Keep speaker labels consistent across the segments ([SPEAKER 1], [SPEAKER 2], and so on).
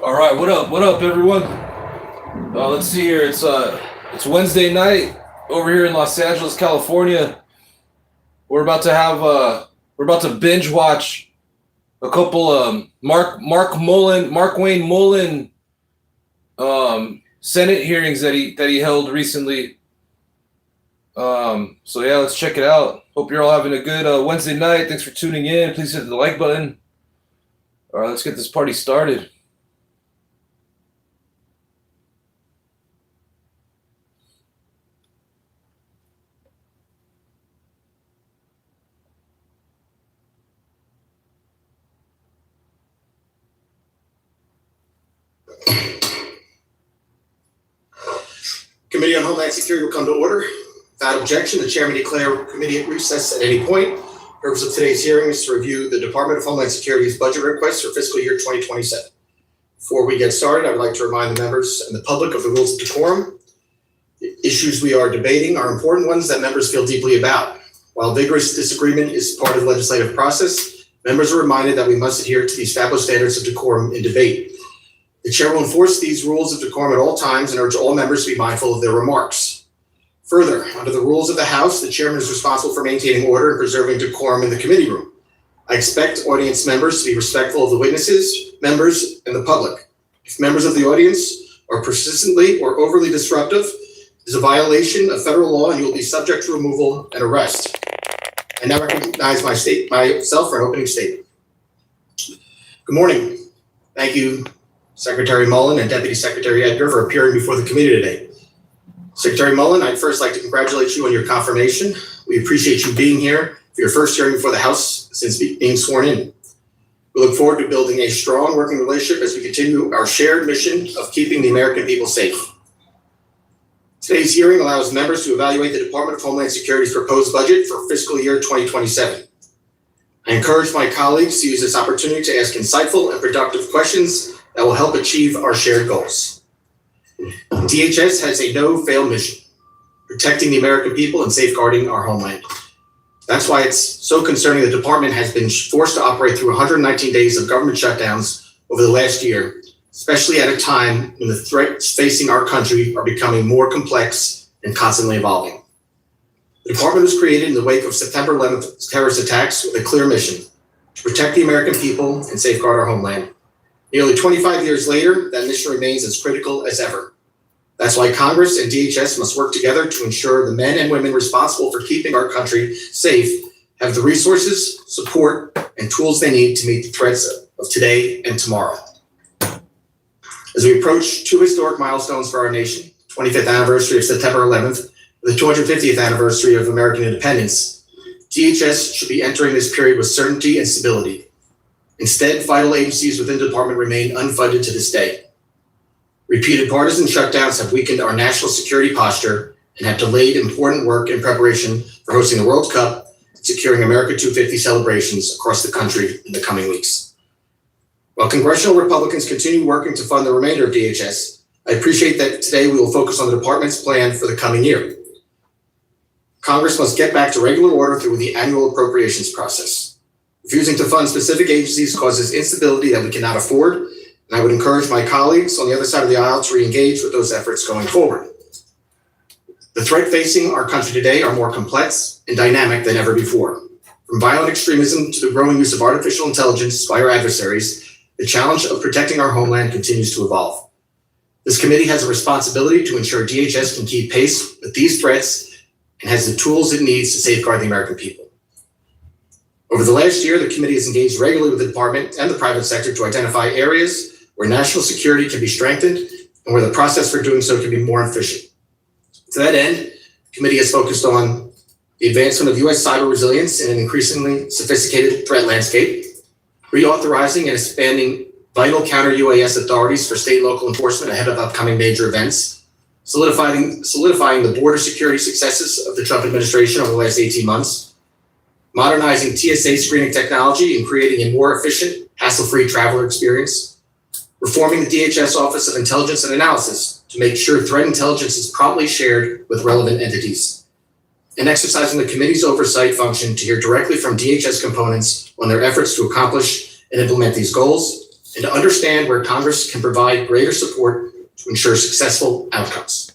[SPEAKER 1] All right, what up? What up, everyone? Let's see here. It's Wednesday night over here in Los Angeles, California. We're about to binge watch a couple Mark Wayne Mullin Senate hearings that he held recently. So yeah, let's check it out. Hope you're all having a good Wednesday night. Thanks for tuning in. Please hit the like button. All right, let's get this party started.
[SPEAKER 2] Committee on Homeland Security will come to order. Without objection, the chair may declare committee at recess at any point. The purpose of today's hearing is to review the Department of Homeland Security's budget request for fiscal year 2027. Before we get started, I would like to remind the members and the public of the rules of decorum. The issues we are debating are important ones that members feel deeply about. While vigorous disagreement is part of the legislative process, members are reminded that we must adhere to the established standards of decorum in debate. The chair will enforce these rules of decorum at all times and urge all members to be mindful of their remarks. Further, under the rules of the House, the chairman is responsible for maintaining order and preserving decorum in the committee room. I expect audience members to be respectful of the witnesses, members, and the public. If members of the audience are persistently or overly disruptive, it is a violation of federal law and you will be subject to removal and arrest. I now recognize myself for an opening statement. Good morning. Thank you, Secretary Mullin and Deputy Secretary Edgar, for appearing before the committee today. Secretary Mullin, I'd first like to congratulate you on your confirmation. We appreciate you being here for your first hearing before the House since being sworn in. We look forward to building a strong working relationship as we continue our shared mission of keeping the American people safe. Today's hearing allows members to evaluate the Department of Homeland Security's proposed budget for fiscal year 2027. I encourage my colleagues to use this opportunity to ask insightful and productive questions that will help achieve our shared goals. DHS has a no-fail mission, protecting the American people and safeguarding our homeland. That's why it's so concerning the department has been forced to operate through 119 days of government shutdowns over the last year, especially at a time when the threats facing our country are becoming more complex and constantly evolving. The department was created in the wake of September 11th terrorist attacks with a clear mission: to protect the American people and safeguard our homeland. Nearly 25 years later, that mission remains as critical as ever. That's why Congress and DHS must work together to ensure the men and women responsible for keeping our country safe have the resources, support, and tools they need to meet the threats of today and tomorrow. As we approach two historic milestones for our nation, 25th anniversary of September 11th, and the 250th anniversary of American independence, DHS should be entering this period with certainty and stability. Instead, vital agencies within the department remain unfunded to this day. Repeated partisan shutdowns have weakened our national security posture and have delayed important work in preparation for hosting the World Cup and securing America 250 celebrations across the country in the coming weeks. While congressional Republicans continue working to fund the remainder of DHS, I appreciate that today we will focus on the department's plan for the coming year. Congress must get back to regular order through the annual appropriations process. Refusing to fund specific agencies causes instability that we cannot afford, and I would encourage my colleagues on the other side of the aisle to re-engage with those efforts going forward. The threat facing our country today are more complex and dynamic than ever before. From violent extremism to the growing use of artificial intelligence by our adversaries, the challenge of protecting our homeland continues to evolve. This committee has a responsibility to ensure DHS can keep pace with these threats and has the tools it needs to safeguard the American people. Over the last year, the committee has engaged regularly with the department and the private sector to identify areas where national security can be strengthened and where the process for doing so can be more efficient. To that end, the committee has focused on the advancement of U.S. cyber resilience in an increasingly sophisticated threat landscape, reauthorizing and expanding vital counter-UAS authorities for state and local enforcement ahead of upcoming major events, solidifying the border security successes of the Trump administration over the last 18 months, modernizing TSA screening technology and creating a more efficient, hassle-free traveler experience, reforming the DHS Office of Intelligence and Analysis to make sure threat intelligence is promptly shared with relevant entities, and exercising the committee's oversight function to hear directly from DHS components on their efforts to accomplish and implement these goals, and to understand where Congress can provide greater support to ensure successful outcomes.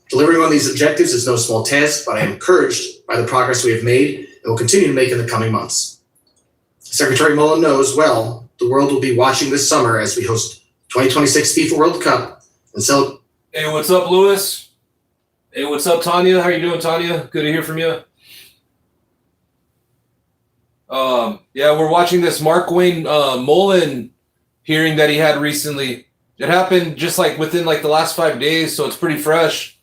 [SPEAKER 2] Delivering on these objectives is no small task, but I am encouraged by the progress we have made and will continue to make in the coming months. Secretary Mullin knows well the world will be watching this summer as we host 2026 FIFA World Cup and celebrate.
[SPEAKER 1] Hey, what's up, Lewis? Hey, what's up, Tanya? How you doing, Tanya? Good to hear from you. Yeah, we're watching this Mark Wayne Mullin hearing that he had recently. It happened just like within like the last 5 days, so it's pretty fresh.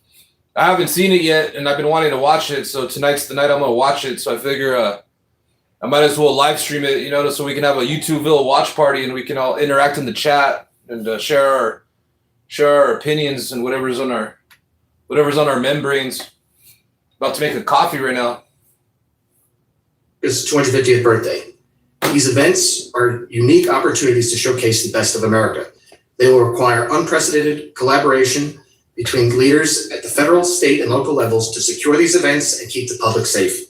[SPEAKER 1] I haven't seen it yet, and I've been wanting to watch it. So tonight's the night I'm gonna watch it. So I figure I might as well live stream it, so we can have a YouTubeville watch party and we can all interact in the chat and share our opinions and whatever's on our membranes. About to make a coffee right now.
[SPEAKER 2] His 250th birthday. These events are unique opportunities to showcase the best of America. They will require unprecedented collaboration between leaders at the federal, state, and local levels to secure these events and keep the public safe.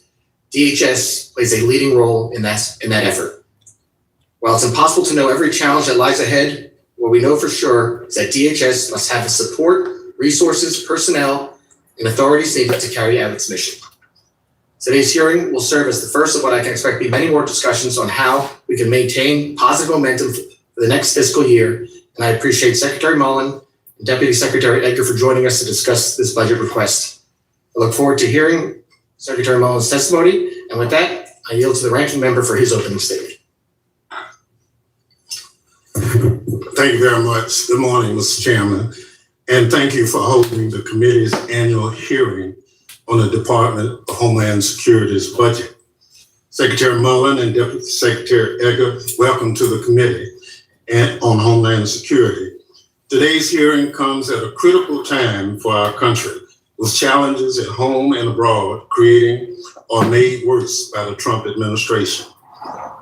[SPEAKER 2] DHS plays a leading role in that effort. While it's impossible to know every challenge that lies ahead, what we know for sure is that DHS must have the support, resources, personnel, and authorities needed to carry out its mission. Today's hearing will serve as the first of what I can expect to be many more discussions on how we can maintain positive momentum for the next fiscal year, and I appreciate Secretary Mullin and Deputy Secretary Edgar for joining us to discuss this budget request. I look forward to hearing Secretary Mullin's testimony, and with that, I yield to the ranking member for his opening statement.
[SPEAKER 3] Thank you very much. Good morning, Mr. Chairman, and thank you for holding the committee's annual hearing on the Department of Homeland Security's budget. Secretary Mullin and Deputy Secretary Edgar, welcome to the committee and on Homeland Security. Today's hearing comes at a critical time for our country, with challenges at home and abroad creating or made worse by the Trump administration.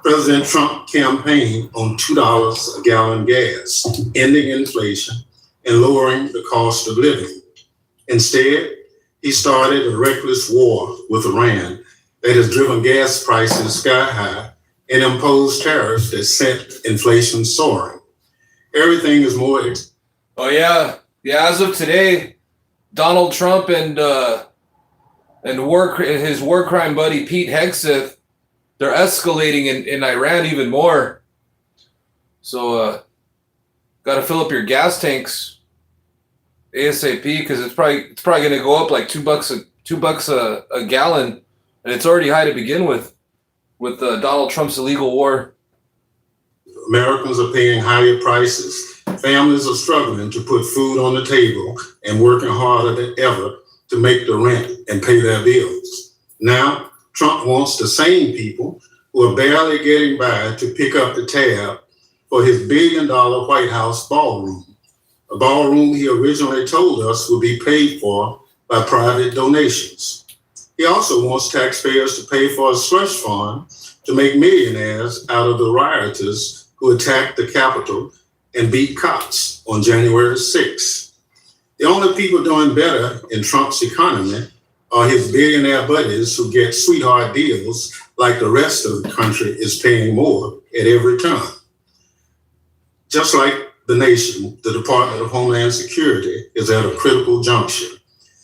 [SPEAKER 3] President Trump campaigned on $2 a gallon gas, ending inflation and lowering the cost of living. Instead, he started a reckless war with Iran that has driven gas prices sky high and imposed tariffs that sent inflation soaring. Everything is more.
[SPEAKER 1] Oh yeah. As of today, Donald Trump and his war crime buddy Pete Hegseth, they're escalating in Iran even more. So got to fill up your gas tanks ASAP, because it's probably going to go up like $2 a gallon, and it's already high to begin with Donald Trump's illegal war.
[SPEAKER 3] Americans are paying higher prices. Families are struggling to put food on the table and working harder than ever to make the rent and pay their bills. Now, Trump wants the same people who are barely getting by to pick up the tab for his billion-dollar White House ballroom, a ballroom he originally told us would be paid for by private donations. He also wants taxpayers to pay for a slush fund to make millionaires out of the rioters who attacked the Capitol and beat cops on January 6th. The only people doing better in Trump's economy are his billionaire buddies who get sweetheart deals like the rest of the country is paying more at every turn. Just like the nation, the Department of Homeland Security is at a critical juncture.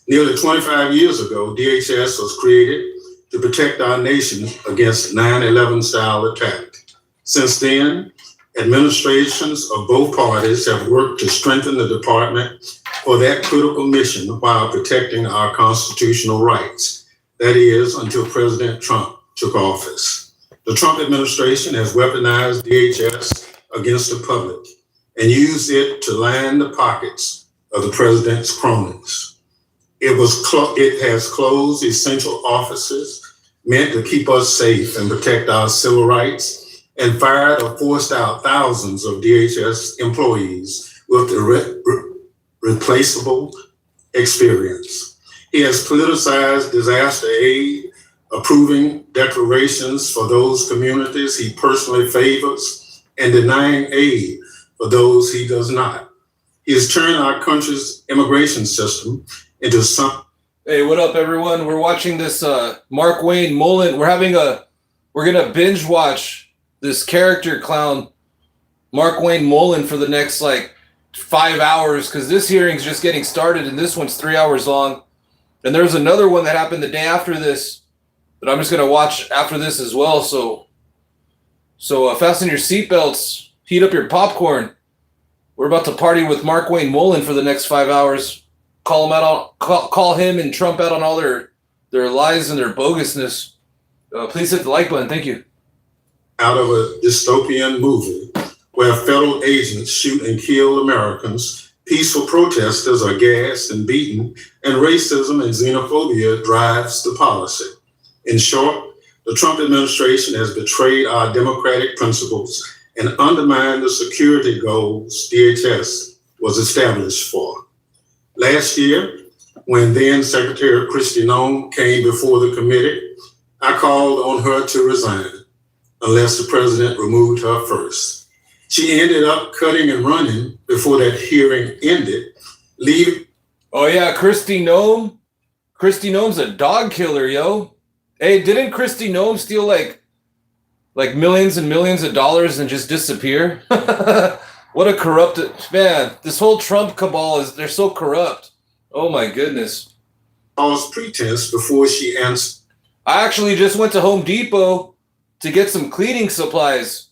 [SPEAKER 3] Nearly 25 years ago, DHS was created to protect our nation against 9/11 style attack. Since then, administrations of both parties have worked to strengthen the department for that critical mission while protecting our constitutional rights. That is, until President Trump took office. The Trump administration has weaponized DHS against the public and used it to line the pockets of the president's cronies. It has closed essential offices meant to keep us safe and protect our civil rights, and fired or forced out thousands of DHS employees with replaceable experience. He has politicized disaster aid, approving declarations for those communities he personally favors and denying aid for those he does not. He has turned our country's immigration system into some.
[SPEAKER 1] Hey, what up, everyone? We're watching this Mark Wayne Mullin. We're gonna binge watch this character clown Mark Wayne Mullin for the next like 5 hours because this hearing's just getting started and this one's 3 hours long. And there's another one that happened the day after this that I'm just gonna watch after this as well. So fasten your seatbelts, heat up your popcorn. We're about to party with Mark Wayne Mullin for the next 5 hours. Call him and Trump out on all their lies and their bogusness. Please hit the like button. Thank you.
[SPEAKER 3] Out of a dystopian movie where federal agents shoot and kill Americans, peaceful protesters are gassed and beaten, and racism and xenophobia drives the policy. In short, the Trump administration has betrayed our democratic principles and undermined the security goals DHS was established for. Last year, when then Secretary Kristi Noem came before the committee, I called on her to resign unless the president removed her first. She ended up cutting and running before that hearing ended, leaving.
[SPEAKER 1] Oh yeah, Kristi Noem. Kristi Noem's a dog killer, yo. Hey, didn't Kristi Noem steal like millions and millions of dollars and just disappear? What a corrupted man. This whole Trump cabal they're so corrupt. Oh my goodness.
[SPEAKER 3] False pretense before she answered.
[SPEAKER 1] I actually just went to Home Depot to get some cleaning supplies.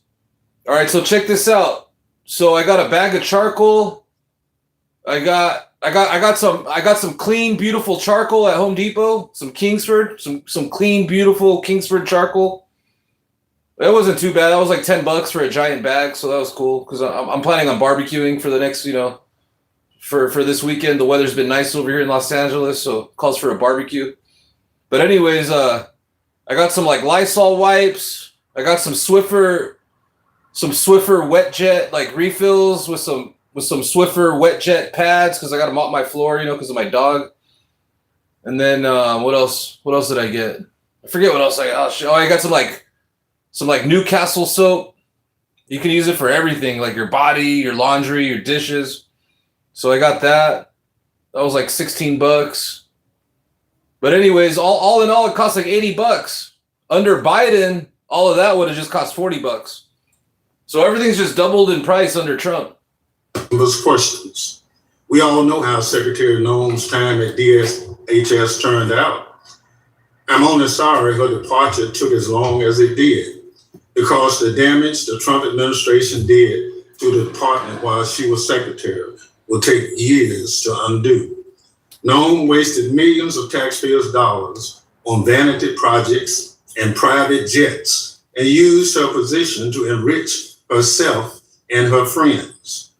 [SPEAKER 1] All right, so check this out. So I got a bag of charcoal. I got some clean, beautiful charcoal at Home Depot. Some Kingsford, some clean, beautiful Kingsford charcoal. It wasn't too bad. That was like $10 for a giant bag, so that was cool because I'm planning on barbecuing for the next, for this weekend. The weather's been nice over here in Los Angeles, so it calls for a barbecue. But anyways, I got some like Lysol wipes. I got some Swiffer wet jet like refills with some Swiffer wet jet pads because I got to mop my floor, because of my dog. And then what else? What else did I get? I forget what else I got. Oh, I got some Newcastle soap. You can use it for everything, like your body, your laundry, your dishes. So I got that. That was like $16. But anyways, all in all, it cost like $80. Under Biden, all of that would have just cost $40. So everything's just doubled in price under Trump.
[SPEAKER 3] Those questions. We all know how Secretary Noem's time at DHS turned out. I'm only sorry her departure took as long as it did, because the damage the Trump administration did to the department while she was secretary will take years to undo. Noem wasted millions of taxpayers' dollars on vanity projects and private jets and used her position to enrich herself and her friends.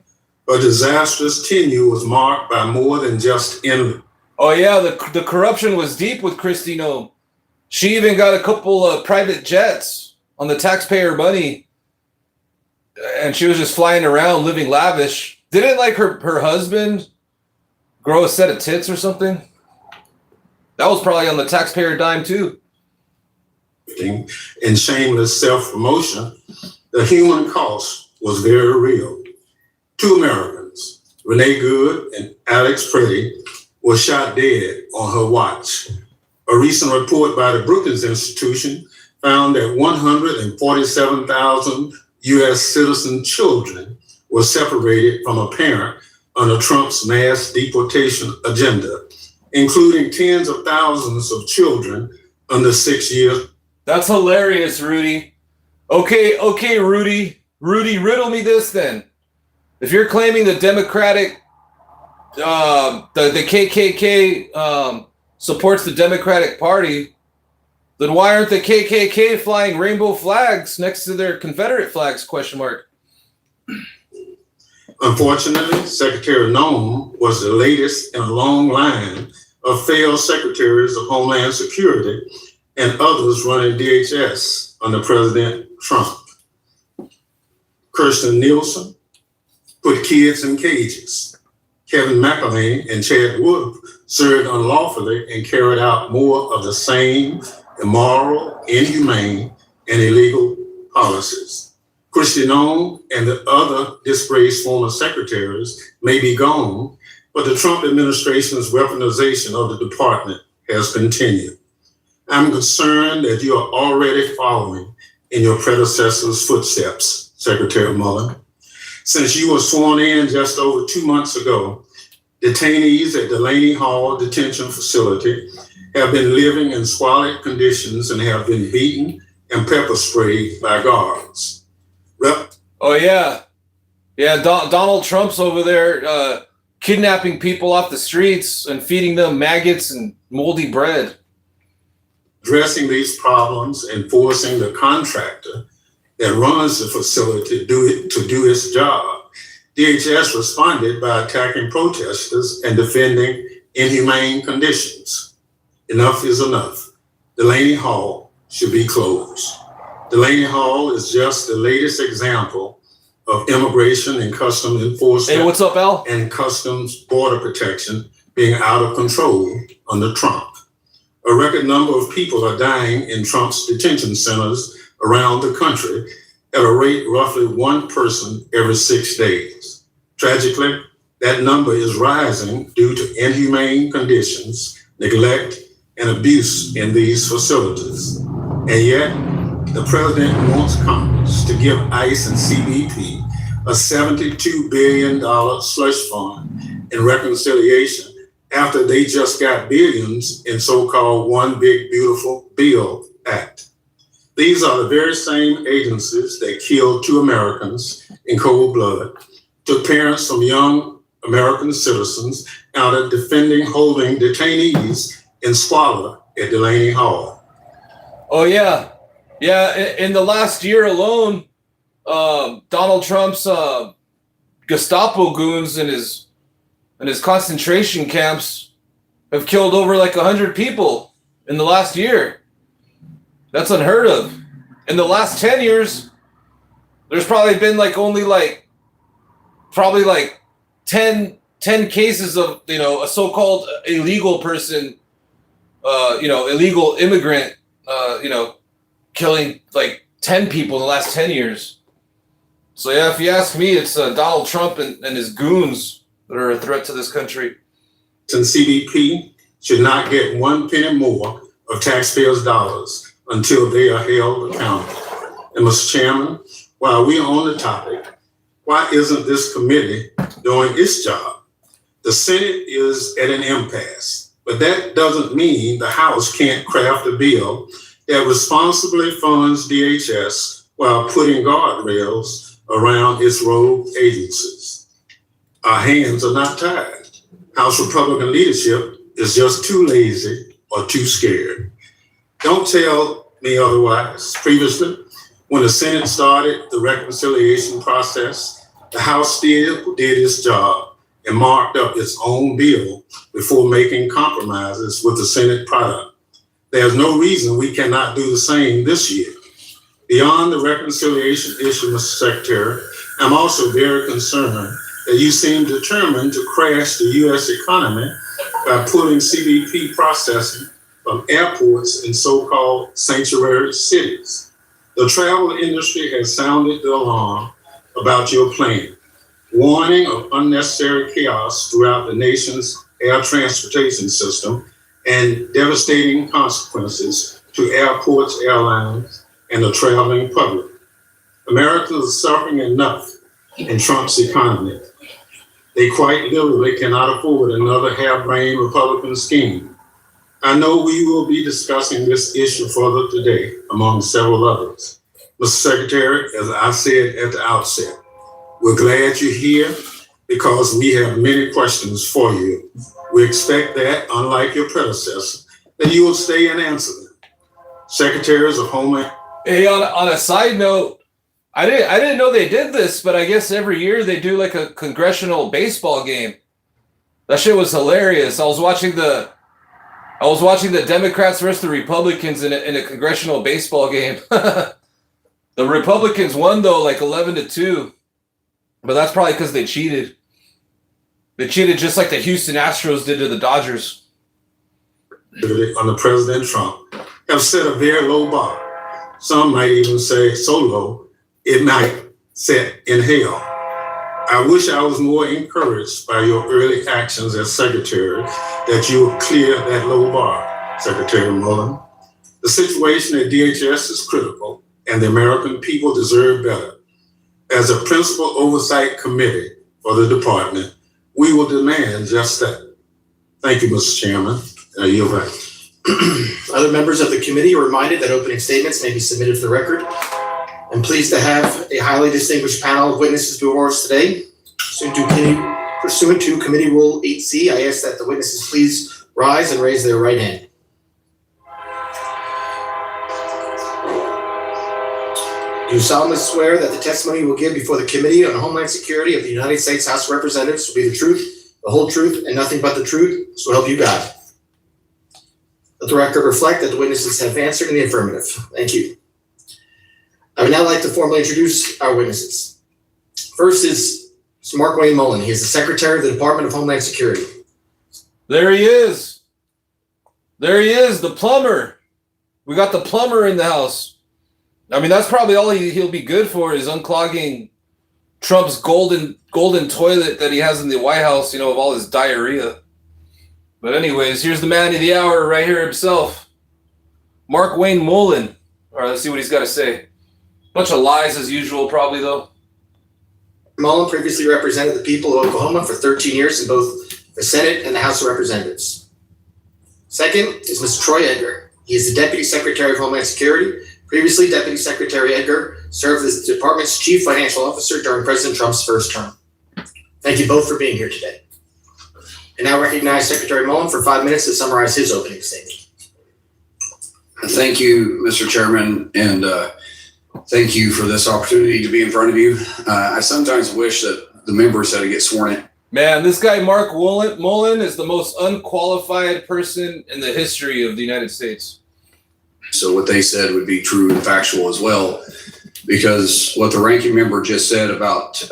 [SPEAKER 3] Her disastrous tenure was marked by more than just envy.
[SPEAKER 1] Oh yeah, the corruption was deep with Kristi Noem. She even got a couple of private jets on the taxpayer money, and she was just flying around living lavish. Didn't like her husband grow a set of tits or something? That was probably on the taxpayer dime too.
[SPEAKER 3] And shameless self-promotion, the human cost was very real. 2 Americans, Renee Good and Alex Pretty, were shot dead on her watch. A recent report by the Brookings Institution found that 147,000 U.S. citizen children were separated from a parent under Trump's mass deportation agenda, including tens of thousands of children under 6 years.
[SPEAKER 1] That's hilarious, Rudy. Okay, Rudy. Rudy, riddle me this then. If you're claiming the Democratic, the KKK supports the Democratic Party, then why aren't the KKK flying rainbow flags next to their Confederate flags, ?
[SPEAKER 3] Unfortunately, Secretary Noem was the latest in a long line of failed secretaries of Homeland Security and others running DHS under President Trump. Kirstjen Nielsen put kids in cages. Kevin McAleenan and Chad Wolf served unlawfully and carried out more of the same immoral, inhumane, and illegal policies. Kristi Noem and the other disgraced former secretaries may be gone, but the Trump administration's weaponization of the department has continued. I'm concerned that you are already following in your predecessor's footsteps, Secretary Mullin. Since you were sworn in just over 2 months ago, detainees at Delaney Hall Detention Facility have been living in squalid conditions and have been beaten and pepper sprayed by guards.
[SPEAKER 1] Oh, yeah. Yeah, Donald Trump's over there kidnapping people off the streets and feeding them maggots and moldy bread.
[SPEAKER 3] Addressing these problems and forcing the contractor that runs the facility to do its job, DHS responded by attacking protesters and defending inhumane conditions. Enough is enough. Delaney Hall should be closed. Delaney Hall is just the latest example of immigration and customs enforcement.
[SPEAKER 1] Hey, what's up, Al?
[SPEAKER 3] And customs border protection being out of control under Trump. A record number of people are dying in Trump's detention centers around the country at a rate roughly one person every 6 days. Tragically, that number is rising due to inhumane conditions, neglect, and abuse in these facilities. And yet, the president wants Congress to give ICE and CBP a $72 billion slush fund in reconciliation after they just got billions in so-called One Big Beautiful Bill Act. These are the very same agencies that killed 2 Americans in cold blood, took parents from young American citizens out of defending holding detainees in squalor at Delaney Hall.
[SPEAKER 1] Oh, yeah. Yeah, in the last year alone, Donald Trump's Gestapo goons and his concentration camps have killed over like 100 people in the last year. That's unheard of. In the last 10 years, there's probably been only 10 cases of, a so-called illegal person, illegal immigrant, killing 10 people in the last 10 years. So yeah, if you ask me, it's Donald Trump and his goons that are a threat to this country.
[SPEAKER 3] And CBP should not get 1 penny more of taxpayers' dollars until they are held accountable. And Mr. Chairman, while we're on the topic, why isn't this committee doing its job? The Senate is at an impasse, but that doesn't mean the House can't craft a bill that responsibly funds DHS while putting guardrails around its rogue agencies. Our hands are not tied. House Republican leadership is just too lazy or too scared. Don't tell me otherwise. Previously, when the Senate started the reconciliation process, the House still did its job and marked up its own bill before making compromises with the Senate product. There's no reason we cannot do the same this year. Beyond the reconciliation issue, Mr. Secretary, I'm also very concerned that you seem determined to crash the U.S. economy by pulling CBP processing from airports in so-called sanctuary cities. The travel industry has sounded the alarm about your plan, warning of unnecessary chaos throughout the nation's air transportation system and devastating consequences to airports, airlines, and the traveling public. Americans are suffering enough in Trump's economy. They quite literally cannot afford another harebrained Republican scheme. I know we will be discussing this issue further today, among several others. Mr. Secretary, as I said at the outset, we're glad you're here because we have many questions for you. We expect that, unlike your predecessor, that you will stay and answer them. Secretaries of Homeland.
[SPEAKER 1] Hey, on a side note, I didn't know they did this, but I guess every year they do like a congressional baseball game. That shit was hilarious. I was watching the Democrats versus the Republicans in a congressional baseball game. The Republicans won though, 11-2, but that's probably because they cheated. They cheated just like the Houston Astros did to the Dodgers.
[SPEAKER 3] Under President Trump have set a very low bar. Some might even say so low, it might set in hell. I wish I was more encouraged by your early actions as Secretary that you would clear that low bar, Secretary Mullin. The situation at DHS is critical, and the American people deserve better. as a principal oversight committee for the department, we will demand just that. Thank you, Mr. Chairman. I yield back.
[SPEAKER 2] Other members of the committee are reminded that opening statements may be submitted for the record. I'm pleased to have a highly distinguished panel of witnesses before us today. Pursuant to Committee Rule 8C, I ask that the witnesses please rise and raise their right hand. Do you solemnly swear that the testimony you will give before the Committee on Homeland Security of the United States House of Representatives will be the truth, the whole truth, and nothing but the truth, so help you God? Let the record reflect that the witnesses have answered in the affirmative. Thank you. I would now like to formally introduce our witnesses. First is Mark Wayne Mullin. He is the Secretary of the Department of Homeland Security.
[SPEAKER 1] There he is. There he is, the plumber. We got the plumber in the house. I mean, that's probably all he'll be good for is unclogging Trump's golden toilet that he has in the White House, of all his diarrhea. But anyways, here's the man of the hour right here himself. Mark Wayne Mullin. All right, let's see what he's got to say. Bunch of lies as usual, probably, though.
[SPEAKER 2] Mullin previously represented the people of Oklahoma for 13 years in both the Senate and the House of Representatives. Second is Mr. Troy Edgar. He is the Deputy Secretary of Homeland Security. Previously, Deputy Secretary Edgar served as the department's Chief Financial Officer during President Trump's first term. Thank you both for being here today. I now recognize Secretary Mullin for 5 minutes to summarize his opening statement.
[SPEAKER 4] Thank you, Mr. Chairman, and thank you for this opportunity to be in front of you. I sometimes wish that the members had to get sworn in.
[SPEAKER 1] Man, this guy Mark Mullin is the most unqualified person in the history of the United States.
[SPEAKER 4] So what they said would be true and factual as well, because what the ranking member just said about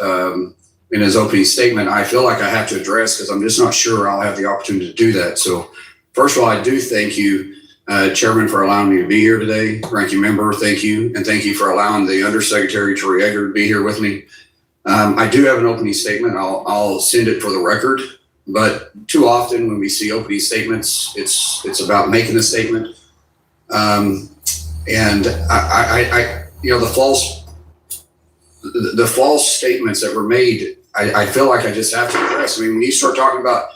[SPEAKER 4] in his opening statement, I feel like I have to address because I'm just not sure I'll have the opportunity to do that. So first of all, I do thank you, Chairman, for allowing me to be here today. Ranking member, thank you. And thank you for allowing the Undersecretary Troy Edgar to be here with me. I do have an opening statement. I'll send it for the record. But too often when we see opening statements, it's about making a statement. And I the false statements that were made, I feel like I just have to address. I mean, when you start talking about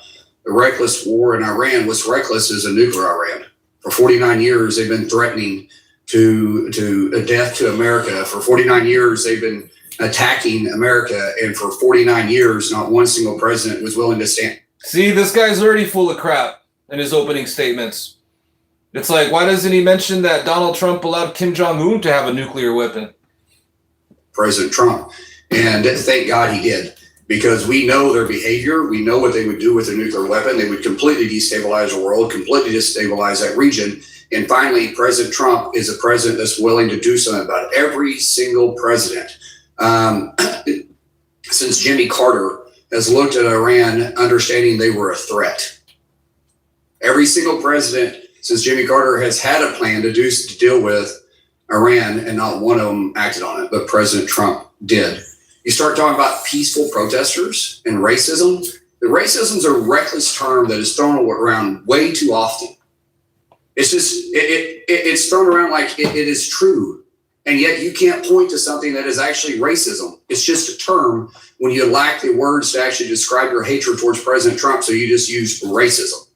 [SPEAKER 4] the reckless war in Iran, what's reckless is a nuclear Iran. For 49 years, they've been threatening to a death to America. For 49 years, they've been attacking America. And for 49 years, not one single president was willing to stand.
[SPEAKER 1] See, this guy's already full of crap in his opening statements. It's like, why doesn't he mention that Donald Trump allowed Kim Jong-un to have a nuclear weapon?
[SPEAKER 4] President Trump. And thank God he did, because we know their behavior. We know what they would do with a nuclear weapon. They would completely destabilize the world, completely destabilize that region. And finally, President Trump is a president that's willing to do something about it. Every single president since Jimmy Carter has looked at Iran understanding they were a threat. Every single president since Jimmy Carter has had a plan to deal with Iran, and not one of them acted on it, but President Trump did. You start talking about peaceful protesters and racism. The racism is a reckless term that is thrown around way too often. It's just, it's thrown around like it is true. And yet you can't point to something that is actually racism. It's just a term when you lack the words to actually describe your hatred towards President Trump. So you just use racism.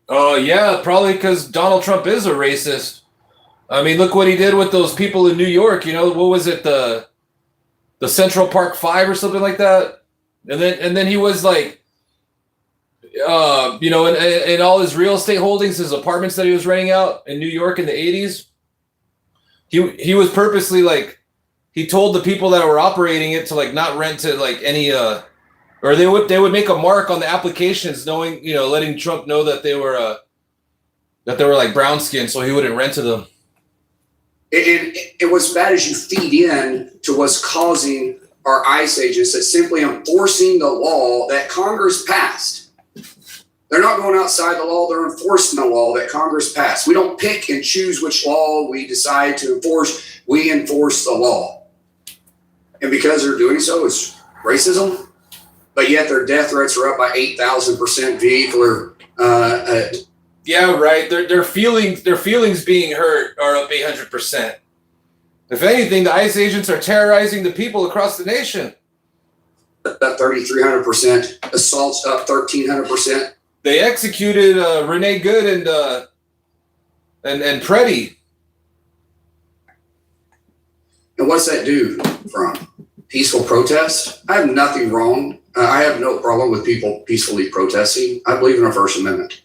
[SPEAKER 1] Oh, yeah, probably because Donald Trump is a racist. I mean, look what he did with those people in New York. What was it, the Central Park 5 or something like that? And then he was like, in all his real estate holdings, his apartments that he was renting out in New York in the 80s, he was purposely like, he told the people that were operating it to like not rent to like any or they would make a mark on the applications, knowing, letting Trump know that they were like brown skin, so he wouldn't rent to them.
[SPEAKER 4] And what's bad is you feed in to what's causing our ICE agents that simply enforcing the law that Congress passed. They're not going outside the law, they're enforcing the law that Congress passed. We don't pick and choose which law we decide to enforce, we enforce the law. And because they're doing so, it's racism. But yet their death rates are up by 8,000% vehicular.
[SPEAKER 1] Yeah, right. Their feelings being hurt are up 800%. If anything, the ICE agents are terrorizing the people across the nation.
[SPEAKER 4] Up 3,300%, assaults up 1,300%.
[SPEAKER 1] They executed Renee Good and Preddy.
[SPEAKER 4] And what's that do from peaceful protest? I have nothing wrong. I have no problem with people peacefully protesting. I believe in our First Amendment.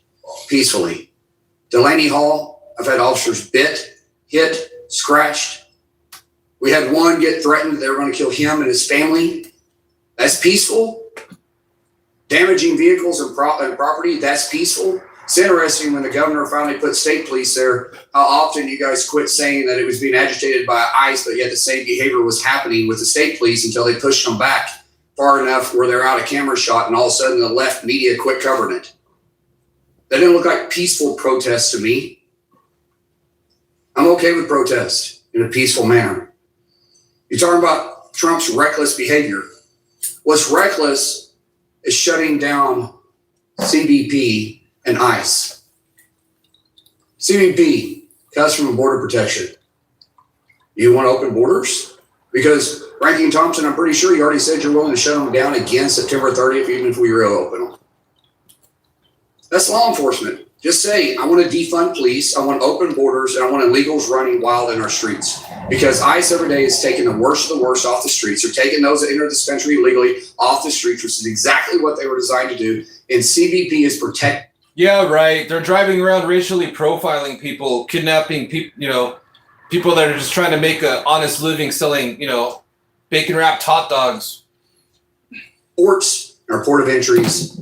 [SPEAKER 4] Peacefully. Delaney Hall, I've had officers bit, hit, scratched. We had one get threatened that they were going to kill him and his family. That's peaceful. Damaging vehicles and property, that's peaceful. It's interesting when the governor finally put state police there, how often you guys quit saying that it was being agitated by ICE, but yet the same behavior was happening with the state police until they pushed them back far enough where they're out of camera shot, and all of a sudden the left media quit covering it. That didn't look like peaceful protest to me. I'm okay with protest in a peaceful manner. You're talking about Trump's reckless behavior. What's reckless is shutting down CBP and ICE. CBP, Customs and Border Protection. You want to open borders? Because Ranking Thompson, I'm pretty sure you already said you're willing to shut them down again September 30th, even if we reopen them. That's law enforcement. Just say, I want to defund police, I want open borders, and I want illegals running wild in our streets. Because ICE every day is taking the worst of the worst off the streets. They're taking those that enter this country illegally off the streets, which is exactly what they were designed to do. And CBP is protecting.
[SPEAKER 1] Yeah, right. They're driving around racially profiling people, kidnapping people, people that are just trying to make an honest living selling, bacon wrapped hot dogs.
[SPEAKER 4] Ports, our port of entries,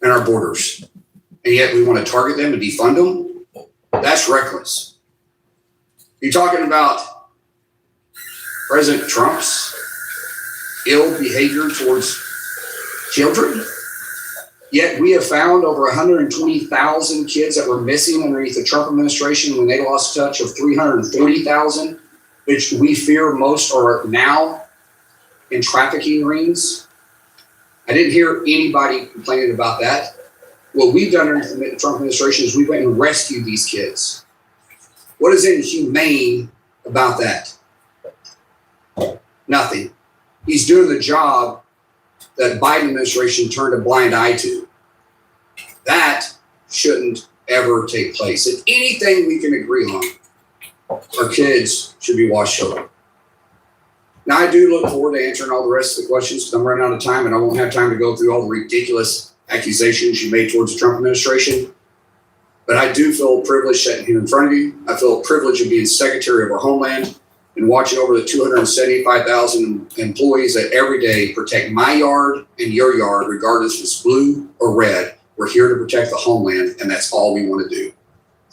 [SPEAKER 4] and our borders. And yet we want to target them and defund them? That's reckless. You're talking about President Trump's ill behavior towards children? Yet we have found over 120,000 kids that were missing underneath the Trump administration when they lost touch of 340,000, which we fear most are now in trafficking rings. I didn't hear anybody complaining about that. What we've done under the Trump administration is we went and rescued these kids. What is inhumane about that? Nothing. He's doing the job that Biden administration turned a blind eye to. That shouldn't ever take place. If anything we can agree on, our kids should be washed over. Now, I do look forward to answering all the rest of the questions because I'm running out of time and I won't have time to go through all the ridiculous accusations you made towards the Trump administration. But I do feel privileged sitting here in front of you. I feel privileged of being Secretary of our Homeland and watching over the 275,000 employees that every day protect my yard and your yard, regardless if it's blue or red. We're here to protect the homeland, and that's all we want to do.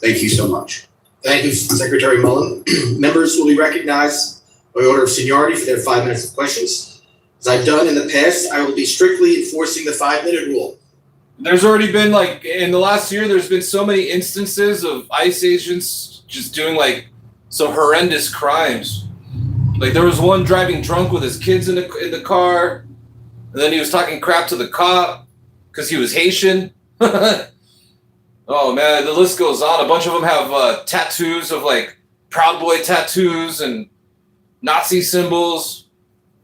[SPEAKER 4] Thank you so much.
[SPEAKER 2] Thank you, Secretary Mullin. Members will be recognized by order of seniority for their 5 minutes of questions. As I've done in the past, I will be strictly enforcing the 5-minute rule.
[SPEAKER 1] There's already been in the last year, there's been so many instances of ICE agents just doing some horrendous crimes. There was one driving drunk with his kids in the car, and then he was talking crap to the cop because he was Haitian. Oh man, the list goes on. A bunch of them have tattoos of Proud Boy tattoos and Nazi symbols.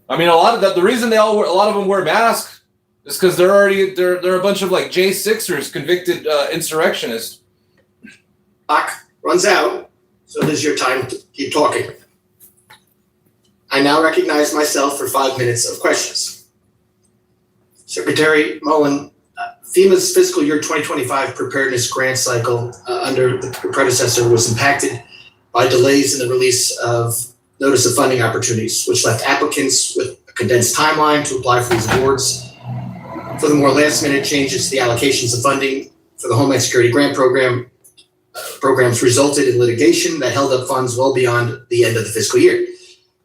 [SPEAKER 1] I mean, the reason a lot of them wear masks is because they're a bunch of J6ers, convicted insurrectionists.
[SPEAKER 2] Clock runs out, so this is your time to keep talking. I now recognize myself for 5 minutes of questions. Secretary Mullin, FEMA's fiscal year 2025 preparedness grant cycle under the predecessor was impacted by delays in the release of notice of funding opportunities, which left applicants with a condensed timeline to apply for these awards. Furthermore, last-minute changes to the allocations of funding for the Homeland Security Grant programs resulted in litigation that held up funds well beyond the end of the fiscal year.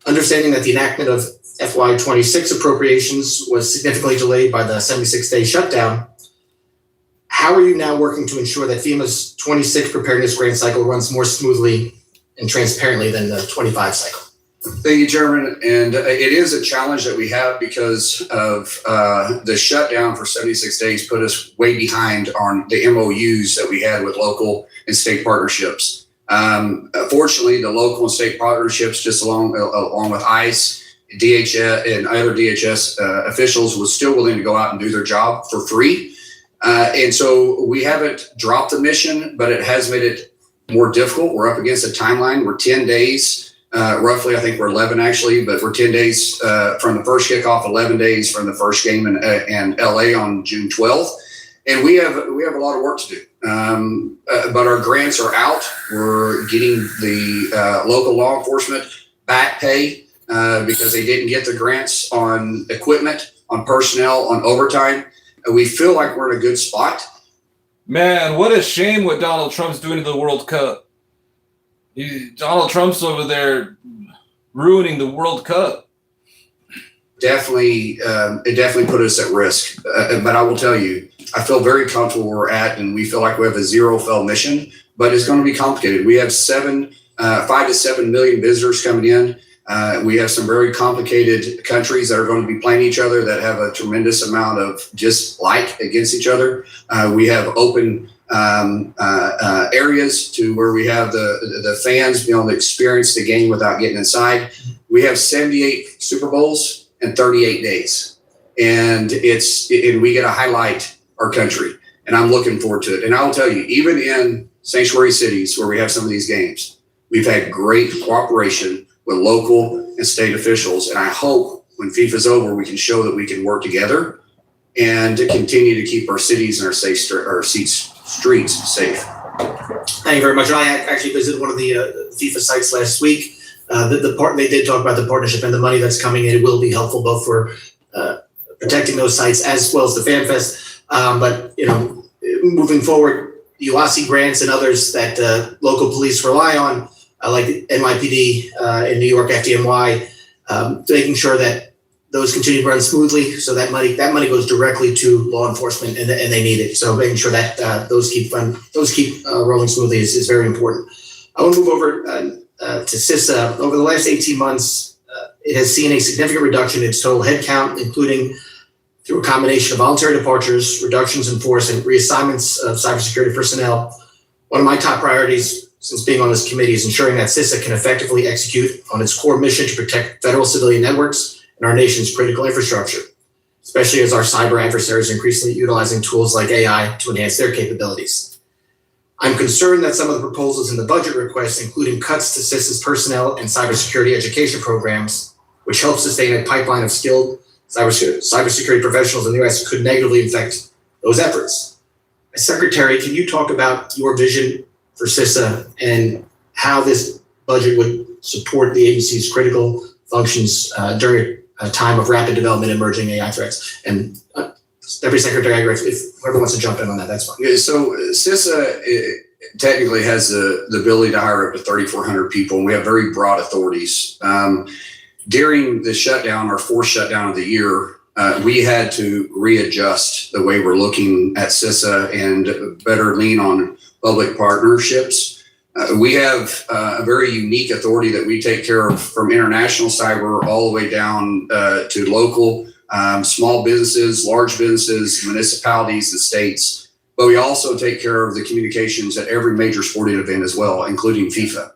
[SPEAKER 2] Understanding that the enactment of FY26 appropriations was significantly delayed by the 76-day shutdown, how are you now working to ensure that FEMA's 26 preparedness grant cycle runs more smoothly and transparently than the 25 cycle?
[SPEAKER 4] Thank you, Chairman. And it is a challenge that we have because of the shutdown for 76 days put us way behind on the MOUs that we had with local and state partnerships. Fortunately, the local and state partnerships, just along with ICE, DHS, and other DHS officials, was still willing to go out and do their job for free. And so we haven't dropped the mission, but it has made it more difficult. We're up against a timeline. We're 10 days, roughly. I think we're 11 actually, but we're 10 days from the first kickoff, 11 days from the first game in LA on June 12th. And we have a lot of work to do. But our grants are out. We're getting the local law enforcement back pay because they didn't get the grants on equipment, on personnel, on overtime. We feel like we're in a good spot.
[SPEAKER 1] Man, what a shame what Donald Trump's doing to the World Cup. Donald Trump's over there ruining the World Cup.
[SPEAKER 4] Definitely, it definitely put us at risk. But I will tell you, I feel very comfortable where we're at, and we feel like we have a zero fail mission. But it's going to be complicated. We have 5 to 7 million visitors coming in. We have some very complicated countries that are going to be playing each other that have a tremendous amount of dislike against each other. We have open areas to where we have the fans be able to experience the game without getting inside. We have 78 Super Bowls in 38 days, and we get to highlight our country, and I'm looking forward to it. And I will tell you, even in sanctuary cities where we have some of these games, we've had great cooperation with local and state officials. And I hope when FIFA's over, we can show that we can work together and to continue to keep our cities and our streets safe.
[SPEAKER 2] Thank you very much. I actually visited one of the FIFA sites last week. They did talk about the partnership and the money that's coming in. It will be helpful both for protecting those sites as well as the Fan Fest. But moving forward, UASI grants and others that local police rely on, like the NYPD in New York, FDNY, making sure that those continue to run smoothly. So that money goes directly to law enforcement, and they need it. So making sure that those keep rolling smoothly is very important. I want to move over to CISA. Over the last 18 months, it has seen a significant reduction in its total headcount, including through a combination of voluntary departures, reductions in force, and reassignments of cybersecurity personnel. One of my top priorities since being on this committee is ensuring that CISA can effectively execute on its core mission to protect federal civilian networks and our nation's critical infrastructure, especially as our cyber adversaries are increasingly utilizing tools like AI to enhance their capabilities. I'm concerned that some of the proposals in the budget request, including cuts to CISA's personnel and cybersecurity education programs, which help sustain a pipeline of skilled cybersecurity professionals in the U.S., could negatively affect those efforts. As Secretary, can you talk about your vision for CISA and how this budget would support the agency's critical functions during a time of rapid development and emerging AI threats? And Deputy Secretary Aguirre, if whoever wants to jump in on that, that's fine.
[SPEAKER 4] Yeah, so CISA technically has the ability to hire up to 3,400 people, and we have very broad authorities. During the shutdown, our fourth shutdown of the year, we had to readjust the way we're looking at CISA and better lean on public partnerships. We have a very unique authority that we take care of from international cyber all the way down to local, small businesses, large businesses, municipalities, the states. But we also take care of the communications at every major sporting event as well, including FIFA.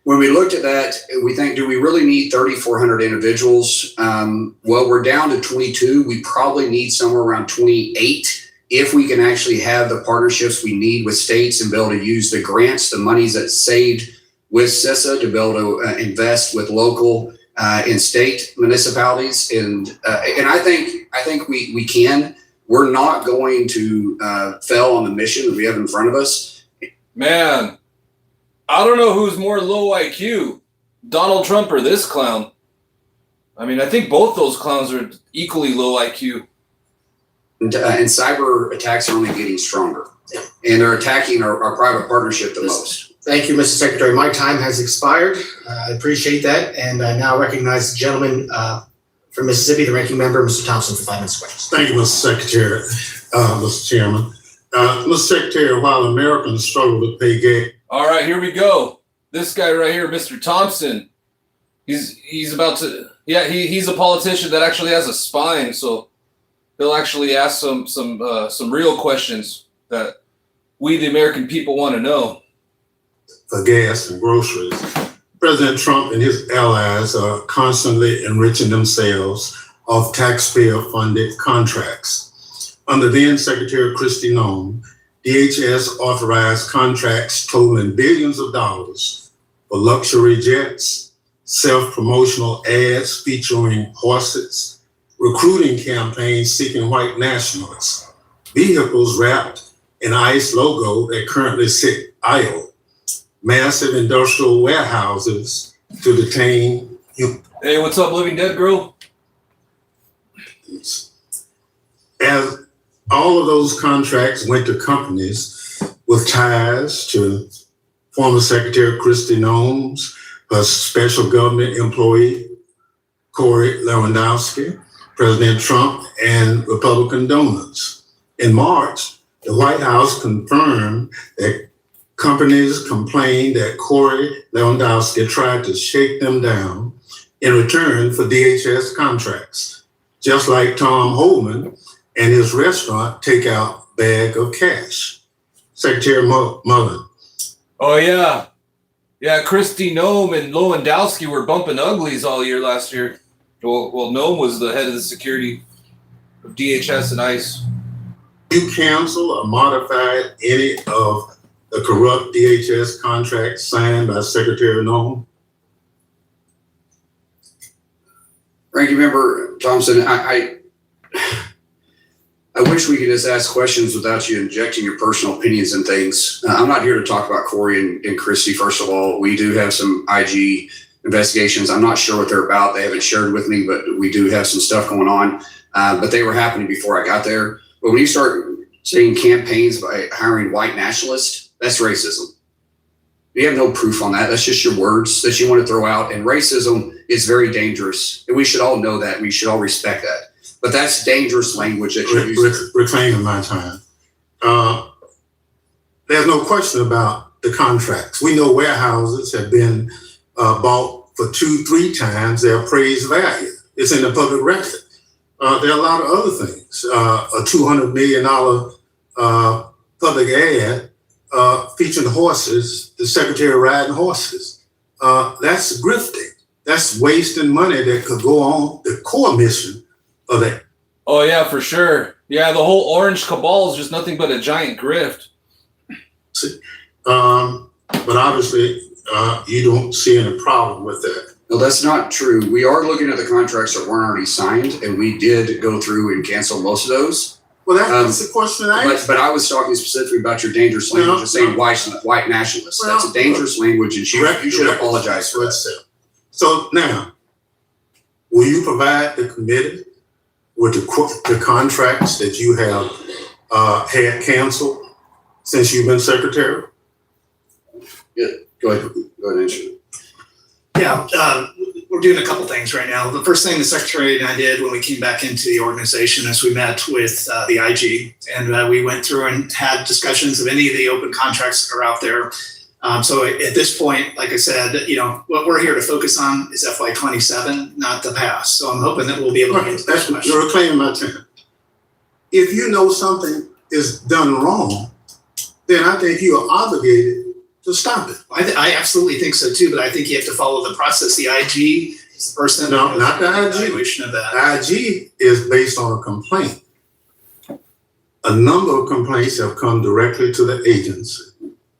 [SPEAKER 4] When we looked at that, we think, do we really need 3,400 individuals? Well, we're down to 22. We probably need somewhere around 28 if we can actually have the partnerships we need with states and be able to use the grants, the monies that's saved with CISA to be able to invest with local and state municipalities. And I think we can. We're not going to fail on the mission that we have in front of us.
[SPEAKER 1] Man, I don't know who's more low IQ, Donald Trump or this clown. I mean, I think both those clowns are equally low IQ.
[SPEAKER 4] And cyber attacks are only getting stronger. And they're attacking our private partnership the most.
[SPEAKER 2] Thank you, Mr. Secretary. My time has expired. I appreciate that. And I now recognize the gentleman from Mississippi, the ranking member, Mr. Thompson, for 5 minutes questions.
[SPEAKER 3] Thank you, Mr. Secretary, Mr. Chairman. Mr. Secretary, while Americans struggle to pay gas.
[SPEAKER 1] All right, here we go. This guy right here, Mr. Thompson, he's about to, he's a politician that actually has a spine, so he'll actually ask some real questions that we, the American people, want to know.
[SPEAKER 3] for gas and groceries, President Trump and his allies are constantly enriching themselves off taxpayer-funded contracts. Under then Secretary Kristi Noem, DHS authorized contracts totaling billions of dollars for luxury jets, self-promotional ads featuring horses, recruiting campaigns seeking white nationalists, vehicles wrapped in ICE logo that currently sit idle, massive industrial warehouses to detain humans.
[SPEAKER 1] Hey, what's up, Living Dead Girl?
[SPEAKER 3] As all of those contracts went to companies with ties to former Secretary Kristi Noem's her special government employee, Corey Lewandowski, President Trump, and Republican donors. In March, the White House confirmed that companies complained that Corey Lewandowski tried to shake them down in return for DHS contracts, just like Tom Homan and his restaurant takeout bag of cash. Secretary Mullin.
[SPEAKER 1] Oh, yeah. Yeah, Kristi Noem and Lewandowski were bumping uglies all year last year. Well, Noem was the head of the security of DHS and ICE.
[SPEAKER 3] You cancel or modify any of the corrupt DHS contracts signed by Secretary Noem?
[SPEAKER 4] Ranking Member Thompson, I wish we could just ask questions without you injecting your personal opinions and things. I'm not here to talk about Corey and Kristi. First of all, we do have some IG investigations. I'm not sure what they're about. They haven't shared with me, but we do have some stuff going on. But they were happening before I got there. But when you start saying campaigns by hiring white nationalists, that's racism. You have no proof on that. That's just your words that you want to throw out. And racism is very dangerous. And we should all know that. We should all respect that. But that's dangerous language that you're using.
[SPEAKER 3] Reclaiming my time. There's no question about the contracts. We know warehouses have been bought for 2-3 times their appraised value. It's in the public record. There are a lot of other things. A $200 million public ad featuring horses, the secretary riding horses. That's grifting. That's wasting money that could go on the core mission of that.
[SPEAKER 1] Oh, yeah, for sure. Yeah, the whole orange cabal is just nothing but a giant grift.
[SPEAKER 3] But obviously, you don't see any problem with that.
[SPEAKER 4] No, that's not true. We are looking at the contracts that weren't already signed, and we did go through and cancel most of those.
[SPEAKER 3] Well, that's the question I asked.
[SPEAKER 4] But I was talking specifically about your dangerous language of saying white nationalists.
[SPEAKER 3] Well,
[SPEAKER 4] that's a dangerous language, and you should apologize for that.
[SPEAKER 3] So now, will you provide the committee with the contracts that you have had canceled since you've been secretary?
[SPEAKER 4] Yeah, go ahead and answer.
[SPEAKER 5] Yeah, we're doing a couple things right now. The first thing the secretary and I did when we came back into the organization is we met with the IG, and we went through and had discussions of any of the open contracts that are out there. So at this point, like I said, what we're here to focus on is FY27, not the past. So I'm hoping that we'll be able to get to that question.
[SPEAKER 3] You're reclaiming my time. If you know something is done wrong, then I think you are obligated to stop it.
[SPEAKER 5] I absolutely think so too, but I think you have to follow the process. The IG is the person that
[SPEAKER 3] No, not the IG.
[SPEAKER 5] evaluation of that.
[SPEAKER 3] IG is based on a complaint. A number of complaints have come directly to the agency.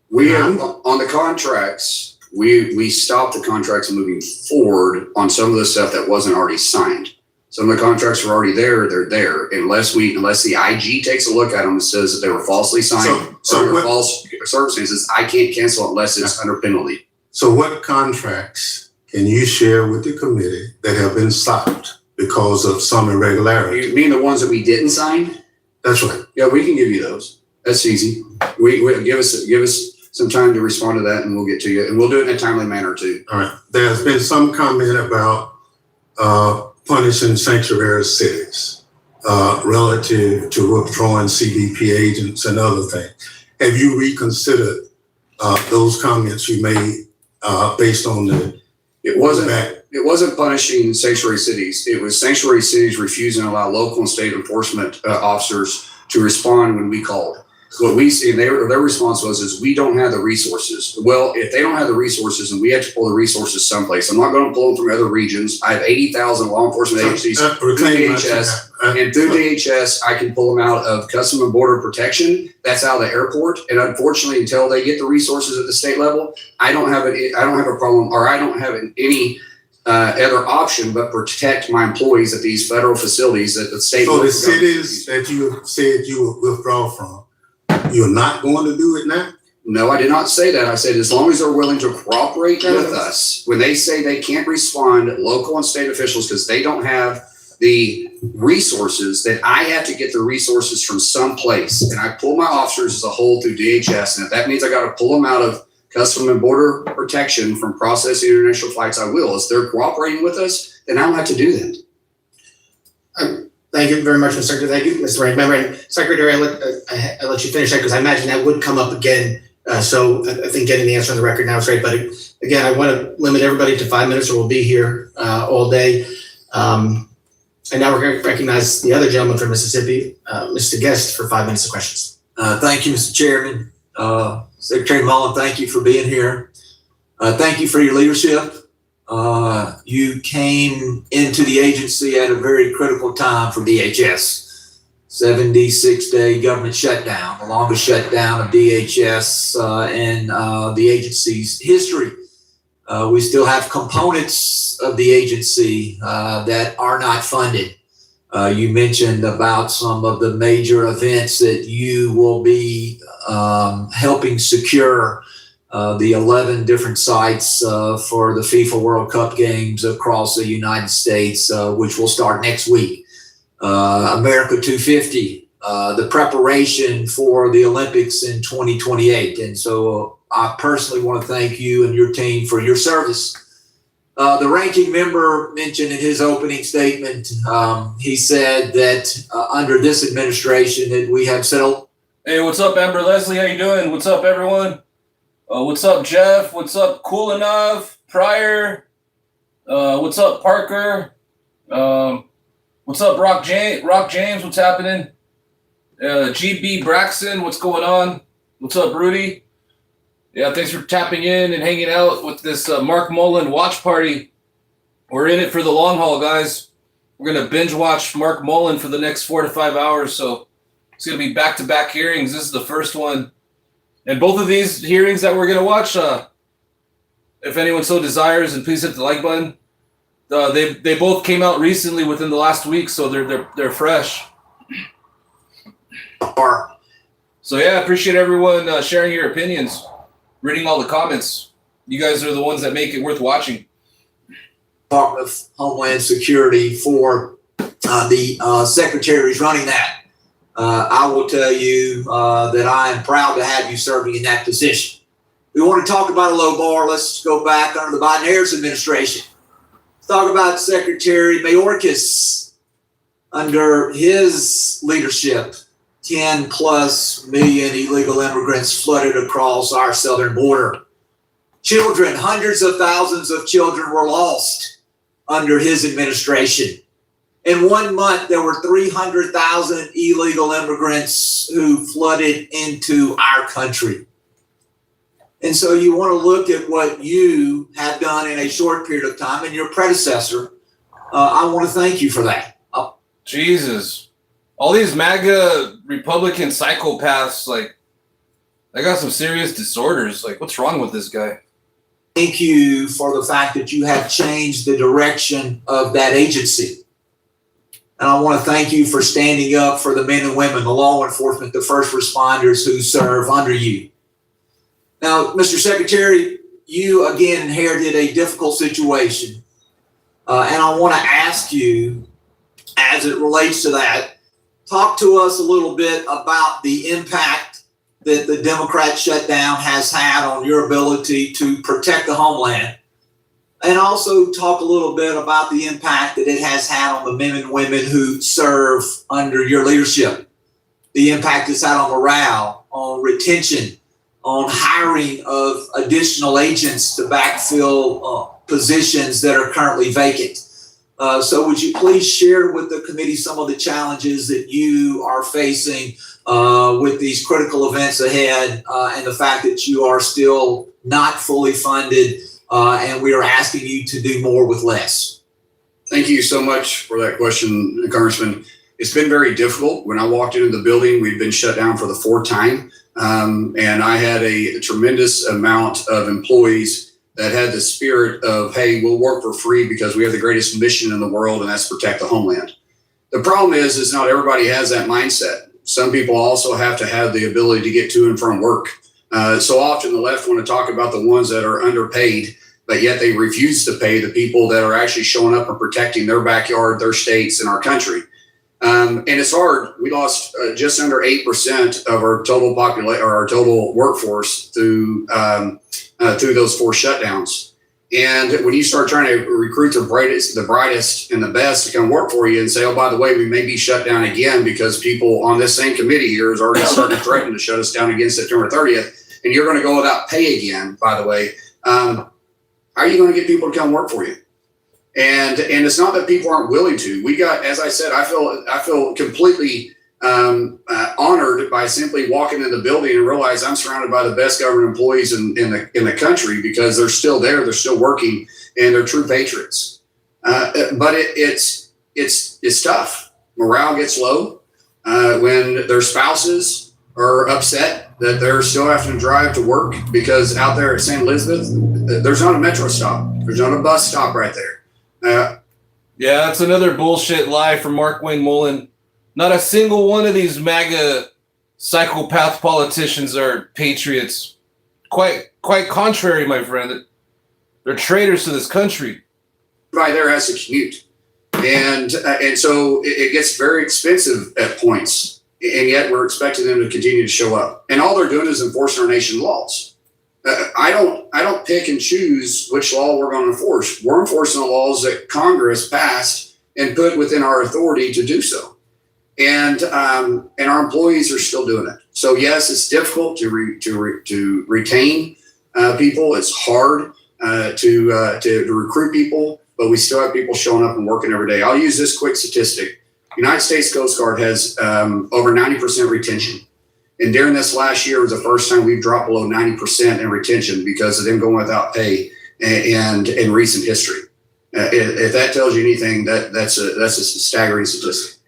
[SPEAKER 4] We have, on the contracts, we stopped the contracts moving forward on some of the stuff that wasn't already signed. Some of the contracts were already there, they're there. Unless the IG takes a look at them and says that they were falsely signed or false circumstances, I can't cancel unless it's under penalty.
[SPEAKER 3] So what contracts can you share with the committee that have been stopped because of some irregularity?
[SPEAKER 4] You mean the ones that we didn't sign?
[SPEAKER 3] That's right.
[SPEAKER 4] Yeah, we can give you those. That's easy. We give us some time to respond to that, and we'll get to you, and we'll do it in a timely manner too.
[SPEAKER 3] All right. There's been some comment about punishing sanctuary cities relative to withdrawing CBP agents and other things. Have you reconsidered those comments you made based on the?
[SPEAKER 4] It wasn't punishing sanctuary cities. It was sanctuary cities refusing to allow local and state enforcement officers to respond when we called. what we see, and their response was, is we don't have the resources. Well, if they don't have the resources and we have to pull the resources someplace, I'm not going to pull them from other regions. I have 80,000 law enforcement agencies through DHS, and through DHS, I can pull them out of Customs and Border Protection. That's out of the airport. And unfortunately, until they get the resources at the state level, I don't have a problem, or I don't have any other option but protect my employees at these federal facilities at the state.
[SPEAKER 3] So the cities that you said you would withdraw from, you're not going to do it now?
[SPEAKER 4] No, I did not say that. I said as long as they're willing to cooperate with us, when they say they can't respond, local and state officials, because they don't have the resources, that I have to get the resources from someplace. And I pull my officers as a whole through DHS. And if that means I got to pull them out of Customs and Border Protection from processing international flights, I will. If they're cooperating with us, then I don't have to do that.
[SPEAKER 2] Thank you very much, Mr. Secretary. Thank you, Mr. Ranking Member. And Secretary, I let you finish that because I imagine that would come up again. So I think getting the answer on the record now is great. But again, I want to limit everybody to 5 minutes or we'll be here all day. And now we're going to recognize the other gentleman from Mississippi, Mr. Guest, for 5 minutes of questions.
[SPEAKER 6] Thank you, Mr. Chairman. Secretary Mullin, thank you for being here. Thank you for your leadership. You came into the agency at a very critical time for DHS. 76-day government shutdown, the longest shutdown of DHS in the agency's history. We still have components of the agency that are not funded. You mentioned about some of the major events that you will be helping secure. The 11 different sites for the FIFA World Cup games across the United States, which will start next week. America 250, the preparation for the Olympics in 2028. And so I personally want to thank you and your team for your service. The ranking member mentioned in his opening statement, he said that under this administration that we have settled.
[SPEAKER 1] Hey, what's up, Amber Leslie? How you doing? What's up, everyone? What's up, Jeff? What's up, Kulinov? Pryor? What's up, Parker? What's up, Rock James? What's happening? GB Braxton, what's going on? What's up, Rudy? Yeah, thanks for tapping in and hanging out with this Mark Mullin watch party. We're in it for the long haul, guys. We're going to binge watch Mark Mullin for the next 4 to 5 hours. So it's going to be back-to-back hearings. This is the first one. And both of these hearings that we're going to watch, if anyone so desires, and please hit the like button, they both came out recently within the last week, so they're fresh. So yeah, I appreciate everyone sharing your opinions, reading all the comments. You guys are the ones that make it worth watching.
[SPEAKER 6] Department of Homeland Security for the secretaries running that. I will tell you that I am proud to have you serving in that position. We want to talk about a low bar. Let's go back under the Biden-Harris administration. Let's talk about Secretary Mayorkas. Under his leadership, 10 plus million illegal immigrants flooded across our southern border. Children, hundreds of thousands of children were lost under his administration. In 1 month, there were 300,000 illegal immigrants who flooded into our country. And so you want to look at what you have done in a short period of time and your predecessor. I want to thank you for that.
[SPEAKER 1] Jesus. All these MAGA Republican psychopaths, like, they got some serious disorders. Like, what's wrong with this guy?
[SPEAKER 6] Thank you for the fact that you have changed the direction of that agency. And I want to thank you for standing up for the men and women, the law enforcement, the first responders who serve under you. Now, Mr. Secretary, you again inherited a difficult situation. And I want to ask you, as it relates to that, talk to us a little bit about the impact that the Democrat shutdown has had on your ability to protect the homeland. And also talk a little bit about the impact that it has had on the men and women who serve under your leadership. The impact it's had on morale, on retention, on hiring of additional agents to backfill positions that are currently vacant. So would you please share with the committee some of the challenges that you are facing with these critical events ahead and the fact that you are still not fully funded and we are asking you to do more with less?
[SPEAKER 4] Thank you so much for that question, Congressman. It's been very difficult. When I walked into the building, we'd been shut down for the fourth time. And I had a tremendous amount of employees that had the spirit of, hey, we'll work for free because we have the greatest mission in the world, and that's protect the homeland. The problem is not everybody has that mindset. Some people also have to have the ability to get to and from work. So often the left want to talk about the ones that are underpaid, but yet they refuse to pay the people that are actually showing up and protecting their backyard, their states, and our country. And it's hard. We lost just under 8% of our total population, or our total workforce through those 4 shutdowns. And when you start trying to recruit the brightest, and the best to come work for you, and say, oh, by the way, we may be shut down again because people on this same committee here is already starting to threaten to shut us down again September 30th, and you're going to go without pay again, by the way, how are you going to get people to come work for you? And it's not that people aren't willing to. We got, as I said, I feel completely honored by simply walking in the building and realize I'm surrounded by the best government employees in the country, because they're still there, they're still working, and they're true patriots. But it's tough. Morale gets low when their spouses are upset that they're still having to drive to work, because out there at St. Elizabeth, there's not a metro stop. There's not a bus stop right there.
[SPEAKER 1] Yeah, that's another bullshit lie from Mark Wayne Mullin. Not a single one of these MAGA psychopath politicians are patriots. Quite contrary, my friend. They're traitors to this country.
[SPEAKER 4] Everybody there has to commute, and so it gets very expensive at points. And yet we're expecting them to continue to show up, and all they're doing is enforcing our nation laws. I don't pick and choose which law we're going to enforce. We're enforcing the laws that Congress passed and put within our authority to do so. And our employees are still doing it. So yes, it's difficult to retain people. It's hard to recruit people, but we still have people showing up and working every day. I'll use this quick statistic. United States Coast Guard has over 90% retention. And during this last year was the first time we've dropped below 90% in retention because of them going without pay and in recent history. If that tells you anything, that's a staggering statistic.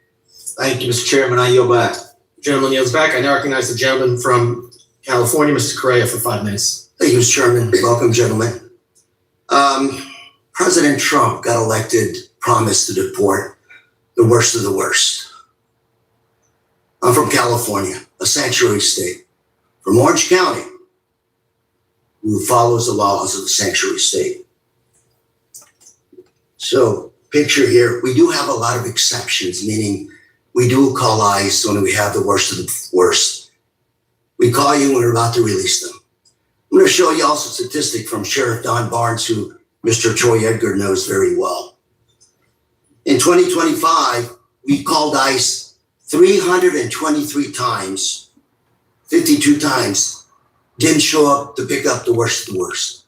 [SPEAKER 6] Thank you, Mr. Chairman. I yield back.
[SPEAKER 2] Gentleman yields back. I now recognize the gentleman from California, Mr. Correa, for 5 minutes.
[SPEAKER 7] Thank you, Mr. Chairman. Welcome, gentlemen. President Trump got elected, promised to deport the worst of the worst. I'm from California, a sanctuary state. From Orange County, who follows the laws of the sanctuary state. So, picture here, we do have a lot of exceptions, meaning we do call ICE when we have the worst of the worst. We call you when we're about to release them. I'm going to show you also a statistic from Sheriff Don Barnes, who Mr. Troy Edgar knows very well. In 2025, we called ICE 323 times, 52 times, didn't show up to pick up the worst of the worst.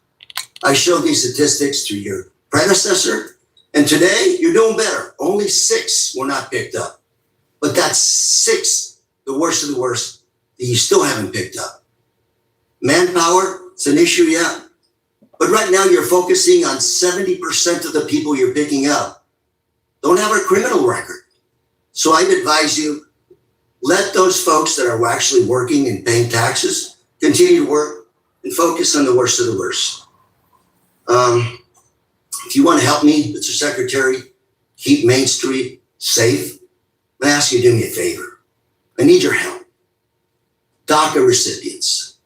[SPEAKER 7] I showed these statistics to your predecessor, and today you're doing better. Only 6 were not picked up. But that's 6, the worst of the worst, that you still haven't picked up. Manpower, it's an issue, yeah. But right now you're focusing on 70% of the people you're picking up don't have a criminal record. So I'd advise you, let those folks that are actually working and paying taxes continue to work and focus on the worst of the worst. If you want to help me, Mr. Secretary, keep Main Street safe, I ask you to do me a favor. I need your help. DACA recipients,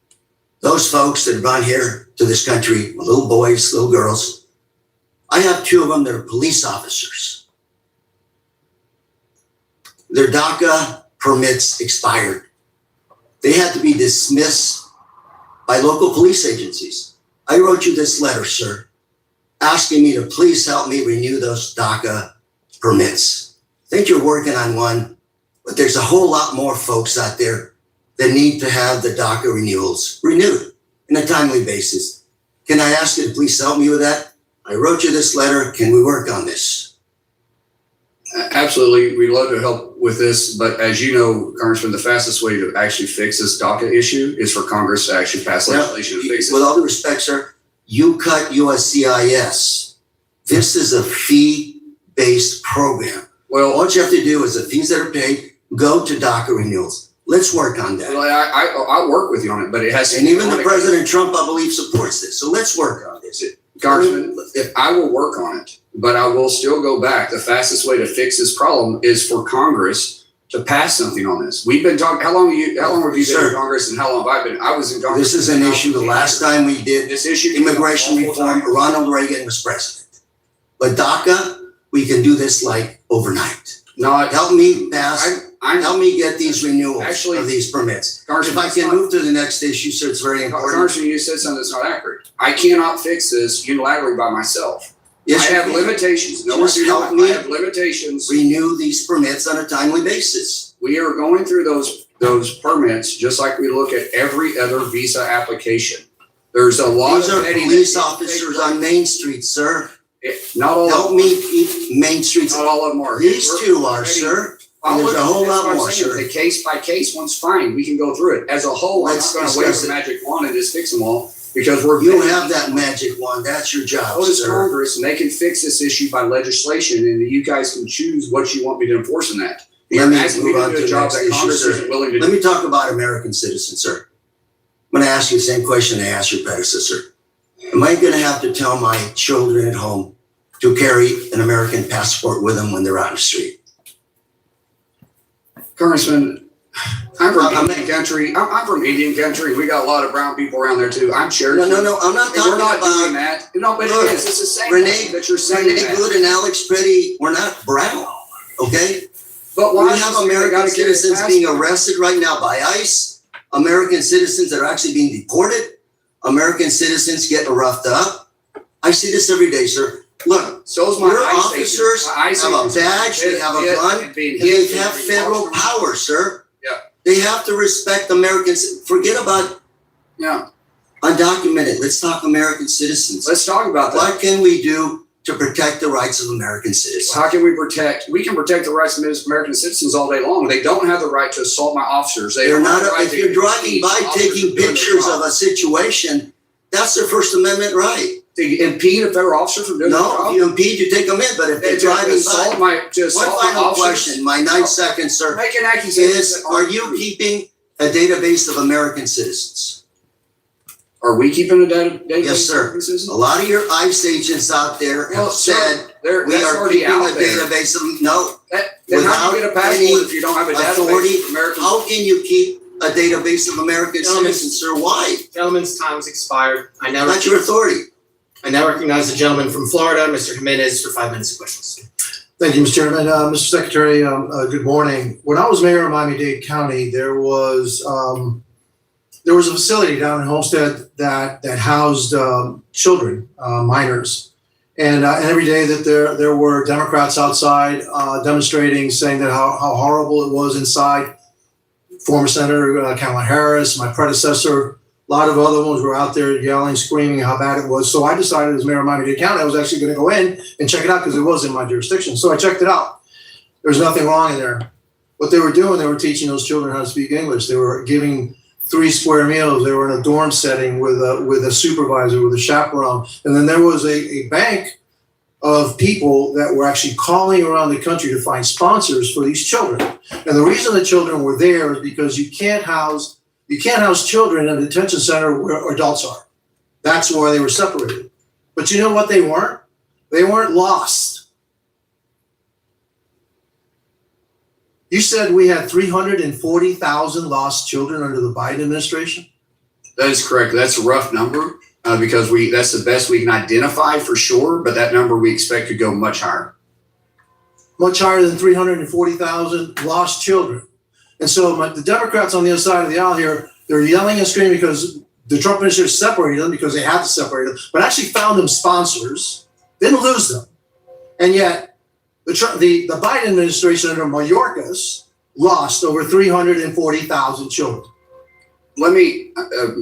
[SPEAKER 7] those folks that have gone here to this country, little boys, little girls, I have 2 of them that are police officers. Their DACA permits expired. They had to be dismissed by local police agencies. I wrote you this letter, sir, asking me to please help me renew those DACA permits. I think you're working on one, but there's a whole lot more folks out there that need to have the DACA renewals renewed on a timely basis. Can I ask you to please help me with that? I wrote you this letter. Can we work on this?
[SPEAKER 4] Absolutely. We'd love to help with this, but as you know, Congressman, the fastest way to actually fix this DACA issue is for Congress to actually pass legislation to fix it.
[SPEAKER 7] With all due respect, sir, you cut USCIS. This is a fee-based program.
[SPEAKER 4] Well,
[SPEAKER 7] All you have to do is the fees that are paid go to DACA renewals. Let's work on that.
[SPEAKER 4] I'll work with you on it, but it has to.
[SPEAKER 7] And even the President Trump, I believe, supports this. So let's work on this.
[SPEAKER 4] Congressman, if I will work on it, but I will still go back. The fastest way to fix this problem is for Congress to pass something on this. We've been talking. How long have you been in Congress, and how long have I been? I was in Congress.
[SPEAKER 7] This is an issue. The last time we did
[SPEAKER 4] this issue,
[SPEAKER 7] immigration reform, Ronald Reagan was president. But DACA, we can do this like overnight. Help me pass. Help me get these renewals of these permits. If I can move to the next issue, sir, it's very important.
[SPEAKER 4] Congressman, you said something that's not accurate. I cannot fix this unilaterally by myself.
[SPEAKER 7] Yes,
[SPEAKER 4] I have limitations. No,
[SPEAKER 7] just help me
[SPEAKER 4] I have limitations.
[SPEAKER 7] renew these permits on a timely basis.
[SPEAKER 4] We are going through those permits just like we look at every other visa application. There's a lot
[SPEAKER 7] These
[SPEAKER 4] of
[SPEAKER 7] are police officers on Main Street, sir.
[SPEAKER 4] Not all.
[SPEAKER 7] Help me keep Main Streets.
[SPEAKER 4] Not all of them are.
[SPEAKER 7] These two are, sir. And there's a whole lot more, sir.
[SPEAKER 4] The case by case one's fine. We can go through it. As a whole, I'm not going to wave the magic wand and just fix them all because
[SPEAKER 7] You have that magic wand. That's your job,
[SPEAKER 4] So does
[SPEAKER 7] sir.
[SPEAKER 4] Congress, and they can fix this issue by legislation, and you guys can choose what you want me to enforce in that.
[SPEAKER 7] Let me
[SPEAKER 4] asking me
[SPEAKER 7] move
[SPEAKER 4] to
[SPEAKER 7] on
[SPEAKER 4] do
[SPEAKER 7] to
[SPEAKER 4] a
[SPEAKER 7] the
[SPEAKER 4] job
[SPEAKER 7] next
[SPEAKER 4] that
[SPEAKER 7] issue,
[SPEAKER 4] Congress
[SPEAKER 7] sir.
[SPEAKER 4] isn't willing to
[SPEAKER 7] Let
[SPEAKER 4] do.
[SPEAKER 7] me talk about American citizens, sir. I'm going to ask you the same question I asked your predecessor. Am I going to have to tell my children at home to carry an American passport with them when they're out in the street?
[SPEAKER 4] Congressman, I'm from Indian country. I'm from Indian country. We got a lot of brown people around there too. I'm Cherokee.
[SPEAKER 7] No, I'm not
[SPEAKER 4] And
[SPEAKER 7] talking
[SPEAKER 4] we're not doing
[SPEAKER 7] about
[SPEAKER 4] that. No, but
[SPEAKER 7] Look,
[SPEAKER 4] it is. It's the same
[SPEAKER 7] Renee,
[SPEAKER 4] thing that you're saying.
[SPEAKER 7] Renee
[SPEAKER 4] that.
[SPEAKER 7] Good and Alex Pretty. We're not brown, okay?
[SPEAKER 4] But
[SPEAKER 7] We
[SPEAKER 4] why
[SPEAKER 7] have
[SPEAKER 4] should they
[SPEAKER 7] American
[SPEAKER 4] gotta get a
[SPEAKER 7] citizens being
[SPEAKER 4] passport?
[SPEAKER 7] arrested right now by ICE, American citizens that are actually being deported, American citizens getting roughed up. I see this every day, sir. Look,
[SPEAKER 4] So is my
[SPEAKER 7] your
[SPEAKER 4] ICE
[SPEAKER 7] officers
[SPEAKER 4] agent. My ICE
[SPEAKER 7] have a
[SPEAKER 4] agents
[SPEAKER 7] badge, they have a
[SPEAKER 4] hit
[SPEAKER 7] gun,
[SPEAKER 4] and being
[SPEAKER 7] and they
[SPEAKER 4] hit
[SPEAKER 7] have
[SPEAKER 4] and
[SPEAKER 7] federal
[SPEAKER 4] being-
[SPEAKER 7] power, sir.
[SPEAKER 4] Yeah.
[SPEAKER 7] They have to respect Americans. Forget about
[SPEAKER 4] Yeah.
[SPEAKER 7] undocumented. Let's talk American citizens.
[SPEAKER 4] Let's talk about that.
[SPEAKER 7] What can we do to protect the rights of American citizens?
[SPEAKER 4] How can we protect? We can protect the rights of American citizens all day long. They don't have the right to assault my officers. They
[SPEAKER 7] They're
[SPEAKER 4] don't have
[SPEAKER 7] not,
[SPEAKER 4] the right
[SPEAKER 7] if
[SPEAKER 4] to
[SPEAKER 7] you're driving
[SPEAKER 4] impede
[SPEAKER 7] by
[SPEAKER 4] officers
[SPEAKER 7] taking
[SPEAKER 4] from doing their
[SPEAKER 7] pictures
[SPEAKER 4] job.
[SPEAKER 7] of a situation, that's their First Amendment right.
[SPEAKER 4] To impede a federal officer from doing their
[SPEAKER 7] No,
[SPEAKER 4] job.
[SPEAKER 7] if you impede, you take them in, but if they're
[SPEAKER 4] To
[SPEAKER 7] driving
[SPEAKER 4] assault
[SPEAKER 7] by.
[SPEAKER 4] my
[SPEAKER 7] One final
[SPEAKER 4] officers.
[SPEAKER 7] question, my 9 seconds, sir,
[SPEAKER 4] Make an accusation.
[SPEAKER 7] is are you keeping a database of American citizens?
[SPEAKER 4] Are we keeping a database?
[SPEAKER 7] Yes, sir. A lot of your ICE agents out there
[SPEAKER 4] Well,
[SPEAKER 7] have
[SPEAKER 4] sir,
[SPEAKER 7] said, we
[SPEAKER 4] that's
[SPEAKER 7] are
[SPEAKER 4] already
[SPEAKER 7] keeping a
[SPEAKER 4] out there.
[SPEAKER 7] database of, no.
[SPEAKER 4] Then how do you get a
[SPEAKER 7] without any
[SPEAKER 4] passport if you don't have a
[SPEAKER 7] authority,
[SPEAKER 4] database of American?
[SPEAKER 7] How can you keep a database of American
[SPEAKER 2] Gentlemen.
[SPEAKER 7] citizens, sir? Why?
[SPEAKER 2] Gentleman's time has expired.
[SPEAKER 7] That's your authority.
[SPEAKER 2] I now recognize the gentleman from Florida, Mr. Jimenez, for 5 minutes of questions.
[SPEAKER 8] Thank you, Mr. Chairman. Mr. Secretary, good morning. When I was mayor of Miami-Dade County, there was a facility down in Homestead that housed children, minors. And every day that there were Democrats outside demonstrating, saying that how horrible it was inside. Former Senator Kamala Harris, my predecessor, a lot of other ones were out there yelling, screaming how bad it was. So I decided as mayor of Miami-Dade County, I was actually going to go in and check it out because it was in my jurisdiction. So I checked it out. There's nothing wrong in there. What they were doing, they were teaching those children how to speak English. They were giving 3 square meals. They were in a dorm setting with a supervisor, with a chaperone. And then there was a bank of people that were actually calling around the country to find sponsors for these children. And the reason the children were there is because you can't house children in a detention center where adults are. That's why they were separated. But you know what they weren't? They weren't lost. You said we had 340,000 lost children under the Biden administration?
[SPEAKER 4] That is correct. That's a rough number because that's the best we can identify for sure, but that number we expect could go much higher.
[SPEAKER 8] Much higher than 340,000 lost children. And so the Democrats on the other side of the aisle here, they're yelling and screaming because the Trump administration separated them because they had to separate them, but actually found them sponsors, didn't lose them. And yet the Biden administration under Mayorkas lost over 340,000 children.
[SPEAKER 4] Let me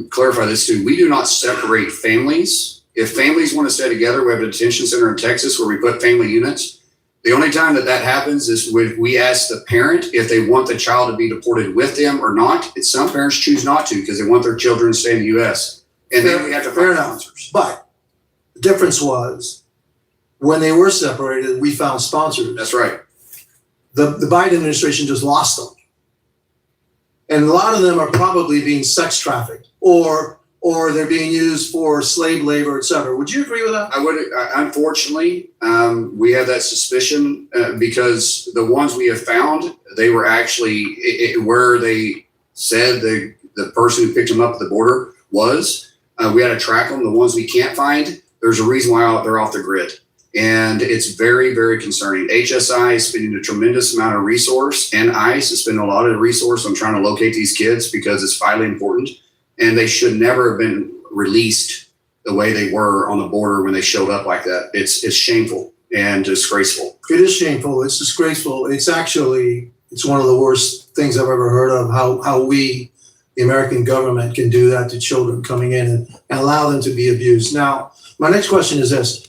[SPEAKER 4] clarify this too. We do not separate families. If families want to stay together, we have a detention center in Texas where we put family units. The only time that happens is when we ask the parent if they want the child to be deported with them or not. It's some parents choose not to because they want their children to stay in the U.S. And then we have to
[SPEAKER 8] Fair
[SPEAKER 4] find
[SPEAKER 8] enough.
[SPEAKER 4] sponsors.
[SPEAKER 8] But the difference was when they were separated, we found sponsors.
[SPEAKER 4] That's right.
[SPEAKER 8] The Biden administration just lost them. And a lot of them are probably being sex trafficked or they're being used for slave labor, et cetera. Would you agree with that?
[SPEAKER 4] I would, unfortunately, we have that suspicion because the ones we have found, they were actually where they said the person who picked them up at the border was. We had to track them. The ones we can't find, there's a reason why they're off the grid. And it's very, very concerning. HSI is spending a tremendous amount of resource, and ICE is spending a lot of resource on trying to locate these kids because it's vitally important. And they should never have been released the way they were on the border when they showed up like that. It's shameful and disgraceful.
[SPEAKER 8] It is shameful. It's disgraceful. It's one of the worst things I've ever heard of, how we, the American government, can do that to children coming in and allow them to be abused. Now, my next question is this.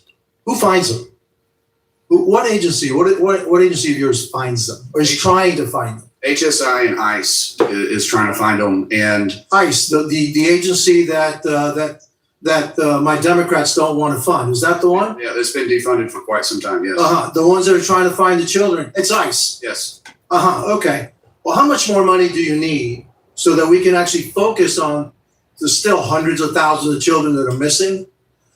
[SPEAKER 8] Who finds them? What agency of yours finds them or is trying to find them?
[SPEAKER 4] HSI and ICE is trying to find them, and
[SPEAKER 8] ICE, the agency that my Democrats don't want to fund. Is that the one?
[SPEAKER 4] yeah, it's been defunded for quite some time. Yes.
[SPEAKER 8] The ones that are trying to find the children. It's ICE.
[SPEAKER 4] Yes.
[SPEAKER 8] Okay. Well, how much more money do you need so that we can actually focus on the still hundreds of thousands of children that are missing?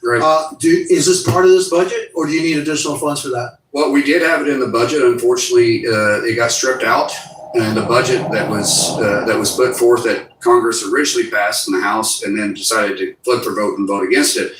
[SPEAKER 4] Right.
[SPEAKER 8] Is this part of this budget, or do you need additional funds for that?
[SPEAKER 4] Well, we did have it in the budget. Unfortunately, it got stripped out, and the budget that was put forth that Congress originally passed in the House and then decided to flip their vote and vote against it.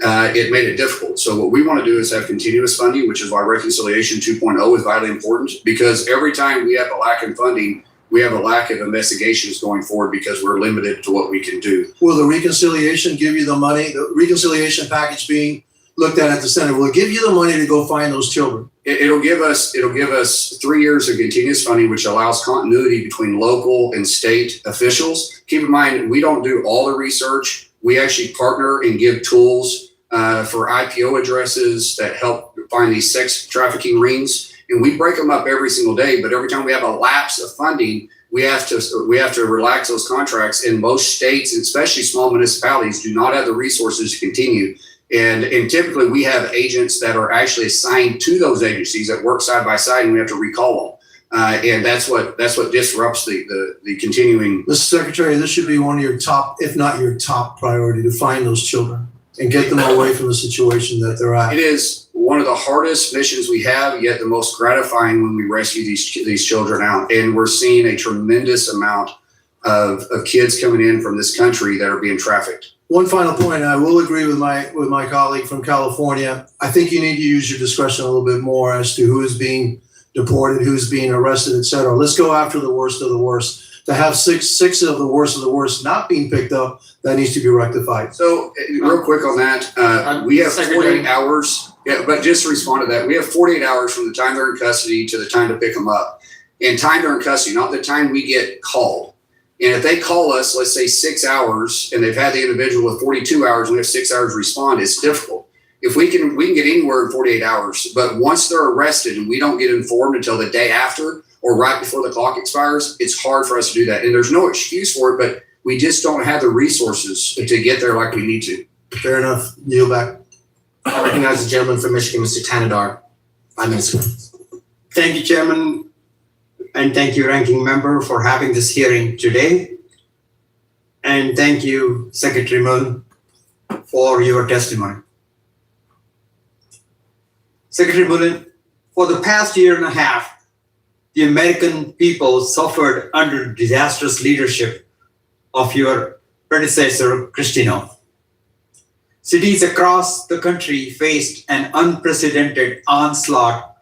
[SPEAKER 4] It made it difficult. So what we want to do is have continuous funding, which is why Reconciliation 2.0 is vitally important, because every time we have a lack in funding, we have a lack of investigations going forward because we're limited to what we can do.
[SPEAKER 8] Will the reconciliation give you the money, the reconciliation package being looked at the Senate, will it give you the money to go find those children?
[SPEAKER 4] It'll give us 3 years of continuous funding, which allows continuity between local and state officials. Keep in mind, we don't do all the research. We actually partner and give tools for IPO addresses that help find these sex trafficking rings. And we break them up every single day, but every time we have a lapse of funding, we have to relax those contracts. And most states, especially small municipalities, do not have the resources to continue. And typically we have agents that are actually assigned to those agencies that work side by side, and we have to recall them. And that's what disrupts the continuing.
[SPEAKER 8] Mr. Secretary, this should be one of your top, if not your top priority, to find those children and get them away from the situation that they're at.
[SPEAKER 4] It is one of the hardest missions we have, yet the most gratifying when we rescue these children out. And we're seeing a tremendous amount of kids coming in from this country that are being trafficked.
[SPEAKER 8] One final point, and I will agree with my colleague from California. I think you need to use your discretion a little bit more as to who is being deported, who's being arrested, et cetera. Let's go after the worst of the worst. To have six of the worst not being picked up, that needs to be rectified.
[SPEAKER 4] So real quick on that, we have 48 hours. Yeah, but just to respond to that, we have 48 hours from the time they're in custody to the time to pick them up. And time they're in custody, not the time we get called. And if they call us, let's say 6 hours, and they've had the individual with 42 hours, and we have 6 hours to respond, it's difficult. If we can get anywhere in 48 hours, but once they're arrested and we don't get informed until the day after or right before the clock expires, it's hard for us to do that. And there's no excuse for it, but we just don't have the resources to get there like we need to.
[SPEAKER 8] Fair enough. Yield back.
[SPEAKER 2] I recognize the gentleman from Michigan, Mr. Tanadar. 5 minutes.
[SPEAKER 9] Thank you, Chairman, and thank you, Ranking Member, for having this hearing today. And thank you, Secretary Mullin, for your testimony. Secretary Mullin, for the past year and a half, the American people suffered under disastrous leadership of your predecessor, Cristino. Cities across the country faced an unprecedented onslaught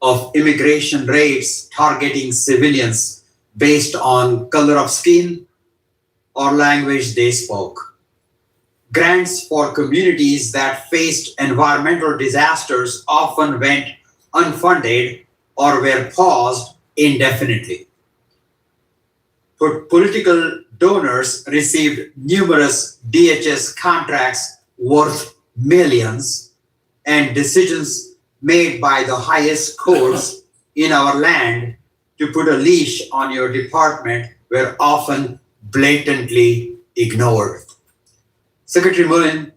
[SPEAKER 9] of immigration raids targeting civilians based on color of skin or language they spoke. Grants for communities that faced environmental disasters often went unfunded or were paused indefinitely. Political donors received numerous DHS contracts worth millions, and decisions made by the highest courts in our land to put a leash on your department were often blatantly ignored. Secretary Mullin,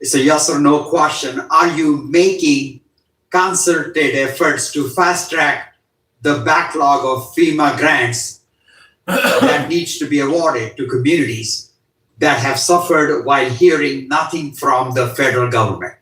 [SPEAKER 9] it's a yes or no question. Are you making concerted efforts to fast track the backlog of FEMA grants that needs to be awarded to communities that have suffered while hearing nothing from the federal government?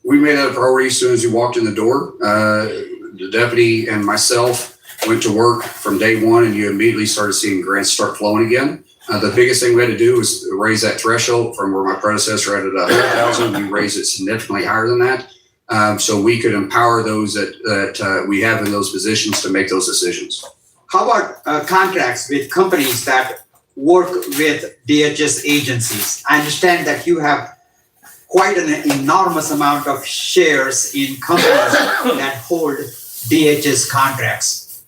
[SPEAKER 4] We made that a priority as soon as we walked in the door. The deputy and myself went to work from day one, and you immediately started seeing grants start flowing again. The biggest thing we had to do was raise that threshold from where my predecessor had it at 100,000. We raised it significantly higher than that, so we could empower those that we have in those positions to make those decisions.
[SPEAKER 9] How about contracts with companies that work with DHS agencies? I understand that you have quite an enormous amount of shares in companies that hold DHS contracts.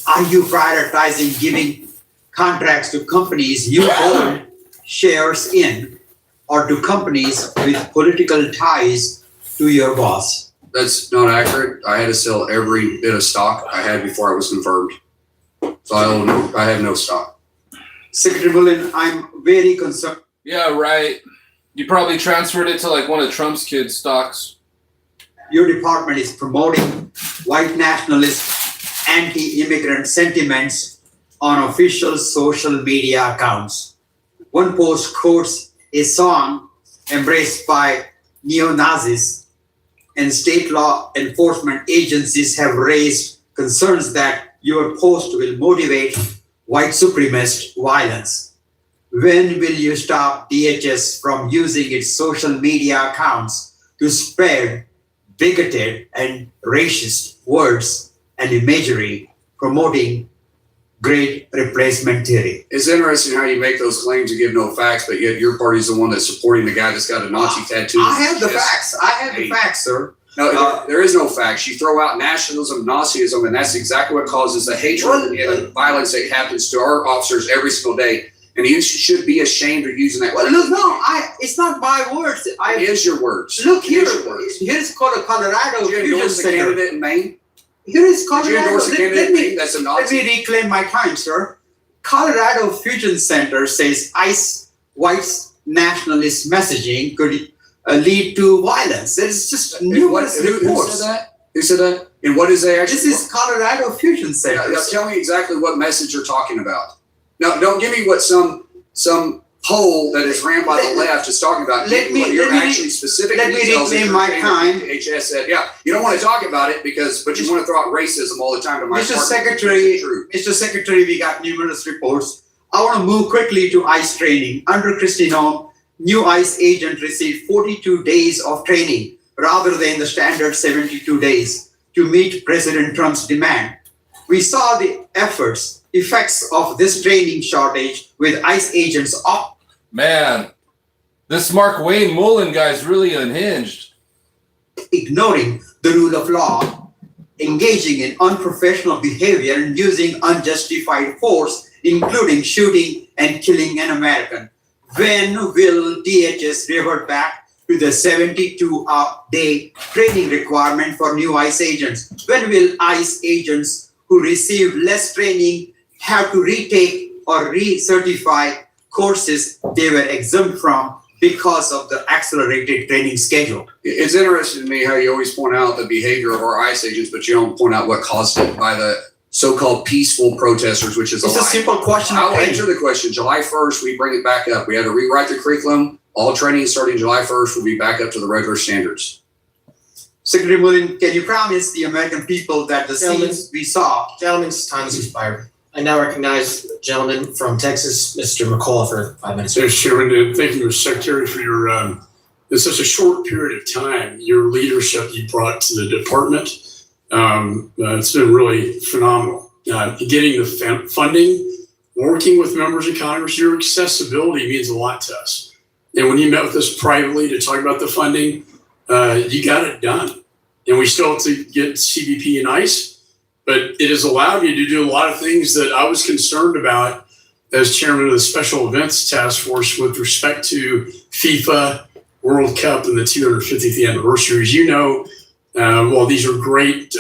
[SPEAKER 9] Are you prioritizing giving contracts to companies you hold shares in, or to companies with political ties to your boss?
[SPEAKER 4] That's not accurate. I had to sell every bit of stock I had before I was confirmed. So I have no stock.
[SPEAKER 9] Secretary Mullin, I'm very concerned.
[SPEAKER 1] Yeah, right. You probably transferred it to like one of Trump's kids' stocks.
[SPEAKER 9] Your department is promoting white nationalist, anti-immigrant sentiments on official social media accounts. One post quotes a song embraced by neo-Nazis, and state law enforcement agencies have raised concerns that your post will motivate white supremacist violence. When will you stop DHS from using its social media accounts to spread bigoted and racist words and imagery promoting great replacement theory?
[SPEAKER 4] It's interesting how you make those claims and give no facts, but yet your party's the one that's supporting the guy that's got a Nazi tattoo.
[SPEAKER 9] I have the facts. I have the facts, sir.
[SPEAKER 4] No, there is no facts. You throw out nationalism, Nazism, and that's exactly what causes the hatred and the violence that happens to our officers every single day. And you should be ashamed of using that.
[SPEAKER 9] Well, look, no, it's not my words.
[SPEAKER 4] It is your words.
[SPEAKER 9] Look here.
[SPEAKER 4] Words.
[SPEAKER 9] Here's Colorado
[SPEAKER 4] Did you
[SPEAKER 9] Fusion
[SPEAKER 4] endorse the
[SPEAKER 9] Center.
[SPEAKER 4] candidate in Maine?
[SPEAKER 9] Here is Colorado.
[SPEAKER 4] Did you endorse the candidate in Maine? That's a
[SPEAKER 9] Let
[SPEAKER 4] Nazi.
[SPEAKER 9] me reclaim my time, sir. Colorado Fusion Center says ICE white nationalist messaging could lead to violence. There's just numerous reports.
[SPEAKER 4] Who said that? Who said that? And what is they actually?
[SPEAKER 9] This is Colorado Fusion Center.
[SPEAKER 4] Now tell me exactly what message you're talking about. Now, don't give me what some poll that is ran by the left is talking about.
[SPEAKER 9] Let me reclaim my time.
[SPEAKER 4] DHS said, yeah, you don't want to talk about it but you want to throw out racism all the time to my
[SPEAKER 9] Mr.
[SPEAKER 4] department.
[SPEAKER 9] Mr. Secretary, we got numerous reports. I want to move quickly to ICE training. Under Christino, new ICE agent received 42 days of training rather than the standard 72 days to meet President Trump's demand. We saw the effects of this training shortage with ICE agents up.
[SPEAKER 1] Man, this Mark Wayne Mullin guy's really unhinged.
[SPEAKER 9] Ignoring the rule of law, engaging in unprofessional behavior and using unjustified force, including shooting and killing an American. When will DHS revert back to the 72-day training requirement for new ICE agents? When will ICE agents who received less training have to retake or recertify courses they were exempt from because of the accelerated training schedule?
[SPEAKER 4] It's interesting to me how you always point out the behavior of our ICE agents, but you don't point out what caused it by the so-called peaceful protesters, which is a lie.
[SPEAKER 9] It's a simple question.
[SPEAKER 4] I'll answer the question. July 1st, we bring it back up. We had to rewrite the curriculum. All training starting July 1st will be back up to the regular standards.
[SPEAKER 9] Secretary Mullin, can you promise the American people that the scenes we saw?
[SPEAKER 2] Gentlemen's time has expired. I now recognize the gentleman from Texas, Mr. McCall, for 5 minutes.
[SPEAKER 10] Mr. Chairman, thank you, Mr. Secretary, for your, in such a short period of time, your leadership you brought to the department. It's been really phenomenal. Getting the funding, working with members of Congress, your accessibility means a lot to us. And when you met with us privately to talk about the funding, you got it done. And we still have to get CBP and ICE, but it has allowed you to do a lot of things that I was concerned about as chairman of the Special Events Task Force with respect to FIFA World Cup and the 250th anniversary. As you know, while these are great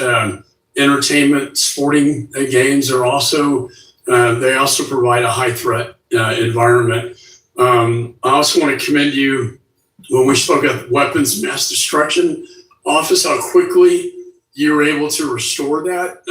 [SPEAKER 10] entertainment, sporting games, they also provide a high threat environment. I also want to commend you when we spoke at Weapons of Mass Destruction Office, how quickly you were able to restore that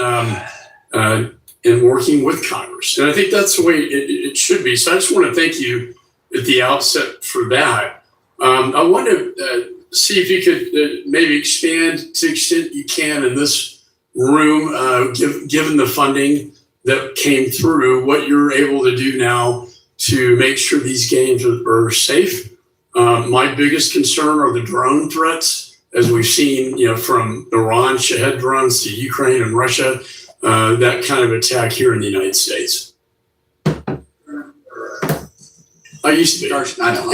[SPEAKER 10] in working with Congress. And I think that's the way it should be. So I just want to thank you at the outset for that. I want to see if you could maybe expand to the extent you can in this room, given the funding that came through, what you're able to do now to make sure these games are safe. My biggest concern are the drone threats, as we've seen, from Iran, Shahed drones, to Ukraine and Russia, that kind of attack here in the United States. I used to be.
[SPEAKER 4] I know.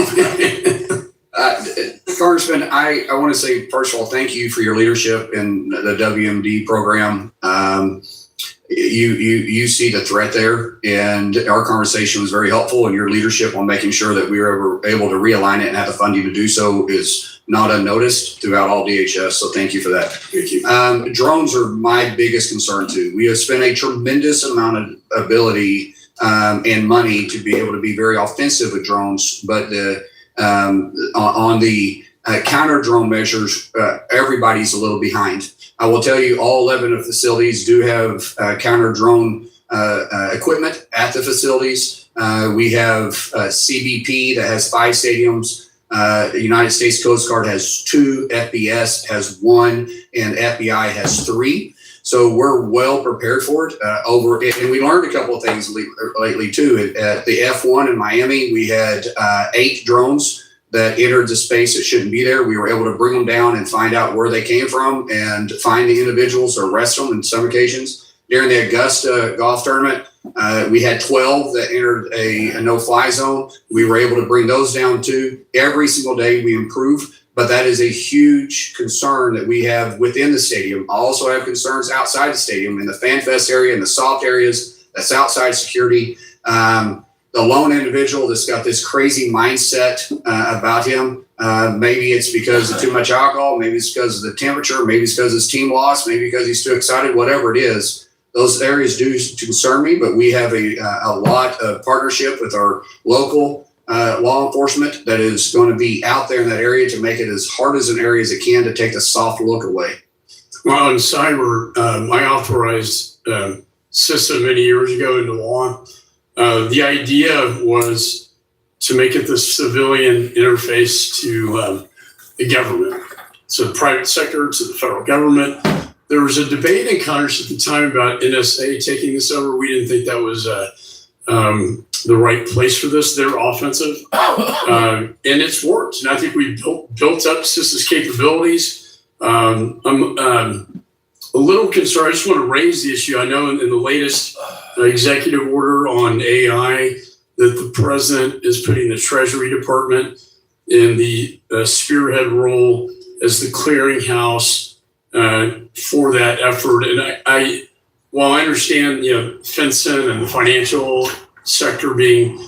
[SPEAKER 4] Congressman, I want to say, first of all, thank you for your leadership in the WMD program. You see the threat there, and our conversation was very helpful, and your leadership on making sure that we were able to realign it and have the funding to do so is not unnoticed throughout all DHS. So thank you for that.
[SPEAKER 10] Thank you.
[SPEAKER 4] Drones are my biggest concern too. We have spent a tremendous amount of ability and money to be able to be very offensive with drones, but on the counter drone measures, everybody's a little behind. I will tell you, all 11 of the facilities do have counter drone equipment at the facilities. We have CBP that has 5 stadiums. The United States Coast Guard has 2, FBS has 1, and FBI has 3. So we're well prepared for it. And we learned a couple of things lately too. At the F1 in Miami, we had 8 drones that entered the space that shouldn't be there. We were able to bring them down and find out where they came from and find the individuals or arrest them in some occasions. During the Augusta golf tournament, we had 12 that entered a no-fly zone. We were able to bring those down too. Every single day we improve, but that is a huge concern that we have within the stadium. I also have concerns outside the stadium in the Fan Fest area and the soft areas. That's outside security. The lone individual that's got this crazy mindset about him. Maybe it's because of too much alcohol. Maybe it's because of the temperature. Maybe it's because his team lost. Maybe because he's too excited. Whatever it is, those areas do concern me. But we have a lot of partnership with our local law enforcement that is going to be out there in that area to make it as hard as an area as it can to take the soft look away.
[SPEAKER 10] Well, in cyber, I authorized CISA many years ago into law. The idea was to make it the civilian interface to the government, so the private sector to the federal government. There was a debate in Congress at the time about NSA taking this over. We didn't think that was the right place for this. They're offensive, and it's worked. And I think we built up CISA's capabilities. I'm a little concerned. I just want to raise the issue. I know in the latest executive order on AI that the president is putting the Treasury Department in the spearhead role as the clearinghouse for that effort. And while I understand, FinCEN and the financial sector being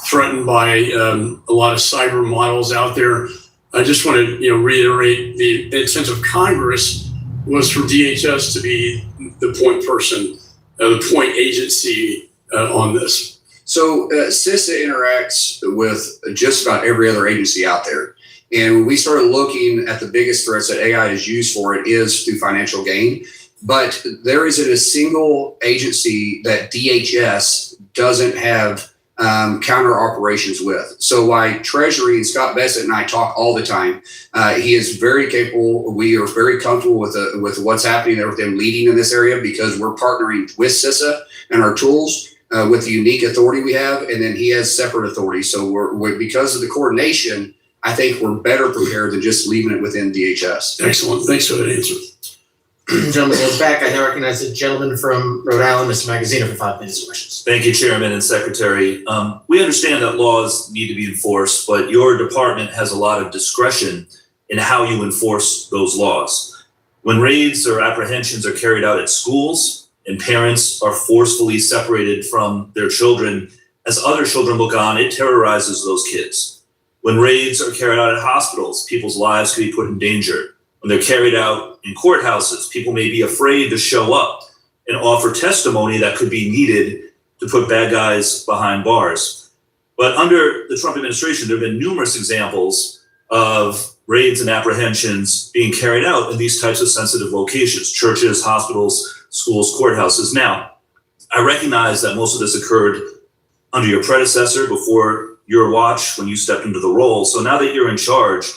[SPEAKER 10] threatened by a lot of cyber models out there, I just want to reiterate the intent of Congress was for DHS to be the point person, the point agency on this.
[SPEAKER 4] So CISA interacts with just about every other agency out there. And when we started looking at the biggest threats that AI is used for, it is through financial gain. But there isn't a single agency that DHS doesn't have counter operations with. So why Treasury and Scott Bessett and I talk all the time, he is very capable. We are very comfortable with what's happening there with them leading in this area because we're partnering with CISA and our tools with the unique authority we have. And then he has separate authority. So we're because of the coordination, I think we're better prepared than just leaving it within DHS.
[SPEAKER 10] Excellent. Thanks for that answer.
[SPEAKER 2] Gentleman goes back. I now recognize the gentleman from Rhode Island, Mr. Magazino, for 5 minutes of questions.
[SPEAKER 11] Thank you, Chairman and Secretary. We understand that laws need to be enforced, but your department has a lot of discretion in how you enforce those laws. When raids or apprehensions are carried out at schools and parents are forcefully separated from their children as other children look on, it terrorizes those kids. When raids are carried out at hospitals, people's lives could be put in danger. When they're carried out in courthouses, people may be afraid to show up and offer testimony that could be needed to put bad guys behind bars. But under the Trump administration, there have been numerous examples of raids and apprehensions being carried out in these types of sensitive locations: churches, hospitals, schools, courthouses. Now, I recognize that most of this occurred under your predecessor, before your watch, when you stepped into the role. So now that you're in charge,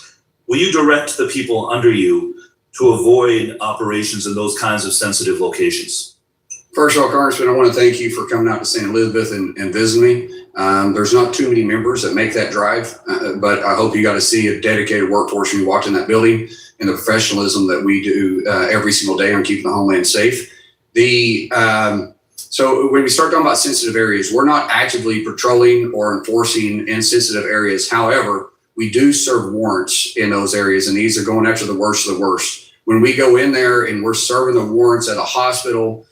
[SPEAKER 11] will you direct the people under you to avoid operations in those kinds of sensitive locations?
[SPEAKER 4] First of all, Congressman, I want to thank you for coming out to St. Elizabeth and visiting me. There's not too many members that make that drive, but I hope you got to see a dedicated workforce when you walked in that building and the professionalism that we do every single day on keeping the homeland safe. So when we start talking about sensitive areas, we're not actively patrolling or enforcing in sensitive areas. However, we do serve warrants in those areas, and these are going after the worst of the worst. When we go in there and we're serving the warrants at a hospital,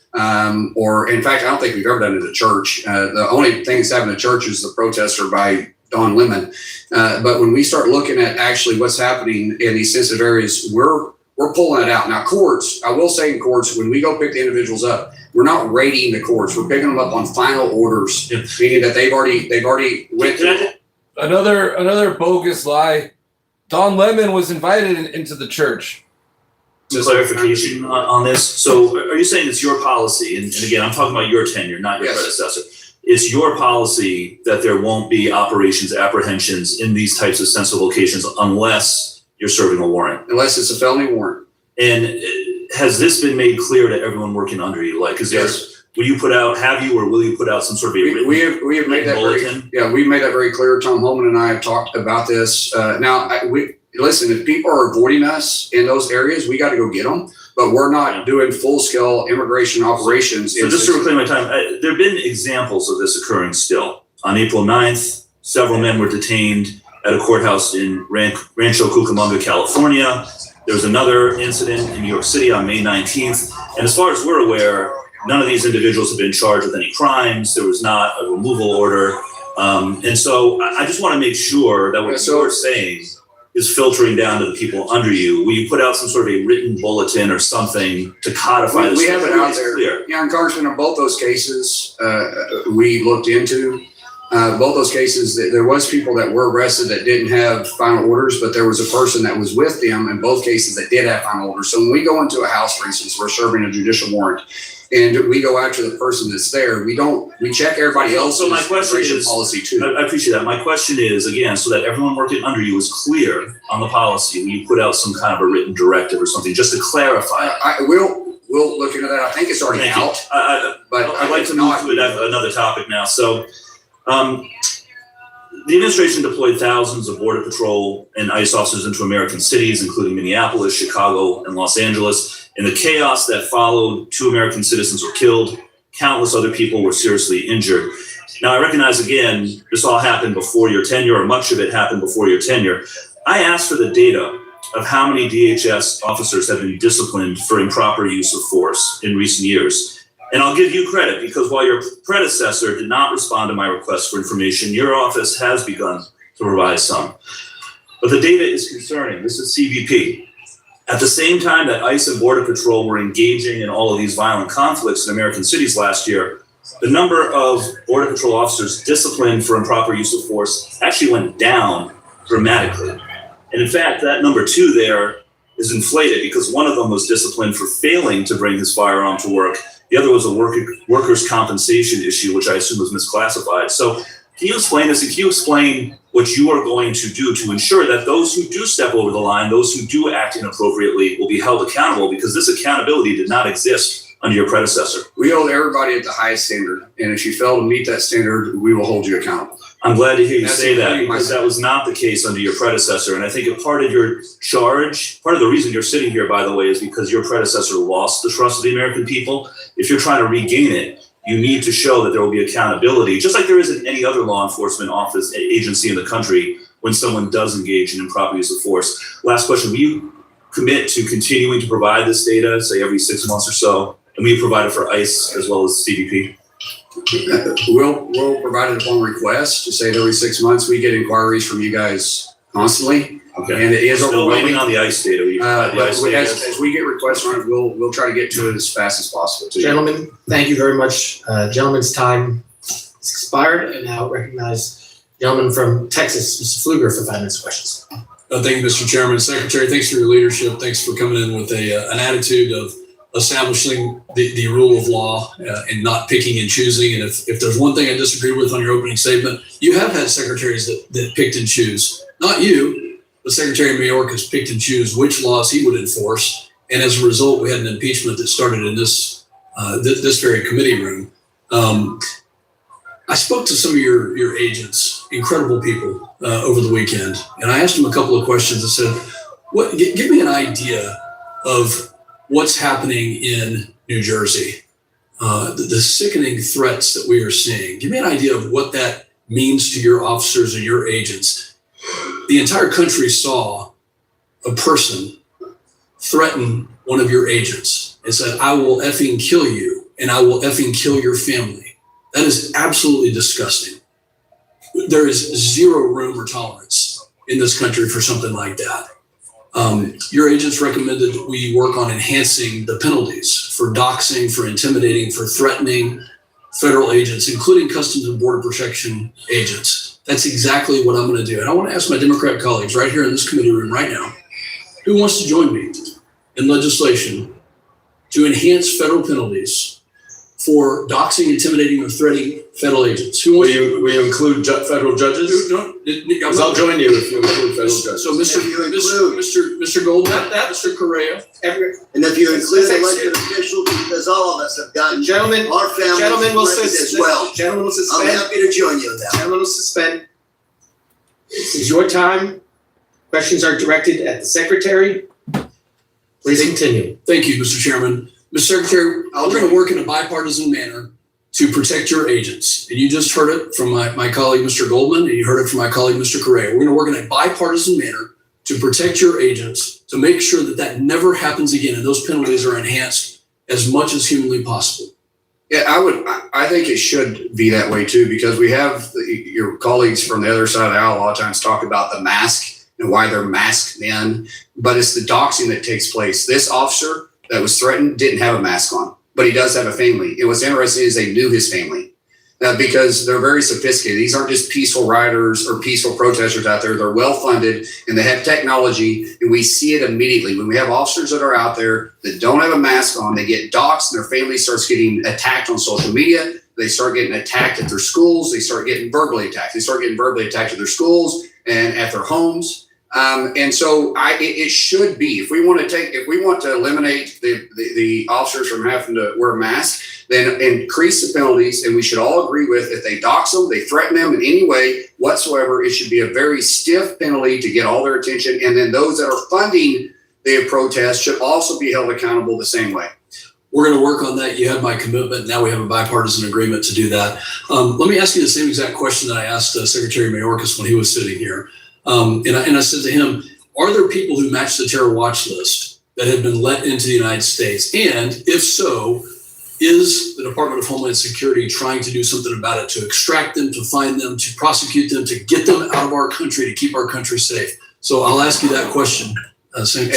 [SPEAKER 4] or in fact, I don't think we've ever done it at a church. The only thing that's happened at church is the protester by Don Lemon. But when we start looking at actually what's happening in these sensitive areas, we're pulling it out. Now, courts, I will say in courts, when we go pick the individuals up, we're not raiding the courts. We're picking them up on final orders, meaning that they've already went through.
[SPEAKER 1] Another bogus lie. Don Lemon was invited into the church.
[SPEAKER 11] Some clarification on this. So are you saying it's your policy, and again, I'm talking about your tenure, not your predecessor. It's your policy that there won't be operations, apprehensions in these types of sensitive locations unless you're serving a warrant?
[SPEAKER 4] Unless it's a felony warrant.
[SPEAKER 11] And has this been made clear to everyone working under you? Like, is there, will you put out, have you, or will you put out some sort of a written
[SPEAKER 4] we have made that
[SPEAKER 11] bulletin?
[SPEAKER 4] we've made that very clear. Tom Holman and I have talked about this. Listen, if people are avoiding us in those areas, we got to go get them. But we're not doing full-scale immigration operations.
[SPEAKER 11] So just to reclaim my time, there have been examples of this occurring still. On April 9th, several men were detained at a courthouse in Rancho Cucamonga, California. There was another incident in New York City on May 19th. And as far as we're aware, none of these individuals have been charged with any crimes. There was not a removal order. And so I just want to make sure that what you're saying is filtering down to the people under you. Will you put out some sort of a written bulletin or something to codify this?
[SPEAKER 4] We have it out there. Yeah, and Congressman, in both those cases, we looked into. Both those cases, there was people that were arrested that didn't have final orders, but there was a person that was with them in both cases that did have final orders. So when we go into a house, for instance, we're serving a judicial warrant, and we go after the person that's there. We check everybody else's
[SPEAKER 11] so my question is,
[SPEAKER 4] policy too.
[SPEAKER 11] I appreciate that. My question is, again, so that everyone working under you is clear on the policy, when you put out some kind of a written directive or something, just to clarify.
[SPEAKER 4] We'll look into that. I think it's already out.
[SPEAKER 11] But I'd like to move to another topic now. So the administration deployed thousands of Border Patrol and ICE officers into American cities, including Minneapolis, Chicago, and Los Angeles. In the chaos that followed, 2 American citizens were killed. Countless other people were seriously injured. Now, I recognize, again, this all happened before your tenure, or much of it happened before your tenure. I asked for the data of how many DHS officers have been disciplined for improper use of force in recent years. And I'll give you credit, because while your predecessor did not respond to my request for information, your office has begun to provide some. But the data is concerning. This is CBP. At the same time that ICE and Border Patrol were engaging in all of these violent conflicts in American cities last year, the number of Border Patrol officers disciplined for improper use of force actually went down dramatically. And in fact, that number 2 there is inflated, because one of them was disciplined for failing to bring his firearm to work. The other was a workers' compensation issue, which I assume was misclassified. So can you explain this? And can you explain what you are going to do to ensure that those who do step over the line, those who do act inappropriately, will be held accountable? Because this accountability did not exist under your predecessor.
[SPEAKER 4] We hold everybody at the highest standard. And if you fail to meet that standard, we will hold you accountable.
[SPEAKER 11] I'm glad to hear you say that, because that was not the case under your predecessor. And I think a part of your charge, part of the reason you're sitting here, by the way, is because your predecessor lost the trust of the American people. If you're trying to regain it, you need to show that there will be accountability, just like there is in any other law enforcement office agency in the country when someone does engage in improper use of force. Last question, will you commit to continuing to provide this data, say every 6 months or so? And will you provide it for ICE as well as CBP?
[SPEAKER 4] We'll provide it upon request. To say that every 6 months we get inquiries from you guys constantly.
[SPEAKER 11] Okay.
[SPEAKER 4] And it is
[SPEAKER 11] Still waiting
[SPEAKER 4] overwhelming.
[SPEAKER 11] on the ICE data. We
[SPEAKER 4] But
[SPEAKER 11] have the ICE data.
[SPEAKER 4] as we get requests on it, we'll try to get to it as fast as possible too.
[SPEAKER 2] Gentlemen, thank you very much. Gentlemen's time has expired, and now recognize gentleman from Texas, Mr. Pfluger, for 5 minutes of questions.
[SPEAKER 10] Thank you, Mr. Chairman. Secretary, thanks for your leadership. Thanks for coming in with an attitude of establishing the rule of law and not picking and choosing. And if there's one thing I disagree with on your opening statement, you have had secretaries that picked and choose. Not you, but Secretary Mayorkas picked and choose which laws he would enforce. And as a result, we had an impeachment that started in this very committee room. I spoke to some of your agents, incredible people, over the weekend, and I asked them a couple of questions. I said, give me an idea of what's happening in New Jersey, the sickening threats that we are seeing. Give me an idea of what that means to your officers and your agents. The entire country saw a person threaten one of your agents and said, I will effing kill you and I will effing kill your family. That is absolutely disgusting. There is zero room or tolerance in this country for something like that. Your agents recommended we work on enhancing the penalties for doxing, for intimidating, for threatening federal agents, including Customs and Border Protection agents. That's exactly what I'm going to do. And I want to ask my Democrat colleagues right here in this committee room right now, who wants to join me in legislation to enhance federal penalties for doxing, intimidating, or threatening federal agents? Who wants
[SPEAKER 1] Will you include federal judges?
[SPEAKER 10] No,
[SPEAKER 1] Because I'll join you if you include federal judges.
[SPEAKER 10] So Mr. Goldman, Mr. Correa.
[SPEAKER 7] And if you include elected officials, because all of us have gotten
[SPEAKER 2] Gentlemen,
[SPEAKER 7] our families
[SPEAKER 2] gentlemen will
[SPEAKER 7] elected as
[SPEAKER 2] suspend.
[SPEAKER 7] well.
[SPEAKER 2] Gentlemen will
[SPEAKER 7] I'm
[SPEAKER 2] suspend.
[SPEAKER 7] happy to join you in that.
[SPEAKER 2] Gentlemen will suspend. This is your time. Questions are directed at the secretary. Please continue.
[SPEAKER 10] Thank you, Mr. Chairman. Mr. Secretary, we're going to work in a bipartisan manner to protect your agents. And you just heard it from my colleague, Mr. Goldman, and you heard it from my colleague, Mr. Correa. We're going to work in a bipartisan manner to protect your agents, to make sure that that never happens again and those penalties are enhanced as much as humanly possible.
[SPEAKER 4] Yeah, I think it should be that way too, because we have your colleagues from the other side of the aisle a lot of times talk about the mask and why they're masked men, but it's the doxing that takes place. This officer that was threatened didn't have a mask on, but he does have a family. And what's interesting is they knew his family because they're very sophisticated. These aren't just peaceful riders or peaceful protesters out there. They're well-funded and they have technology, and we see it immediately. When we have officers that are out there that don't have a mask on, they get doxed and their family starts getting attacked on social media. They start getting attacked at their schools. They start getting verbally attacked. They start getting verbally attacked at their schools and at their homes. And so it should be, if we want to eliminate the officers from having to wear masks, then increase the penalties. And we should all agree with, if they dox them, they threaten them in any way whatsoever, it should be a very stiff penalty to get all their attention. And then those that are funding the protest should also be held accountable the same way.
[SPEAKER 10] We're going to work on that. You have my commitment. Now we have a bipartisan agreement to do that. Let me ask you the same exact question that I asked Secretary Mayorkas when he was sitting here. And I said to him, are there people who match the terror watch list that have been let into the United States? And if so, is the Department of Homeland Security trying to do something about it, to extract them, to find them, to prosecute them, to get them out of our country, to keep our country safe? So I'll ask you that question.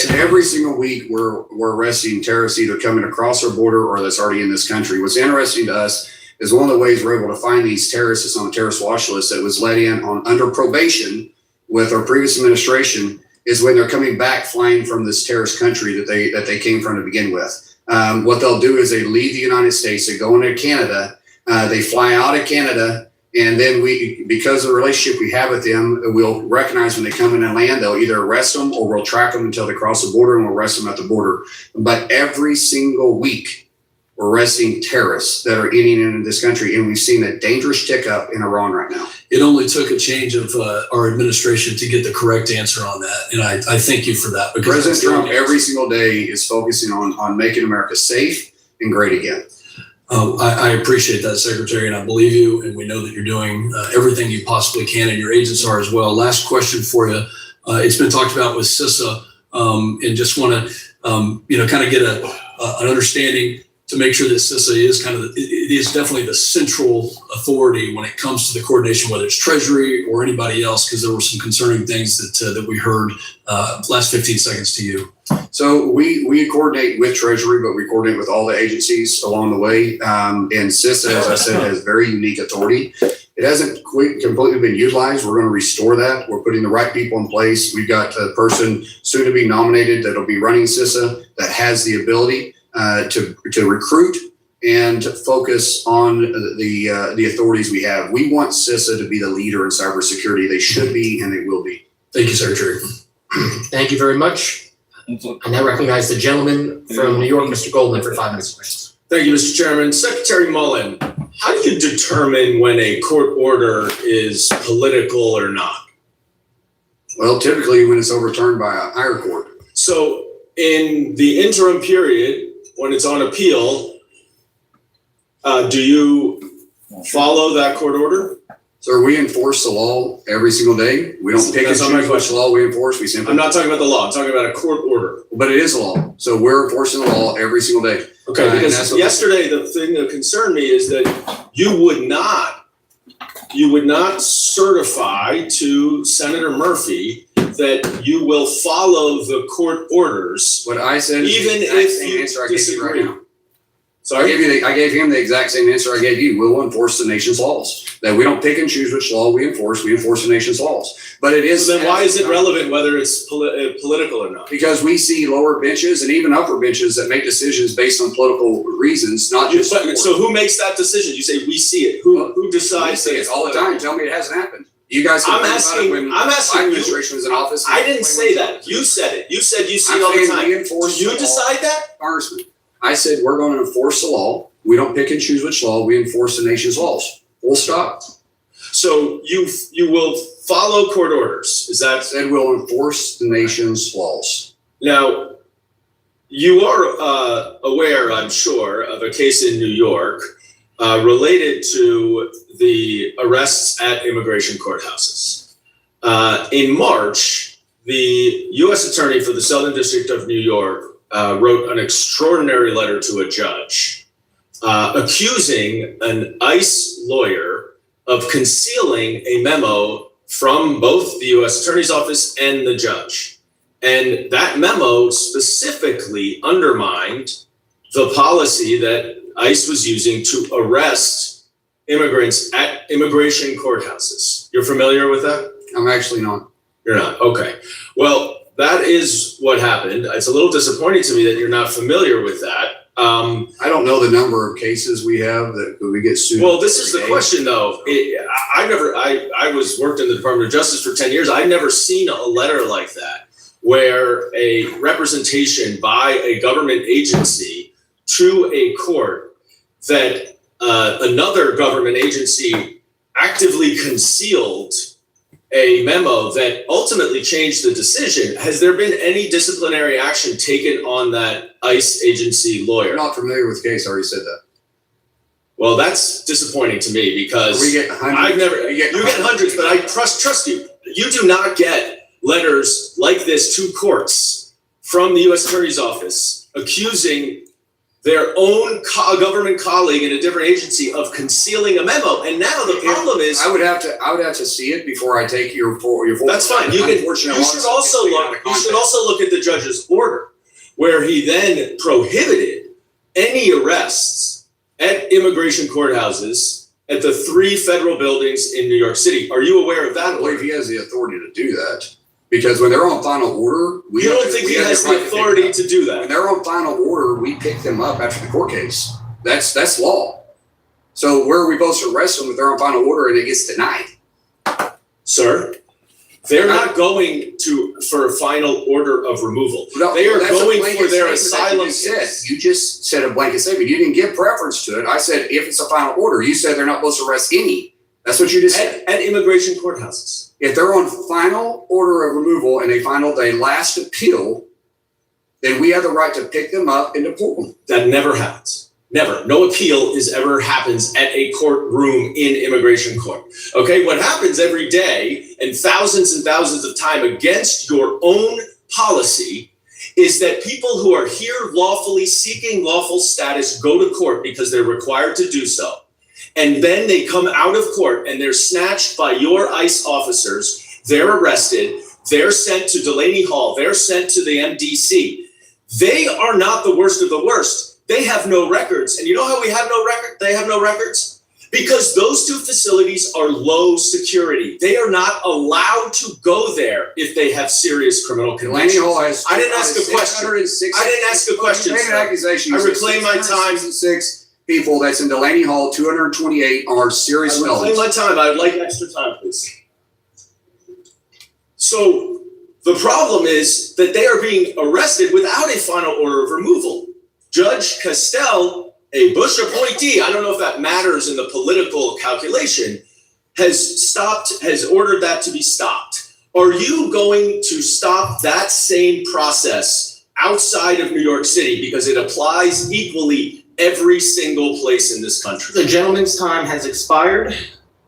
[SPEAKER 4] Every single week, we're arresting terrorists either coming across our border or that's already in this country. What's interesting to us is one of the ways we're able to find these terrorists is on the terrorist watch list that was let in under probation with our previous administration, is when they're coming back flying from this terrorist country that they came from to begin with. What they'll do is they leave the United States, they go into Canada, they fly out of Canada, and then because of the relationship we have with them, we'll recognize when they come in and land, they'll either arrest them or we'll track them until they cross the border and we'll arrest them at the border. But every single week, we're arresting terrorists that are getting into this country, and we've seen a dangerous tick up in Iran right now.
[SPEAKER 10] It only took a change of our administration to get the correct answer on that, and I thank you for that. Because
[SPEAKER 4] President Trump every single day is focusing on making America safe and great again.
[SPEAKER 10] I appreciate that, Secretary, and I believe you, and we know that you're doing everything you possibly can, and your agents are as well. Last question for you. It's been talked about with CISA, and just want to kind of get an understanding. to make sure that CISA is it is definitely the central authority when it comes to the coordination, whether it's Treasury or anybody else, because there were some concerning things that we heard last 15 seconds to you.
[SPEAKER 4] So we coordinate with Treasury, but we coordinate with all the agencies along the way. And CISA, as I said, has very unique authority. It hasn't completely been utilized. We're going to restore that. We're putting the right people in place. We've got a person soon to be nominated that'll be running CISA that has the ability to recruit and focus on the authorities we have. We want CISA to be the leader in cybersecurity. They should be, and they will be.
[SPEAKER 10] Thank you, Secretary.
[SPEAKER 2] Thank you very much. I now recognize the gentleman from New York, Mr. Goldman, for 5 minutes of questions.
[SPEAKER 12] Thank you, Mr. Chairman. Secretary Mullin, how do you determine when a court order is political or not?
[SPEAKER 4] Well, typically when it's overturned by a higher court.
[SPEAKER 12] So in the interim period, when it's on appeal, do you follow that court order?
[SPEAKER 4] So we enforce the law every single day. We don't pick and choose which law we enforce. We simply.
[SPEAKER 12] I'm not talking about the law. I'm talking about a court order.
[SPEAKER 4] But it is a law. So we're enforcing the law every single day.
[SPEAKER 12] Okay, because yesterday the thing that concerned me is that you would not certify to Senator Murphy that you will follow the court orders.
[SPEAKER 4] What I said is
[SPEAKER 12] even
[SPEAKER 4] the exact
[SPEAKER 12] if
[SPEAKER 4] same
[SPEAKER 12] you
[SPEAKER 4] answer I gave you right now.
[SPEAKER 12] Sorry?
[SPEAKER 4] I gave him the exact same answer I gave you. We'll enforce the nation's laws. That we don't pick and choose which law we enforce the nation's laws. But it is.
[SPEAKER 12] So then why is it relevant whether it's political or not?
[SPEAKER 4] Because we see lower benches and even upper benches that make decisions based on political reasons, not just.
[SPEAKER 12] So who makes that decision? You say we see it. Who decides
[SPEAKER 4] it all the time? Tell me it hasn't happened. You guys.
[SPEAKER 12] I'm asking.
[SPEAKER 4] When
[SPEAKER 12] I'm asking.
[SPEAKER 4] My administration was in office.
[SPEAKER 12] I didn't say that. You said it. You said you see it all the time. Do you decide that?
[SPEAKER 4] Congressman, I said we're going to enforce the law. We don't pick and choose which law. We enforce the nation's laws. Full stop.
[SPEAKER 12] So you will follow court orders. Is that?
[SPEAKER 4] Said we'll enforce the nation's laws.
[SPEAKER 12] Now, you are aware, I'm sure, of a case in New York related to the arrests at immigration courthouses. In March, the U.S. Attorney for the Southern District of New York wrote an extraordinary letter to a judge accusing an ICE lawyer of concealing a memo from both the U.S. Attorney's Office and the judge. And that memo specifically undermined the policy that ICE was using to arrest immigrants at immigration courthouses. You're familiar with that?
[SPEAKER 4] I'm actually not.
[SPEAKER 12] You're not? Okay. Well, that is what happened. It's a little disappointing to me that you're not familiar with that.
[SPEAKER 4] I don't know the number of cases we have that we get sued.
[SPEAKER 12] Well, this is the question, though. I worked in the Department of Justice for 10 years. I've never seen a letter like that where a representation by a government agency to a court that another government agency actively concealed a memo that ultimately changed the decision. Has there been any disciplinary action taken on that ICE agency lawyer?
[SPEAKER 4] I'm not familiar with the case. I already said that.
[SPEAKER 12] Well, that's disappointing to me because
[SPEAKER 4] we get hundreds.
[SPEAKER 12] You get hundreds, but I trust you. You do not get letters like this to courts from the U.S. Attorney's Office accusing their own government colleague in a different agency of concealing a memo. And now the problem is,
[SPEAKER 4] I would have to see it before I take your full.
[SPEAKER 12] That's fine. You should also look at the judge's order, where he then prohibited any arrests at immigration courthouses at the 3 federal buildings in New York City. Are you aware of that?
[SPEAKER 4] I believe he has the authority to do that. Because when they're on final order,
[SPEAKER 12] you don't think he has the authority to do that?
[SPEAKER 4] When they're on final order, we pick them up after the court case. That's law. So where are we supposed to arrest them if they're on final order and it gets denied?
[SPEAKER 12] Sir, they're not going for a final order of removal. No, they are going for their asylum case.
[SPEAKER 4] You just said a blanket statement. You didn't give preference to it. I said if it's a final order. You said they're not supposed to arrest any. That's what you just said.
[SPEAKER 12] At immigration courthouses.
[SPEAKER 4] If they're on final order of removal and they final their last appeal, then we have the right to pick them up and deport them.
[SPEAKER 12] That never happens. Never. No appeal happens at a courtroom in immigration court. Okay, what happens every day and thousands of times against your own policy is that people who are here lawfully seeking lawful status go to court because they're required to do so. And then they come out of court and they're snatched by your ICE officers. They're arrested. They're sent to Delaney Hall. They're sent to the MDC. They are not the worst of the worst. They have no records. And you know how we have no record? They have no records? Because those two facilities are low security. They are not allowed to go there if they have serious criminal convictions.
[SPEAKER 4] Delaney Hall has.
[SPEAKER 12] I didn't ask a question. I didn't ask a question.
[SPEAKER 4] Made an accusation.
[SPEAKER 12] I reclaim my time.
[SPEAKER 4] 6 people that's in Delaney Hall, 228 are serious
[SPEAKER 12] I reclaim
[SPEAKER 4] felons.
[SPEAKER 12] my time. I would like extra time, please. So the problem is that they are being arrested without a final order of removal. Judge Castell, a Bush appointee, I don't know if that matters in the political calculation, has ordered that to be stopped. Are you going to stop that same process outside of New York City because it applies equally every single place in this country?
[SPEAKER 2] The gentleman's time has expired,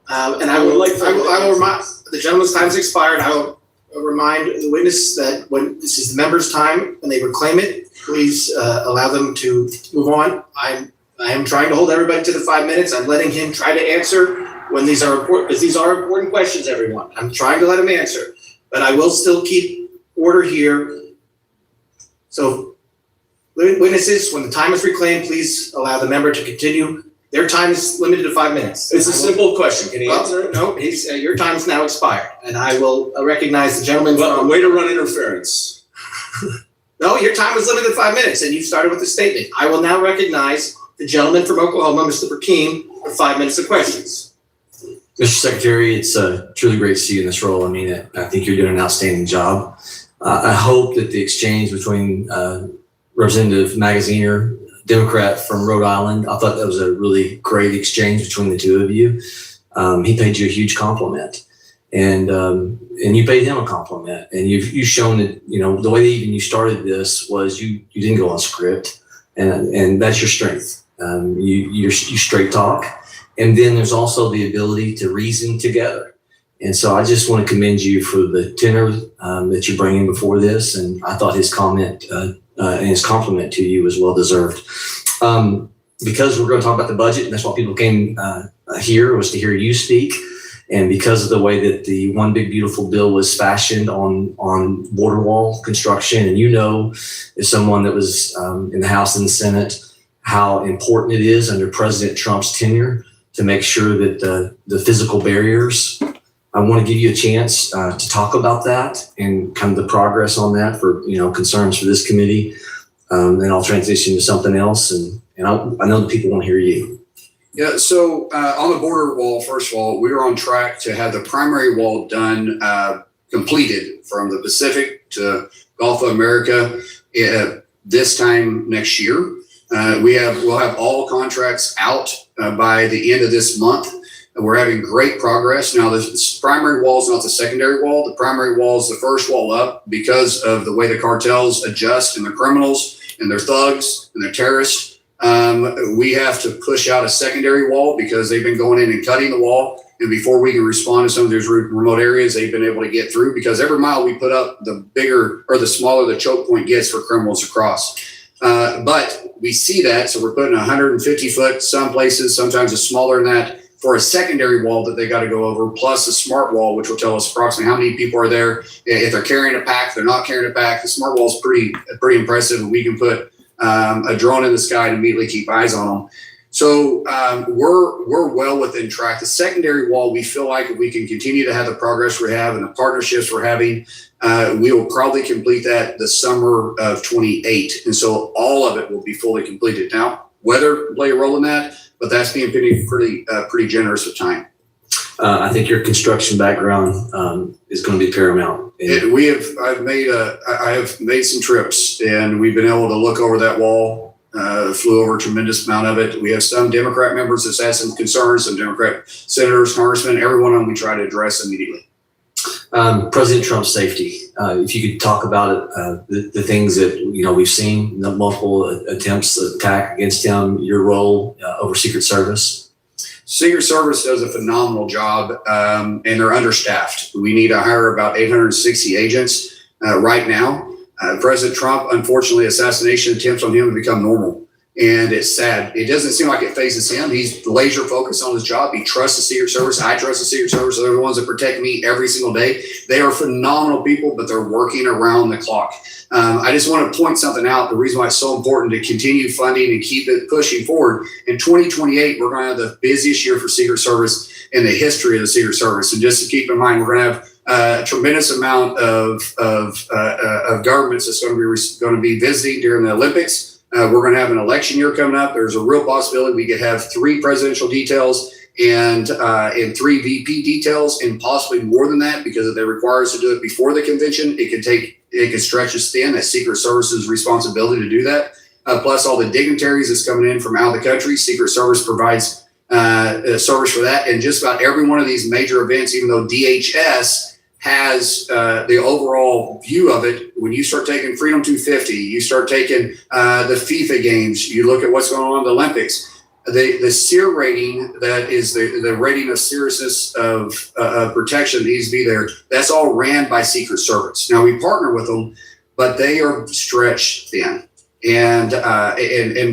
[SPEAKER 2] and I will remind, the gentleman's time has expired. I will remind the witness that when this is the member's time, when they reclaim it, please allow them to move on. I am trying to hold everybody to the 5 minutes. I'm letting him try to answer when these are important, because these are important questions, everyone. I'm trying to let him answer, but I will still keep order here. So witnesses, when the time is reclaimed, please allow the member to continue. Their time is limited to 5 minutes.
[SPEAKER 12] It's a simple question. Can he answer it?
[SPEAKER 2] No, your time is now expired, and I will recognize the gentleman from.
[SPEAKER 12] Way to run interference.
[SPEAKER 2] No, your time was limited to 5 minutes, and you started with a statement. I will now recognize the gentleman from Oklahoma, Mr. Burkeen, for 5 minutes of questions.
[SPEAKER 13] Mr. Secretary, it's truly great to see you in this role. I mean, I think you're doing an outstanding job. I hope that the exchange between Representative Magaziner, Democrat from Rhode Island, I thought that was a really great exchange between the two of you. He paid you a huge compliment, and you paid him a compliment. And you've shown that, you know, the way that even you started this was you didn't go on script, and that's your strength. You straight talk, and then there's also the ability to reason together. And so I just want to commend you for the tenor that you're bringing before this. And I thought his comment and his compliment to you was well deserved. Because we're going to talk about the budget, and that's why people came here, was to hear you speak. And because of the way that the One Big Beautiful Bill was fashioned on border wall construction, and you know, as someone that was in the House and the Senate, how important it is under President Trump's tenure to make sure that the physical barriers. I want to give you a chance to talk about that and kind of the progress on that for, you know, concerns for this committee. Then I'll transition to something else, and I know that people want to hear you.
[SPEAKER 4] Yeah, so on the border wall, first of all, we are on track to have the primary wall done, completed from the Pacific to Gulf of America this time next year. We'll have all contracts out by the end of this month. We're having great progress. Now, the primary wall is not the secondary wall. The primary wall is the first wall up because of the way the cartels adjust, and the criminals and their thugs and their terrorists. We have to push out a secondary wall because they've been going in and cutting the wall. And before we can respond to some of these remote areas, they've been able to get through, because every mile we put up, the bigger or the smaller the choke point gets for criminals across. But we see that, so we're putting 150 foot, some places, sometimes it's smaller than that, for a secondary wall that they got to go over, plus a smart wall, which will tell us approximately how many people are there. If they're carrying a pack, if they're not carrying a pack. The smart wall is pretty impressive, and we can put a drone in the sky and immediately keep eyes on them. So we're well within track. The secondary wall, we feel like if we can continue to have the progress we have and the partnerships we're having, we will probably complete that the summer of 28. And so all of it will be fully completed. Now, weather play a role in that, but that's being pretty generous with time.
[SPEAKER 13] I think your construction background is going to be paramount.
[SPEAKER 4] I have made some trips, and we've been able to look over that wall. Flew over a tremendous amount of it. We have some Democrat members that's had some concerns, some Democrat senators, congressmen, every one of them we try to address immediately.
[SPEAKER 13] President Trump's safety. If you could talk about it, the things that, you know, we've seen, the multiple attempts of attack against him, your role over Secret Service.
[SPEAKER 4] Secret Service does a phenomenal job, and they're understaffed. We need to hire about 860 agents right now. President Trump, unfortunately, assassination attempts on him have become normal. And it's sad. It doesn't seem like it phases him. He's laser focused on his job. He trusts the Secret Service. I trust the Secret Service. They're the ones that protect me every single day. They are phenomenal people, but they're working around the clock. I just want to point something out. The reason why it's so important to continue funding and keep it pushing forward. In 2028, we're going to have the busiest year for Secret Service in the history of the Secret Service. And just to keep in mind, we're going to have a tremendous amount of governments that's going to be visiting during the Olympics. We're going to have an election year coming up. There's a real possibility we could have 3 presidential details and 3 VP details, and possibly more than that, because if they require us to do it before the convention, it could stretch us thin. That's Secret Service's responsibility to do that. Plus all the dignitaries that's coming in from out of the country. Secret Service provides a service for that. And just about every one of these major events, even though DHS has the overall view of it, when you start taking Freedom 250, you start taking the FIFA games, you look at what's going on in the Olympics, the SEER rating, that is the rating of seriousness of protection, needs to be there. That's all ran by Secret Service. Now we partner with them, but they are stretched thin. And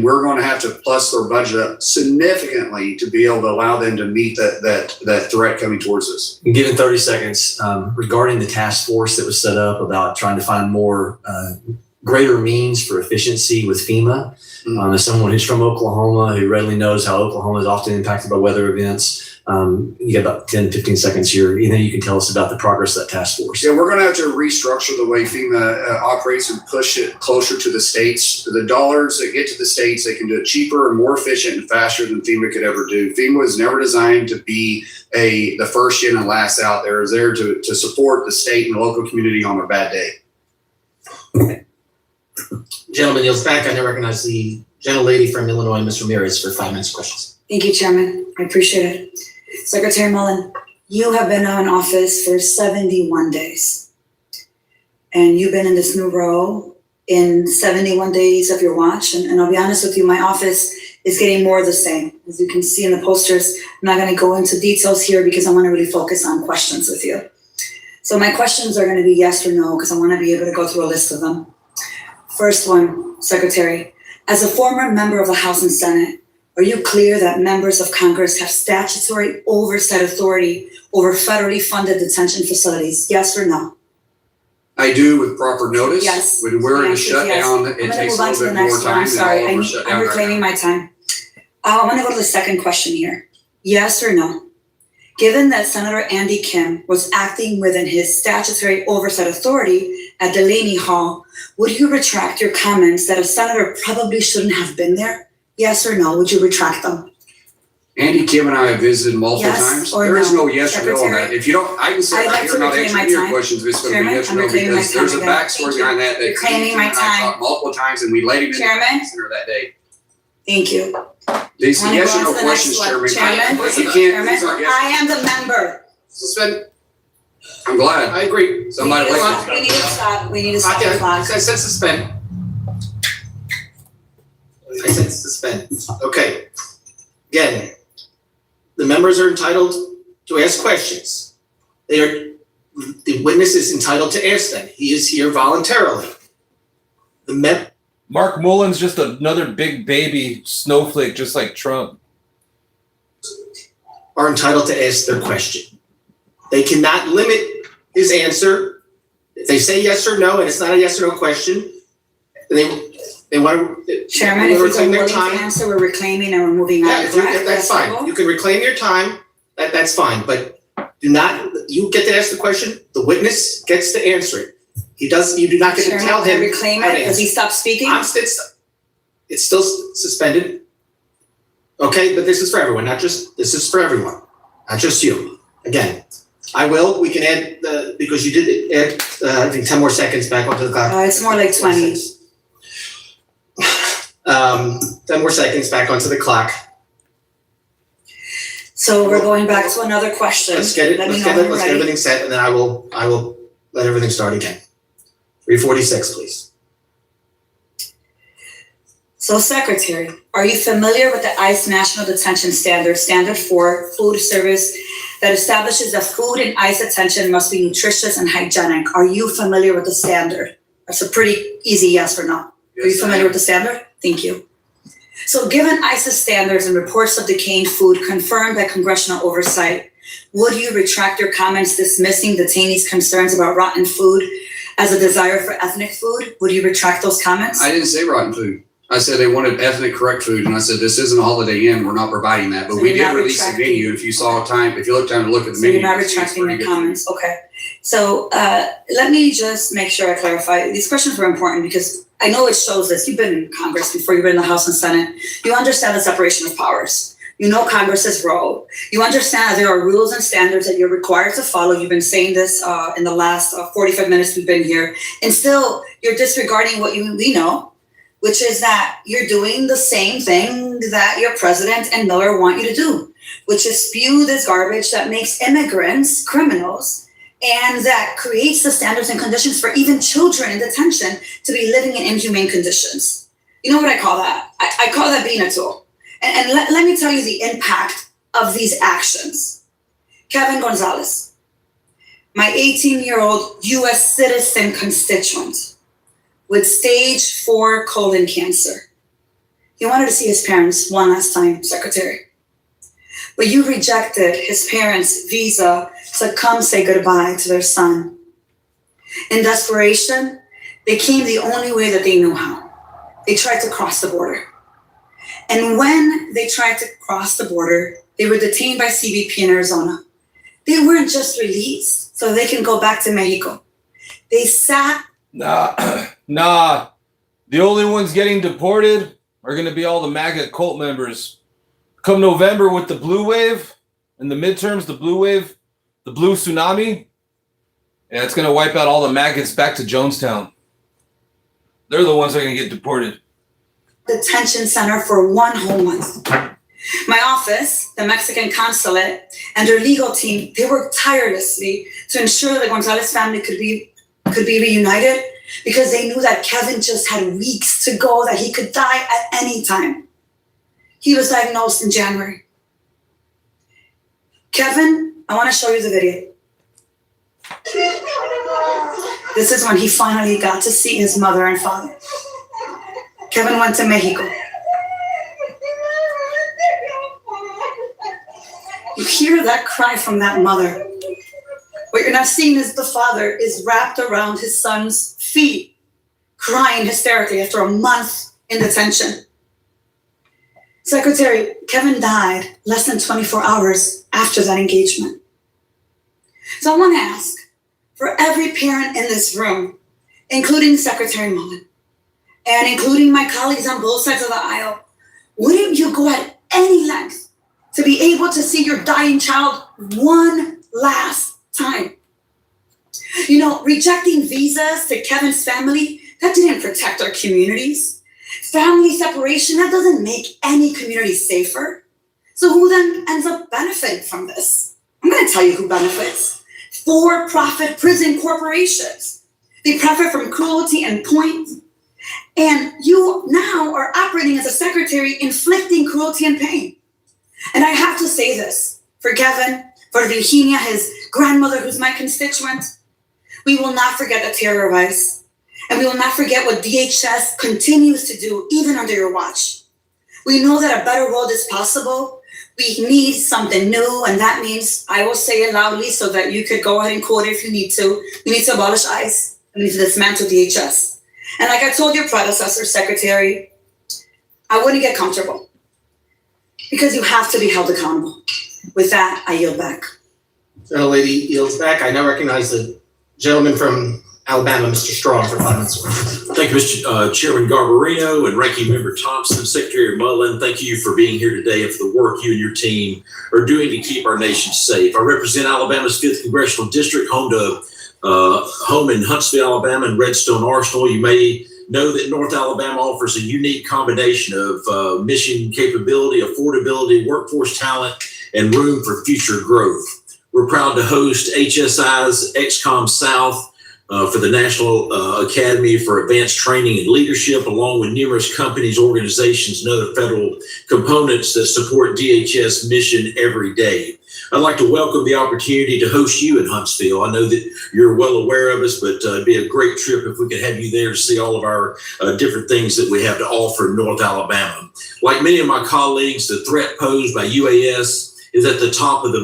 [SPEAKER 4] we're going to have to plus their budget up significantly to be able to allow them to meet that threat coming towards us.
[SPEAKER 13] Given 30 seconds, regarding the task force that was set up about trying to find more greater means for efficiency with FEMA. As someone who's from Oklahoma, who readily knows how Oklahoma is often impacted by weather events, you got about 10, 15 seconds here. Anything you can tell us about the progress of that task force?
[SPEAKER 4] Yeah, we're going to have to restructure the way FEMA operates and push it closer to the states. The dollars that get to the states, they can do it cheaper and more efficient and faster than FEMA could ever do. FEMA was never designed to be the first in and last out. There is there to support the state and the local community on a bad day.
[SPEAKER 2] Gentleman yields back. I now recognize the gentlelady from Illinois, Ms. Ramirez, for 5 minutes questions.
[SPEAKER 14] Thank you, Chairman. I appreciate it. Secretary Mullin, you have been in office for 71 days. And you've been in this new role in 71 days of your watch. And I'll be honest with you, my office is getting more of the same. As you can see in the posters, I'm not going to go into details here because I want to really focus on questions with you. So my questions are going to be yes or no, because I want to be able to go through a list of them. First one, Secretary, as a former member of the House and Senate, are you clear that members of Congress have statutory oversight authority over federally funded detention facilities? Yes or no?
[SPEAKER 4] I do, with proper notice.
[SPEAKER 14] Yes.
[SPEAKER 4] When we're in a shutdown,
[SPEAKER 14] yes.
[SPEAKER 4] it takes a little bit more time.
[SPEAKER 14] I'm sorry, I'm reclaiming my time. I want to go to the second question here. Yes or no? Given that Senator Andy Kim was acting within his statutory oversight authority at Delaney Hall, would you retract your comments that a senator probably shouldn't have been there? Yes or no? Would you retract them?
[SPEAKER 4] Andy Kim and I have visited multiple times. There is no yes or no on that. If you don't, I can sit right here and not answer any of your questions, but it's going to be yes or no, because there's a backstory behind that. That
[SPEAKER 14] Reclaiming my time.
[SPEAKER 4] Multiple times, and we let him in the center that day.
[SPEAKER 14] Thank you.
[SPEAKER 4] These yes or no questions, Chairman. You can't.
[SPEAKER 14] I am the member.
[SPEAKER 4] Suspend. I'm glad.
[SPEAKER 2] I agree.
[SPEAKER 4] Somebody like
[SPEAKER 14] We need to stop. We need to stop the clock.
[SPEAKER 2] I said suspend. I said suspend. Okay. Again, the members are entitled to ask questions. The witness is entitled to ask them. He is here voluntarily.
[SPEAKER 1] Mark Mullen's just another big baby snowflake, just like Trump.
[SPEAKER 2] Are entitled to ask their question. They cannot limit his answer. If they say yes or no, and it's not a yes or no question, they want to.
[SPEAKER 14] Chairman, if you're willing to answer, we're reclaiming and we're moving on.
[SPEAKER 2] Yeah, that's fine. You can reclaim your time. That's fine. But you get to ask the question. The witness gets to answer it. You do not get to tell him.
[SPEAKER 14] Reclaim it. Does he stop speaking?
[SPEAKER 2] It's still suspended. Okay, but this is for everyone, this is for everyone, not just you. Again, we can add, because you did add, I think 10 more seconds back onto the clock.
[SPEAKER 14] It's more like 20.
[SPEAKER 2] 10 more seconds back onto the clock.
[SPEAKER 14] So we're going back to another question.
[SPEAKER 2] Let's get everything set, and then I will let everything start again. 346, please.
[SPEAKER 14] So, Secretary, are you familiar with the ICE National Detention Standard 4 food service that establishes that food in ICE detention must be nutritious and hygienic? Are you familiar with the standard? That's a pretty easy yes or no. Are you familiar with the standard? Thank you. So given ICE's standards and reports of decaying food confirmed by congressional oversight, would you retract your comments dismissing detainees' concerns about rotten food as a desire for ethnic food? Would you retract those comments?
[SPEAKER 4] I didn't say rotten food. I said they wanted ethnic correct food, and I said this isn't a Holiday Inn. We're not providing that. But
[SPEAKER 14] So
[SPEAKER 4] we
[SPEAKER 14] you're
[SPEAKER 4] did
[SPEAKER 14] not
[SPEAKER 4] release the
[SPEAKER 14] retracting-
[SPEAKER 4] menu. If you look time to look at the
[SPEAKER 14] So
[SPEAKER 4] menu.
[SPEAKER 14] you're not
[SPEAKER 4] you can see it's
[SPEAKER 14] retracting
[SPEAKER 4] pretty
[SPEAKER 14] the
[SPEAKER 4] good.
[SPEAKER 14] comments, okay. So let me just make sure I clarify. These questions were important because I know it shows this. You've been in Congress before, you've been in the House and Senate. You understand the separation of powers. You know Congress's role. You understand that there are rules and standards that you're required to follow. You've been saying this in the last 45 minutes we've been here. And still, you're disregarding what we know, which is that you're doing the same thing that your president and Miller want you to do, which is spew this garbage that makes immigrants criminals and that creates the standards and conditions for even children in detention to be living in inhumane conditions. You know what I call that? I call that being a tool. And let me tell you the impact of these actions. Kevin Gonzalez, my 18-year-old US citizen constituent with stage 4 colon cancer. He wanted to see his parents one last time, Secretary. But you rejected his parents' visa to come say goodbye to their son. In desperation, they came the only way that they knew how. They tried to cross the border. And when they tried to cross the border, they were detained by CBP in Arizona. They weren't just released so they can go back to Mexico. They sat.
[SPEAKER 1] Nah. The only ones getting deported are going to be all the MAGA cult members. Come November with the blue wave and the midterms, the blue wave, the blue tsunami, and it's going to wipe out all the maggots back to Jonestown. They're the ones that are going to get deported.
[SPEAKER 14] Detention center for 1 whole month. My office, the Mexican consulate, and their legal team, they worked tirelessly to ensure that the Gonzalez family could be reunited because they knew that Kevin just had weeks to go, that he could die at any time. He was diagnosed in January. Kevin, I want to show you the video. This is when he finally got to see his mother and father. Kevin went to Mexico. You hear that cry from that mother. What you're not seeing is the father is wrapped around his son's feet, crying hysterically after a month in detention. Secretary, Kevin died less than 24 hours after that engagement. So I want to ask, for every parent in this room, including Secretary Mullin, and including my colleagues on both sides of the aisle, wouldn't you go at any length to be able to see your dying child one last time? You know, rejecting visas to Kevin's family, that didn't protect our communities. Family separation, that doesn't make any community safer. So who then ends up benefiting from this? I'm going to tell you who benefits. For-profit prison corporations. They profit from cruelty and point. And you now are operating as a secretary, inflicting cruelty and pain. And I have to say this, for Kevin, for Virginia, his grandmother, who's my constituent, we will not forget the terror of ICE. And we will not forget what DHS continues to do, even under your watch. We know that a better world is possible. We need something new, and that means, I will say it loudly so that you could go ahead and quote it if you need to. We need to abolish ICE. We need to dismantle DHS. And like I told your predecessor, Secretary, I wouldn't get comfortable because you have to be held accountable. With that, I yield back.
[SPEAKER 2] Gentlelady yields back. I now recognize the gentleman from Alabama, Mr. Strong, for 5 minutes.
[SPEAKER 15] Thank you, Mr. Chairman Garbarino and Ranking Member Thompson, Secretary Mullin. Thank you for being here today and for the work you and your team are doing to keep our nation safe. I represent Alabama's 5th Congressional District, home in Huntsville, Alabama, and Redstone Arsenal. You may know that North Alabama offers a unique combination of mission capability, affordability, workforce talent, and room for future growth. We're proud to host HSI's XCOM South for the National Academy for Advanced Training and Leadership, along with numerous companies, organizations, and other federal components that support DHS mission every day. I'd like to welcome the opportunity to host you in Huntsville. I know that you're well aware of us, but it'd be a great trip if we could have you there to see all of our different things that we have to offer in North Alabama. Like many of my colleagues, the threat posed by UAS is at the top of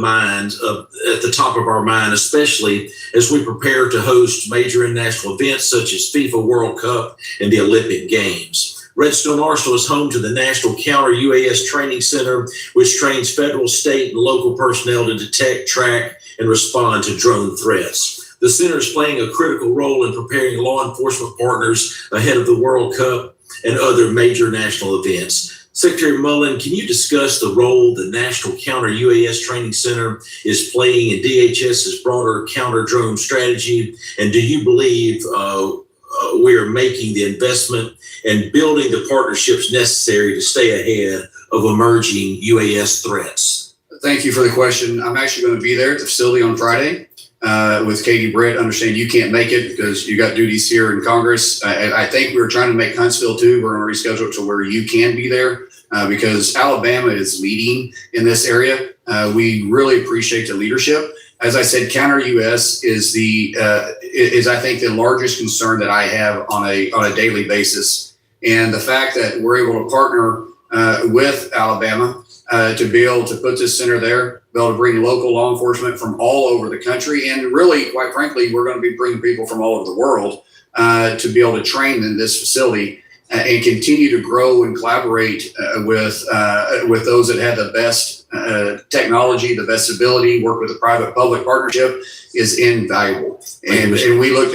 [SPEAKER 15] our mind, especially as we prepare to host major international events such as FIFA World Cup and the Olympic Games. Redstone Arsenal is home to the National Counter UAS Training Center, which trains federal, state, and local personnel to detect, track, and respond to drone threats. The center is playing a critical role in preparing law enforcement partners ahead of the World Cup and other major national events. Secretary Mullin, can you discuss the role the National Counter UAS Training Center is playing in DHS's broader counter-drone strategy? And do you believe we are making the investment and building the partnerships necessary to stay ahead of emerging UAS threats?
[SPEAKER 4] Thank you for the question. I'm actually going to be there at the facility on Friday with Katie Britt. Understand you can't make it because you got duties here in Congress. I think we were trying to make Huntsville too. We're going to reschedule it to where you can be there because Alabama is leading in this area. We really appreciate the leadership. As I said, counter US is I think the largest concern that I have on a daily basis. And the fact that we're able to partner with Alabama to be able to put this center there, be able to bring local law enforcement from all over the country, and really, quite frankly, we're going to be bringing people from all over the world to be able to train in this facility and continue to grow and collaborate with those that have the best technology, the best ability. Work with a private-public partnership is invaluable, and we look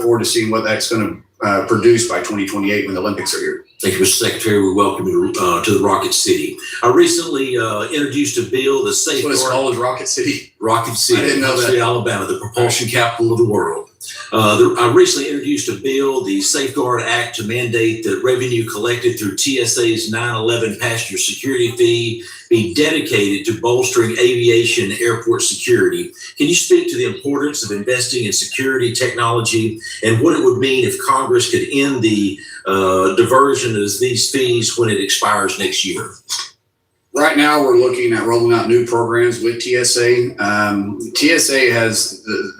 [SPEAKER 4] forward to seeing what that's going to produce by 2028 when the Olympics are here.
[SPEAKER 15] Thank you, Mr. Secretary. We welcome you to the Rocket City. I recently introduced a bill, the Safeguard.
[SPEAKER 4] What it's called is Rocket City.
[SPEAKER 15] Rocket City,
[SPEAKER 4] I didn't know that.
[SPEAKER 15] Alabama, the propulsion capital of the world. I recently introduced a bill, the Safeguard Act, to mandate that revenue collected through TSA's 9/11 passenger security fee be dedicated to bolstering aviation and airport security. Can you speak to the importance of investing in security technology and what it would mean if Congress could end the diversion of these fees when it expires next year?
[SPEAKER 4] Right now, we're looking at rolling out new programs with TSA. TSA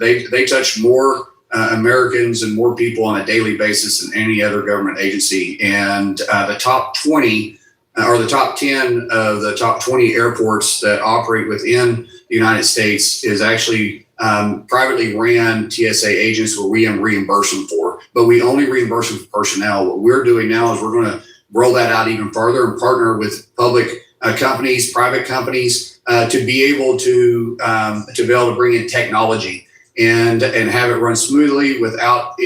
[SPEAKER 4] they touch more Americans and more people on a daily basis than any other government agency. And the top 20 or the top 10 of the top 20 airports that operate within the United States is actually privately ran TSA agents where we reimburse them for, but we only reimburse them for personnel. What we're doing now is we're going to roll that out even further and partner with public companies, private companies, to be able to bring in technology and have it run smoothly without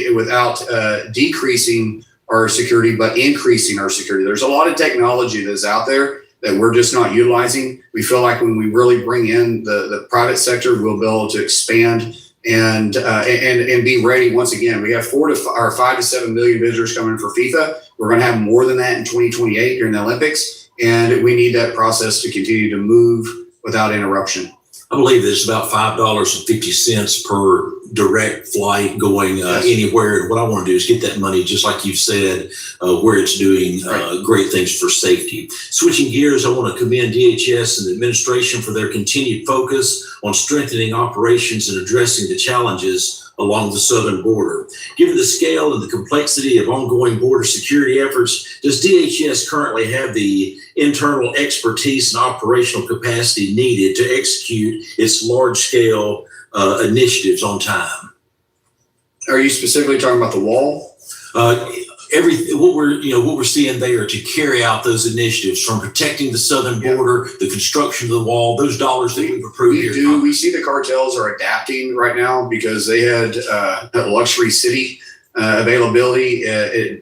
[SPEAKER 4] decreasing our security, but increasing our security. There's a lot of technology that's out there that we're just not utilizing. We feel like when we really bring in the private sector, we'll be able to expand and be ready. Once again, we have 5 to 7 million visitors coming in for FIFA. We're going to have more than that in 2028 during the Olympics. And we need that process to continue to move without interruption.
[SPEAKER 15] I believe there's about $5.50 per direct flight going anywhere. And what I want to do is get that money, just like you said, where it's doing great things for safety. Switching gears, I want to commend DHS and the administration for their continued focus on strengthening operations and addressing the challenges along the southern border. Given the scale and the complexity of ongoing border security efforts, does DHS currently have the internal expertise and operational capacity needed to execute its large-scale initiatives on time?
[SPEAKER 4] Are you specifically talking about the wall?
[SPEAKER 15] What we're seeing there to carry out those initiatives, from protecting the southern border, the construction of the wall, those dollars that we've approved here.
[SPEAKER 4] We see the cartels are adapting right now because they had luxury city availability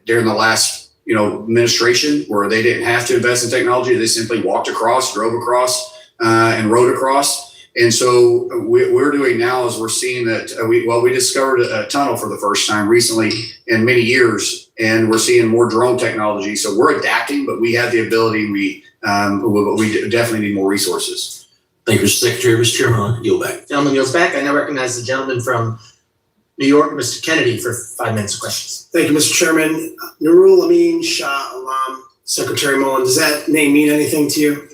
[SPEAKER 4] during the last administration, where they didn't have to invest in technology. They simply walked across, drove across, and rode across. And so what we're doing now is we're seeing that we discovered a tunnel for the first time recently in many years, and we're seeing more drone technology. So we're adapting, but we have the ability. We definitely need more resources.
[SPEAKER 15] Thank you, Mr. Secretary. Mr. Chairman, I'll yield back.
[SPEAKER 2] Gentleman yields back. I now recognize the gentleman from New York, Mr. Kennedy for 5 minutes of questions.
[SPEAKER 16] Thank you, Mr. Chairman. Nurul Amin Shah Alam, Secretary Mullin, does that name mean anything to you?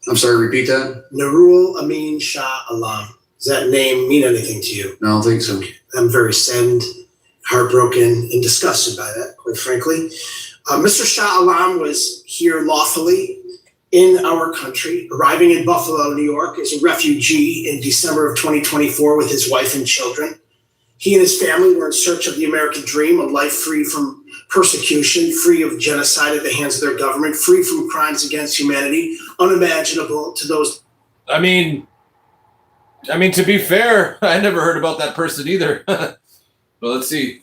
[SPEAKER 4] I'm sorry, repeat that?
[SPEAKER 16] Nurul Amin Shah Alam, does that name mean anything to you?
[SPEAKER 4] No, I don't think so.
[SPEAKER 16] I'm very saddened, heartbroken, and disgusted by that, quite frankly. Mr. Shah Alam was here lawfully in our country, arriving in Buffalo, New York as a refugee in December of 2024 with his wife and children. He and his family were in search of the American dream, a life free from persecution, free of genocide at the hands of their government, free from crimes against humanity, unimaginable to those.
[SPEAKER 1] I mean, to be fair, I never heard about that person either. But let's see.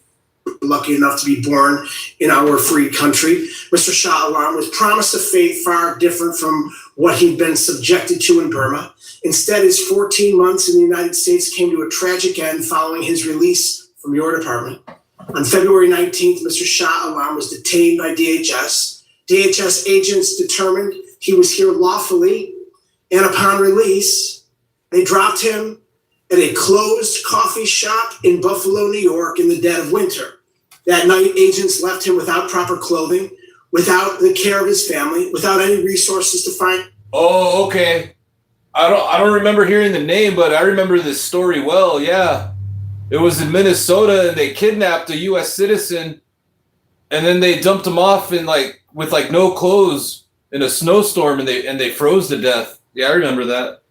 [SPEAKER 16] Lucky enough to be born in our free country. Mr. Shah Alam was promised a fate far different from what he'd been subjected to in Burma. Instead, his 14 months in the United States came to a tragic end following his release from your department. On February 19th, Mr. Shah Alam was detained by DHS. DHS agents determined he was here lawfully, and upon release, they dropped him at a closed coffee shop in Buffalo, New York in the dead of winter. That night, agents left him without proper clothing, without the care of his family, without any resources to find.
[SPEAKER 1] Oh, okay. I don't remember hearing the name, but I remember this story well. Yeah, it was in Minnesota, and they kidnapped a U.S. citizen, and then they dumped him off in with no clothes in a snowstorm, and they froze to death. Yeah, I remember that.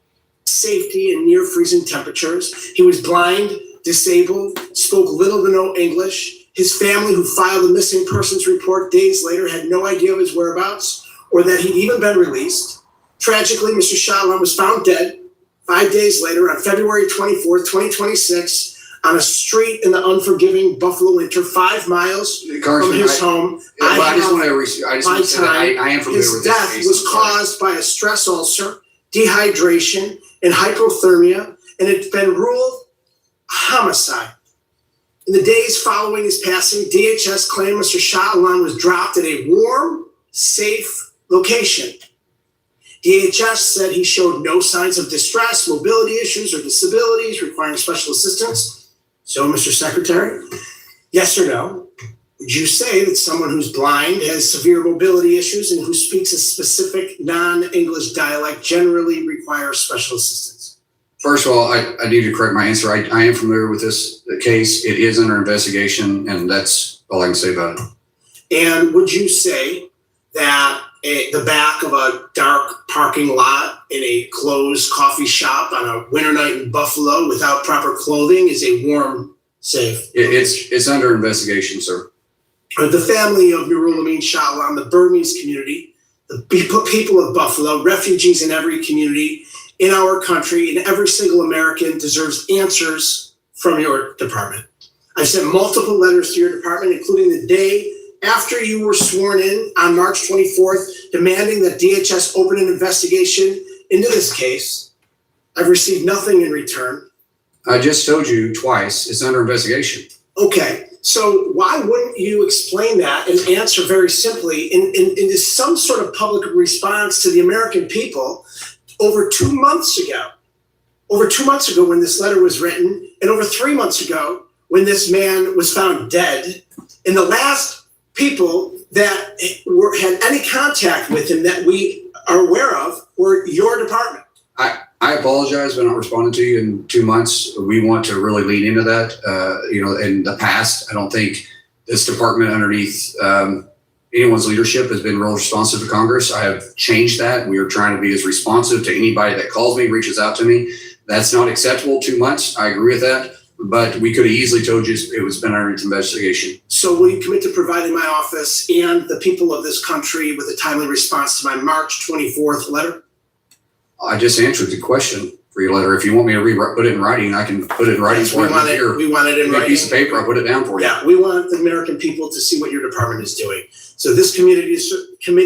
[SPEAKER 16] Safety in near freezing temperatures. He was blind, disabled, spoke little to no English. His family, who filed a missing persons report days later, had no idea of his whereabouts or that he'd even been released. Tragically, Mr. Shah Alam was found dead 5 days later on February 24th, 2026, on a street in the unforgiving Buffalo winter, 5 miles from his home.
[SPEAKER 4] I am familiar with this.
[SPEAKER 16] His death was caused by a stress ulcer, dehydration, and hypothermia, and it's been ruled a homicide. In the days following his passing, DHS claimed Mr. Shah Alam was dropped at a warm, safe location. DHS said he showed no signs of distress, mobility issues, or disabilities requiring special assistance. So, Mr. Secretary, yes or no, would you say that someone who's blind, has severe mobility issues, and who speaks a specific non-English dialect generally requires special assistance?
[SPEAKER 4] First of all, I need to correct my answer. I am familiar with this case. It is under investigation, and that's all I can say about it.
[SPEAKER 16] And would you say that the back of a dark parking lot in a closed coffee shop on a winter night in Buffalo without proper clothing is a warm, safe?
[SPEAKER 4] It's under investigation, sir.
[SPEAKER 16] The family of Nurul Amin Shah Alam, the Burmese community, the people of Buffalo, refugees in every community in our country, and every single American deserves answers from your department. I've sent multiple letters to your department, including the day after you were sworn in on March 24th, demanding that DHS open an investigation into this case. I've received nothing in return.
[SPEAKER 4] I just told you twice, it's under investigation.
[SPEAKER 16] Okay, so why wouldn't you explain that and answer very simply in some sort of public response to the American people? Over 2 months ago when this letter was written, and over 3 months ago when this man was found dead, and the last people that had any contact with him that we are aware of were your department.
[SPEAKER 4] I apologize for not responding to you in 2 months. We want to really lean into that. In the past, I don't think this department underneath anyone's leadership has been real responsive to Congress. I have changed that. We are trying to be as responsive to anybody that calls me, reaches out to me. That's not acceptable, 2 months. I agree with that. But we could have easily told you it was been under investigation.
[SPEAKER 16] So will you commit to providing my office and the people of this country with a timely response to my March 24th letter?
[SPEAKER 4] I just answered the question for your letter. If you want me to put it in writing, I can put it in writing for you.
[SPEAKER 16] We want it in writing.
[SPEAKER 4] A piece of paper, I'll put it down for you.
[SPEAKER 16] Yeah, we want the American people to see what your department is doing. So this committee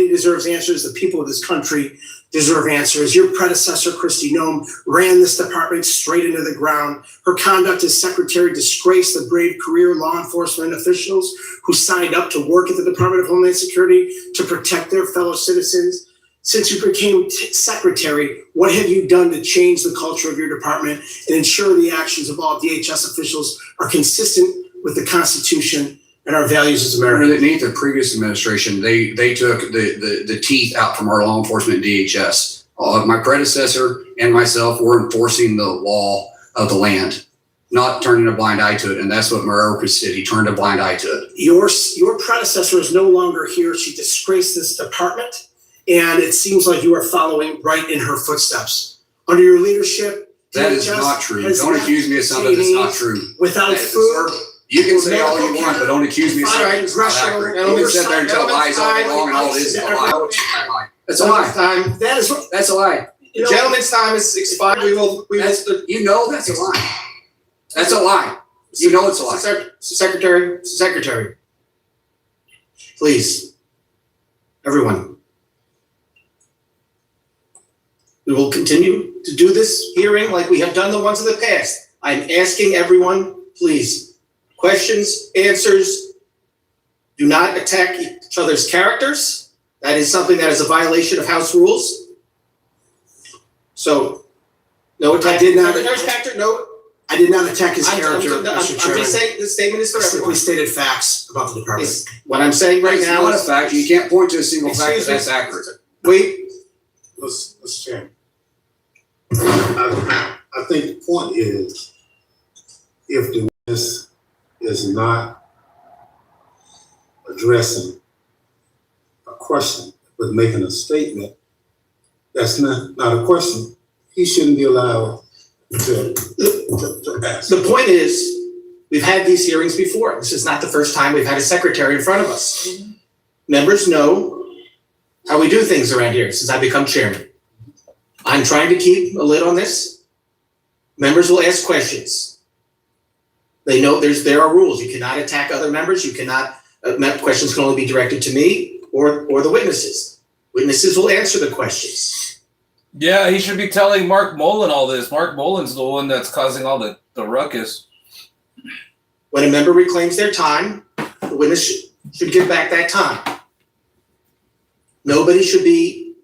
[SPEAKER 16] deserves answers. The people of this country deserve answers. Your predecessor, Kristi Noem, ran this department straight into the ground. Her conduct as secretary disgraced the brave career law enforcement officials who signed up to work at the Department of Homeland Security to protect their fellow citizens. Since you became secretary, what have you done to change the culture of your department and ensure the actions of all DHS officials are consistent with the Constitution and our values as Americans?
[SPEAKER 4] Underneath the previous administration, they took the teeth out from our law enforcement DHS. My predecessor and myself were enforcing the law of the land, not turning a blind eye to it. And that's what Mayorkas did. He turned a blind eye to it.
[SPEAKER 16] Your predecessor is no longer here. She disgraced this department, and it seems like you are following right in her footsteps. Under your leadership,
[SPEAKER 4] that is not true. Don't accuse me of something that's not true.
[SPEAKER 16] Without food.
[SPEAKER 4] You can say all you want, but don't accuse me of something that's not accurate. You can sit there and tell lies all day long, and all it is a lie. That's a lie. That's a lie.
[SPEAKER 2] The gentleman's time is expired. We will.
[SPEAKER 4] You know that's a lie. That's a lie. You know it's a lie.
[SPEAKER 2] Secretary, please, everyone. We will continue to do this hearing like we have done the ones in the past. I'm asking everyone, please, questions, answers. Do not attack each other's characters. That is something that is a violation of House rules. So, no attack.
[SPEAKER 16] I did not attack his character,
[SPEAKER 2] I'm
[SPEAKER 16] Mr. Chairman.
[SPEAKER 2] just saying, this statement is for
[SPEAKER 16] I simply
[SPEAKER 2] everyone.
[SPEAKER 16] stated facts about the department.
[SPEAKER 2] What I'm saying right
[SPEAKER 4] It's
[SPEAKER 2] now
[SPEAKER 4] not a
[SPEAKER 2] is,
[SPEAKER 4] fact. You can't point to a single fact
[SPEAKER 2] Excuse
[SPEAKER 4] that's
[SPEAKER 2] me.
[SPEAKER 4] accurate.
[SPEAKER 2] wait,
[SPEAKER 3] Mr. Chairman, I think the point is, if the witness is not addressing a question, but making a statement, that's not a question, he shouldn't be allowed to ask.
[SPEAKER 2] the point is, we've had these hearings before. This is not the first time we've had a secretary in front of us. Members know how we do things around here since I become chairman. I'm trying to keep a lid on this. Members will ask questions. They know there are rules. You cannot attack other members. You cannot, questions can only be directed to me or the witnesses. Witnesses will answer the questions.
[SPEAKER 1] Yeah, he should be telling Mark Mullin all this. Mark Mullin's the one that's causing all the ruckus.
[SPEAKER 2] When a member reclaims their time, the witness should give back that time. Nobody should be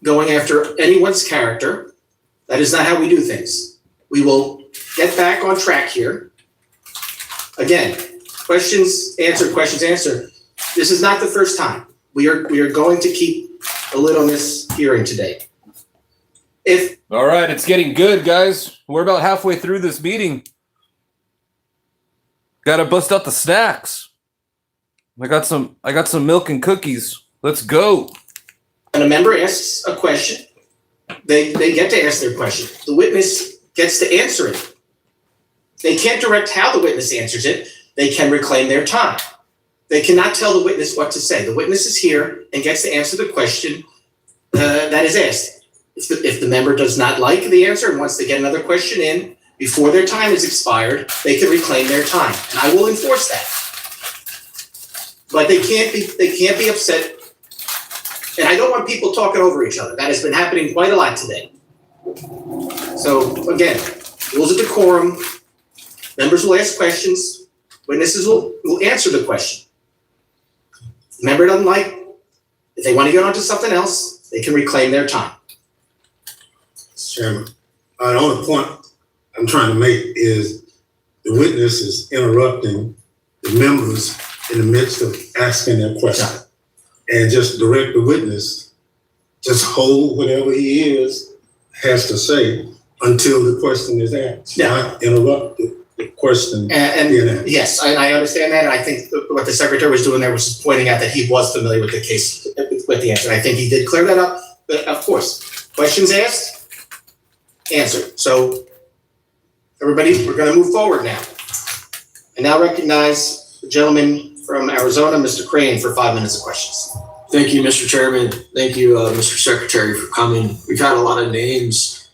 [SPEAKER 2] going after anyone's character. That is not how we do things. We will get back on track here. Again, questions answered. This is not the first time. We are going to keep a lid on this hearing today.
[SPEAKER 1] All right, it's getting good, guys. We're about halfway through this meeting. Gotta bust out the snacks. I got some milk and cookies. Let's go.
[SPEAKER 2] When a member asks a question, they get to ask their question. The witness gets to answer it. They can't direct how the witness answers it. They can reclaim their time. They cannot tell the witness what to say. The witness is here and gets to answer the question that is asked. If the member does not like the answer and wants to get another question in before their time is expired, they can reclaim their time, and I will enforce that. But they can't be upset. And I don't want people talking over each other. That has been happening quite a lot today. So again, rules of decorum. Members will ask questions. Witnesses will answer the question. If the member doesn't like, if they want to get on to something else, they can reclaim their time.
[SPEAKER 3] Mr. Chairman, the only point I'm trying to make is the witness is interrupting the members in the midst of asking their question. And just direct the witness, just hold whatever he has to say until the question is asked.
[SPEAKER 2] Yeah.
[SPEAKER 3] Not interrupt the question.
[SPEAKER 2] And
[SPEAKER 3] being asked.
[SPEAKER 2] yes, I understand that, and I think what the secretary was doing there was just pointing out that he was familiar with the case, with the answer. I think he did clear that up, but of course, questions asked, answered. So everybody, we're gonna move forward now. I now recognize the gentleman from Arizona, Mr. Crane, for 5 minutes of questions.
[SPEAKER 13] Thank you, Mr. Chairman. Thank you, Mr. Secretary, for coming. We've had a lot of names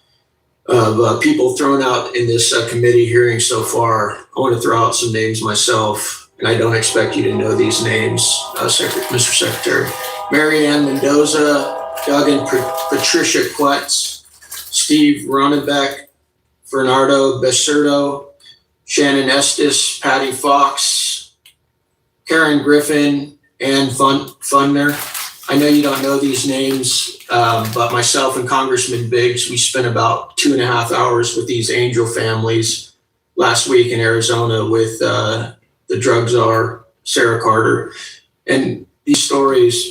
[SPEAKER 13] of people thrown out in this committee hearing so far. I want to throw out some names myself, and I don't expect you to know these names, Mr. Secretary. Mary Ann Mendoza, Doug and Patricia Quetz, Steve Ronnebeck, Bernardo Becerdo, Shannon Estes, Patty Fox, Karen Griffin, Ann Funner,
[SPEAKER 17] I know you don't know these names, but myself and Congressman Biggs, we spent about 2.5 hours with these angel families last week in Arizona with the drug czar, Sarah Carter. And these stories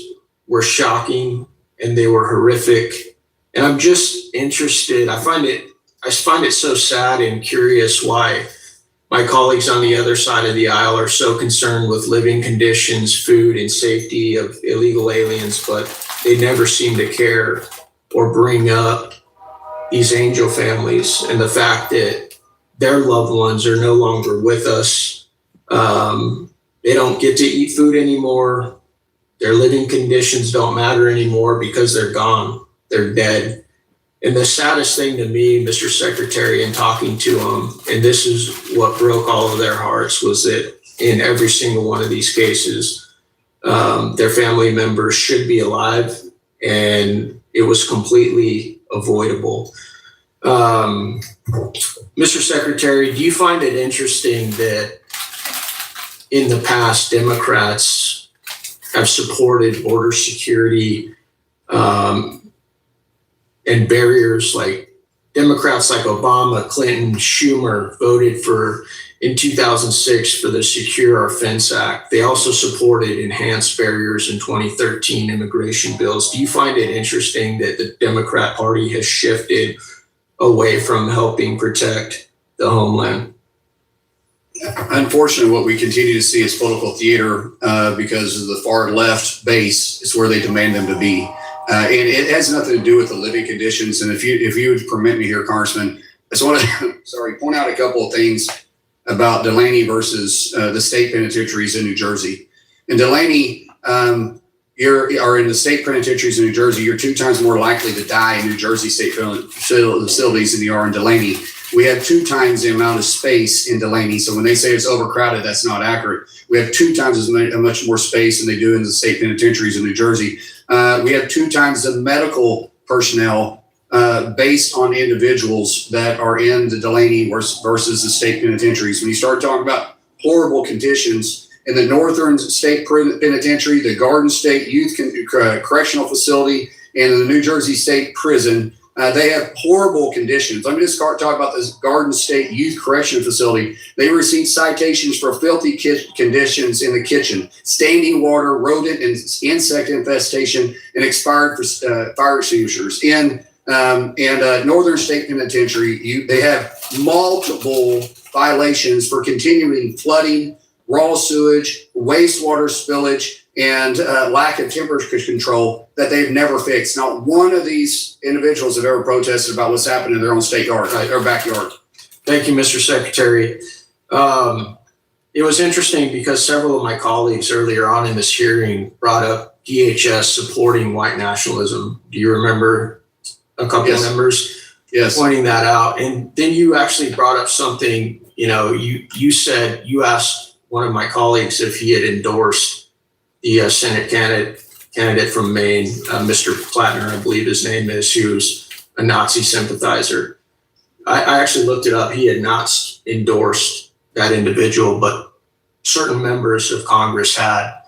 [SPEAKER 17] were shocking and they were horrific. And I'm just interested, I find it so sad and curious why my colleagues on the other side of the aisle are so concerned with living conditions, food, and safety of illegal aliens, but they never seem to care or bring up these angel families and the fact that their loved ones are no longer with us. They don't get to eat food anymore. Their living conditions don't matter anymore because they're gone. They're dead. And the saddest thing to me, Mr. Secretary, in talking to them, and this is what broke all of their hearts, was that in every single one of these cases, their family members should be alive, and it was completely avoidable. Mr. Secretary, do you find it interesting that in the past, Democrats have supported border security and barriers? Like Democrats like Obama, Clinton, Schumer voted for, in 2006, for the Secure Our Fence Act. They also supported enhanced barriers in 2013 immigration bills. Do you find it interesting that the Democrat Party has shifted away from helping protect the homeland?
[SPEAKER 4] Unfortunately, what we continue to see is political theater because of the far left base is where they demand them to be. And it has nothing to do with the living conditions. And if you would permit me here, Congressman, I just want to point out a couple of things about Delaney versus the state penitentiaries in New Jersey. In Delaney, or in the state penitentiaries in New Jersey, you're 2 times more likely to die in New Jersey state facilities than you are in Delaney. We have 2 times the amount of space in Delaney. So when they say it's overcrowded, that's not accurate. We have 2 times as much more space than they do in the state penitentiaries in New Jersey. We have 2 times the medical personnel based on individuals that are in the Delaney versus the state penitentiaries. When you start talking about horrible conditions in the Northern State Penitentiary, the Garden State Youth Correctional Facility, and in the New Jersey State Prison, they have horrible conditions. Let me just talk about this Garden State Youth Correction Facility. They received citations for filthy conditions in the kitchen, standing water, rodent and insect infestation, and expired fire extinguishers. In Northern State Penitentiary, they have multiple violations for continuing flooding, raw sewage, wastewater spillage, and lack of temperature control that they've never fixed. Not one of these individuals have ever protested about what's happened in their own state yard or backyard.
[SPEAKER 17] Thank you, Mr. Secretary. It was interesting because several of my colleagues earlier on in this hearing brought up DHS supporting white nationalism. Do you remember a couple of members pointing that out? And then you actually brought up something, you said, you asked one of my colleagues if he had endorsed the Senate candidate from Maine, Mr. Plattner, I believe his name is, who's a Nazi sympathizer. I actually looked it up. He had not endorsed that individual, but certain members of Congress had.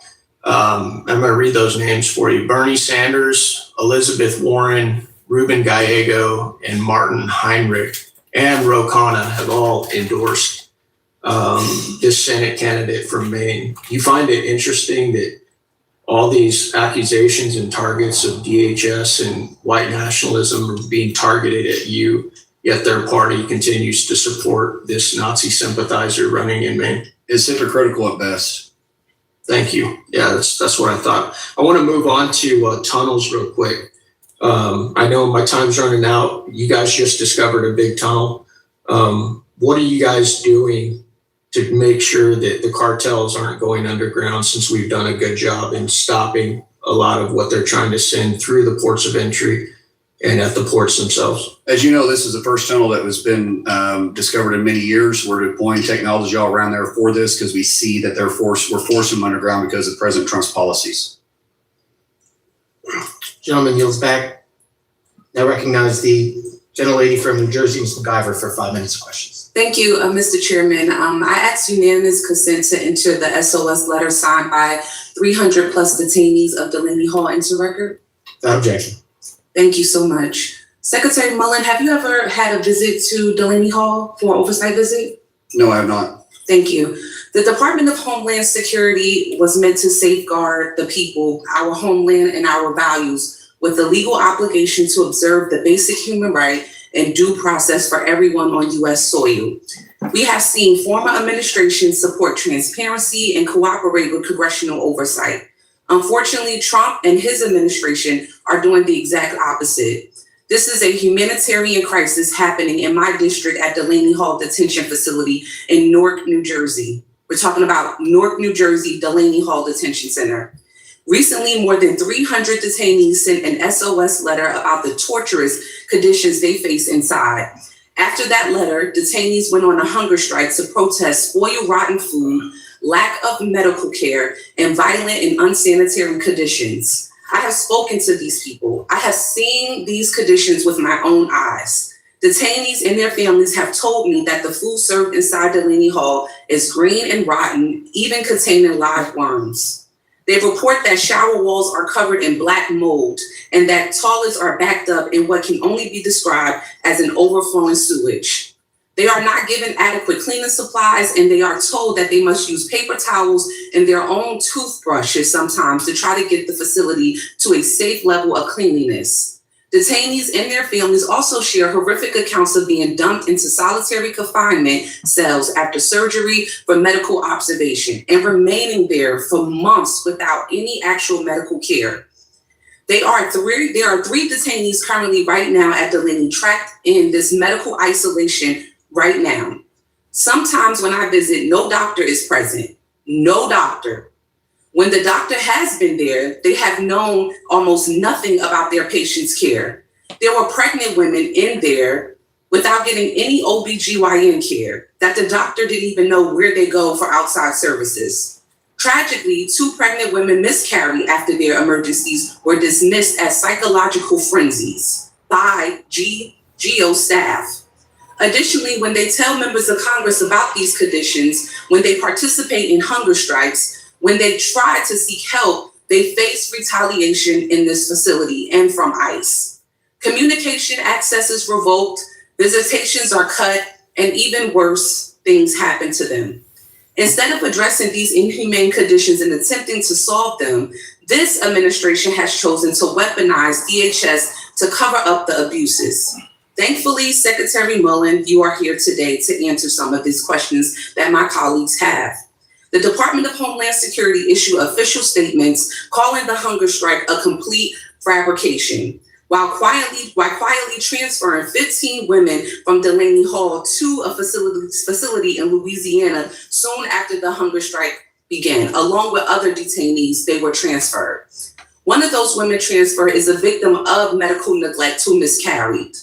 [SPEAKER 17] I'm going to read those names for you. Bernie Sanders, Elizabeth Warren, Ruben Gallego, and Martin Heinrich, and Ro Khanna have all endorsed this Senate candidate from Maine. You find it interesting that all these accusations and targets of DHS and white nationalism are being targeted at you, yet their party continues to support this Nazi sympathizer running in Maine?
[SPEAKER 4] It's hypocritical at best.
[SPEAKER 17] Thank you. Yeah, that's what I thought. I want to move on to tunnels real quick. I know my time's running out. You guys just discovered a big tunnel. What are you guys doing to make sure that the cartels aren't going underground, since we've done a good job in stopping a lot of what they're trying to send through the ports of entry and at the ports themselves?
[SPEAKER 4] As you know, this is the first tunnel that has been discovered in many years. We're deploying technology all around there for this because we see that we're forcing them underground because of President Trump's policies.
[SPEAKER 16] Gentleman yields back. Now recognize the gentlelady from New Jersey, Ms. MacGyver, for 5 minutes of questions.
[SPEAKER 18] Thank you, Mr. Chairman. I asked unanimous consent to enter the SOS letter signed by 300 plus detainees of Delaney Hall into record.
[SPEAKER 2] Without objection.
[SPEAKER 18] Thank you so much. Secretary Mullin, have you ever had a visit to Delaney Hall for an oversight visit?
[SPEAKER 4] No, I have not.
[SPEAKER 18] Thank you. The Department of Homeland Security was meant to safeguard the people, our homeland, and our values with the legal obligation to observe the basic human right and due process for everyone on U.S. soil. We have seen former administrations support transparency and cooperate with congressional oversight. Unfortunately, Trump and his administration are doing the exact opposite. This is a humanitarian crisis happening in my district at Delaney Hall Detention Facility in Newark, New Jersey. We're talking about Newark, New Jersey, Delaney Hall Detention Center. Recently, more than 300 detainees sent an SOS letter about the torturous conditions they face inside. After that letter, detainees went on a hunger strike to protest spoiled, rotten food, lack of medical care, and violent and unsanitary conditions. I have spoken to these people. I have seen these conditions with my own eyes. Detainees and their families have told me that the food served inside Delaney Hall is green and rotten, even containing live worms. They report that shower walls are covered in black mold and that toilets are backed up in what can only be described as an overflowing sewage. They are not given adequate cleaning supplies, and they are told that they must use paper towels and their own toothbrushes sometimes to try to get the facility to a safe level of cleanliness. Detainees and their families also share horrific accounts of being dumped into solitary confinement cells after surgery for medical observation and remaining there for months without any actual medical care. There are three detainees currently right now at Delaney trapped in this medical isolation right now. Sometimes when I visit, no doctor is present. No doctor. When the doctor has been there, they have known almost nothing about their patient's care. There were pregnant women in there without getting any OBGYN care that the doctor didn't even know where they go for outside services. Tragically, 2 pregnant women miscarried after their emergencies were dismissed as psychological frenzies by GO staff. Additionally, when they tell members of Congress about these conditions, when they participate in hunger strikes, when they try to seek help, they face retaliation in this facility and from ICE. Communication access is revoked, visitations are cut, and even worse, things happen to them. Instead of addressing these inhumane conditions and attempting to solve them, this administration has chosen to weaponize DHS to cover up the abuses. Thankfully, Secretary Mullin, you are here today to answer some of these questions that my colleagues have. The Department of Homeland Security issued official statements calling the hunger strike a complete fabrication, while quietly transferring 15 women from Delaney Hall to a facility in Louisiana soon after the hunger strike began, along with other detainees. They were transferred. One of those women transferred is a victim of medical neglect who miscarried.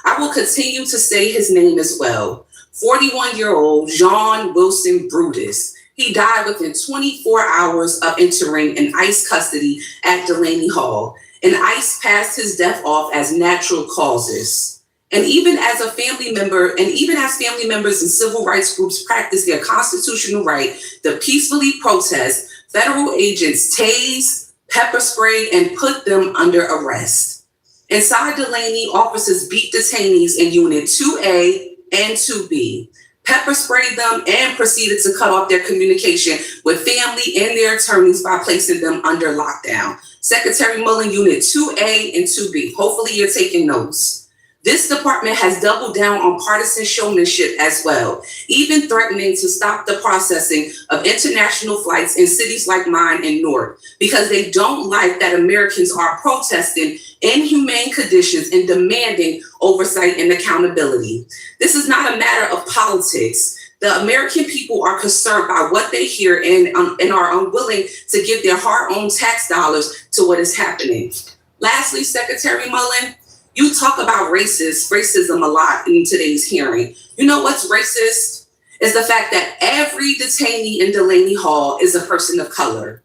[SPEAKER 18] I will continue to say his name as well. 41-year-old John Wilson Brutus. He died within 24 hours of entering in ICE custody at Delaney Hall, and ICE passed his death off as natural causes. And even as family members and civil rights groups practice their constitutional right to peacefully protest, federal agents tased, pepper sprayed, and put them under arrest. Inside Delaney, officers beat detainees in Unit 2A and 2B, pepper sprayed them, and proceeded to cut off their communication with family and their attorneys by placing them under lockdown. Secretary Mullin, Unit 2A and 2B. Hopefully you're taking notes. This department has doubled down on partisan showmanship as well, even threatening to stop the processing of international flights in cities like mine in Newark, because they don't like that Americans are protesting inhumane conditions and demanding oversight and accountability. This is not a matter of politics. The American people are concerned by what they hear and are unwilling to give their hard-earned tax dollars to what is happening. Lastly, Secretary Mullin, you talk about racism a lot in today's hearing. You know what's racist? Is the fact that every detainee in Delaney Hall is a person of color.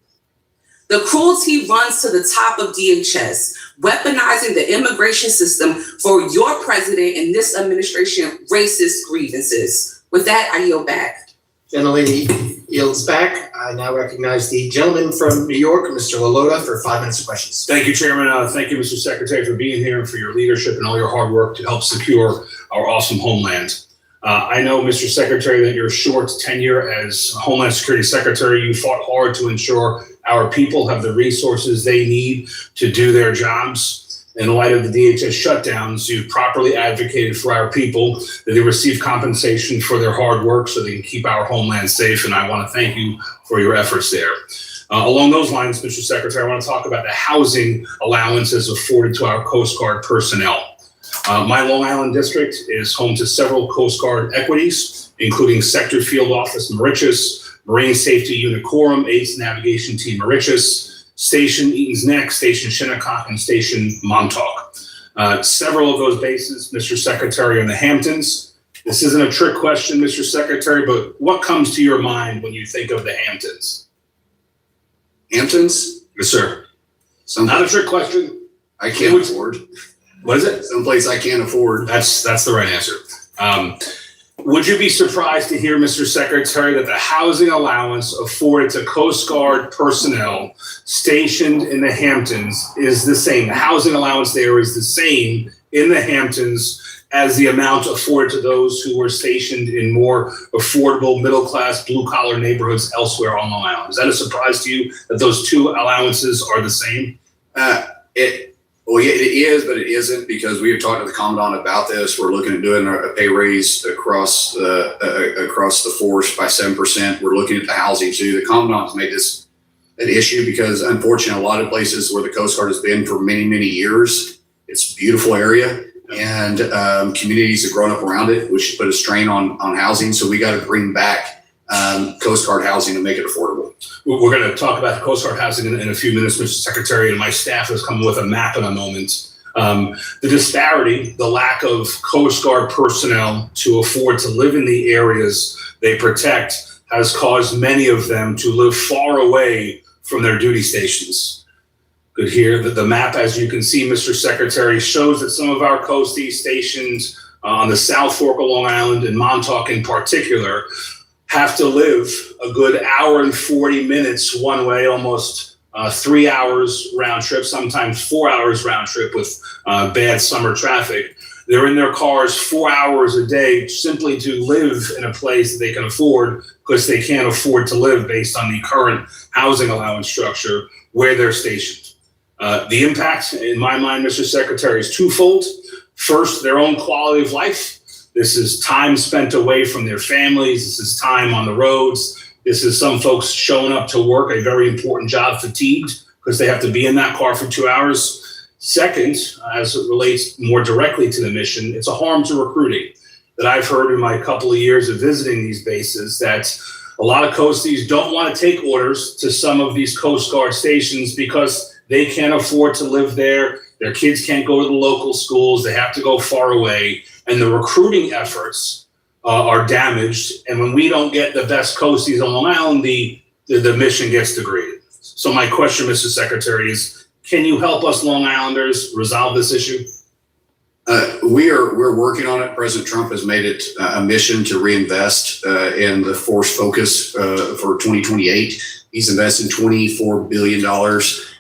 [SPEAKER 18] The cruelty runs to the top of DHS, weaponizing the immigration system for your president and this administration racist grievances. With that, I yield back.
[SPEAKER 2] Gentlelady yields back. I now recognize the gentleman from New York, Mr. Lalota, for 5 minutes of questions.
[SPEAKER 19] Thank you, Chairman. Thank you, Mr. Secretary, for being here and for your leadership and all your hard work to help secure our awesome homeland. I know, Mr. Secretary, that your short tenure as Homeland Security Secretary, you fought hard to ensure our people have the resources they need to do their jobs. In light of the DHS shutdowns, you've properly advocated for our people that they receive compensation for their hard work so they can keep our homeland safe, and I want to thank you for your efforts there. Along those lines, Mr. Secretary, I want to talk about the housing allowances afforded to our Coast Guard personnel. My Long Island district is home to several Coast Guard equities, including Sector Field Office Mauritius, Marine Safety Unit Quorum, Ace Navigation Team Mauritius, Station Eaton's Neck, Station Shinnecock, and Station Montauk. Several of those bases, Mr. Secretary, are in the Hamptons. This isn't a trick question, Mr. Secretary, but what comes to your mind when you think of the Hamptons?
[SPEAKER 4] Hamptons?
[SPEAKER 19] Yes, sir.
[SPEAKER 4] Not
[SPEAKER 19] a trick question.
[SPEAKER 4] I can't afford.
[SPEAKER 19] What is it?
[SPEAKER 4] Someplace I can't afford.
[SPEAKER 19] That's the right answer. Would you be surprised to hear, Mr. Secretary, that the housing allowance afforded to Coast Guard personnel stationed in the Hamptons is the same? The housing allowance there is the same in the Hamptons as the amount afforded to those who were stationed in more affordable, middle-class, blue-collar neighborhoods elsewhere on Long Island. Is that a surprise to you that those two allowances are the same?
[SPEAKER 4] Well, yeah, it is, but it isn't, because we have talked to the Commandant about this. We're looking at doing a pay raise across the force by 7%. We're looking at the housing too. The Commandant has made this an issue because, unfortunately, a lot of places where the Coast Guard has been for many, many years, it's a beautiful area, and communities have grown up around it, which put a strain on housing. So we got to bring back Coast Guard housing to make it affordable.
[SPEAKER 19] We're going to talk about the Coast Guard housing in a few minutes, Mr. Secretary, and my staff has come with a map in a moment. The disparity, the lack of Coast Guard personnel to afford to live in the areas they protect has caused many of them to live far away from their duty stations. Good here. The map, as you can see, Mr. Secretary, shows that some of our coasties stationed on the South Fork of Long Island and Montauk in particular have to live a good hour and 40 minutes one way, almost 3 hours round trip, sometimes 4 hours round trip with bad summer traffic. They're in their cars 4 hours a day simply to live in a place that they can afford because they can't afford to live based on the current housing allowance structure where they're stationed. The impact, in my mind, Mr. Secretary, is twofold. First, their own quality of life. This is time spent away from their families. This is time on the roads. This is some folks showing up to work, a very important job, fatigued because they have to be in that car for 2 hours. Second, as it relates more directly to the mission, it's a harm to recruiting that I've heard in my couple of years of visiting these bases, that a lot of coasties don't want to take orders to some of these Coast Guard stations because they can't afford to live there. Their kids can't go to the local schools. They have to go far away. And the recruiting efforts are damaged. And when we don't get the best coasties on Long Island, the mission gets degraded. So my question, Mr. Secretary, is can you help us Long Islanders resolve this issue?
[SPEAKER 4] We're working on it. President Trump has made it a mission to reinvest in the force focus for 2028. He's investing $24 billion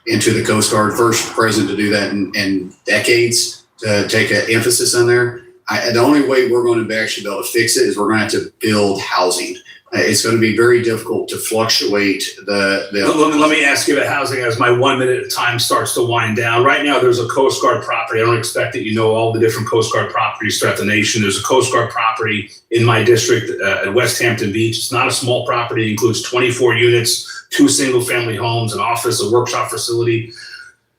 [SPEAKER 4] into the Coast Guard. First president to do that in decades, to take an emphasis on there. The only way we're going to actually be able to fix it is we're going to have to build housing. It's going to be very difficult to fluctuate the.
[SPEAKER 19] Let me ask you about housing as my 1 minute of time starts to wind down. Right now, there's a Coast Guard property. I don't expect that you know all the different Coast Guard properties throughout the nation. There's a Coast Guard property in my district at West Hampton Beach. It's not a small property. It includes 24 units, 2 single-family homes, an office, a workshop facility.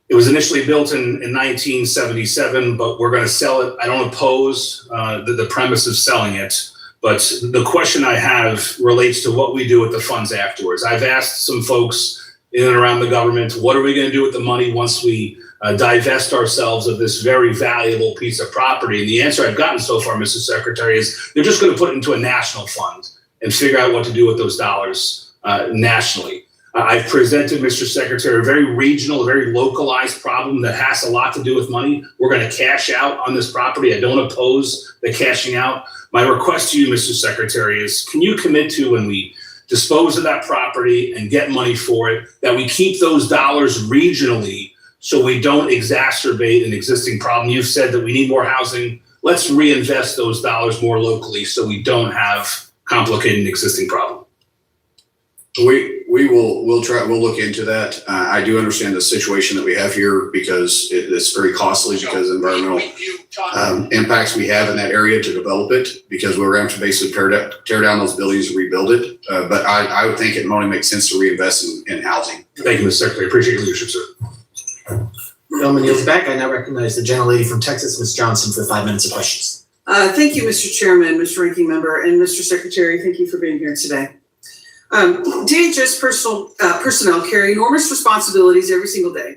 [SPEAKER 19] It was initially built in 1977, but we're going to sell it. I don't oppose the premise of selling it. But the question I have relates to what we do with the funds afterwards. I've asked some folks in and around the government, what are we going to do with the money once we divest ourselves of this very valuable piece of property? And the answer I've gotten so far, Mr. Secretary, is they're just going to put it into a national fund and figure out what to do with those dollars nationally. I've presented, Mr. Secretary, a very regional, a very localized problem that has a lot to do with money. We're going to cash out on this property. I don't oppose the cashing out. My request to you, Mr. Secretary, is can you commit to, when we dispose of that property and get money for it, that we keep those dollars regionally so we don't exacerbate an existing problem? You've said that we need more housing. Let's reinvest those dollars more locally so we don't have complicated an existing problem.
[SPEAKER 4] We'll look into that. I do understand the situation that we have here because it's very costly because of environmental impacts we have in that area to develop it, because we're going to basically tear down those buildings and rebuild it. But I would think it only makes sense to reinvest in housing.
[SPEAKER 19] Thank you, Mr. Secretary. Appreciate your leadership, sir.
[SPEAKER 20] Gentleman yields back. I now recognize the gentlelady from Texas, Ms. Johnson, for 5 minutes of questions.
[SPEAKER 21] Thank you, Mr. Chairman, Mr. Ranking Member, and Mr. Secretary. Thank you for being here today. DHS personnel carry enormous responsibilities every single day.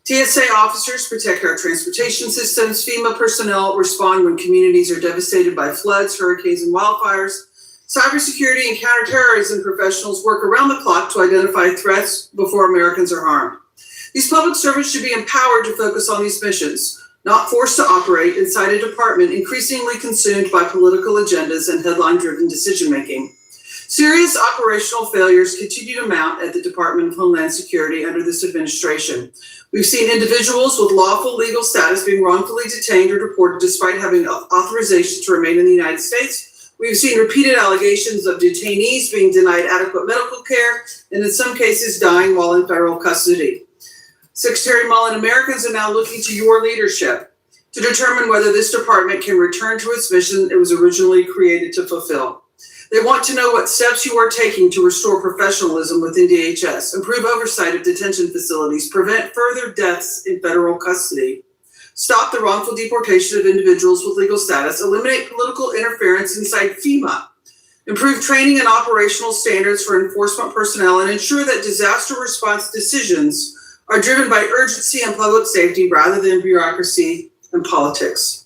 [SPEAKER 21] TSA officers protect our transportation systems. FEMA personnel respond when communities are devastated by floods, hurricanes, and wildfires. Cybersecurity and counterterrorism professionals work around the clock to identify threats before Americans are harmed. These public servants should be empowered to focus on these missions, not forced to operate inside a department increasingly consumed by political agendas and headline-driven decision-making. Serious operational failures continue to mount at the Department of Homeland Security under this administration. We've seen individuals with lawful legal status being wrongfully detained or deported despite having authorization to remain in the United States. We've seen repeated allegations of detainees being denied adequate medical care and in some cases dying while in federal custody. Secretary Mullin, Americans are now looking to your leadership to determine whether this department can return to its mission it was originally created to fulfill. They want to know what steps you are taking to restore professionalism within DHS, improve oversight of detention facilities, prevent further deaths in federal custody, stop the wrongful deportation of individuals with legal status, eliminate political interference inside FEMA, improve training and operational standards for enforcement personnel, and ensure that disaster response decisions are driven by urgency and public safety rather than bureaucracy and politics.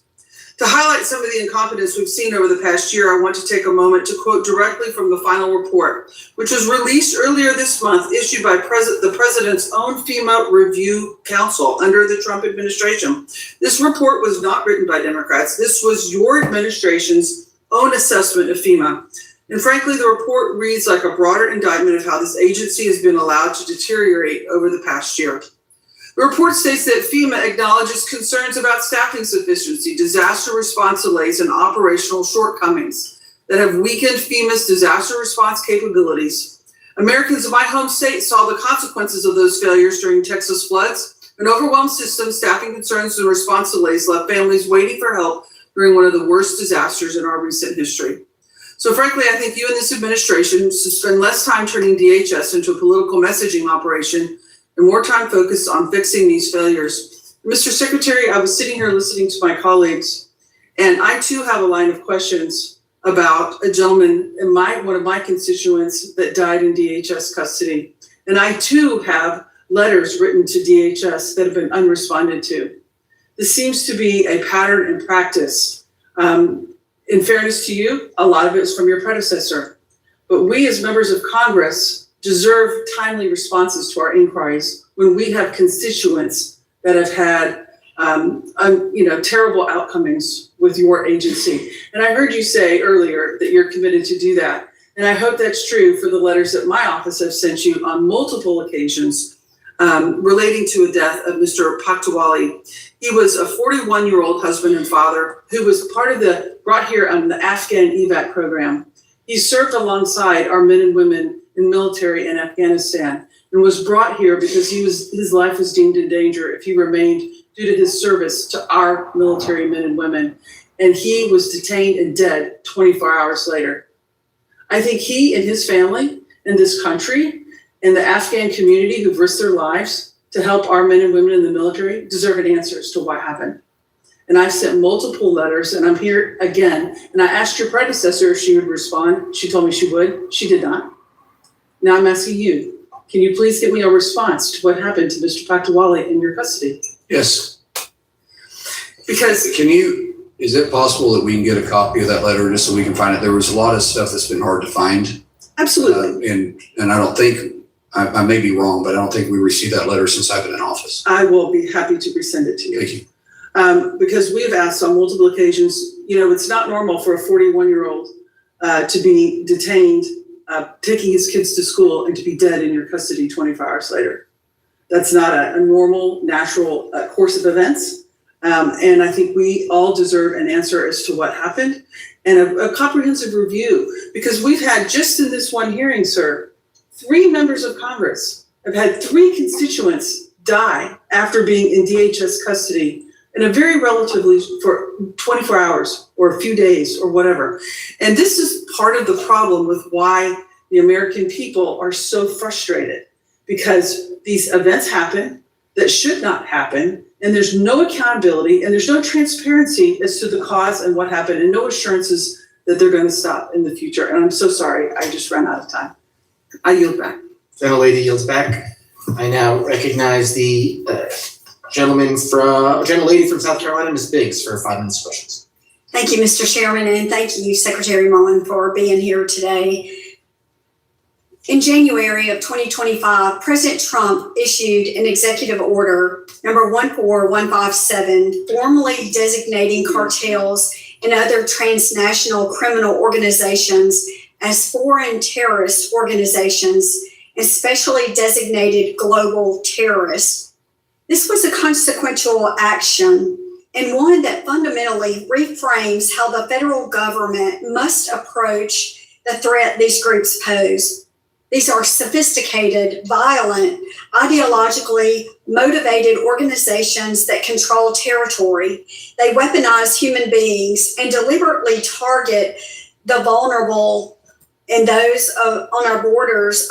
[SPEAKER 21] To highlight some of the incompetence we've seen over the past year, I want to take a moment to quote directly from the final report, which was released earlier this month, issued by the President's own FEMA Review Council under the Trump administration. This report was not written by Democrats. This was your administration's own assessment of FEMA. And frankly, the report reads like a broader indictment of how this agency has been allowed to deteriorate over the past year. The report states that FEMA acknowledges concerns about staffing sufficiency, disaster response delays, and operational shortcomings that have weakened FEMA's disaster response capabilities. Americans in my home state saw the consequences of those failures during Texas floods. An overwhelmed system, staffing concerns, and response delays left families waiting for help during one of the worst disasters in our recent history. So frankly, I think you and this administration should spend less time turning DHS into a political messaging operation and more time focused on fixing these failures. Mr. Secretary, I was sitting here listening to my colleagues, and I too have a line of questions about a gentleman in one of my constituents that died in DHS custody. And I too have letters written to DHS that have been unresponded to. This seems to be a pattern and practice. In fairness to you, a lot of it is from your predecessor. But we as members of Congress deserve timely responses to our inquiries when we have constituents that have had terrible outcomings with your agency. And I heard you say earlier that you're committed to do that. And I hope that's true for the letters that my office has sent you on multiple occasions relating to a death of Mr. Paktawali. He was a 41-year-old husband and father who was brought here on the Afghan evac program. He served alongside our men and women in military in Afghanistan and was brought here because his life was deemed in danger if he remained due to his service to our military men and women. And he was detained and dead 24 hours later. I think he and his family and this country and the Afghan community who've risked their lives to help our men and women in the military deserve an answer as to what happened. And I've sent multiple letters, and I'm here again. And I asked your predecessor if she would respond. She told me she would. She did not. Now I'm asking you, can you please give me a response to what happened to Mr. Paktawali in your custody?
[SPEAKER 4] Yes.
[SPEAKER 21] Because
[SPEAKER 4] is it possible that we can get a copy of that letter just so we can find it? There was a lot of stuff that's been hard to find.
[SPEAKER 21] Absolutely.
[SPEAKER 4] And I don't think I may be wrong, but I don't think we received that letter since I've been in office.
[SPEAKER 21] I will be happy to resend it to you.
[SPEAKER 4] Thank you.
[SPEAKER 21] Because we've asked on multiple occasions, it's not normal for a 41-year-old to be detained, taking his kids to school and to be dead in your custody 24 hours later. That's not a normal, natural course of events. And I think we all deserve an answer as to what happened and a comprehensive review, because we've had, just in this one hearing, sir, 3 members of Congress have had 3 constituents die after being in DHS custody in a very relatively, for 24 hours or a few days or whatever. And this is part of the problem with why the American people are so frustrated, because these events happen that should not happen, and there's no accountability and there's no transparency as to the cause and what happened, and no assurances that they're going to stop in the future. And I'm so sorry, I just ran out of time. I yield back.
[SPEAKER 20] Gentlelady yields back. I now recognize the gentlelady from South Carolina, Ms. Biggs, for 5 minutes questions.
[SPEAKER 5] Thank you, Mr. Chairman, and thank you, Secretary Mullin, for being here today. In January of 2025, President Trump issued an executive order number 14157, formally designating cartels and other transnational criminal organizations as foreign terrorist organizations and specially designated global terrorists. This was a consequential action, and one that fundamentally reframes how the federal government must approach the threat these groups pose. These are sophisticated, violent, ideologically motivated organizations that control territory. They weaponize human beings and deliberately target the vulnerable and those on our borders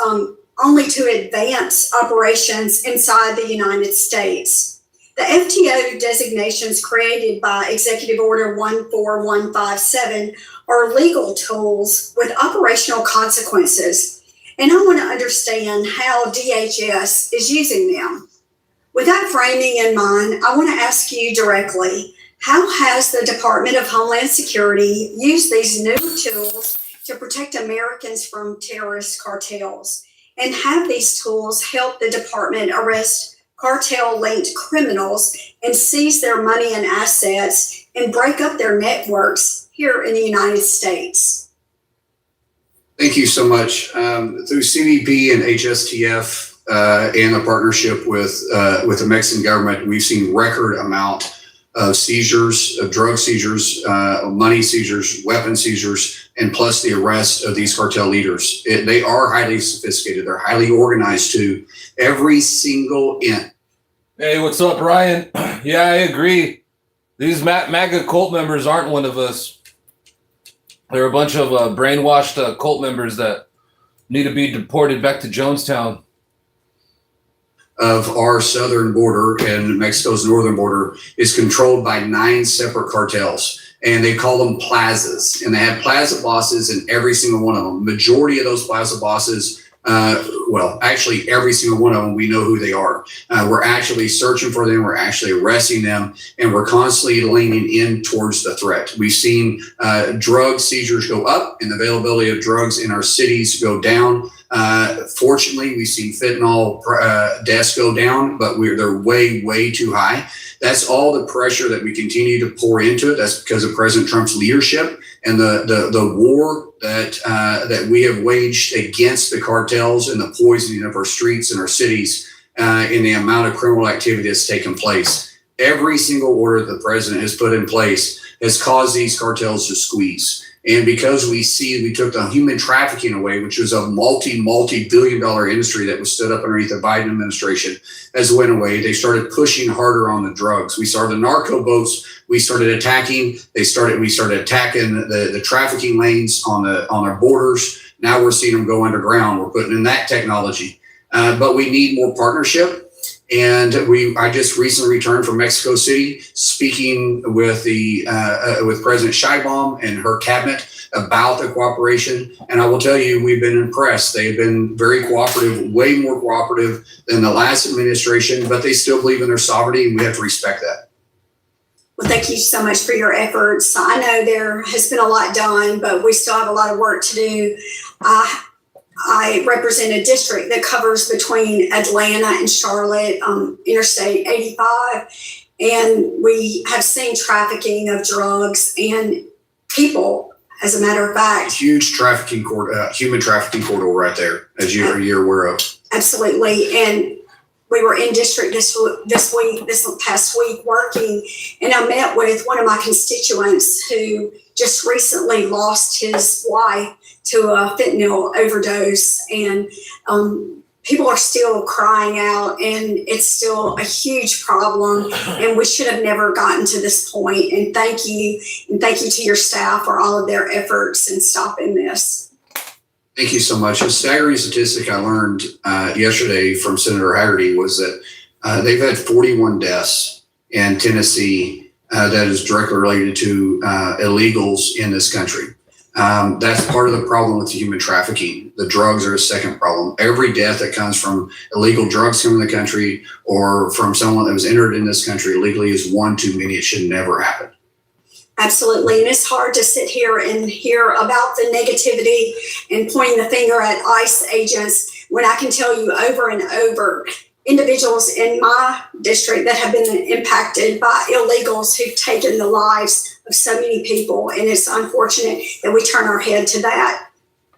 [SPEAKER 5] only to advance operations inside the United States. The FTO designations created by Executive Order 14157 are legal tools with operational consequences. And I want to understand how DHS is using them. With that framing in mind, I want to ask you directly, how has the Department of Homeland Security used these new tools to protect Americans from terrorist cartels? And have these tools helped the department arrest cartel-linked criminals and seize their money and assets and break up their networks here in the United States?
[SPEAKER 4] Thank you so much. Through CBP and HSTF and a partnership with the Mexican government, we've seen record amount of seizures, of drug seizures, money seizures, weapon seizures, and plus the arrest of these cartel leaders. They are highly sophisticated. They're highly organized too. Every single end.
[SPEAKER 1] Hey, what's up, Ryan? Yeah, I agree. These MAGA cult members aren't one of us. They're a bunch of brainwashed cult members that need to be deported back to Jonestown.
[SPEAKER 4] Of our southern border and Mexico's northern border is controlled by 9 separate cartels, and they call them plazas, and they have plaza bosses in every single one of them. Majority of those plaza bosses, well, actually every single one of them, we know who they are. We're actually searching for them, we're actually arresting them, and we're constantly leaning in towards the threat. We've seen drug seizures go up and the availability of drugs in our cities go down. Fortunately, we've seen fentanyl deaths go down, but they're way too high. That's all the pressure that we continue to pour into it. That's because of President Trump's leadership and the war that we have waged against the cartels and the poisoning of our streets and our cities, and the amount of criminal activity that's taken place. Every single order the president has put in place has caused these cartels to squeeze. And because we took the human trafficking away, which was a multi-billion-dollar industry that was stood up underneath the Biden administration, as it went away, they started pushing harder on the drugs. We started the narco boats. We started attacking. We started attacking the trafficking lanes on our borders. Now we're seeing them go underground. We're putting in that technology, but we need more partnership. And I just recently returned from Mexico City, speaking with with President Sheinbaum and her cabinet about the cooperation. And I will tell you, we've been impressed. They've been very cooperative, way more cooperative than the last administration, but they still believe in their sovereignty, and we have to respect that.
[SPEAKER 5] Well, thank you so much for your efforts. I know there has been a lot done, but we still have a lot of work to do. I represent a district that covers between Atlanta and Charlotte, Interstate 85. And we have seen trafficking of drugs and people, as a matter of fact.
[SPEAKER 4] Huge trafficking human trafficking corridor right there, as you're aware of.
[SPEAKER 5] Absolutely. And we were in district this past week working, and I met with one of my constituents who just recently lost his wife to a fentanyl overdose. And people are still crying out, and it's still a huge problem, and we should have never gotten to this point. And thank you to your staff for all of their efforts in stopping this.
[SPEAKER 4] Thank you so much. A staggering statistic I learned yesterday from Senator Haggerty was that they've had 41 deaths in Tennessee that is directly related to illegals in this country. That's part of the problem with the human trafficking. The drugs are a second problem. Every death that comes from illegal drugs coming in the country or from someone that was entered in this country illegally is one too many. It should never happen.
[SPEAKER 5] Absolutely. And it's hard to sit here and hear about the negativity and pointing the finger at ICE agents when I can tell you over and over individuals in my district that have been impacted by illegals who've taken the lives of so many people. And it's unfortunate that we turn our head to that.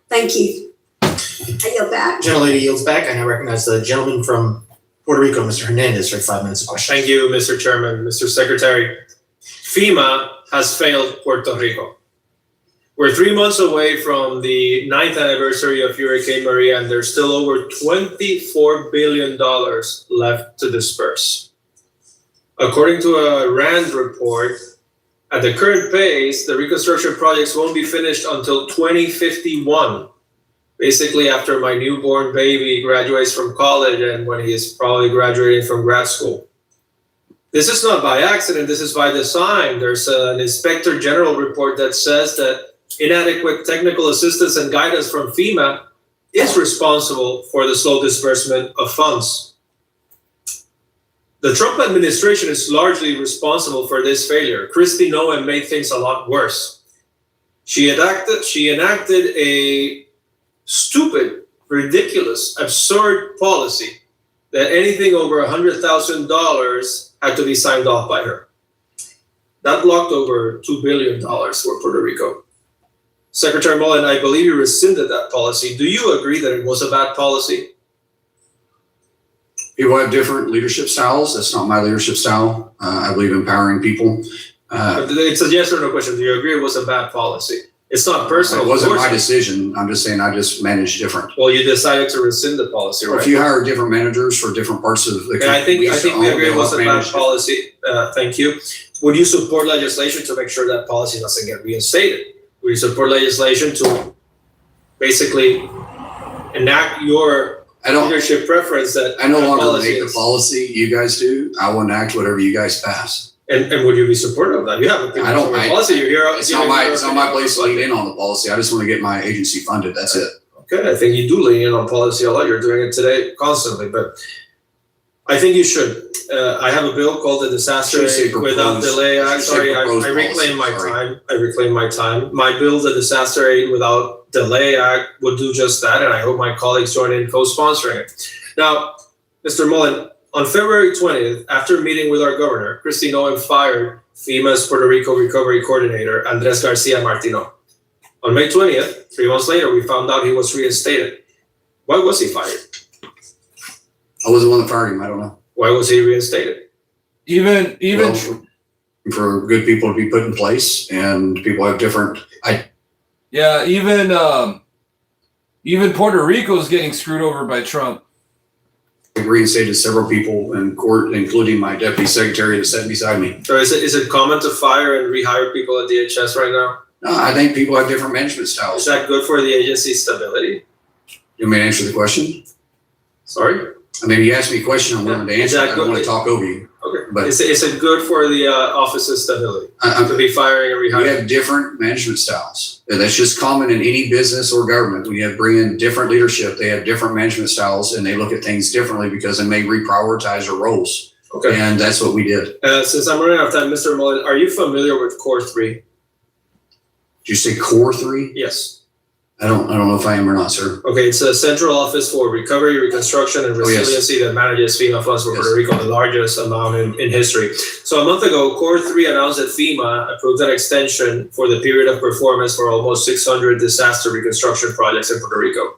[SPEAKER 5] Thank you. I yield back.
[SPEAKER 20] Gentlelady yields back. I now recognize the gentleman from Puerto Rico, Mr. Hernandez, for 5 minutes of questions.
[SPEAKER 6] Thank you, Mr. Chairman, Mr. Secretary. FEMA has failed Puerto Rico. We're 3 months away from the 9th anniversary of Hurricane Maria, and there's still over $24 billion left to disperse. According to a RAND report, at the current pace, the reconstruction projects won't be finished until 2051, basically after my newborn baby graduates from college and when he is probably graduating from grad school. This is not by accident, this is by design. There's an Inspector General report that says that inadequate technical assistance and guidance from FEMA is responsible for the slow disbursement of funds. The Trump administration is largely responsible for this failure. Kristi Noem made things a lot worse. She enacted a stupid, ridiculous, absurd policy that anything over $100,000 had to be signed off by her. That blocked over $2 billion for Puerto Rico. Secretary Mullin, I believe you rescinded that policy. Do you agree that it was a bad policy?
[SPEAKER 4] People have different leadership styles. That's not my leadership style. I believe empowering people.
[SPEAKER 6] It's a yes or no question. Do you agree it was a bad policy? It's not personal.
[SPEAKER 4] It wasn't my decision. I'm just saying I just managed different.
[SPEAKER 6] Well, you decided to rescind the policy, right?
[SPEAKER 4] If you hire different managers for different parts of the country.
[SPEAKER 6] I think we agree it was a bad policy. Thank you. Would you support legislation to make sure that policy doesn't get reinstated? Would you support legislation to basically enact your leadership preference that
[SPEAKER 4] I no longer make the policy, you guys do. I will enact whatever you guys pass.
[SPEAKER 6] And would you be supportive of that? You have a policy. You're here.
[SPEAKER 4] It's not my place to lean in on the policy. I just want to get my agency funded. That's it.
[SPEAKER 6] Okay, I think you do lean in on policy a lot. You're doing it today constantly, but I think you should. I have a bill called the Disaster Aid Without Delay Act. Sorry, I reclaim my time. I reclaim my time. My bill, the Disaster Aid Without Delay Act, would do just that, and I hope my colleagues join in co-sponsoring it. Now, Mr. Mullin, on February 20th, after meeting with our governor, Kristi Noem fired FEMA's Puerto Rico Recovery Coordinator, Andres Garcia Martino. On May 20th, 3 months later, we found out he was reinstated. Why was he fired?
[SPEAKER 4] I was the one that fired him. I don't know.
[SPEAKER 6] Why was he reinstated?
[SPEAKER 1] Even
[SPEAKER 4] for good people to be put in place, and people have different.
[SPEAKER 1] Even Puerto Rico is getting screwed over by Trump.
[SPEAKER 4] Reinstated several people in court, including my deputy secretary that sat beside me.
[SPEAKER 6] So is it common to fire and rehire people at DHS right now?
[SPEAKER 4] No, I think people have different management styles.
[SPEAKER 6] Is that good for the agency's stability?
[SPEAKER 4] You want me to answer the question?
[SPEAKER 6] Sorry?
[SPEAKER 4] I mean, you asked me a question, I'm willing to answer. I don't want to talk over you.
[SPEAKER 6] Okay.
[SPEAKER 4] But
[SPEAKER 6] is it good for the office's stability to be firing and rehiring?
[SPEAKER 4] We have different management styles. And that's just common in any business or government. When you have bring in different leadership, they have different management styles and they look at things differently because they may reprioritize their roles.
[SPEAKER 6] Okay.
[SPEAKER 4] And that's what we did.
[SPEAKER 6] Since I'm running out of time, Mr. Mullin, are you familiar with Core 3?
[SPEAKER 4] Did you say Core 3?
[SPEAKER 6] Yes.
[SPEAKER 4] I don't know if I am or not, sir.
[SPEAKER 6] Okay, it's a Central Office for Recovery, Reconstruction, and
[SPEAKER 4] Oh, yes.
[SPEAKER 6] Resiliency that manages FEMA funds for
[SPEAKER 4] Yes.
[SPEAKER 6] Puerto Rico, the largest amount in history. So a month ago, Core 3 announced that FEMA approved an extension for the period of performance for almost 600 disaster reconstruction projects in Puerto Rico.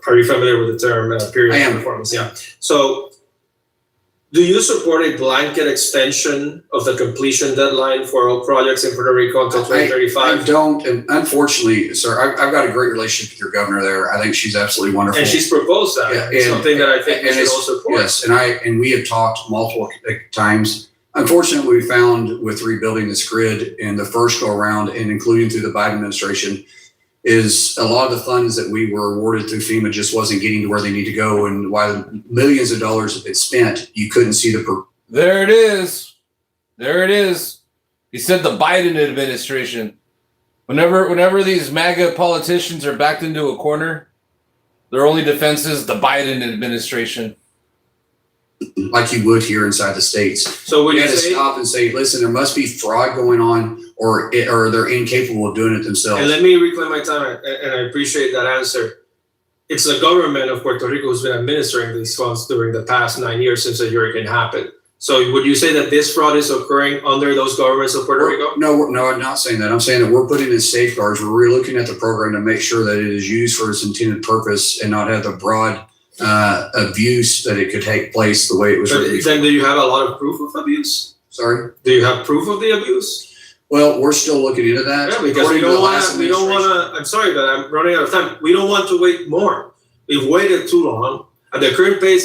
[SPEAKER 6] Are you familiar with the term period
[SPEAKER 4] I am.
[SPEAKER 6] of performance? Yeah. So do you support a blanket extension of the completion deadline for all projects in Puerto Rico until 2035?
[SPEAKER 4] I don't, and unfortunately, sir, I've got a great relationship with your governor there. I think she's absolutely wonderful.
[SPEAKER 6] And she's proposed that.
[SPEAKER 4] Yeah,
[SPEAKER 6] It's
[SPEAKER 4] and-
[SPEAKER 6] something that I think we
[SPEAKER 4] and
[SPEAKER 6] should
[SPEAKER 4] it's-
[SPEAKER 6] all support.
[SPEAKER 4] Yes, and we have talked multiple times. Unfortunately, we found with rebuilding this grid in the first go around, and including through the Biden administration, is a lot of the funds that we were awarded through FEMA just wasn't getting to where they need to go. And while millions of dollars have been spent, you couldn't see
[SPEAKER 1] There it is. There it is. He said the Biden administration. Whenever these MAGA politicians are backed into a corner, their only defense is the Biden administration.
[SPEAKER 4] like you would here inside the states.
[SPEAKER 6] So when
[SPEAKER 4] you
[SPEAKER 6] you
[SPEAKER 4] had to
[SPEAKER 6] say,
[SPEAKER 4] stop and say, listen, there must be fraud going on, or they're incapable of doing it themselves.
[SPEAKER 6] and let me reclaim my time, and I appreciate that answer. It's the government of Puerto Rico who's been administering these funds during the past 9 years since the hurricane happened. So would you say that this fraud is occurring under those governments of Puerto Rico?
[SPEAKER 4] No, I'm not saying that. I'm saying that we're putting in safeguards. We're really looking at the program to make sure that it is used for its intended purpose and not have the broad abuse that it could take place the way it was.
[SPEAKER 6] But then do you have a lot of proof of abuse?
[SPEAKER 4] Sorry?
[SPEAKER 6] Do you have proof of the abuse?
[SPEAKER 4] Well, we're still looking into that.
[SPEAKER 6] Yeah, because we don't want to, I'm sorry, but I'm running out of time. We don't want to wait more. We've waited too long. At the current pace,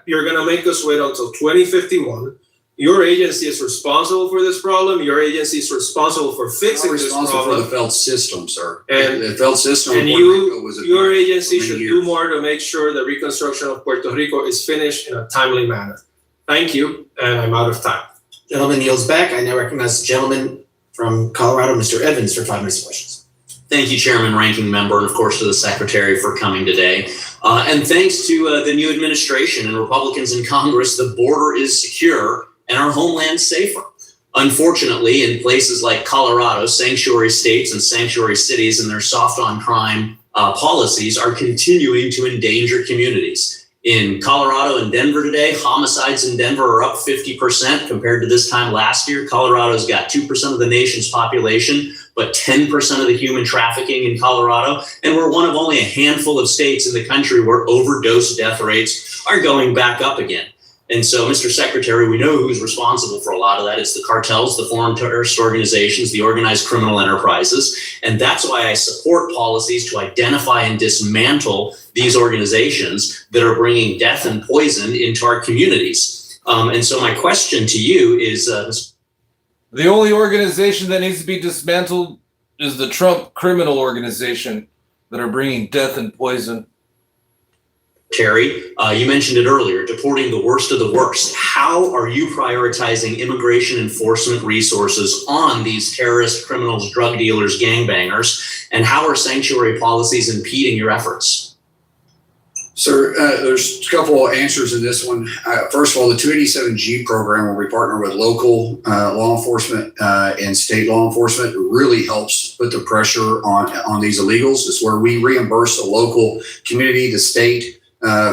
[SPEAKER 6] you're going to make us wait until 2051. Your agency is responsible for this problem. Your agency is responsible for fixing this problem.
[SPEAKER 4] Responsible for the felt system, sir.
[SPEAKER 6] And
[SPEAKER 4] the felt system.
[SPEAKER 6] And your agency should do more to make sure the reconstruction of Puerto Rico is finished in a timely manner. Thank you, and I'm out of time.
[SPEAKER 20] Gentleman yields back. I now recognize the gentleman from Colorado, Mr. Evans, for 5 minutes of questions.
[SPEAKER 8] Thank you, Chairman, Ranking Member, and of course to the Secretary for coming today. And thanks to the new administration and Republicans in Congress, the border is secure and our homeland safer. Unfortunately, in places like Colorado, sanctuary states and sanctuary cities and their soft on crime policies are continuing to endanger communities. In Colorado and Denver today, homicides in Denver are up 50% compared to this time last year. Colorado's got 2% of the nation's population, but 10% of the human trafficking in Colorado. And we're one of only a handful of states in the country where overdose death rates are going back up again. And so, Mr. Secretary, we know who's responsible for a lot of that. It's the cartels, the foreign terrorist organizations, the organized criminal enterprises. And that's why I support policies to identify and dismantle these organizations that are bringing death and poison into our communities. And so my question to you is...
[SPEAKER 1] the only organization that needs to be dismantled is the Trump criminal organization that are bringing death and poison.
[SPEAKER 8] Terry, you mentioned it earlier, deporting the worst of the worst. How are you prioritizing immigration enforcement resources on these terrorists, criminals, drug dealers, gangbangers? And how are sanctuary policies impeding your efforts?
[SPEAKER 4] Sir, there's a couple of answers in this one. First of all, the 287G program, where we partner with local law enforcement and state law enforcement, really helps put the pressure on these illegals. It's where we reimburse the local community, the state,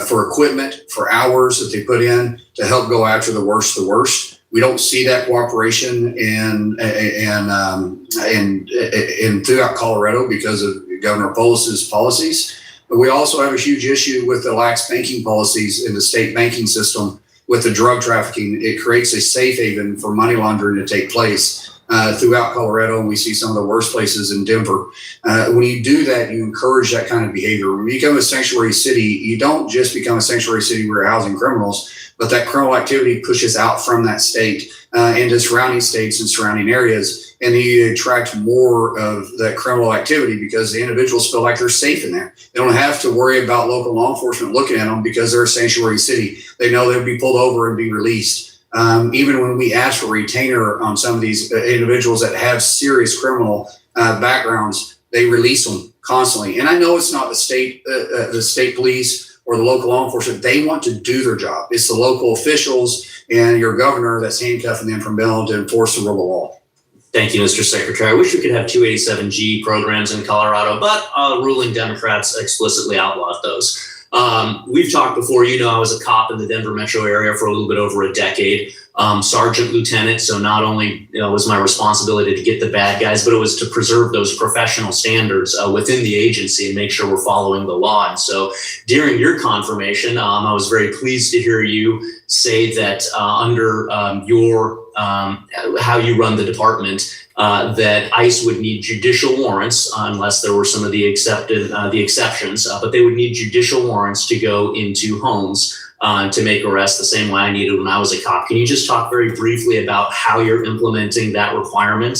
[SPEAKER 4] for equipment, for hours that they put in to help go after the worst of the worst. We don't see that cooperation in throughout Colorado because of Governor Polis's policies. But we also have a huge issue with the lax banking policies in the state banking system with the drug trafficking. It creates a safe haven for money laundering to take place throughout Colorado, and we see some of the worst places in Denver. When you do that, you encourage that kind of behavior. When you become a sanctuary city, you don't just become a sanctuary city where you're housing criminals, but that criminal activity pushes out from that state into surrounding states and surrounding areas, and you attract more of that criminal activity because the individuals feel like they're safe in there. They don't have to worry about local law enforcement looking at them because they're a sanctuary city. They know they'll be pulled over and be released. Even when we ask for retainer on some of these individuals that have serious criminal backgrounds, they release them constantly. And I know it's not the state police or the local law enforcement. They want to do their job. It's the local officials and your governor that's handcuffing them from being able to enforce the rule of law.
[SPEAKER 8] Thank you, Mr. Secretary. I wish we could have 287G programs in Colorado, but ruling Democrats explicitly outlawed those. We've talked before, I was a cop in the Denver metro area for a little bit over a decade, sergeant lieutenant. So not only was my responsibility to get the bad guys, but it was to preserve those professional standards within the agency and make sure we're following the law. And so during your confirmation, I was very pleased to hear you say that under your how you run the department, that ICE would need judicial warrants unless there were some of the exceptions, but they would need judicial warrants to go into homes to make arrests the same way I needed when I was a cop. Can you just talk very briefly about how you're implementing that requirement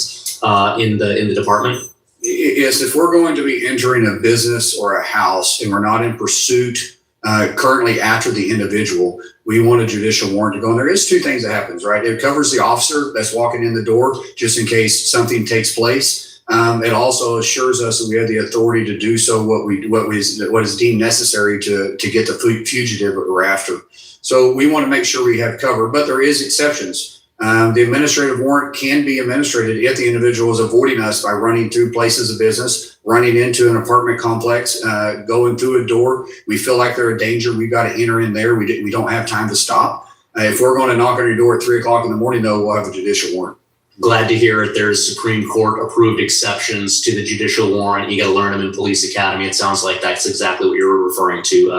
[SPEAKER 8] in the department?
[SPEAKER 4] Yes, if we're going to be entering a business or a house and we're not in pursuit currently after the individual, we want a judicial warrant to go in there. There's two things that happens, right? It covers the officer that's walking in the door just in case something takes place. It also assures us that we have the authority to do so what is deemed necessary to get the fugitive that we're after. So we want to make sure we have cover, but there is exceptions. The administrative warrant can be administrated if the individual is avoiding us by running through places of business, running into an apartment complex, going through a door. We feel like they're a danger. We've got to enter in there. We don't have time to stop. If we're going to knock on your door at 3 o'clock in the morning, though, we'll have a judicial warrant.
[SPEAKER 8] Glad to hear it. There's Supreme Court approved exceptions to the judicial warrant. You got to learn them in Police Academy. It sounds like that's exactly what you're referring to.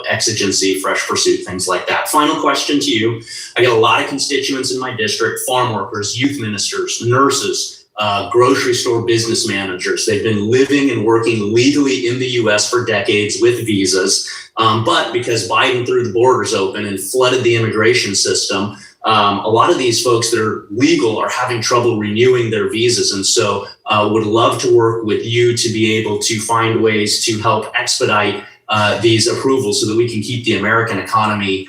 [SPEAKER 8] Exigency, fresh pursuit, things like that. Final question to you. I get a lot of constituents in my district, farm workers, youth ministers, nurses, grocery store business managers. They've been living and working legally in the U.S. for decades with visas. But because Biden threw the borders open and flooded the immigration system, a lot of these folks that are legal are having trouble renewing their visas. And so would love to work with you to be able to find ways to help expedite these approvals so that we can keep the American economy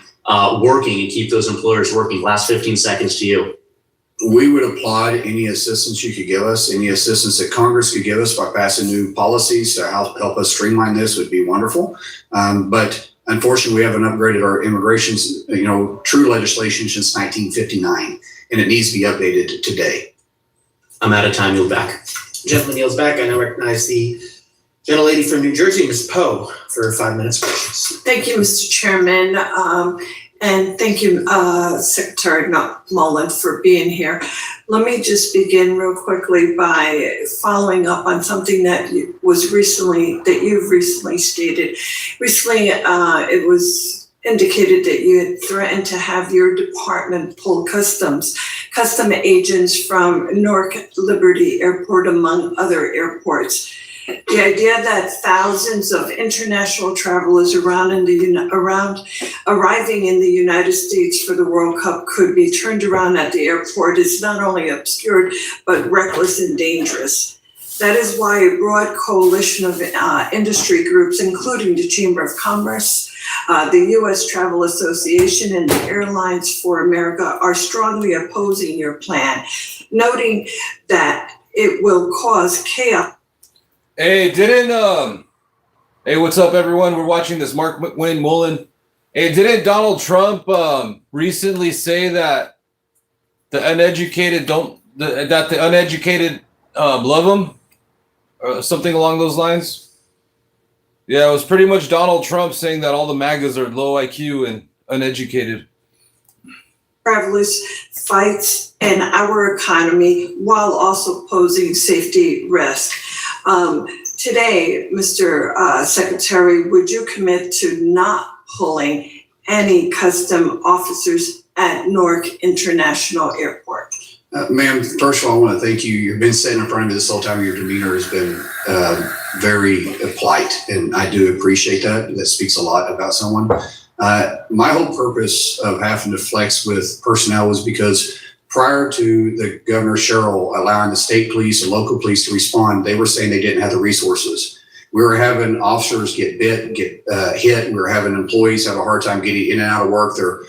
[SPEAKER 8] working and keep those employers working. Last 15 seconds to you.
[SPEAKER 4] We would applaud any assistance you could give us, any assistance that Congress could give us by passing new policies to help us streamline this would be wonderful. But unfortunately, we haven't upgraded our immigration, true legislation since 1959, and it needs to be updated today.
[SPEAKER 8] I'm out of time. Yield back.
[SPEAKER 20] Gentleman yields back. I now recognize the gentlelady from New Jersey, Ms. Poe, for 5 minutes.
[SPEAKER 9] Thank you, Mr. Chairman. And thank you, Secretary Mullin, for being here. Let me just begin real quickly by following up on something that you've recently stated. Recently, it was indicated that you had threatened to have your department pull custom agents from Newark Liberty Airport, among other airports. The idea that thousands of international travelers arriving in the United States for the World Cup could be turned around at the airport is not only absurd, but reckless and dangerous. That is why a broad coalition of industry groups, including the Chamber of Commerce, the U.S. Travel Association, and the Airlines for America are strongly opposing your plan, noting that it will cause chaos.
[SPEAKER 1] Hey, what's up, everyone? We're watching this Mark McWayne Mullin. Hey, didn't Donald Trump recently say that the uneducated love him, or something along those lines? Yeah, it was pretty much Donald Trump saying that all the MAGAs are low IQ and uneducated.
[SPEAKER 9] Travelers fights in our economy while also posing safety risk. Today, Mr. Secretary, would you commit to not pulling any custom officers at Newark International Airport?
[SPEAKER 4] Ma'am, first of all, I want to thank you. You've been sitting in front of me this whole time. Your demeanor has been very polite, and I do appreciate that. That speaks a lot about someone. My whole purpose of having to flex with personnel was because prior to the Governor Sherrill allowing the state police and local police to respond, they were saying they didn't have the resources. We were having officers get hit. We were having employees have a hard time getting in and out of work. Their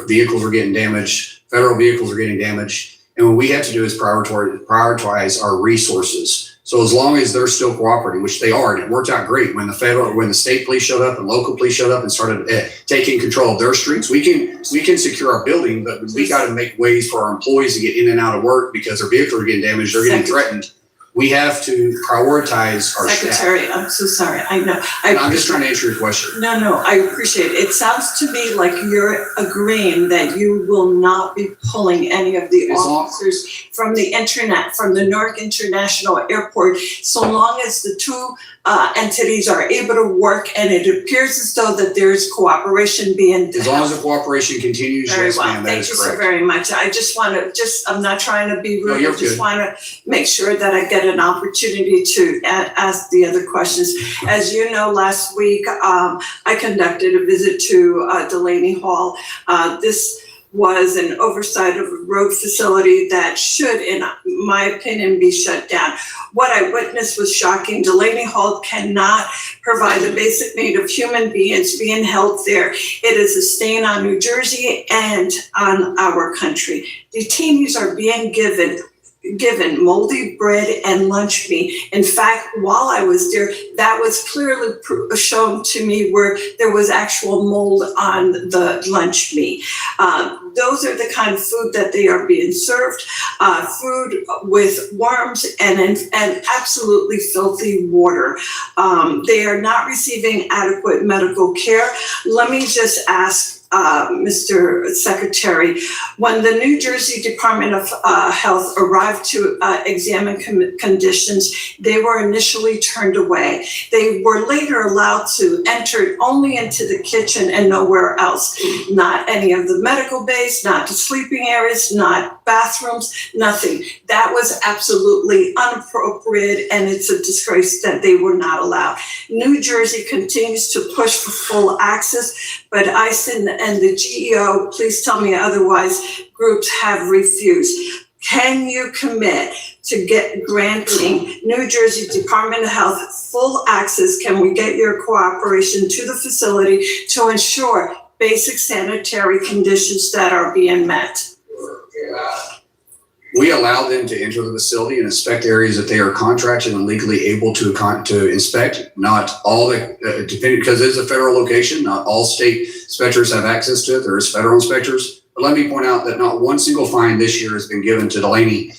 [SPEAKER 4] vehicles were getting damaged. Federal vehicles are getting damaged. And what we have to do is prioritize our resources. So as long as they're still cooperating, which they are, and it worked out great when the state police showed up and local police showed up and started taking control of their streets, we can secure our building, but we got to make ways for our employees to get in and out of work because their vehicles are getting damaged, they're getting threatened. We have to prioritize our
[SPEAKER 9] Secretary,
[SPEAKER 4] staff.
[SPEAKER 9] I'm so sorry. I know.
[SPEAKER 4] I'm just trying to answer your question.
[SPEAKER 9] No, I appreciate it. It sounds to me like you're agreeing that you will not be pulling any of the officers from the Newark International Airport, so long as the two entities are able to work and it appears as though that there is cooperation being.
[SPEAKER 4] As long as the cooperation continues,
[SPEAKER 9] Very
[SPEAKER 4] yes,
[SPEAKER 9] well.
[SPEAKER 4] ma'am, that is correct.
[SPEAKER 9] Thank you so very much. I just want to, I'm not trying to be rude.
[SPEAKER 4] No, you're
[SPEAKER 9] I just
[SPEAKER 4] good.
[SPEAKER 9] want to make sure that I get an opportunity to ask the other questions. As you know, last week, I conducted a visit to Delaney Hall. This was an oversight of a road facility that should, in my opinion, be shut down. What I witnessed was shocking. Delaney Hall cannot provide the basic need of human beings being held there. It is a stain on New Jersey and on our country. Detainees are being given moldy bread and lunch meat. In fact, while I was there, that was clearly shown to me where there was actual mold on the lunch meat. Those are the kind of food that they are being served, food with worms and absolutely filthy water. They are not receiving adequate medical care. Let me just ask, Mr. Secretary, when the New Jersey Department of Health arrived to examine conditions, they were initially turned away. They were later allowed to enter only into the kitchen and nowhere else. Not any of the medical bays, not the sleeping areas, not bathrooms, nothing. That was absolutely inappropriate, and it's a disgrace that they were not allowed. New Jersey continues to push for full access, but ICE and the GEO, please tell me otherwise, groups have refused. Can you commit to granting New Jersey Department of Health full access? Can we get your cooperation to the facility to ensure basic sanitary conditions that are being met?
[SPEAKER 4] We allow them to enter the facility and inspect areas that they are contracted and legally able to inspect. Not all depending, because it is a federal location, not all state inspectors have access to it. There is federal inspectors. But let me point out that not one single fine this year has been given to Delaney.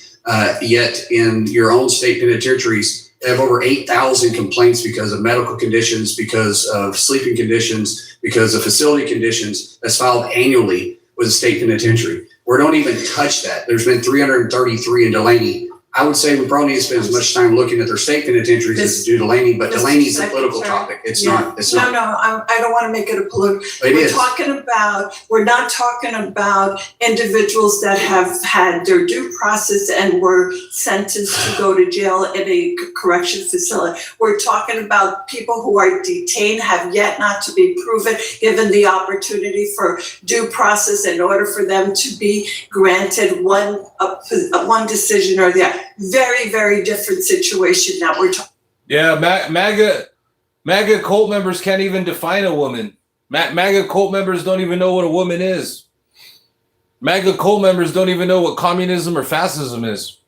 [SPEAKER 4] Yet in your own state penitentiaries, they have over 8,000 complaints because of medical conditions, because of sleeping conditions, because of facility conditions that's filed annually with the state penitentiary. We don't even touch that. There's been 333 in Delaney. I would say we probably need to spend as much time looking at their state penitentiaries as to do Delaney, but Delaney's a political topic. It's not.
[SPEAKER 9] No, I don't want to make it a political. We're not talking about individuals that have had their due process and were sentenced to go to jail in a correction facility. We're talking about people who are detained, have yet not to be proven, given the opportunity for due process in order for them to be granted one decision or the other. Very, very different situation that we're talking.
[SPEAKER 1] Yeah, MAGA cult members can't even define a woman. MAGA cult members don't even know what a woman is. MAGA cult members don't even know what communism or fascism is.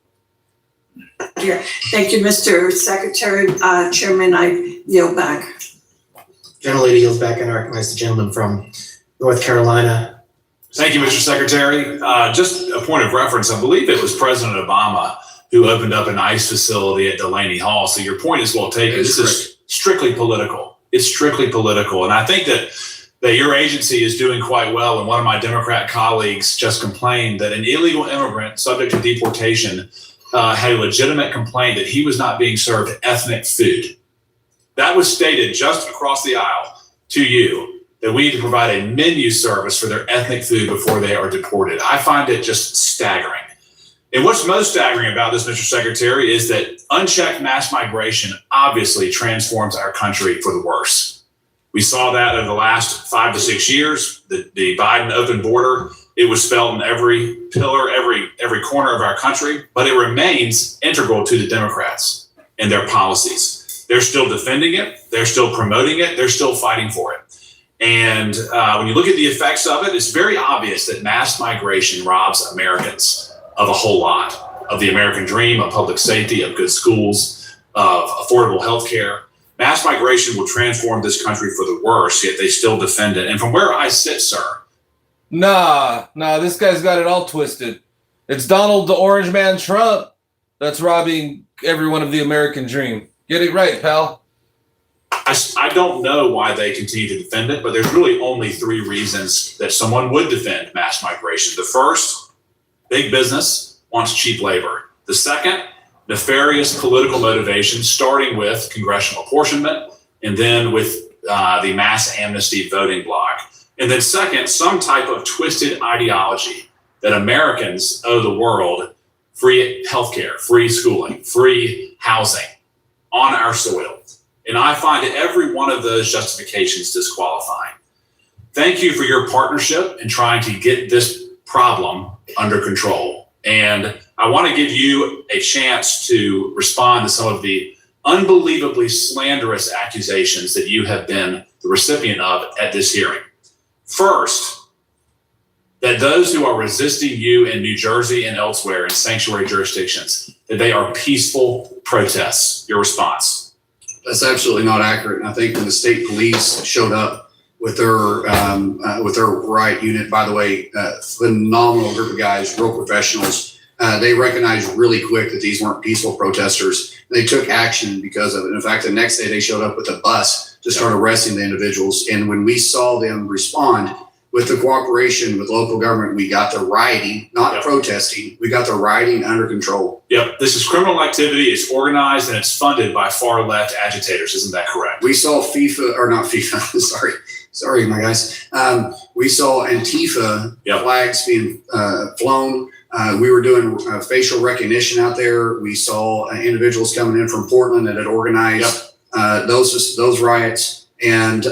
[SPEAKER 9] Thank you, Mr. Secretary. Chairman, I yield back.
[SPEAKER 20] Gentlelady yields back, and I recognize the gentleman from North Carolina.
[SPEAKER 11] Thank you, Mr. Secretary. Just a point of reference, I believe it was President Obama who opened up an ICE facility at Delaney Hall. So your point is well taken. This is strictly political. It's strictly political. And I think that your agency is doing quite well. And one of my Democrat colleagues just complained that an illegal immigrant subject to deportation had a legitimate complaint that he was not being served ethnic food. That was stated just across the aisle to you, that we need to provide a menu service for their ethnic food before they are deported. I find it just staggering. And what's most staggering about this, Mr. Secretary, is that unchecked mass migration obviously transforms our country for the worse. We saw that over the last 5 to 6 years. The Biden open border, it was felt in every pillar, every corner of our country, but it remains integral to the Democrats and their policies. They're still defending it. They're still promoting it. They're still fighting for it. And when you look at the effects of it, it's very obvious that mass migration robs Americans of a whole lot, of the American dream, of public safety, of good schools, of affordable health care. Mass migration will transform this country for the worse, yet they still defend it. And from where I sit, sir.
[SPEAKER 1] Nah, this guy's got it all twisted. It's Donald the Orange Man Trump that's robbing everyone of the American dream. Get it right, pal.
[SPEAKER 11] I don't know why they continue to defend it, but there's really only three reasons that someone would defend mass migration. The first, big business wants cheap labor. The second, nefarious political motivation, starting with congressional apportionment and then with the mass amnesty voting bloc. And then second, some type of twisted ideology that Americans owe the world free healthcare, free schooling, free housing on our soil. And I find every one of those justifications disqualifying. Thank you for your partnership in trying to get this problem under control. And I want to give you a chance to respond to some of the unbelievably slanderous accusations that you have been the recipient of at this hearing. First, that those who are resisting you in New Jersey and elsewhere in sanctuary jurisdictions, that they are peaceful protests. Your response?
[SPEAKER 4] That's absolutely not accurate. And I think when the state police showed up with their riot unit, by the way, phenomenal group of guys, real professionals, they recognized really quick that these weren't peaceful protesters. They took action because of it. In fact, the next day they showed up with a bus to start arresting the individuals. And when we saw them respond, with the cooperation with local government, we got the rioting, not protesting, we got the rioting under control.
[SPEAKER 11] Yep, this is criminal activity, it's organized, and it's funded by far left agitators, isn't that correct?
[SPEAKER 4] We saw sorry, my guys. We saw Antifa flags being flown. We were doing facial recognition out there. We saw individuals coming in from Portland that had organized those riots. And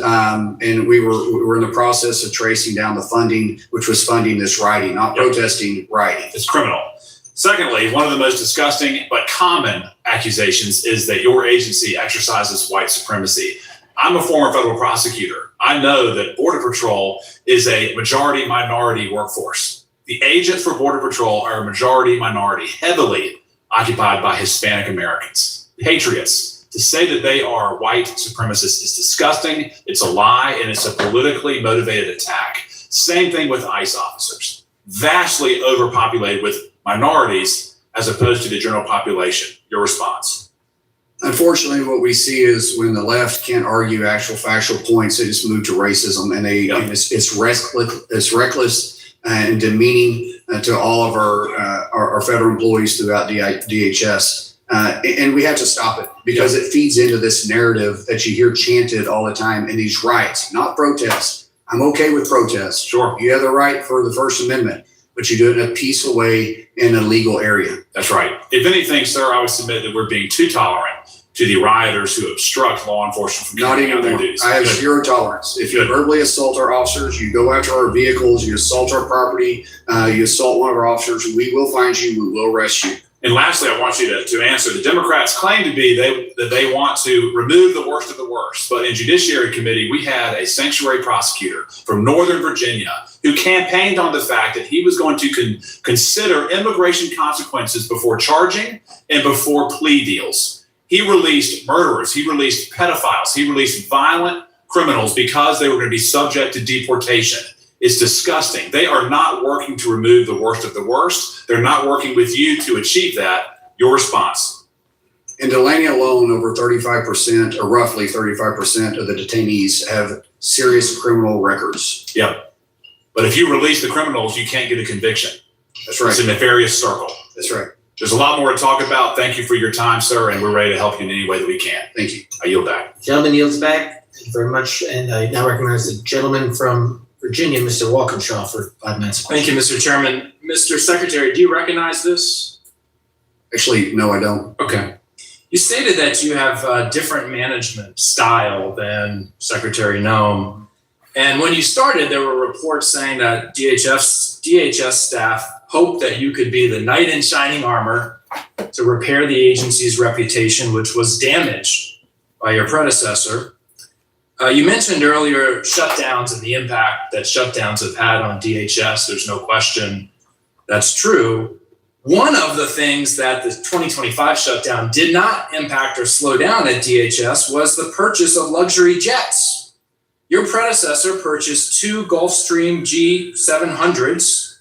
[SPEAKER 4] we were in the process of tracing down the funding, which was funding this rioting, not protesting, rioting.
[SPEAKER 11] It's criminal. Secondly, one of the most disgusting but common accusations is that your agency exercises white supremacy. I'm a former federal prosecutor. I know that Border Patrol is a majority minority workforce. The agents for Border Patrol are a majority minority, heavily occupied by Hispanic Americans, patriots. To say that they are white supremacists is disgusting, it's a lie, and it's a politically motivated attack. Same thing with ICE officers. Vastly overpopulated with minorities as opposed to the general population. Your response?
[SPEAKER 4] Unfortunately, what we see is when the left can't argue actual factual points, they just move to racism, and and it's reckless and demeaning to all of our federal employees throughout DHS. And we have to stop it because it feeds into this narrative that you hear chanted all the time in these riots, not protests. I'm okay with protests.
[SPEAKER 11] Sure.
[SPEAKER 4] You have the right for the First Amendment, but you do it in a peaceful way in a legal area.
[SPEAKER 11] That's right. If anything, sir, I would submit that we're being too tolerant to the rioters who obstruct law enforcement from carrying out their duties.
[SPEAKER 4] I have zero tolerance. If you verbally assault our officers, you go after our vehicles, you assault our property, you assault one of our officers, we will find you, we will arrest you.
[SPEAKER 11] And lastly, I want you to answer. The Democrats claim to be that they want to remove the worst of the worst. But in Judiciary Committee, we had a sanctuary prosecutor from Northern Virginia who campaigned on the fact that he was going to consider immigration consequences before charging and before plea deals. He released murderers, he released pedophiles, he released violent criminals because they were going to be subject to deportation. It's disgusting. They are not working to remove the worst of the worst. They're not working with you to achieve that. Your response?
[SPEAKER 4] In Delaney alone, over 35% or roughly 35% of the detainees have serious criminal records.
[SPEAKER 11] Yep. But if you release the criminals, you can't get a conviction.
[SPEAKER 4] That's right.
[SPEAKER 11] It's a nefarious circle.
[SPEAKER 4] That's right.
[SPEAKER 11] There's a lot more to talk about. Thank you for your time, sir, and we're ready to help you in any way that we can.
[SPEAKER 4] Thank you.
[SPEAKER 11] I yield back.
[SPEAKER 20] Gentleman yields back. Thank you very much. And I now recognize the gentleman from Virginia, Mr. Walkinshaw, for 5 minutes.
[SPEAKER 7] Thank you, Mr. Chairman. Mr. Secretary, do you recognize this?
[SPEAKER 4] Actually, no, I don't.
[SPEAKER 7] Okay. You stated that you have a different management style than Secretary Noem. And when you started, there were reports saying that DHS staff hoped that you could be the knight in shining armor to repair the agency's reputation, which was damaged by your predecessor. You mentioned earlier shutdowns and the impact that shutdowns have had on DHS. There's no question that's true. One of the things that the 2025 shutdown did not impact or slow down at DHS was the purchase of luxury jets. Your predecessor purchased 2 Gulfstream G700s,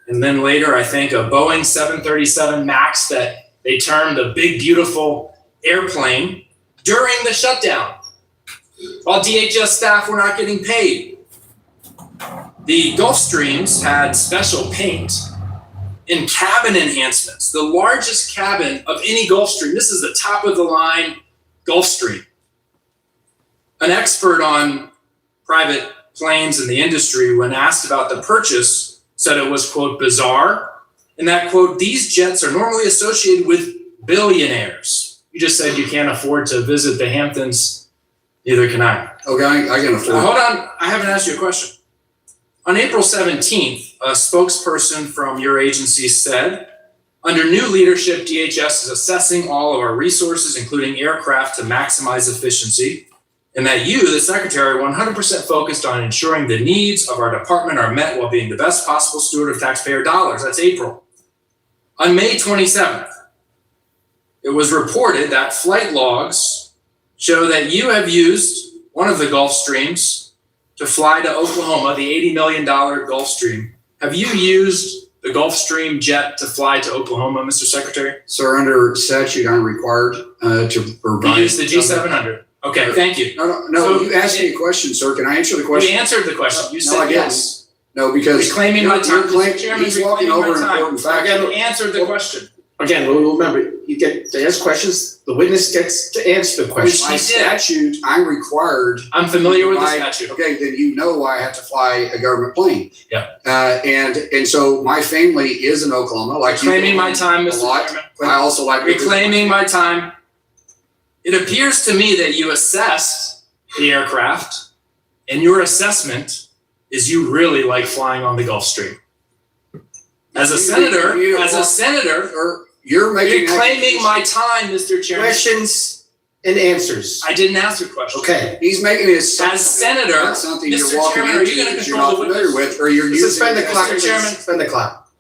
[SPEAKER 7] and then later, I think, a Boeing 737 MAX that they termed a big, beautiful airplane during the shutdown, while DHS staff were not getting paid. The Gulfstreams had special paint and cabin enhancements, the largest cabin of any Gulfstream. This is the top of the line Gulfstream. An expert on private planes in the industry, when asked about the purchase, said it was, quote, bizarre, and that, quote, these jets are normally associated with billionaires. You just said you can't afford to visit the Hamptons. Neither can I.
[SPEAKER 4] Okay, I can afford.
[SPEAKER 7] Hold on, I haven't asked you a question. On April 17th, a spokesperson from your agency said, under new leadership, DHS is assessing all of our resources, including aircraft, to maximize efficiency, and that you, the secretary, are 100% focused on ensuring the needs of our department are met while being the best possible steward of taxpayer dollars. That's April. On May 27th, it was reported that flight logs show that you have used one of the Gulfstreams to fly to Oklahoma, the $80 million Gulfstream. Have you used the Gulfstream jet to fly to Oklahoma, Mr. Secretary?
[SPEAKER 4] Sir, under statute, I'm required to provide.
[SPEAKER 7] You used the G700. Okay, thank you.
[SPEAKER 4] No,
[SPEAKER 7] So-
[SPEAKER 4] you asked me a question, sir. Can I answer the question?
[SPEAKER 7] We answered the question. You
[SPEAKER 4] No,
[SPEAKER 7] said
[SPEAKER 4] I didn't.
[SPEAKER 7] yes.
[SPEAKER 4] No, because
[SPEAKER 7] Reclaiming my time. Mr. Chairman,
[SPEAKER 4] he's walking
[SPEAKER 7] reclaiming
[SPEAKER 4] over
[SPEAKER 7] my
[SPEAKER 4] an
[SPEAKER 7] time.
[SPEAKER 4] important fact.
[SPEAKER 7] You answered the question.
[SPEAKER 2] Again, remember, you get to ask questions, the witness gets to answer the question.
[SPEAKER 4] By statute, I'm required.
[SPEAKER 7] I'm familiar with the
[SPEAKER 4] by-
[SPEAKER 7] statute.
[SPEAKER 4] Okay, then you know I have to fly a government plane.
[SPEAKER 7] Yeah.
[SPEAKER 4] And so my family is in Oklahoma, like you.
[SPEAKER 7] Reclaiming my time,
[SPEAKER 4] a
[SPEAKER 7] Mr.
[SPEAKER 4] lot.
[SPEAKER 7] Chairman.
[SPEAKER 4] I also like.
[SPEAKER 7] Reclaiming my time. It appears to me that you assessed the aircraft, and your assessment is you really like flying on the Gulfstream. As a senator,
[SPEAKER 4] you're making.
[SPEAKER 7] reclaiming my time, Mr. Chairman.
[SPEAKER 2] Questions and answers.
[SPEAKER 7] I didn't ask a question.
[SPEAKER 2] Okay.
[SPEAKER 4] He's making his.
[SPEAKER 7] As senator,
[SPEAKER 4] That's something you're
[SPEAKER 7] Mr.
[SPEAKER 4] walking
[SPEAKER 7] Chairman, are
[SPEAKER 4] into
[SPEAKER 7] you going to
[SPEAKER 4] that you're
[SPEAKER 7] control
[SPEAKER 4] not
[SPEAKER 7] the
[SPEAKER 4] familiar
[SPEAKER 7] witness?
[SPEAKER 4] with, or you're using.
[SPEAKER 2] Suspend the clock,
[SPEAKER 7] Mr.
[SPEAKER 2] please.
[SPEAKER 7] Chairman.
[SPEAKER 2] Suspend the clock.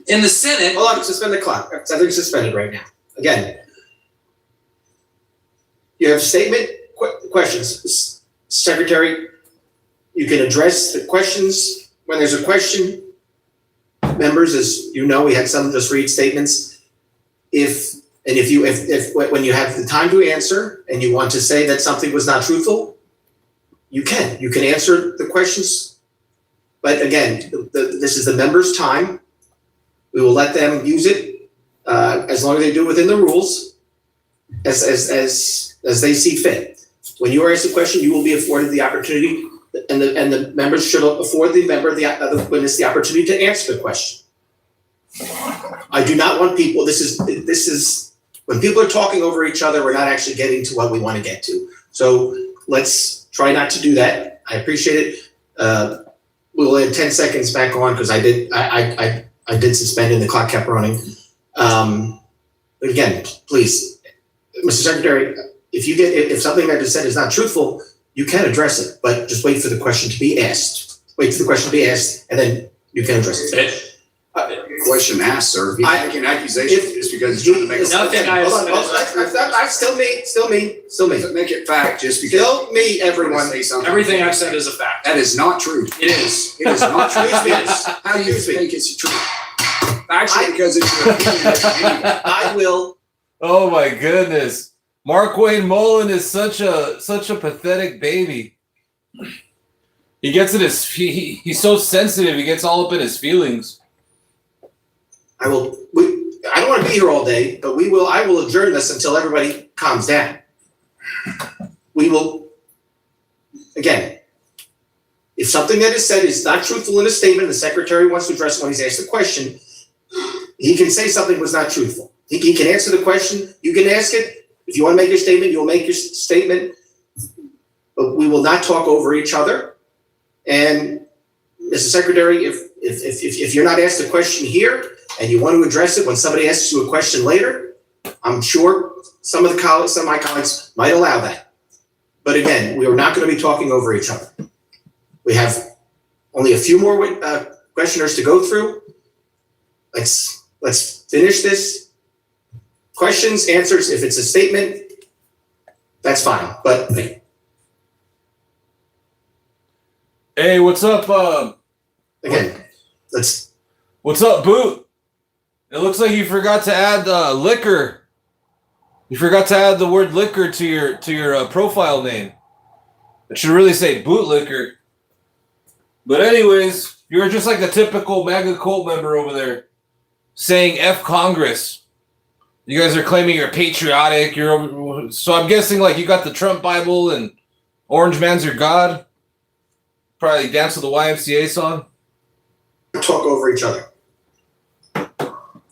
[SPEAKER 7] In the Senate,
[SPEAKER 2] Hold on, suspend the clock. It's I think suspended right now. Again. You have statement, questions. Secretary, you can address the questions when there's a question. Members, as you know, we had some just read statements. If when you have the time to answer and you want to say that something was not truthful, you can answer the questions. But again, this is the members' time. We will let them use it as long as they do it within the rules, as they see fit. When you are asked a question, you will be afforded the opportunity, and the members should afford the member the witness the opportunity to answer the question. I do not want people. This is when people are talking over each other, we're not actually getting to what we want to get to. So let's try not to do that. I appreciate it. We'll add 10 seconds back on because I did suspend and the clock kept running. But again, please, Mr. Secretary, if something that is said is not truthful, you can address it, but just wait for the question to be asked. Wait for the question to be asked, and then you can address it.
[SPEAKER 4] Question asked, sir. If he's making an accusation just because he's trying to make a
[SPEAKER 7] Nothing I
[SPEAKER 2] Hold on, I still me.
[SPEAKER 4] Make it fact just because.
[SPEAKER 2] Still me, everyone.
[SPEAKER 4] Say something.
[SPEAKER 7] everything I've said is a fact.
[SPEAKER 4] That is not true.
[SPEAKER 7] It is.
[SPEAKER 4] It is not true.
[SPEAKER 2] Excuse me.
[SPEAKER 4] How do you
[SPEAKER 2] Excuse me.
[SPEAKER 4] think it's true? Actually, because it's your opinion.
[SPEAKER 2] I will.
[SPEAKER 1] Oh my goodness. Mark Wayne Mullin is such a pathetic baby. He gets in he's so sensitive, he gets all up in his feelings.
[SPEAKER 2] I don't want to be here all day, but I will adjourn this until everybody calms down. We will, again, if something that is said is not truthful in a statement, the secretary wants to address it when he's asked the question, he can say something was not truthful. He can answer the question, you can ask it. If you want to make your statement, you'll make your statement. But we will not talk over each other. And Mr. Secretary, if you're not asked a question here and you want to address it when somebody asks you a question later, I'm sure some of my colleagues might allow that. But again, we are not going to be talking over each other. We have only a few more questioners to go through. let's finish this. Questions, answers, if it's a statement, that's fine, but
[SPEAKER 1] Hey, what's up?
[SPEAKER 2] again,
[SPEAKER 1] what's up, Boot? It looks like you forgot to add liquor. You forgot to add the word liquor to your profile name. It should really say bootlicker. But anyways, you're just like a typical MAGA cult member over there, saying F Congress. You guys are claiming you're patriotic. So I'm guessing like you got the Trump Bible and Orange Man's your God. Probably dance to the YMCA song.
[SPEAKER 2] Talk over each other.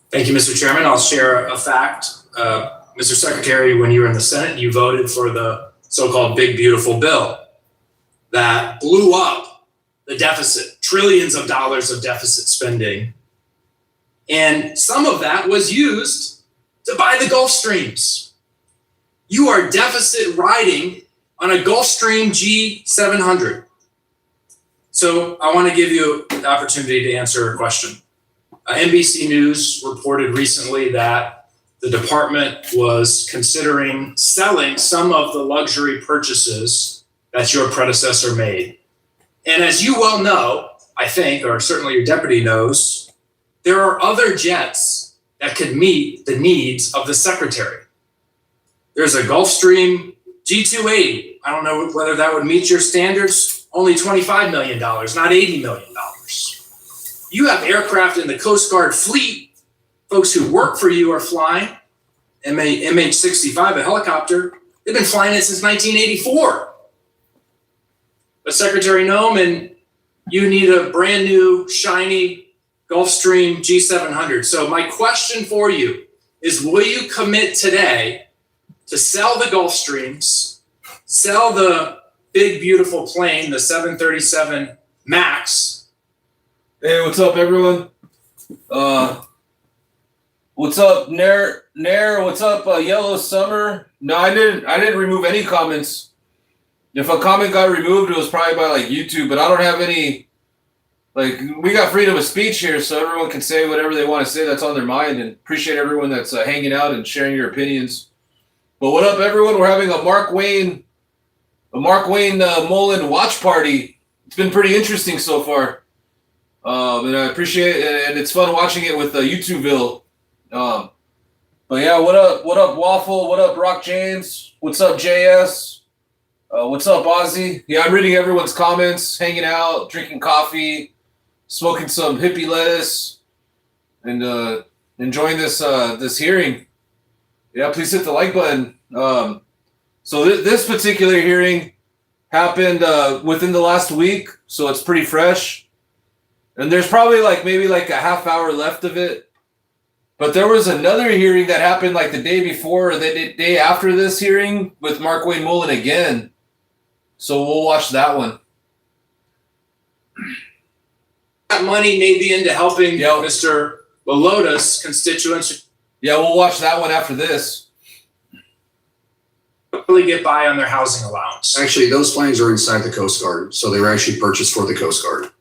[SPEAKER 7] Thank you, Mr. Chairman. I'll share a fact. Mr. Secretary, when you were in the Senate, you voted for the so-called Big Beautiful Bill that blew up the deficit, trillions of dollars of deficit spending. And some of that was used to buy the Gulf Streams. You are deficit riding on a Gulfstream G700. So I want to give you the opportunity to answer a question. NBC News reported recently that the department was considering selling some of the luxury purchases that your predecessor made. And as you well know, I think, or certainly your deputy knows, there are other jets that could meet the needs of the secretary. There's a Gulfstream G280. I don't know whether that would meet your standards. Only $25 million, not $80 million. You have aircraft in the Coast Guard fleet. Folks who work for you are flying MH-65, a helicopter. They've been flying it since 1984. But Secretary Noem, you need a brand new, shiny Gulfstream G700. So my question for you is, will you commit today to sell the Gulfstreams, sell the big, beautiful plane, the 737 MAX?
[SPEAKER 1] Hey, what's up, everyone? What's up, Nair? What's up, Yellow Summer? No, I didn't remove any comments. If a comment got removed, it was probably by like YouTube, but I don't have any. Like, we got freedom of speech here, so everyone can say whatever they want to say that's on their mind, and appreciate everyone that's hanging out and sharing your opinions. But what up, everyone? We're having a Mark Wayne Mullin watch party. It's been pretty interesting so far. And I appreciate it, and it's fun watching it with YouTubeville. But yeah, what up, Waffle? What up, Rock James? What's up, JS? What's up, Ozzy? Yeah, I'm reading everyone's comments, hanging out, drinking coffee, smoking some hippie lettuce, and enjoying this hearing. Yeah, please hit the like button. So this particular hearing happened within the last week, so it's pretty fresh. And there's probably maybe a half hour left of it. But there was another hearing that happened like the day before or the day after this hearing with Mark Wayne Mullin again. So we'll watch that one.
[SPEAKER 7] That money may be into helping Mr. Lolota's constituents.
[SPEAKER 1] Yeah, we'll watch that one after this.
[SPEAKER 7] Really get by on their housing allowance.
[SPEAKER 4] Actually, those planes are inside the Coast Guard, so they were actually purchased for the Coast Guard.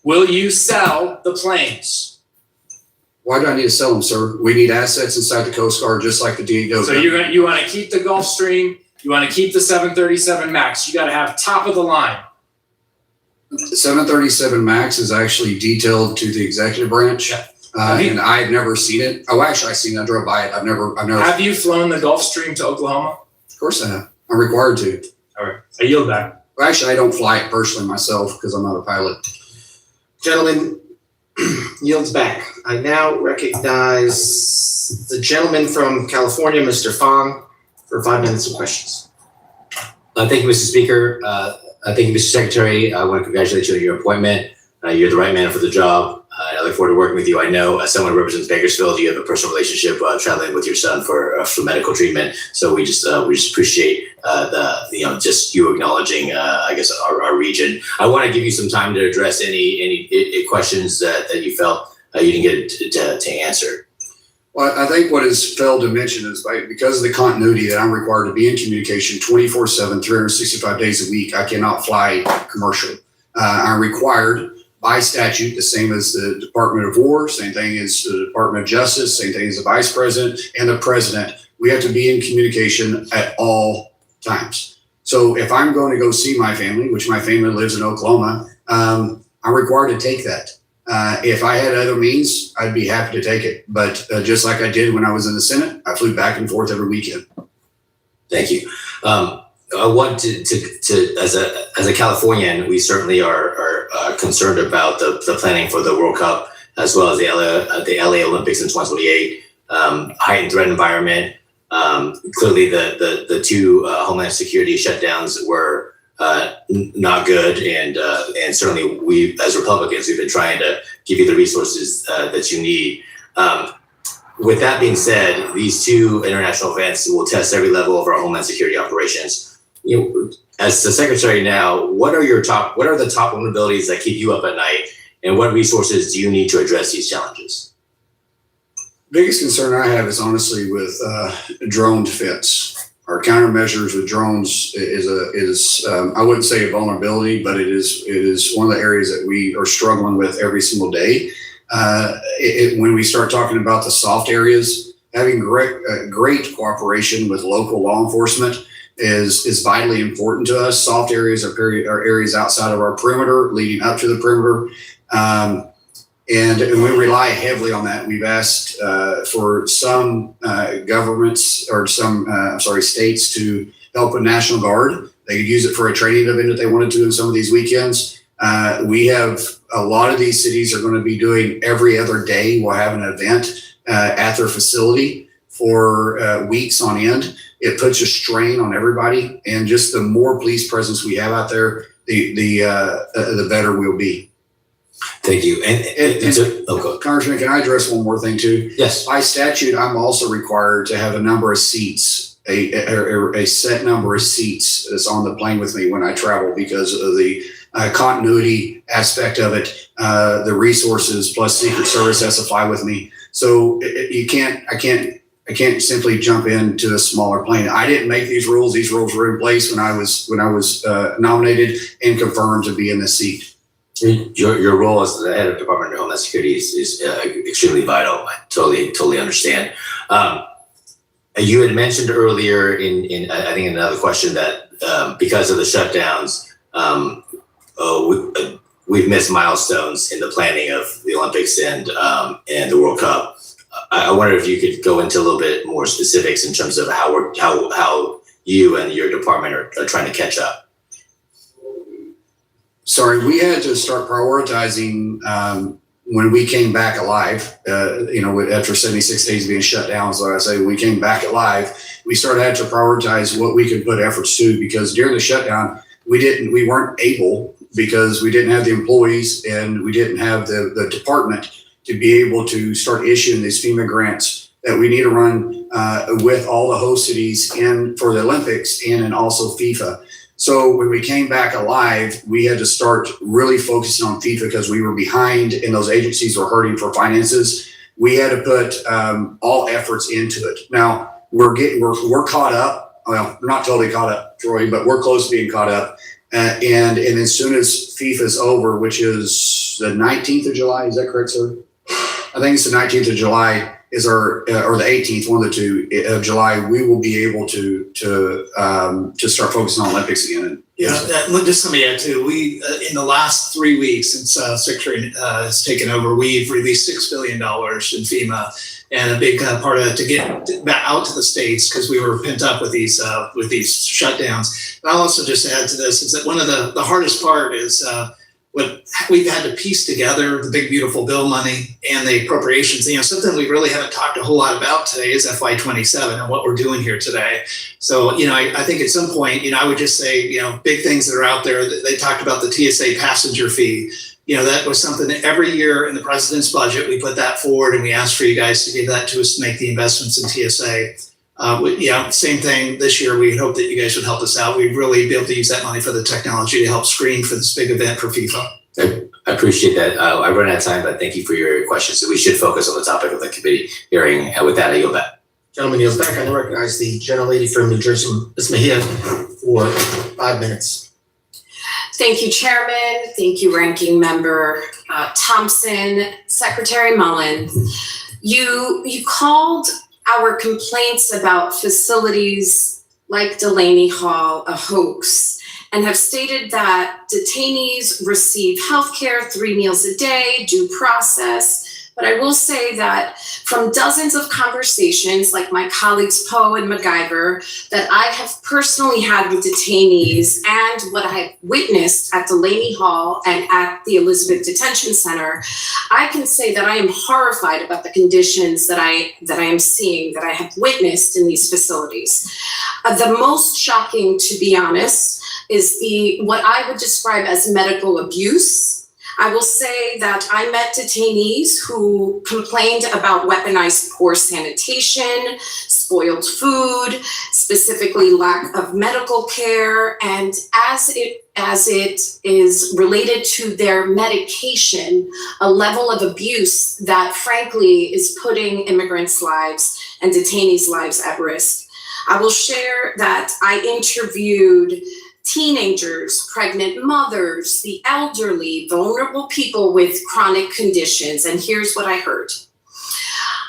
[SPEAKER 7] Will you sell the planes?
[SPEAKER 4] Why do I need to sell them, sir? We need assets inside the Coast Guard, just like the DEO.
[SPEAKER 7] So you want to keep the Gulfstream, you want to keep the 737 MAX. You got to have top of the line.
[SPEAKER 4] The 737 MAX is actually detailed to the executive branch, and I've never seen it. Oh, actually, I've seen it. I drove by it. I've never.
[SPEAKER 7] Have you flown the Gulfstream to Oklahoma?
[SPEAKER 4] Of course I have. I'm required to.
[SPEAKER 7] All right. I yield back.
[SPEAKER 4] Well, actually, I don't fly it personally myself because I'm not a pilot.
[SPEAKER 2] Gentleman yields back. I now recognize the gentleman from California, Mr. Fong, for 5 minutes of questions.
[SPEAKER 10] Thank you, Mr. Speaker. Thank you, Mr. Secretary. I want to congratulate you on your appointment. You're the right man for the job. I look forward to working with you. I know as someone who represents Bakersfield, you have a personal relationship traveling with your son for medical treatment. So we just appreciate just you acknowledging our region. I want to give you some time to address any questions that you felt you didn't get to answer.
[SPEAKER 4] Well, I think what is failed to mention is because of the continuity that I'm required to be in communication 24/7, 365 days a week, I cannot fly commercial. I'm required by statute, the same as the Department of War, same thing as the Department of Justice, same thing as the Vice President and the President. We have to be in communication at all times. So if I'm going to go see my family, which my family lives in Oklahoma, I'm required to take that. If I had other means, I'd be happy to take it. But just like I did when I was in the Senate, I flew back and forth every weekend.
[SPEAKER 10] Thank you. I want to as a Californian, we certainly are concerned about the planning for the World Cup as well as the LA Olympics in 2028. Heightened threat environment. Clearly, the two Homeland Security shutdowns were not good, and certainly we as Republicans we've been trying to give you the resources that you need. With that being said, these two international events will test every level of our Homeland Security operations. As the Secretary now, what are the top vulnerabilities that keep you up at night, and what resources do you need to address these challenges?
[SPEAKER 4] Biggest concern I have is honestly with drone defense. Our countermeasures with drones is I wouldn't say a vulnerability, but it is one of the areas that we are struggling with every single day. When we start talking about the soft areas, having great cooperation with local law enforcement is vitally important to us. Soft areas are areas outside of our perimeter, leading up to the perimeter. And we rely heavily on that. We've asked for some governments or some states to help with National Guard. They could use it for a training event if they wanted to in some of these weekends. We have a lot of these cities are going to be doing every other day. We'll have an event at their facility for weeks on end. It puts a strain on everybody, and just the more police presence we have out there, the better we'll be.
[SPEAKER 10] Thank you.
[SPEAKER 4] Congressman, can I address one more thing too?
[SPEAKER 10] Yes.
[SPEAKER 4] By statute, I'm also required to have a number of seats, a set number of seats that's on the plane with me when I travel because of the continuity aspect of it, the resources plus Secret Service has to fly with me. So I can't simply jump into a smaller plane. I didn't make these rules. These rules were in place when I was nominated and confirmed to be in the seat.
[SPEAKER 10] Your role as the head of Department of Homeland Security is extremely vital. I totally understand. You had mentioned earlier in I think another question that because of the shutdowns, we've missed milestones in the planning of the Olympics and the World Cup. I wonder if you could go into a little bit more specifics in terms of how you and your department are trying to catch up.
[SPEAKER 4] Sorry, we had to start prioritizing when we came back alive, after 76 days being shut down. So I say when we came back alive, we started having to prioritize what we could put efforts to, because during the shutdown, we weren't able, because we didn't have the employees and we didn't have the department to be able to start issuing these FEMA grants that we need to run with all the host cities for the Olympics and also FIFA. So when we came back alive, we had to start really focusing on FIFA because we were behind and those agencies were hurting for finances. We had to put all efforts into it. Now we're caught up. Well, we're not totally caught up, Troy, but we're close to being caught up. And as soon as FIFA's over, which is the 19th of July, is that correct, sir? I think it's the 19th of July is or the 18th, one of the two of July, we will be able to start focusing on Olympics again.
[SPEAKER 12] Just let me add too. We in the last 3 weeks since Secretary has taken over, we've released $6 billion in FEMA, and a big part of it to get back out to the states because we were pent up with these shutdowns. And I'll also just add to this is that one of the hardest part is what we've had to piece together, the big beautiful bill money and the appropriations. Something we really haven't talked a whole lot about today is FY27 and what we're doing here today. So, I think at some point, I would just say, big things that are out there. They talked about the TSA passenger fee. That was something that every year in the president's budget, we put that forward and we asked for you guys to give that to us to make the investments in TSA. Same thing this year. We hope that you guys would help us out. We'd really be able to use that money for the technology to help screen for this big event for FIFA.
[SPEAKER 10] I appreciate that. I run out of time, but thank you for your questions. So we should focus on the topic of the committee hearing. And with that, I yield back.
[SPEAKER 20] Gentleman yields back. I recognize the gentlelady from New Jersey, Ms. Mejia, for 5 minutes.
[SPEAKER 14] Thank you, Chairman. Thank you, Ranking Member Thompson, Secretary Mullin. You called our complaints about facilities like Delaney Hall a hoax and have stated that detainees receive health care 3 meals a day, due process. But I will say that from dozens of conversations, like my colleagues Poe and MacGyver, that I have personally had with detainees and what I have witnessed at Delaney Hall and at the Elizabeth Detention Center, I can say that I am horrified about the conditions that I am seeing, that I have witnessed in these facilities. The most shocking, to be honest, is what I would describe as medical abuse. I will say that I met detainees who complained about weaponized poor sanitation, spoiled food, specifically lack of medical care, and as it is related to their medication, a level of abuse that frankly is putting immigrants' lives and detainees' lives at risk. I will share that I interviewed teenagers, pregnant mothers, the elderly, vulnerable people with chronic conditions. And here's what I heard.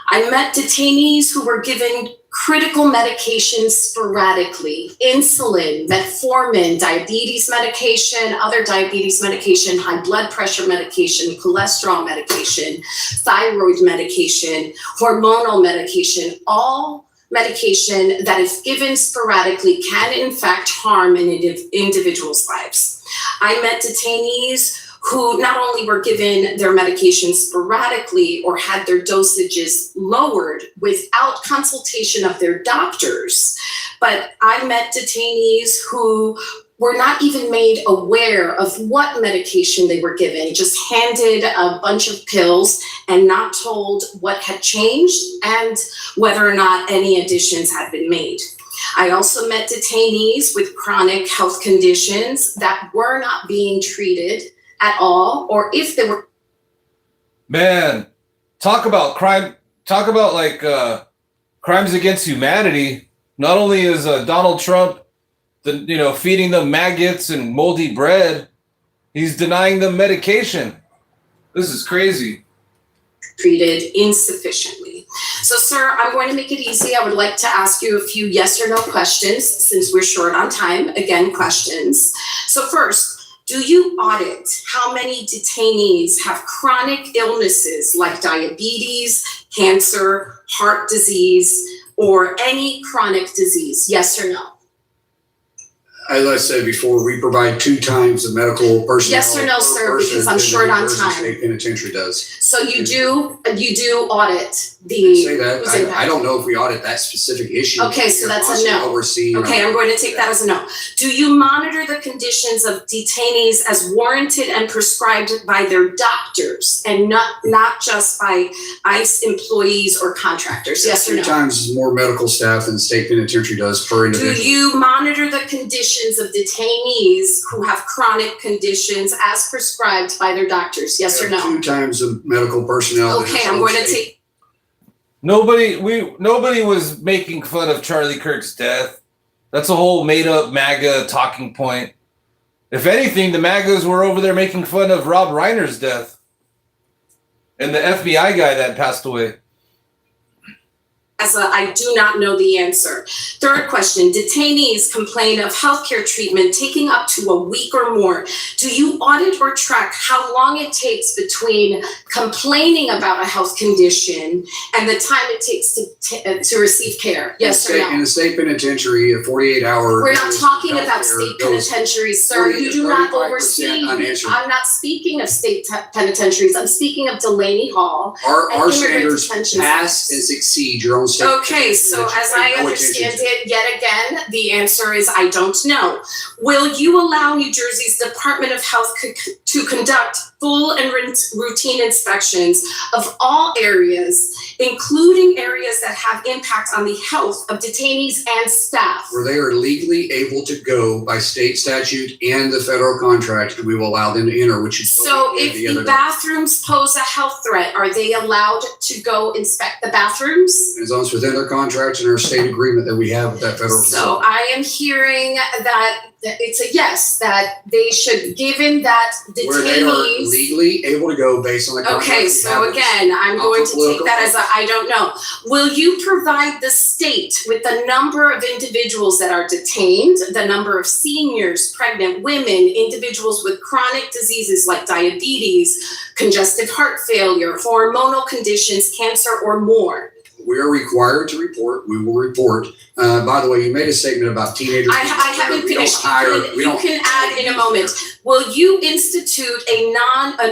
[SPEAKER 14] I met detainees who were given critical medications sporadically: insulin, metformin, diabetes medication, other diabetes medication, high blood pressure medication, cholesterol medication, thyroid medication, hormonal medication, all medication that if given sporadically can in fact harm an individual's lives. I met detainees who not only were given their medications sporadically or had their dosages lowered without consultation of their doctors, but I met detainees who were not even made aware of what medication they were given, just handed a bunch of pills and not told what had changed and whether or not any additions had been made. I also met detainees with chronic health conditions that were not being treated at all, or if they were.
[SPEAKER 1] Man, talk about crime, talk about crimes against humanity. Not only is Donald Trump feeding them maggots and moldy bread, he's denying them medication. This is crazy.
[SPEAKER 14] Treated insufficiently. So, sir, I'm going to make it easy. I would like to ask you a few yes or no questions since we're short on time. Again, questions. So first, do you audit how many detainees have chronic illnesses like diabetes, cancer, heart disease, or any chronic disease? Yes or no?
[SPEAKER 4] As I said before, we provide 2 times the medical personnel.
[SPEAKER 14] Yes or no, sir, because I'm short on time.
[SPEAKER 4] State penitentiary does.
[SPEAKER 14] So you do audit the.
[SPEAKER 4] Say that. I don't know if we audit that specific issue.
[SPEAKER 14] Okay, so that's a no. Okay, I'm going to take that as a no. Do you monitor the conditions of detainees as warranted and prescribed by their doctors and not just by ICE employees or contractors? Yes or no?
[SPEAKER 4] 2 times more medical staff than the state penitentiary does per individual.
[SPEAKER 14] Do you monitor the conditions of detainees who have chronic conditions as prescribed by their doctors? Yes or no?
[SPEAKER 4] 2 times the medical personnel.
[SPEAKER 14] Okay, I'm going to take.
[SPEAKER 1] Nobody was making fun of Charlie Kirk's death. That's a whole made up MAGA talking point. If anything, the MAGAs were over there making fun of Rob Reiner's death and the FBI guy that passed away.
[SPEAKER 14] I do not know the answer. Third question, detainees complain of healthcare treatment taking up to a week or more. Do you audit or track how long it takes between complaining about a health condition and the time it takes to receive care? Yes or no?
[SPEAKER 4] In the state penitentiary, a 48-hour.
[SPEAKER 14] We're not talking about state penitentiaries, sir. You do not oversee. I'm not speaking of state penitentiaries. I'm speaking of Delaney Hall.
[SPEAKER 4] Our standards pass and succeed your own.
[SPEAKER 14] Okay, so as I understand it, yet again, the answer is I don't know. Will you allow New Jersey's Department of Health to conduct full and routine inspections of all areas, including areas that have impact on the health of detainees and staff?
[SPEAKER 4] Where they are legally able to go by state statute and the federal contract, we will allow them to enter, which is
[SPEAKER 14] so if the bathrooms pose a health threat, are they allowed to go inspect the bathrooms?
[SPEAKER 4] As long as within their contracts and our state agreement that we have with that federal.
[SPEAKER 14] So I am hearing that it's a yes, that they should, given that
[SPEAKER 4] Where they are
[SPEAKER 14] detainees.
[SPEAKER 4] legally able to go based on the contract.
[SPEAKER 14] Okay,
[SPEAKER 4] we
[SPEAKER 14] so
[SPEAKER 4] have.
[SPEAKER 14] again, I'm
[SPEAKER 4] Not
[SPEAKER 14] going
[SPEAKER 4] for
[SPEAKER 14] to take
[SPEAKER 4] political
[SPEAKER 14] that as a, I don't know. Will you provide the state with the number of individuals that are detained, the number of seniors, pregnant women, individuals with chronic diseases like diabetes, congestive heart failure, hormonal conditions, cancer, or more?
[SPEAKER 4] We are required to report. We will report. By the way, you made a statement about teenagers.
[SPEAKER 14] I haven't
[SPEAKER 4] We don't
[SPEAKER 14] finished.
[SPEAKER 4] hire- we
[SPEAKER 14] You
[SPEAKER 4] don't-
[SPEAKER 14] can add in a moment. Will you institute a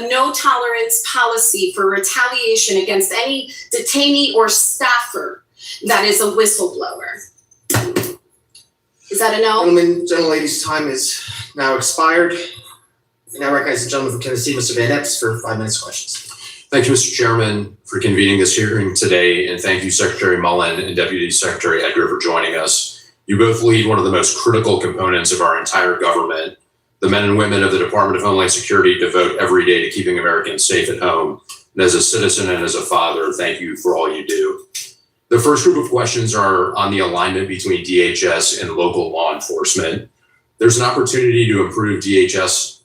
[SPEAKER 14] no tolerance policy for retaliation against any detainee or staffer that is a whistleblower? Is that a no?
[SPEAKER 2] Gentlelady's time is now expired. I now recognize the gentleman from Tennessee, Mr. Van Epps, for 5 minutes questions.
[SPEAKER 15] Thank you, Mr. Chairman, for convening this hearing today, and thank you, Secretary Mullin and Deputy Secretary Edgar, for joining us. You both lead one of the most critical components of our entire government. The men and women of the Department of Homeland Security devote every day to keeping Americans safe at home. And as a citizen and as a father, thank you for all you do. The first group of questions are on the alignment between DHS and local law enforcement. There's an opportunity to improve DHS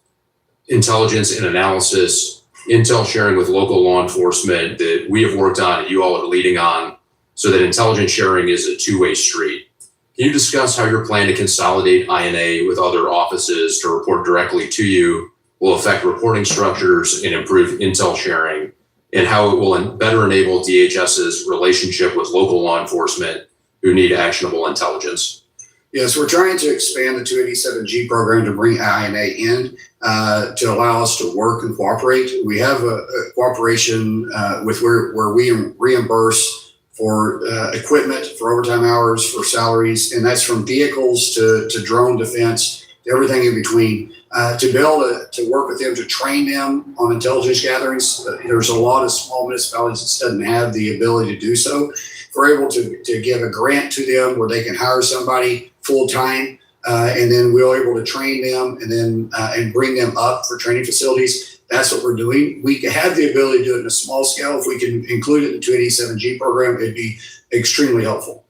[SPEAKER 15] intelligence and analysis, intel sharing with local law enforcement that we have worked on and you all are leading on, so that intelligence sharing is a two-way street. Can you discuss how your plan to consolidate INA with other offices to report directly to you will affect reporting structures and improve intel sharing, and how it will better enable DHS's relationship with local law enforcement who need actionable intelligence?
[SPEAKER 4] Yes, we're trying to expand the 287G program to bring INA in to allow us to work and cooperate. We have a cooperation with where we reimburse for equipment, for overtime hours, for salaries, and that's from vehicles to drone defense, to everything in between. To be able to work with them, to train them on intelligence gatherings. There's a lot of small municipalities that doesn't have the ability to do so. If we're able to give a grant to them where they can hire somebody full-time, and then we're able to train them and then and bring them up for training facilities. That's what we're doing. We have the ability to do it in a small scale. If we can include it in the 287G program, it'd be extremely helpful.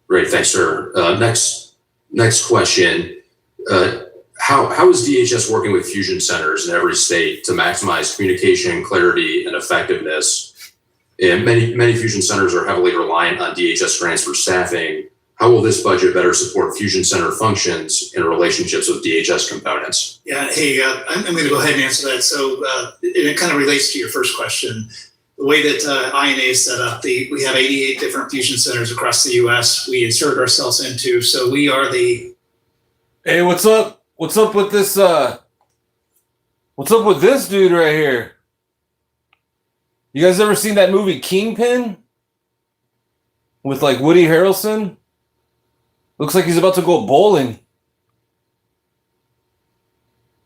[SPEAKER 15] Great, thanks, sir. Next question. How is DHS working with fusion centers in every state to maximize communication, clarity, and effectiveness? And many fusion centers are heavily reliant on DHS grants for staffing. How will this budget better support fusion center functions and relationships with DHS components?
[SPEAKER 12] Yeah, hey, I'm going to go ahead and answer that. So and it kind of relates to your first question. The way that INA is set up, we have 88 different fusion centers across the U.S. we insert ourselves into. So we are the...
[SPEAKER 1] Hey, what's up? What's up with this? What's up with this dude right here? You guys ever seen that movie Kingpin? With like Woody Harrelson? Looks like he's about to go bowling.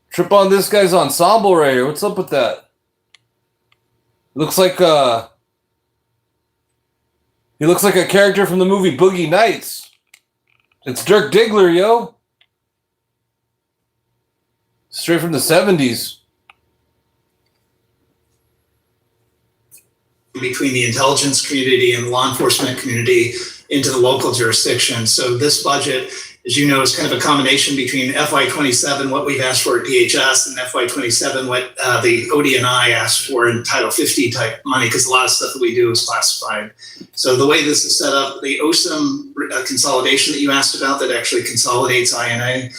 [SPEAKER 1] Trip on this guy's ensemble right here. What's up with that? Looks like he looks like a character from the movie Boogie Nights. It's Dirk Diggler, yo. Straight from the 70s.
[SPEAKER 12] Between the intelligence community and the law enforcement community into the local jurisdiction. So this budget, as you know, is kind of a combination between FY27, what we've asked for at DHS, and FY27, what the ODNI asked for in Title 50 type money, because a lot of stuff that we do is classified. So the way this is set up, the OSIM consolidation that you asked about that actually consolidates INA,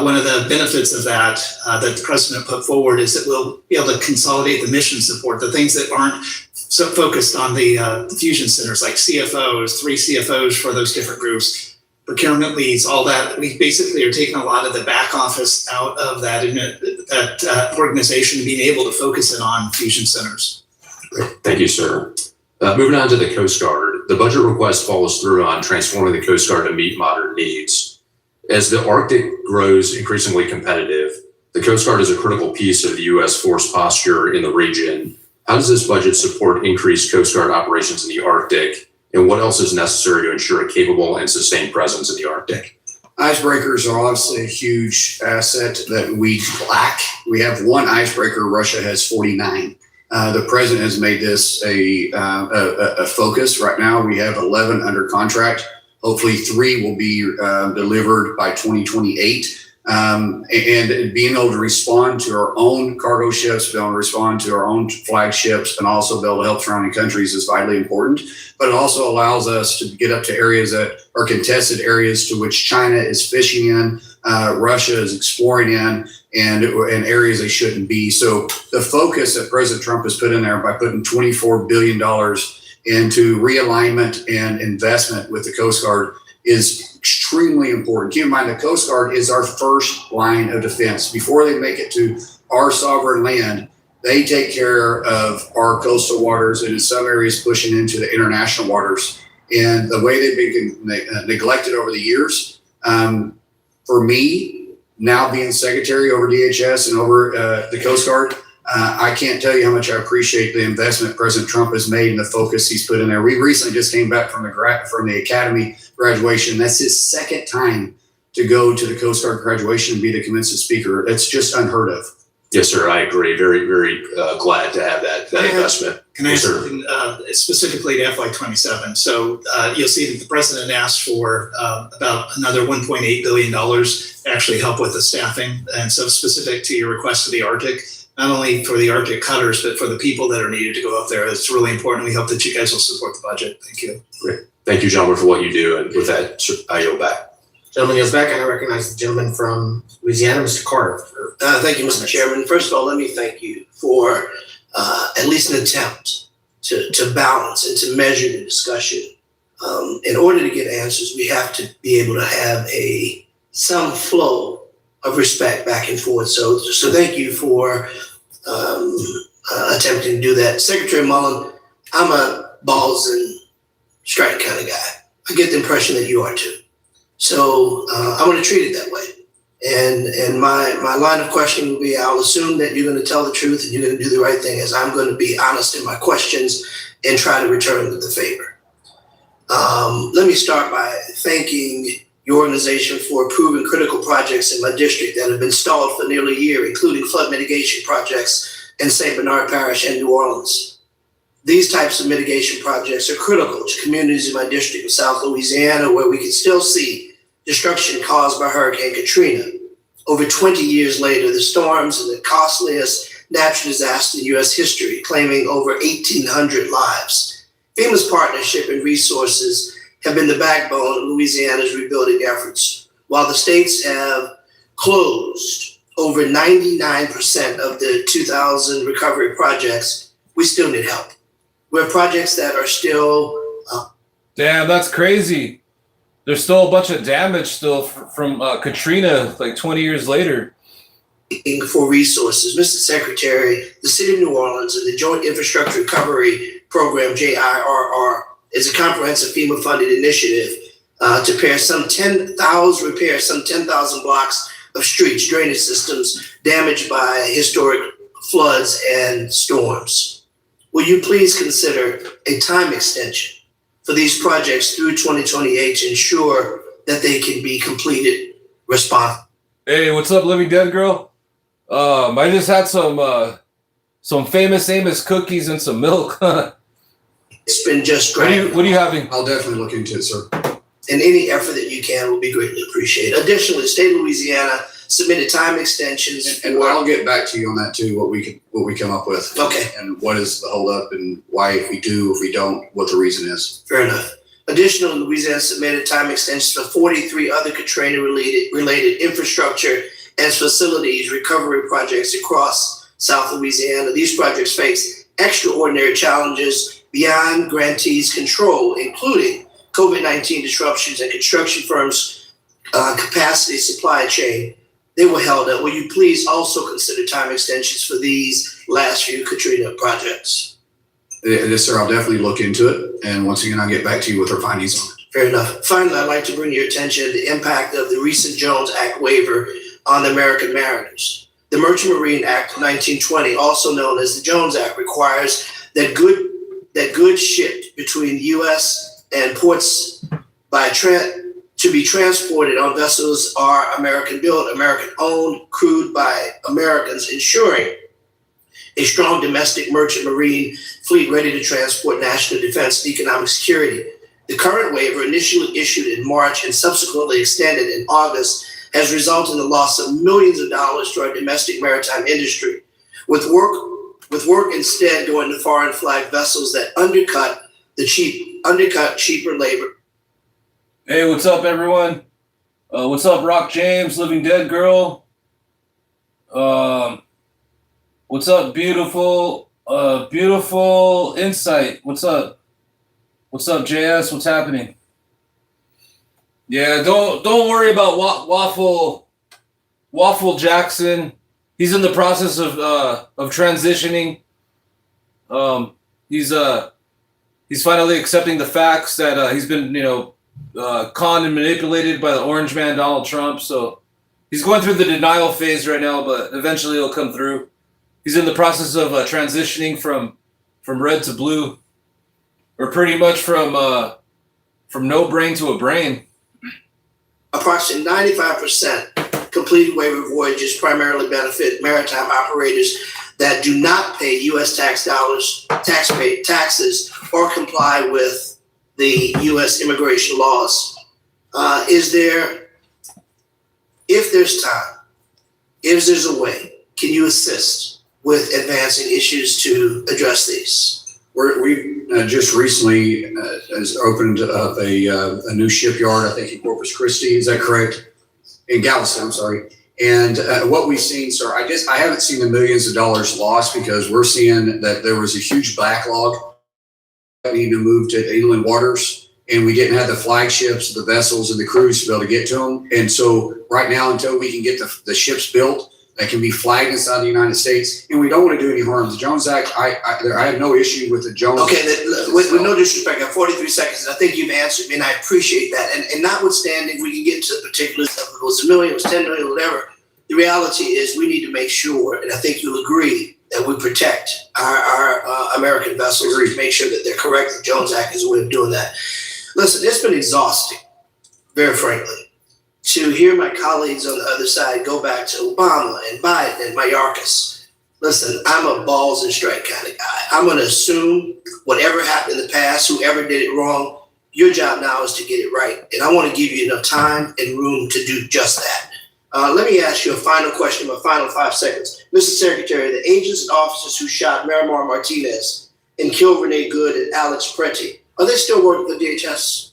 [SPEAKER 12] one of the benefits of that that the president put forward is that we'll be able to consolidate the mission support, the things that aren't so focused on the fusion centers, like CFOs, 3 CFOs for those different groups, procurement leads, all that. We basically are taking a lot of the back office out of that organization and being able to focus it on fusion centers.
[SPEAKER 15] Thank you, sir. Moving on to the Coast Guard, the budget request follows through on transforming the Coast Guard to meet modern needs. As the Arctic grows increasingly competitive, the Coast Guard is a critical piece of the U.S. force posture in the region. How does this budget support increased Coast Guard operations in the Arctic, and what else is necessary to ensure a capable and sustained presence in the Arctic?
[SPEAKER 4] Icebreakers are obviously a huge asset that we lack. We have one icebreaker. Russia has 49. The president has made this a focus. Right now, we have 11 under contract. Hopefully 3 will be delivered by 2028. And being able to respond to our own cargo ships, being able to respond to our own flagships, and also be able to help surrounding countries is vitally important. But it also allows us to get up to areas that are contested areas to which China is fishing in, Russia is exploring in, and areas they shouldn't be. So the focus that President Trump has put in there by putting $24 billion into realignment and investment with the Coast Guard is extremely important. Keep in mind, the Coast Guard is our first line of defense. Before they make it to our sovereign land, they take care of our coastal waters, and in some areas pushing into the international waters. And the way they've been neglected over the years, for me, now being secretary over DHS and over the Coast Guard, I can't tell you how much I appreciate the investment President Trump has made and the focus he's put in there. We recently just came back from the Academy graduation. That's his second time to go to the Coast Guard graduation and be the commencement speaker. That's just unheard of.
[SPEAKER 15] Yes, sir. I agree. Very, very glad to have that investment.
[SPEAKER 12] Can I ask something specifically to FY27? So you'll see that the president asked for about another $1.8 billion to actually help with the staffing. And so specific to your request for the Arctic, not only for the Arctic cutters, but for the people that are needed to go up there. It's really important. We hope that you guys will support the budget. Thank you.
[SPEAKER 15] Great. Thank you, gentlemen, for what you do. And with that, I yield back.
[SPEAKER 20] Gentleman yields back, and I recognize the gentleman from Louisiana, Mr. Carter.
[SPEAKER 3] Thank you, Mr. Chairman. First of all, let me thank you for at least an attempt to balance and to measure the discussion. In order to get answers, we have to be able to have some flow of respect back and forth. So thank you for attempting to do that. Secretary Mullin, I'm a balls and strike kind of guy. I get the impression that you are too. So I'm going to treat it that way. And my line of questioning will be, I'll assume that you're going to tell the truth and you're going to do the right thing, as I'm going to be honest in my questions and try to return the favor. Let me start by thanking your organization for approving critical projects in my district that have been stalled for nearly a year, including flood mitigation projects in St. Bernard Parish and New Orleans. These types of mitigation projects are critical to communities in my district of South Louisiana, where we can still see destruction caused by Hurricane Katrina. Over 20 years later, the storms are the costliest natural disaster in U.S. history, claiming over 1,800 lives. FEMA's partnership and resources have been the backbone of Louisiana's rebuilding efforts. While the states have closed over 99% of the 2,000 recovery projects, we still need help. We have projects that are still...
[SPEAKER 1] Damn, that's crazy. There's still a bunch of damage still from Katrina, like 20 years later.
[SPEAKER 3] For resources. Mr. Secretary, the City of New Orleans and the Joint Infrastructure Recovery Program, JIRR, is a comprehensive FEMA-funded initiative to repair some 10,000 blocks of streets, drainage systems damaged by historic floods and storms. Will you please consider a time extension for these projects through 2028 to ensure that they can be completed responsibly?
[SPEAKER 1] Hey, what's up, Living Dead Girl? I just had some famous Amos cookies and some milk.
[SPEAKER 3] It's been just great.
[SPEAKER 1] What are you having?
[SPEAKER 4] I'll definitely look into it, sir.
[SPEAKER 3] And any effort that you can will be greatly appreciated. Additionally, the state of Louisiana submitted time extensions.
[SPEAKER 4] And I'll get back to you on that too, what we come up with.
[SPEAKER 3] Okay.
[SPEAKER 4] And what is the holdup and why, if we do, if we don't, what the reason is.
[SPEAKER 3] Fair enough. Additionally, Louisiana submitted time extensions for 43 other Katrina-related infrastructure and facilities recovery projects across South Louisiana. These projects face extraordinary challenges beyond grantees' control, including COVID-19 disruptions and construction firms' capacity supply chain. They were held up. Will you please also consider time extensions for these last few Katrina projects?
[SPEAKER 4] Yes, sir. I'll definitely look into it. And once again, I'll get back to you with our findings on it.
[SPEAKER 3] Fair enough. Finally, I'd like to bring your attention to the impact of the recent Jones Act waiver on American mariners. The Merchant Marine Act of 1920, also known as the Jones Act, requires that goods shipped between the U.S. and ports to be transported on vessels are American-built, American-owned, crewed by Americans, ensuring a strong domestic merchant marine fleet ready to transport national defense and economic security. The current waiver, initially issued in March and subsequently extended in August, has resulted in the loss of millions of dollars to our domestic maritime industry, with work instead going to foreign flag vessels that undercut cheaper labor.
[SPEAKER 1] Hey, what's up, everyone? What's up, Rock James, Living Dead Girl? What's up, beautiful insight? What's up? What's up, JS? What's happening? Yeah, don't worry about Waffle Jackson. He's in the process of transitioning. He's finally accepting the facts that he's been conned and manipulated by the orange man Donald Trump. So he's going through the denial phase right now, but eventually it'll come through. He's in the process of transitioning from red to blue, or pretty much from no brain to a brain.
[SPEAKER 3] Approximately 95% completed waiver voyages primarily benefit maritime operators that do not pay U.S. taxes, or comply with the U.S. immigration laws. If there's a way, can you assist with advancing issues to address these?
[SPEAKER 4] We just recently has opened up a new shipyard, I think in Corpus Christi. Is that correct? In Galveston, I'm sorry. And what we've seen, sir, I haven't seen the millions of dollars lost, because we're seeing that there was a huge backlog needing to move to inland waters, and we didn't have the flagships, the vessels, and the crews to be able to get to them. And so right now, until we can get the ships built that can be flagged inside the United States, and we don't want to do any harm. The Jones Act, I have no issue with the Jones Act.
[SPEAKER 3] Okay, with no disrespect, I have 43 seconds, and I think you've answered me, and I appreciate that. And notwithstanding, we can get to the particulars of it was $1 million, it was 10 million, whatever. The reality is we need to make sure, and I think you'll agree, that we protect our American vessels and make sure that they're correct. The Jones Act is a way of doing that. Listen, it's been exhausting, very frankly, to hear my colleagues on the other side go back to Obama and Biden and Mayorkas. Listen, I'm a balls and strike kind of guy. I'm going to assume whatever happened in the past, whoever did it wrong, your job now is to get it right. And I want to give you enough time and room to do just that. Let me ask you a final question, my final 5 seconds. Mr. Secretary, the agents and officers who shot Miramar Martinez and killed Renee Good and Alex Preti, are they still working for DHS?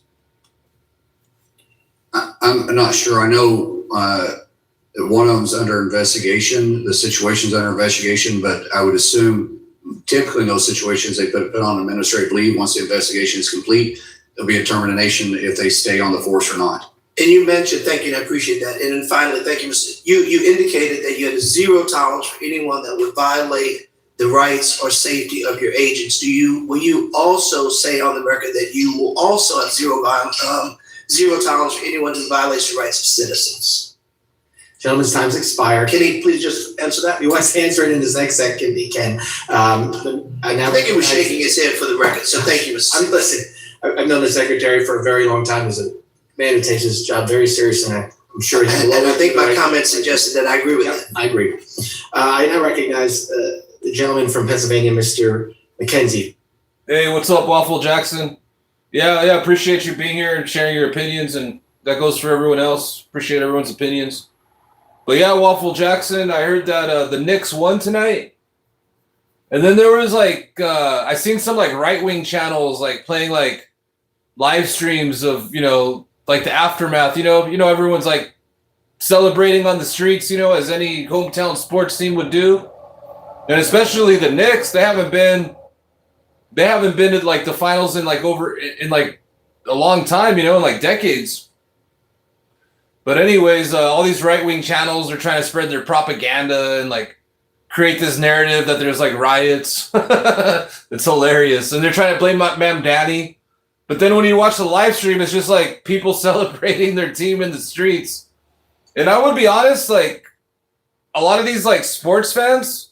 [SPEAKER 4] I'm not sure. I know that one of them's under investigation. The situation's under investigation, but I would assume typically in those situations they put on administrative leave. Once the investigation is complete, there'll be a determination if they stay on the force or not.
[SPEAKER 3] And you mentioned, thank you, and I appreciate that. And then finally, thank you, Mr. You indicated that you had a zero tolerance for anyone that would violate the rights or safety of your agents. Will you also say on the record that you will also have zero tolerance for anyone who violates the rights of citizens?
[SPEAKER 20] Gentleman's time's expired.
[SPEAKER 3] Can he please just answer that?
[SPEAKER 20] He wants to answer it in his next second. He can.
[SPEAKER 3] I think he was shaking his head for the record. So thank you, Mr.
[SPEAKER 20] Listen, I've known the secretary for a very long time. He's a man who takes his job very seriously, and I'm sure he will.
[SPEAKER 3] And I think my comment suggested that I agree with that.
[SPEAKER 20] I agree. I now recognize the gentleman from Pennsylvania, Mr. McKenzie.
[SPEAKER 1] Hey, what's up, Waffle Jackson? Yeah, appreciate you being here and sharing your opinions, and that goes for everyone else. Appreciate everyone's opinions. But yeah, Waffle Jackson, I heard that the Knicks won tonight. And then there was I seen some right-wing channels playing live streams of, the aftermath, everyone's celebrating on the streets, as any hometown sports team would do. And especially the Knicks, they haven't been to the finals in a long time, in decades. But anyways, all these right-wing channels are trying to spread their propaganda and create this narrative that there's riots. It's hilarious. And they're trying to blame Ma'am Danny. But then when you watch the live stream, it's just people celebrating their team in the streets. And I would be honest, a lot of these sports fans,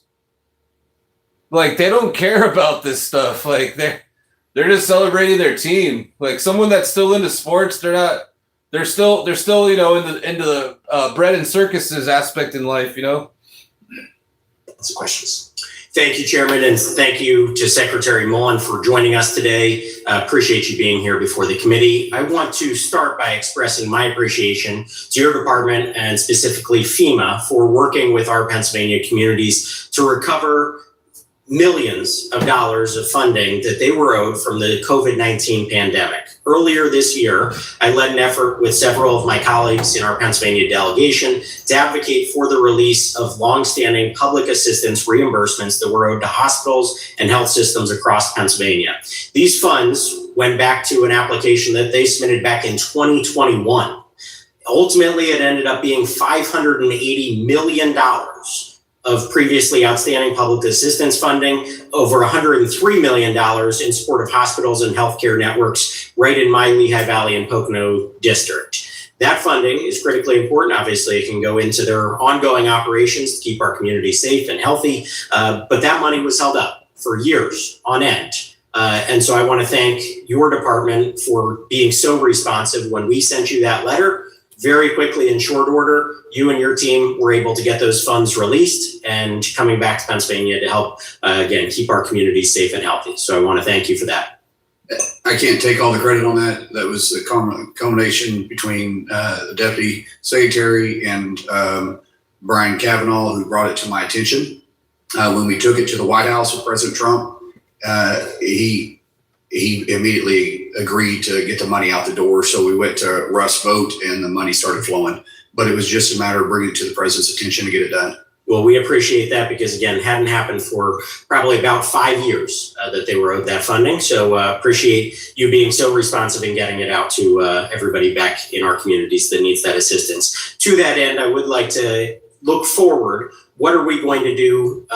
[SPEAKER 1] they don't care about this stuff. They're just celebrating their team. Someone that's still into sports, they're still into the bread and circuses aspect in life,
[SPEAKER 20] Lots of questions.
[SPEAKER 13] Thank you, Chairman, and thank you to Secretary Mullin for joining us today. Appreciate you being here before the committee. I want to start by expressing my appreciation to your department and specifically FEMA for working with our Pennsylvania communities to recover millions of dollars of funding that they were owed from the COVID-19 pandemic. Earlier this year, I led an effort with several of my colleagues in our Pennsylvania delegation to advocate for the release of longstanding public assistance reimbursements that were owed to hospitals and health systems across Pennsylvania. These funds went back to an application that they submitted back in 2021. Ultimately, it ended up being $580 million of previously outstanding public assistance funding, over $103 million in support of hospitals and healthcare networks right in my Lehigh Valley and Pocono district. That funding is critically important. Obviously, it can go into their ongoing operations to keep our community safe and healthy, but that money was held up for years on end. And so I want to thank your department for being so responsive when we sent you that letter. Very quickly, in short order, you and your team were able to get those funds released and coming back to Pennsylvania to help, again, keep our communities safe and healthy. So I want to thank you for that.
[SPEAKER 4] I can't take all the credit on that. That was a combination between the Deputy Secretary and Brian Cavanaugh, who brought it to my attention. When we took it to the White House with President Trump, he immediately agreed to get the money out the door. So we went to Russ vote and the money started flowing. But it was just a matter of bringing it to the president's attention to get it done.
[SPEAKER 13] Well, we appreciate that because, again, it hadn't happened for probably about 5 years that they were owed that funding. So appreciate you being so responsive in getting it out to everybody back in our communities that needs that assistance. To that end, I would like to look forward. What are we going to do?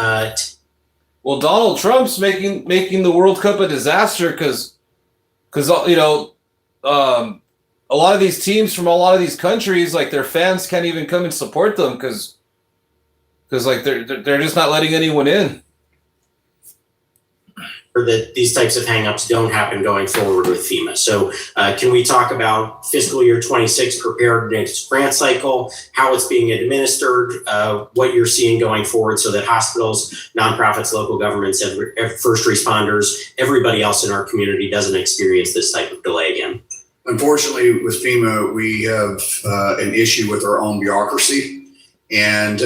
[SPEAKER 1] Well, Donald Trump's making the World Cup a disaster because you know, a lot of these teams from a lot of these countries, like their fans can't even come and support them because like they're just not letting anyone in.
[SPEAKER 13] Or that these types of hangups don't happen going forward with FEMA. So can we talk about fiscal year 26 preparedness grant cycle, how it's being administered, what you're seeing going forward so that hospitals, nonprofits, local governments, first responders, everybody else in our community doesn't experience this type of delay again?
[SPEAKER 4] Unfortunately, with FEMA, we have an issue with our own bureaucracy. And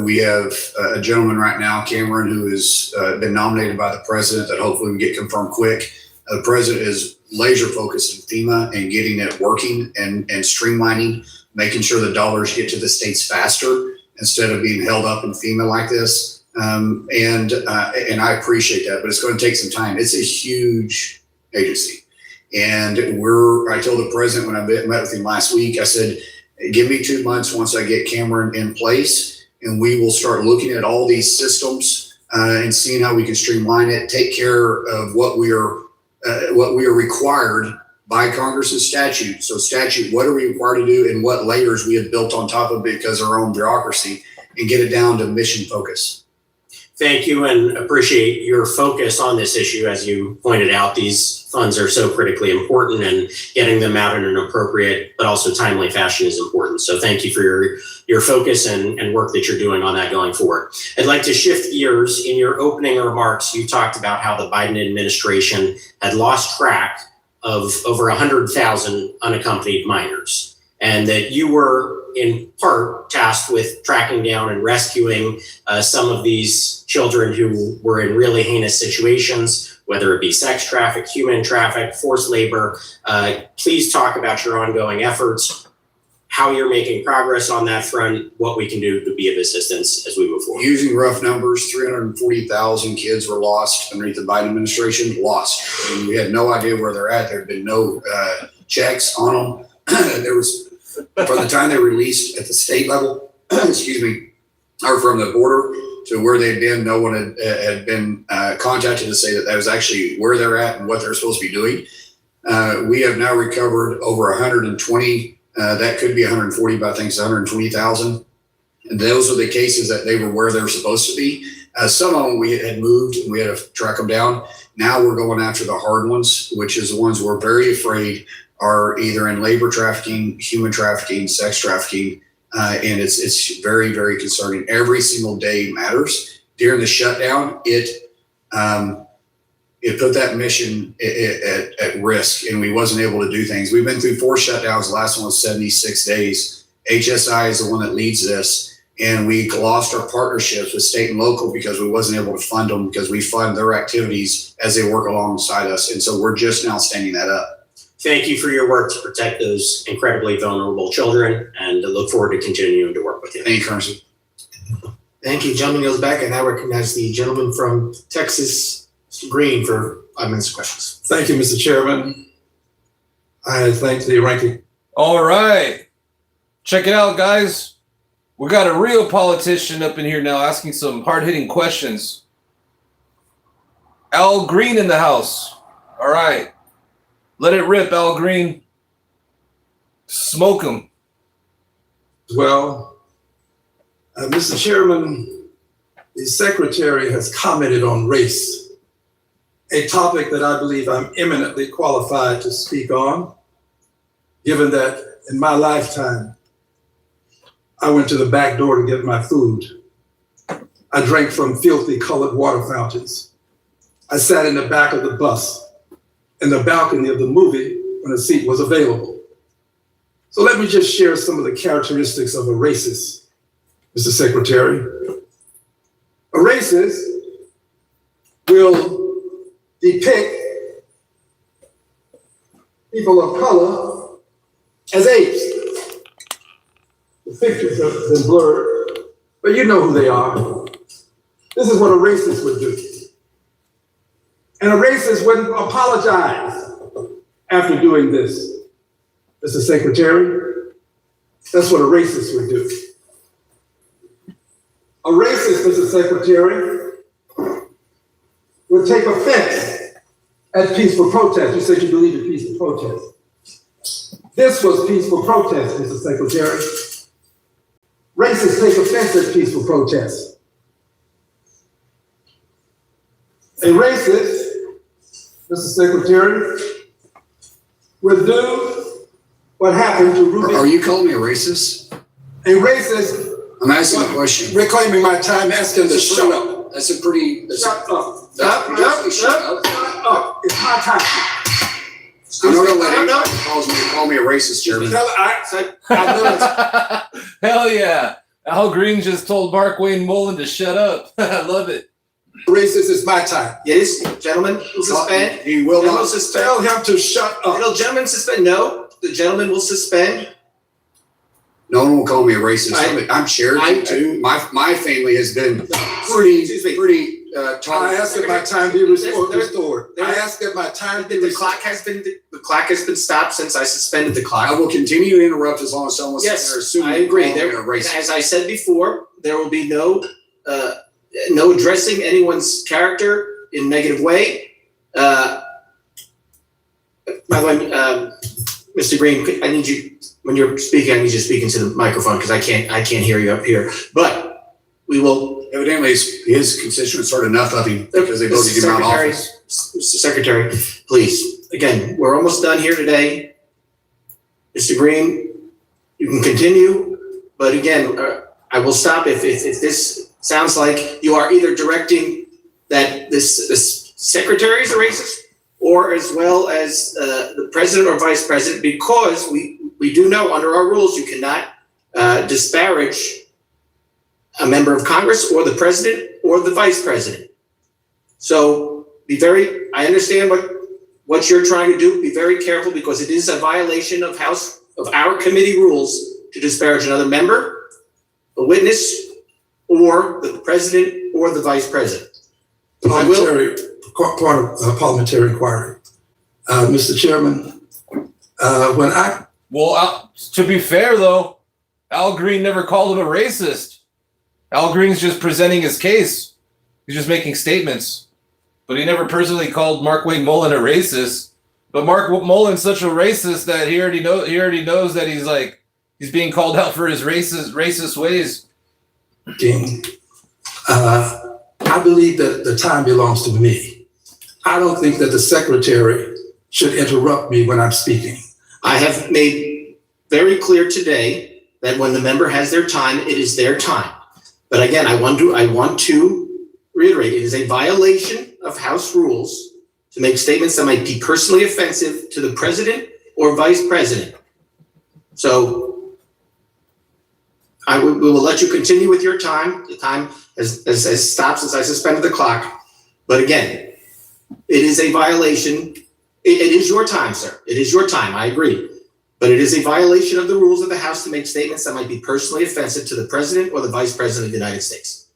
[SPEAKER 4] we have a gentleman right now, Cameron, who has been nominated by the president that hopefully will get confirmed quick. The president is laser focused in FEMA and getting it working and streamlining, making sure the dollars get to the states faster instead of being held up in FEMA like this. And I appreciate that, but it's going to take some time. It's a huge agency. And I told the president when I met with him last week, I said, give me 2 months once I get Cameron in place, and we will start looking at all these systems and seeing how we can streamline it, take care of what we are required by Congress's statute. So statute, what are we required to do and what layers we have built on top of it because of our own bureaucracy, and get it down to mission focus.
[SPEAKER 13] Thank you and appreciate your focus on this issue. As you pointed out, these funds are so critically important and getting them out in an appropriate but also timely fashion is important. So thank you for your focus and work that you're doing on that going forward. I'd like to shift gears. In your opening remarks, you talked about how the Biden administration had lost track of over 100,000 unaccompanied minors, and that you were in part tasked with tracking down and rescuing some of these children who were in really heinous situations, whether it be sex traffic, human traffic, forced labor. Please talk about your ongoing efforts, how you're making progress on that front, what we can do to be of assistance as we move forward.
[SPEAKER 4] Using rough numbers, 340,000 kids were lost underneath the Biden administration, lost. I mean, we had no idea where they're at. There had been no checks on them. There was, from the time they released at the state level, excuse me, or from the border to where they'd been, no one had been contacted to say that was actually where they're at and what they're supposed to be doing. We have now recovered over 120, that could be 140, but I think it's 120,000. And those are the cases that they were where they were supposed to be. Some of them we had moved and we had to track them down. Now we're going after the hard ones, which is the ones we're very afraid are either in labor trafficking, human trafficking, sex trafficking, and it's very, very concerning. Every single day matters, during the shutdown, it put that mission at risk, and we wasn't able to do things. We've been through 4 shutdowns. The last one was 76 days. HSI is the one that leads this, and we lost our partnerships with state and local because we wasn't able to fund them, because we fund their activities as they work alongside us. And so we're just now standing that up.
[SPEAKER 13] Thank you for your work to protect those incredibly vulnerable children, and I look forward to continuing to work with you.
[SPEAKER 4] Thank you, Currency.
[SPEAKER 20] Thank you. Gentleman goes back, and I recognize the gentleman from Texas, Mr. Green, for 5 minutes of questions.
[SPEAKER 17] Thank you, Mr. Chairman. I thank the ranking.
[SPEAKER 1] All right. Check it out, guys. We got a real politician up in here now asking some hard-hitting questions. Al Green in the house. All right. Let it rip, Al Green. Smoke him.
[SPEAKER 17] Well, Mr. Chairman, the Secretary has commented on race, a topic that I believe I'm eminently qualified to speak on, given that in my lifetime, I went to the back door to get my food. I drank from filthy colored water fountains. I sat in the back of the bus, in the balcony of the movie when a seat was available. So let me just share some of the characteristics of a racist, Mr. Secretary. A racist will depict people of color as apes. The pictures have been blurred, but you know who they are. This is what a racist would do. And a racist wouldn't apologize after doing this, Mr. Secretary. That's what a racist would do. A racist, Mr. Secretary, would take offense at peaceful protest. You said you believe in peaceful protest. This was peaceful protest, Mr. Secretary. Racists take offense at peaceful protest. A racist, Mr. Secretary, would do what happened to Ruby.
[SPEAKER 4] Are you calling me a racist?
[SPEAKER 17] A racist.
[SPEAKER 4] I'm asking a question.
[SPEAKER 17] Reclaiming my time, asking to shut up.
[SPEAKER 4] That's a pretty.
[SPEAKER 17] Shut up.
[SPEAKER 4] Shut
[SPEAKER 17] up. It's my time.
[SPEAKER 4] I'm not gonna let anybody call me a racist, Chairman.
[SPEAKER 1] Hell yeah. Al Green just told Mark Wayne Mullin to shut up. I love it.
[SPEAKER 17] Racist is my time.
[SPEAKER 2] Yes, gentlemen, will suspend.
[SPEAKER 17] He will not.
[SPEAKER 2] Suspend.
[SPEAKER 17] Tell him to shut up.
[SPEAKER 2] No, gentlemen, suspend. No, the gentleman will suspend.
[SPEAKER 4] No one will call me a racist. I'm Cherokee too. My family has been pretty
[SPEAKER 17] I ask that my time be restored. I ask that my time be restored.
[SPEAKER 2] The clock has been stopped since I suspended the clock.
[SPEAKER 4] I will continue to interrupt as long as someone's
[SPEAKER 2] I agree. As I said before, there will be no addressing anyone's character in a negative way. By the way, Mr. Green, I need you, when you're speaking, I need you to speak into the microphone because I can't hear you up here. But we will.
[SPEAKER 4] Evidently, his constituents heard enough of him because they voted him out of office.
[SPEAKER 2] Mr. Secretary, please, again, we're almost done here today. Mr. Green, you can continue, but again, I will stop if this sounds like you are either directing that this secretary is a racist, or as well as the president or vice president, because we do know under our rules you cannot disparage a member of Congress or the president or the vice president. So I understand what you're trying to do. Be very careful because it is a violation of our committee rules to disparage another member, a witness, or the president or the vice president.
[SPEAKER 17] Part of parliamentary inquiry. Mr. Chairman,
[SPEAKER 1] to be fair though, Al Green never called him a racist. Al Green's just presenting his case. He's just making statements. But he never personally called Mark Wayne Mullin a racist. But Mark Mullin's such a racist that he already knows that he's being called out for his racist ways.
[SPEAKER 17] King, I believe that the time belongs to me. I don't think that the secretary should interrupt me when I'm speaking.
[SPEAKER 2] I have made very clear today that when the member has their time, it is their time. But again, I want to reiterate, it is a violation of House rules to make statements that might be personally offensive to the president or vice president. So we will let you continue with your time. The time has stopped since I suspended the clock. But again, it is a violation. It is your time, sir. It is your time. I agree. But it is a violation of the rules of the House to make statements that might be personally offensive to the president or the vice president of the United States,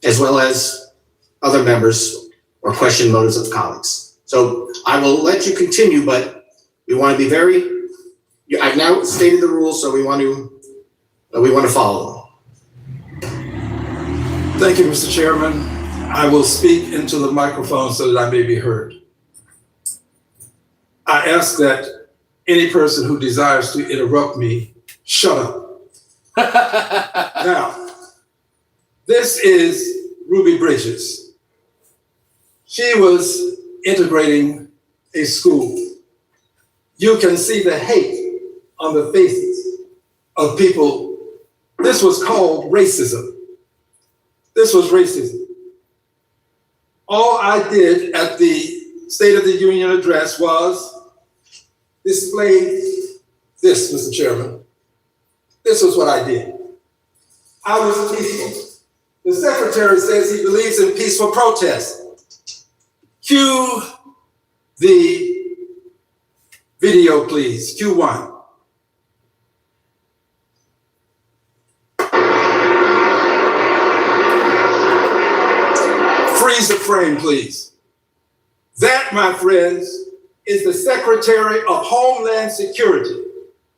[SPEAKER 2] as well as other members or question motives of colleagues. So I will let you continue, but we want to be I've now stated the rules, so we want to follow them.
[SPEAKER 17] Thank you, Mr. Chairman. I will speak into the microphone so that I may be heard. I ask that any person who desires to interrupt me, shut up. Now, this is Ruby Bridges. She was integrating a school. You can see the hate on the faces of people. This was called racism. This was racism. All I did at the State of the Union address was display this, Mr. Chairman. This was what I did. I was peaceful. The secretary says he believes in peaceful protest. Cue the video, please. Cue one. Freeze the frame, please. That, my friends, is the Secretary of Homeland Security.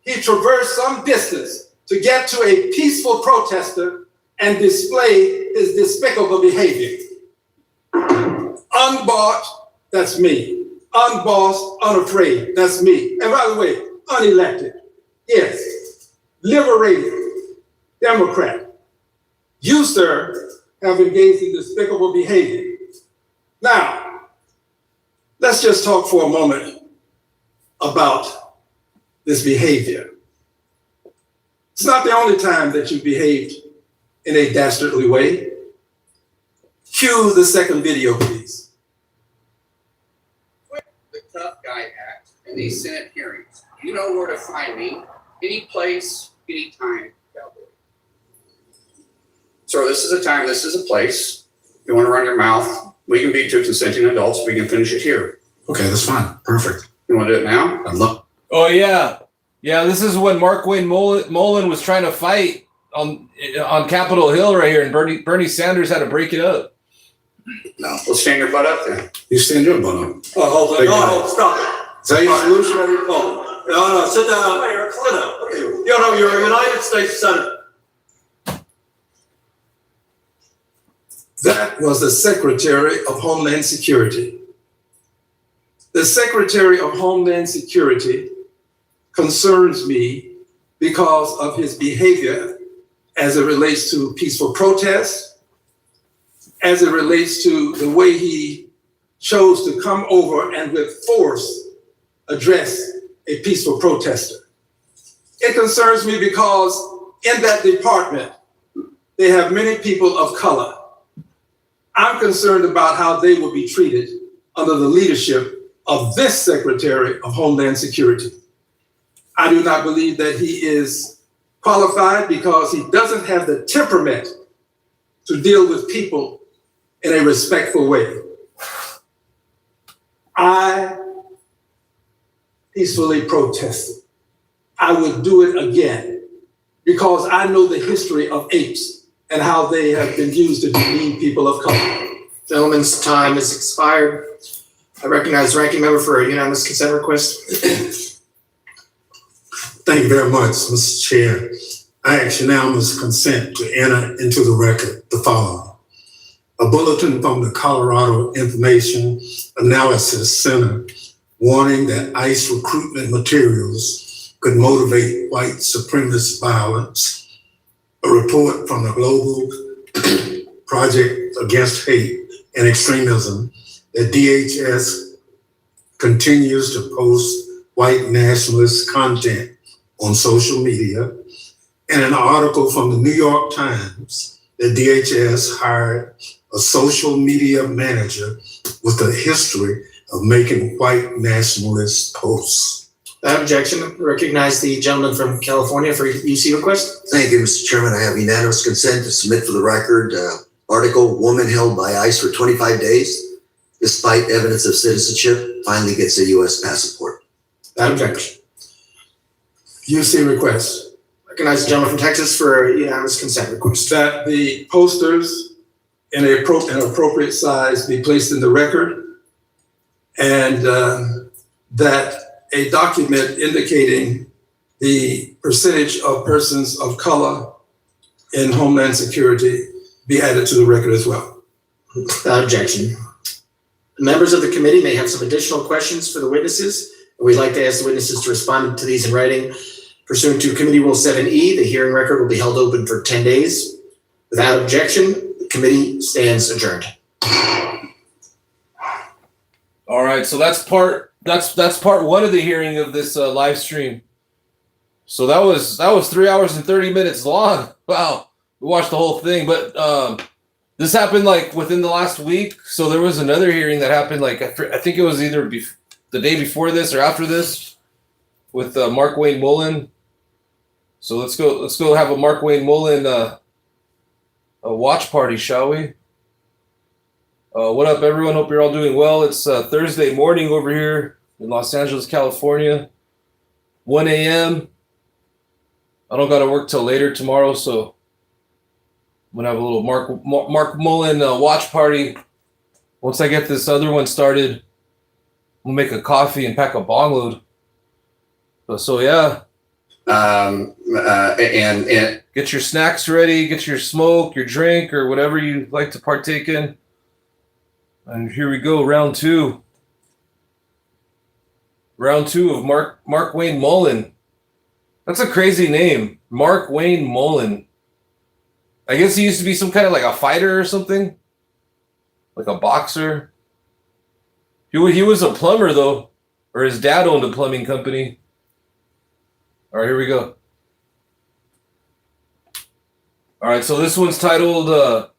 [SPEAKER 17] He traversed some distance to get to a peaceful protester and display his despicable behavior. Unbought, that's me. Unbossed, unafraid, that's me. And by the way, unelected, yes. Liberated, Democrat. You, sir, have engaged in despicable behavior. Now, let's just talk for a moment about this behavior. It's not the only time that you behaved in a dastardly way. Cue the second video, please.
[SPEAKER 4] The Tough Guy Act in these Senate hearings. You know where to find me, any place, any time, cowboy. So this is a time, this is a place. You want to run your mouth, we can be two consenting adults, we can finish it here.
[SPEAKER 16] Okay, that's fine. Perfect.
[SPEAKER 4] You want to do it now?
[SPEAKER 16] I'd love.
[SPEAKER 1] Oh yeah, yeah. This is when Mark Wayne Mullin was trying to fight on Capitol Hill right here, and Bernie Sanders had to break it up.
[SPEAKER 4] No, well, stand your butt up then.
[SPEAKER 16] You stand your butt up.
[SPEAKER 22] Oh, hold on. No, stop it.
[SPEAKER 16] Is that your solution?
[SPEAKER 22] Oh, no, sit down. Sit down. You know, you're a United States Senator.
[SPEAKER 17] That was the Secretary of Homeland Security. The Secretary of Homeland Security concerns me because of his behavior as it relates to peaceful protest, as it relates to the way he chose to come over and with force address a peaceful protester. It concerns me because in that department, they have many people of color. I'm concerned about how they will be treated under the leadership of this Secretary of Homeland Security. I do not believe that he is qualified because he doesn't have the temperament to deal with people in a respectful way. I peacefully protested. I would do it again because I know the history of apes and how they have been used to demean people of color.
[SPEAKER 2] Gentleman's time has expired. I recognize the ranking member for a unanimous consent request.
[SPEAKER 16] Thank you very much, Mr. Chair. I ask unanimous consent to enter into the record the following. A bulletin from the Colorado Information Analysis Center warning that ICE recruitment materials could motivate white supremacist violence. A report from the Global Project Against Hate and Extremism that DHS continues to post white nationalist content on social media, and an article from the New York Times that DHS hired a social media manager with a history of making white nationalist posts.
[SPEAKER 2] Without objection, recognize the gentleman from California for UC request.
[SPEAKER 18] Thank you, Mr. Chairman. I have unanimous consent to submit for the record article, woman held by ICE for 25 days, despite evidence of citizenship, finally gets a U.S. passport.
[SPEAKER 2] Without objection.
[SPEAKER 16] UC request.
[SPEAKER 2] Recognize the gentleman from Texas for unanimous consent request.
[SPEAKER 16] That the posters in an appropriate size be placed in the record, and that a document indicating the percentage of persons of color in Homeland Security be added to the record as well.
[SPEAKER 2] Without objection. Members of the committee may have some additional questions for the witnesses. We'd like to ask the witnesses to respond to these in writing. Pursuant to Committee Rule 7E, the hearing record will be held open for 10 days. Without objection, the committee stands adjourned.
[SPEAKER 1] All right, so that's part one of the hearing of this live stream. So that was 3 hours and 30 minutes long. Wow, we watched the whole thing, but this happened like within the last week. So there was another hearing that happened like I think it was either the day before this or after this with Mark Wayne Mullin. So let's go have a Mark Wayne Mullin a watch party, shall we? What up, everyone? Hope you're all doing well. It's Thursday morning over here in Los Angeles, California. 1 a.m. I don't got to work till later tomorrow, so I'm gonna have a little Mark Mullin watch party. Once I get this other one started, we'll make a coffee and pack a bong load. So yeah.
[SPEAKER 4] And
[SPEAKER 1] get your snacks ready, get your smoke, your drink, or whatever you like to partake in. And here we go, round two. Round two of Mark Wayne Mullin. That's a crazy name, Mark Wayne Mullin. I guess he used to be some kind of like a fighter or something, like a boxer. He was a plumber though, or his dad owned a plumbing company. All right, here we go. All right, so this one's titled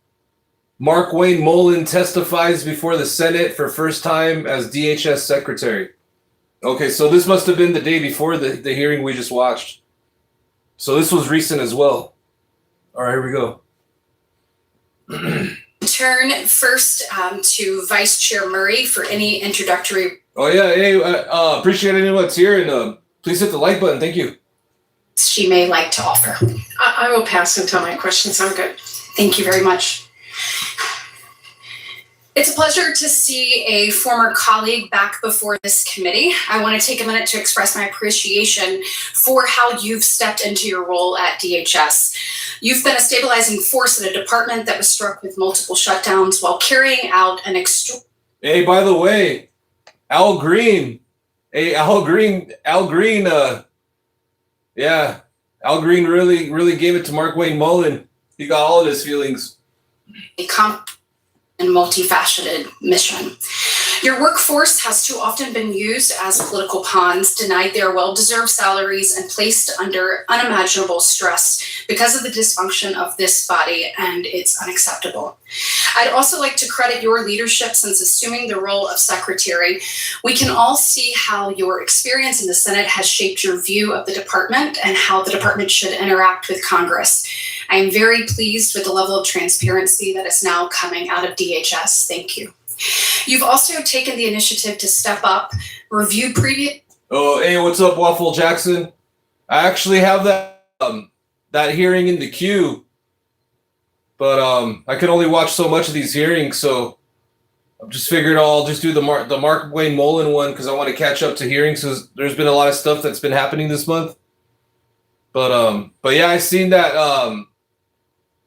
[SPEAKER 1] Mark Wayne Mullin testifies before the Senate for first time as DHS secretary. Okay, so this must have been the day before the hearing we just watched. So this was recent as well. All right, here we go.
[SPEAKER 19] Turn first to Vice Chair Murray for any introductory.
[SPEAKER 1] Oh yeah, hey, appreciate anyone that's here, and please hit the like button. Thank you.
[SPEAKER 19] She may like to offer.
[SPEAKER 23] I will pass until my questions. I'm good.
[SPEAKER 19] Thank you very much. It's a pleasure to see a former colleague back before this committee. I want to take a minute to express my appreciation for how you've stepped into your role at DHS. You've been a stabilizing force in a department that was struck with multiple shutdowns while carrying out an
[SPEAKER 1] Hey, by the way, Al Green. Hey, Al Green, yeah, Al Green really gave it to Mark Wayne Mullin. He got all of his feelings.
[SPEAKER 19] And multifaceted mission. Your workforce has too often been used as political pawns, denied their well-deserved salaries, and placed under unimaginable stress because of the dysfunction of this body, and it's unacceptable. I'd also like to credit your leadership since assuming the role of secretary. We can all see how your experience in the Senate has shaped your view of the department and how the department should interact with Congress. I am very pleased with the level of transparency that is now coming out of DHS. Thank you. You've also taken the initiative to step up, review previous.
[SPEAKER 1] Oh, hey, what's up, Waffle Jackson? I actually have that hearing in the queue, but I can only watch so much of these hearings, so I've just figured I'll just do the Mark Wayne Mullin one because I want to catch up to hearings because there's been a lot of stuff that's been happening this month. But yeah, I seen that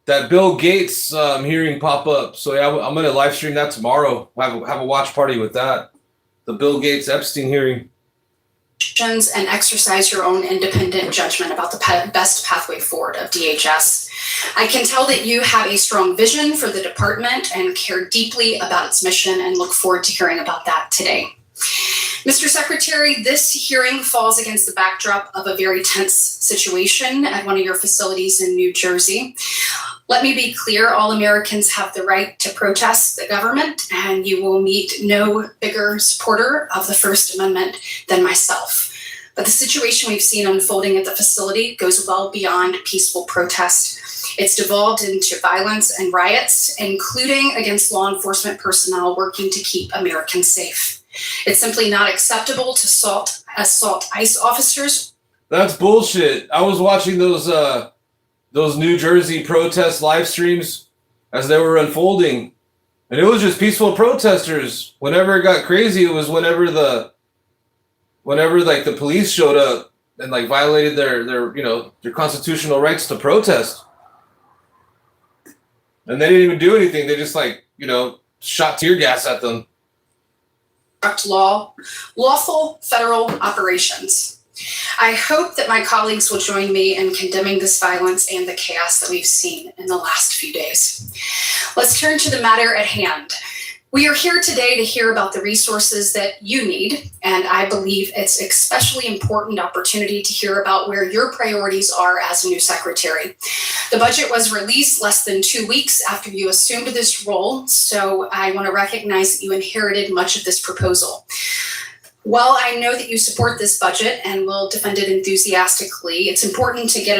[SPEAKER 1] that Bill Gates hearing pop up. So yeah, I'm gonna live stream that tomorrow. Have a watch party with that. The Bill Gates Epstein hearing.
[SPEAKER 19] And exercise your own independent judgment about the best pathway forward of DHS. I can tell that you have a strong vision for the department and care deeply about its mission and look forward to hearing about that today. Mr. Secretary, this hearing falls against the backdrop of a very tense situation at one of your facilities in New Jersey. Let me be clear, all Americans have the right to protest the government, and you will meet no bigger supporter of the First Amendment than myself. But the situation we've seen unfolding at the facility goes well beyond peaceful protest. It's devolved into violence and riots, including against law enforcement personnel working to keep Americans safe. It's simply not acceptable to assault ICE officers.
[SPEAKER 1] That's bullshit. I was watching those New Jersey protest live streams as they were unfolding, and it was just peaceful protesters. Whenever it got crazy, it was whenever like the police showed up and like violated their constitutional rights to protest. And they didn't even do anything. They just shot tear gas at them.
[SPEAKER 19] Lawful federal operations. I hope that my colleagues will join me in condemning this violence and the chaos that we've seen in the last few days. Let's turn to the matter at hand. We are here today to hear about the resources that you need, and I believe it's especially important opportunity to hear about where your priorities are as a new secretary. The budget was released less than 2 weeks after you assumed this role, so I want to recognize that you inherited much of this proposal. While I know that you support this budget and will defend it enthusiastically, it's important to get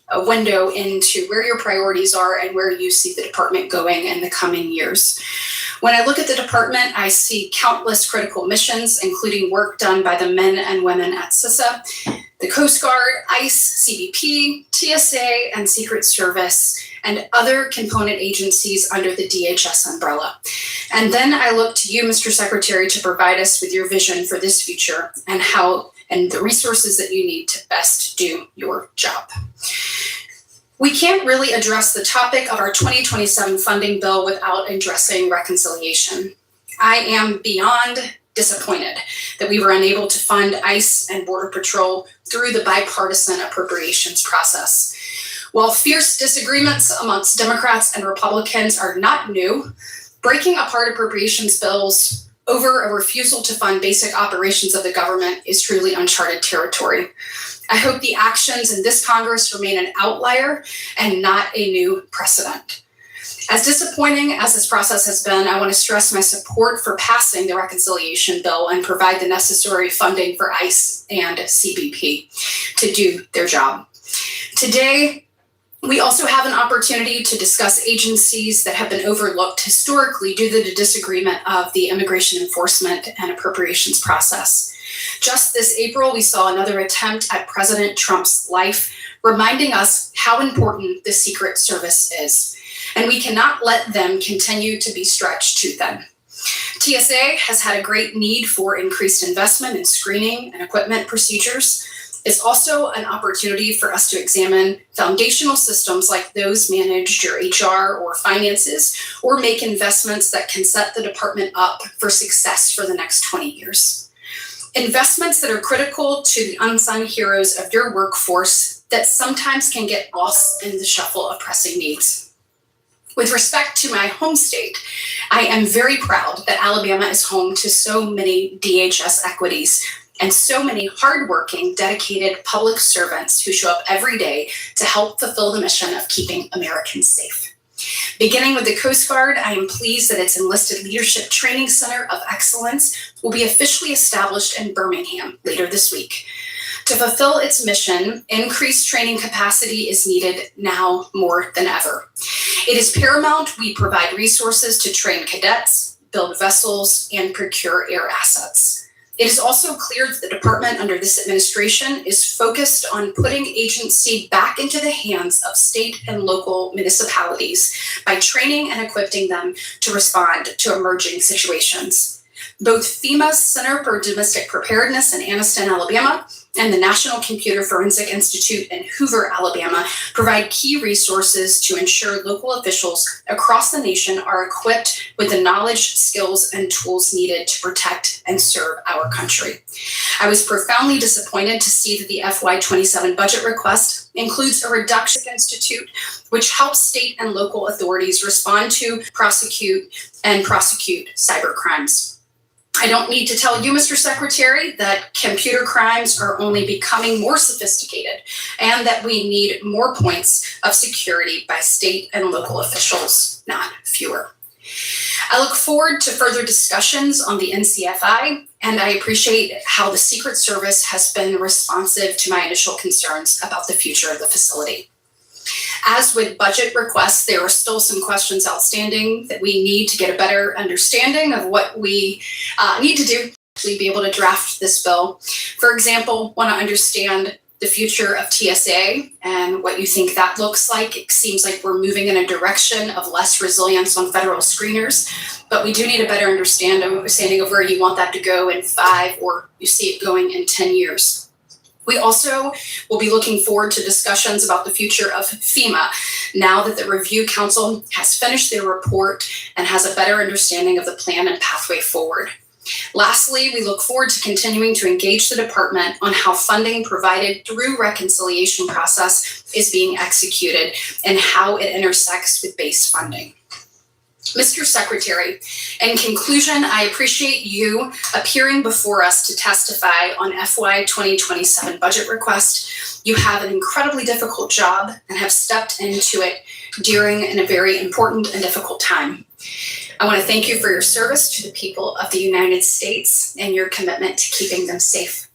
[SPEAKER 19] a window into where your priorities are and where you see the department going in the coming years. When I look at the department, I see countless critical missions, including work done by the men and women at CISA, the Coast Guard, ICE, CBP, TSA, and Secret Service, and other component agencies under the DHS umbrella. And then I look to you, Mr. Secretary, to provide us with your vision for this future and the resources that you need to best do your job. We can't really address the topic of our 2027 funding bill without addressing reconciliation. I am beyond disappointed that we were unable to fund ICE and Border Patrol through the bipartisan appropriations process. While fierce disagreements amongst Democrats and Republicans are not new, breaking apart appropriations bills over a refusal to fund basic operations of the government is truly uncharted territory. I hope the actions in this Congress remain an outlier and not a new precedent. As disappointing as this process has been, I want to stress my support for passing the reconciliation bill and provide the necessary funding for ICE and CBP to do their job. Today, we also have an opportunity to discuss agencies that have been overlooked historically due to the disagreement of the immigration enforcement and appropriations process. Just this April, we saw another attempt at President Trump's life, reminding us how important the Secret Service is. And we cannot let them continue to be stretched too thin. TSA has had a great need for increased investment in screening and equipment procedures. It's also an opportunity for us to examine foundational systems like those managed your HR or finances, or make investments that can set the department up for success for the next 20 years. Investments that are critical to the unsung heroes of your workforce that sometimes can get lost in the shuffle of pressing needs. With respect to my home state, I am very proud that Alabama is home to so many DHS equities and so many hardworking, dedicated public servants who show up every day to help fulfill the mission of keeping Americans safe. Beginning with the Coast Guard, I am pleased that its Enlisted Leadership Training Center of Excellence will be officially established in Birmingham later this week. To fulfill its mission, increased training capacity is needed now more than ever. It is paramount we provide resources to train cadets, build vessels, and procure air assets. It is also clear that the department under this administration is focused on putting agency back into the hands of state and local municipalities by training and equipping them to respond to emerging situations. Both FEMA's Center for Domestic Preparedness in Anniston, Alabama, and the National Computer Forensic Institute in Hoover, Alabama, provide key resources to ensure local officials across the nation are equipped with the knowledge, skills, and tools needed to protect and serve our country. I was profoundly disappointed to see that the FY27 budget request includes a reduction institute, which helps state and local authorities respond to, prosecute cyber crimes. I don't need to tell you, Mr. Secretary, that computer crimes are only becoming more sophisticated and that we need more points of security by state and local officials, not fewer. I look forward to further discussions on the NCFI, and I appreciate how the Secret Service has been responsive to my initial concerns about the future of the facility. As with budget requests, there are still some questions outstanding that we need to get a better understanding of what we need to do to be able to draft this bill. For example, want to understand the future of TSA and what you think that looks like. It seems like we're moving in a direction of less resilience on federal screeners, but we do need a better understanding of where you want that to go in 5 or you see it going in 10 years. We also will be looking forward to discussions about the future of FEMA now that the Review Council has finished their report and has a better understanding of the plan and pathway forward. Lastly, we look forward to continuing to engage the department on how funding provided through reconciliation process is being executed and how it intersects with base funding. Mr. Secretary, in conclusion, I appreciate you appearing before us to testify on FY 2027 budget request. You have an incredibly difficult job and have stepped into it during a very important and difficult time. I want to thank you for your service to the people of the United States and your commitment to keeping them safe.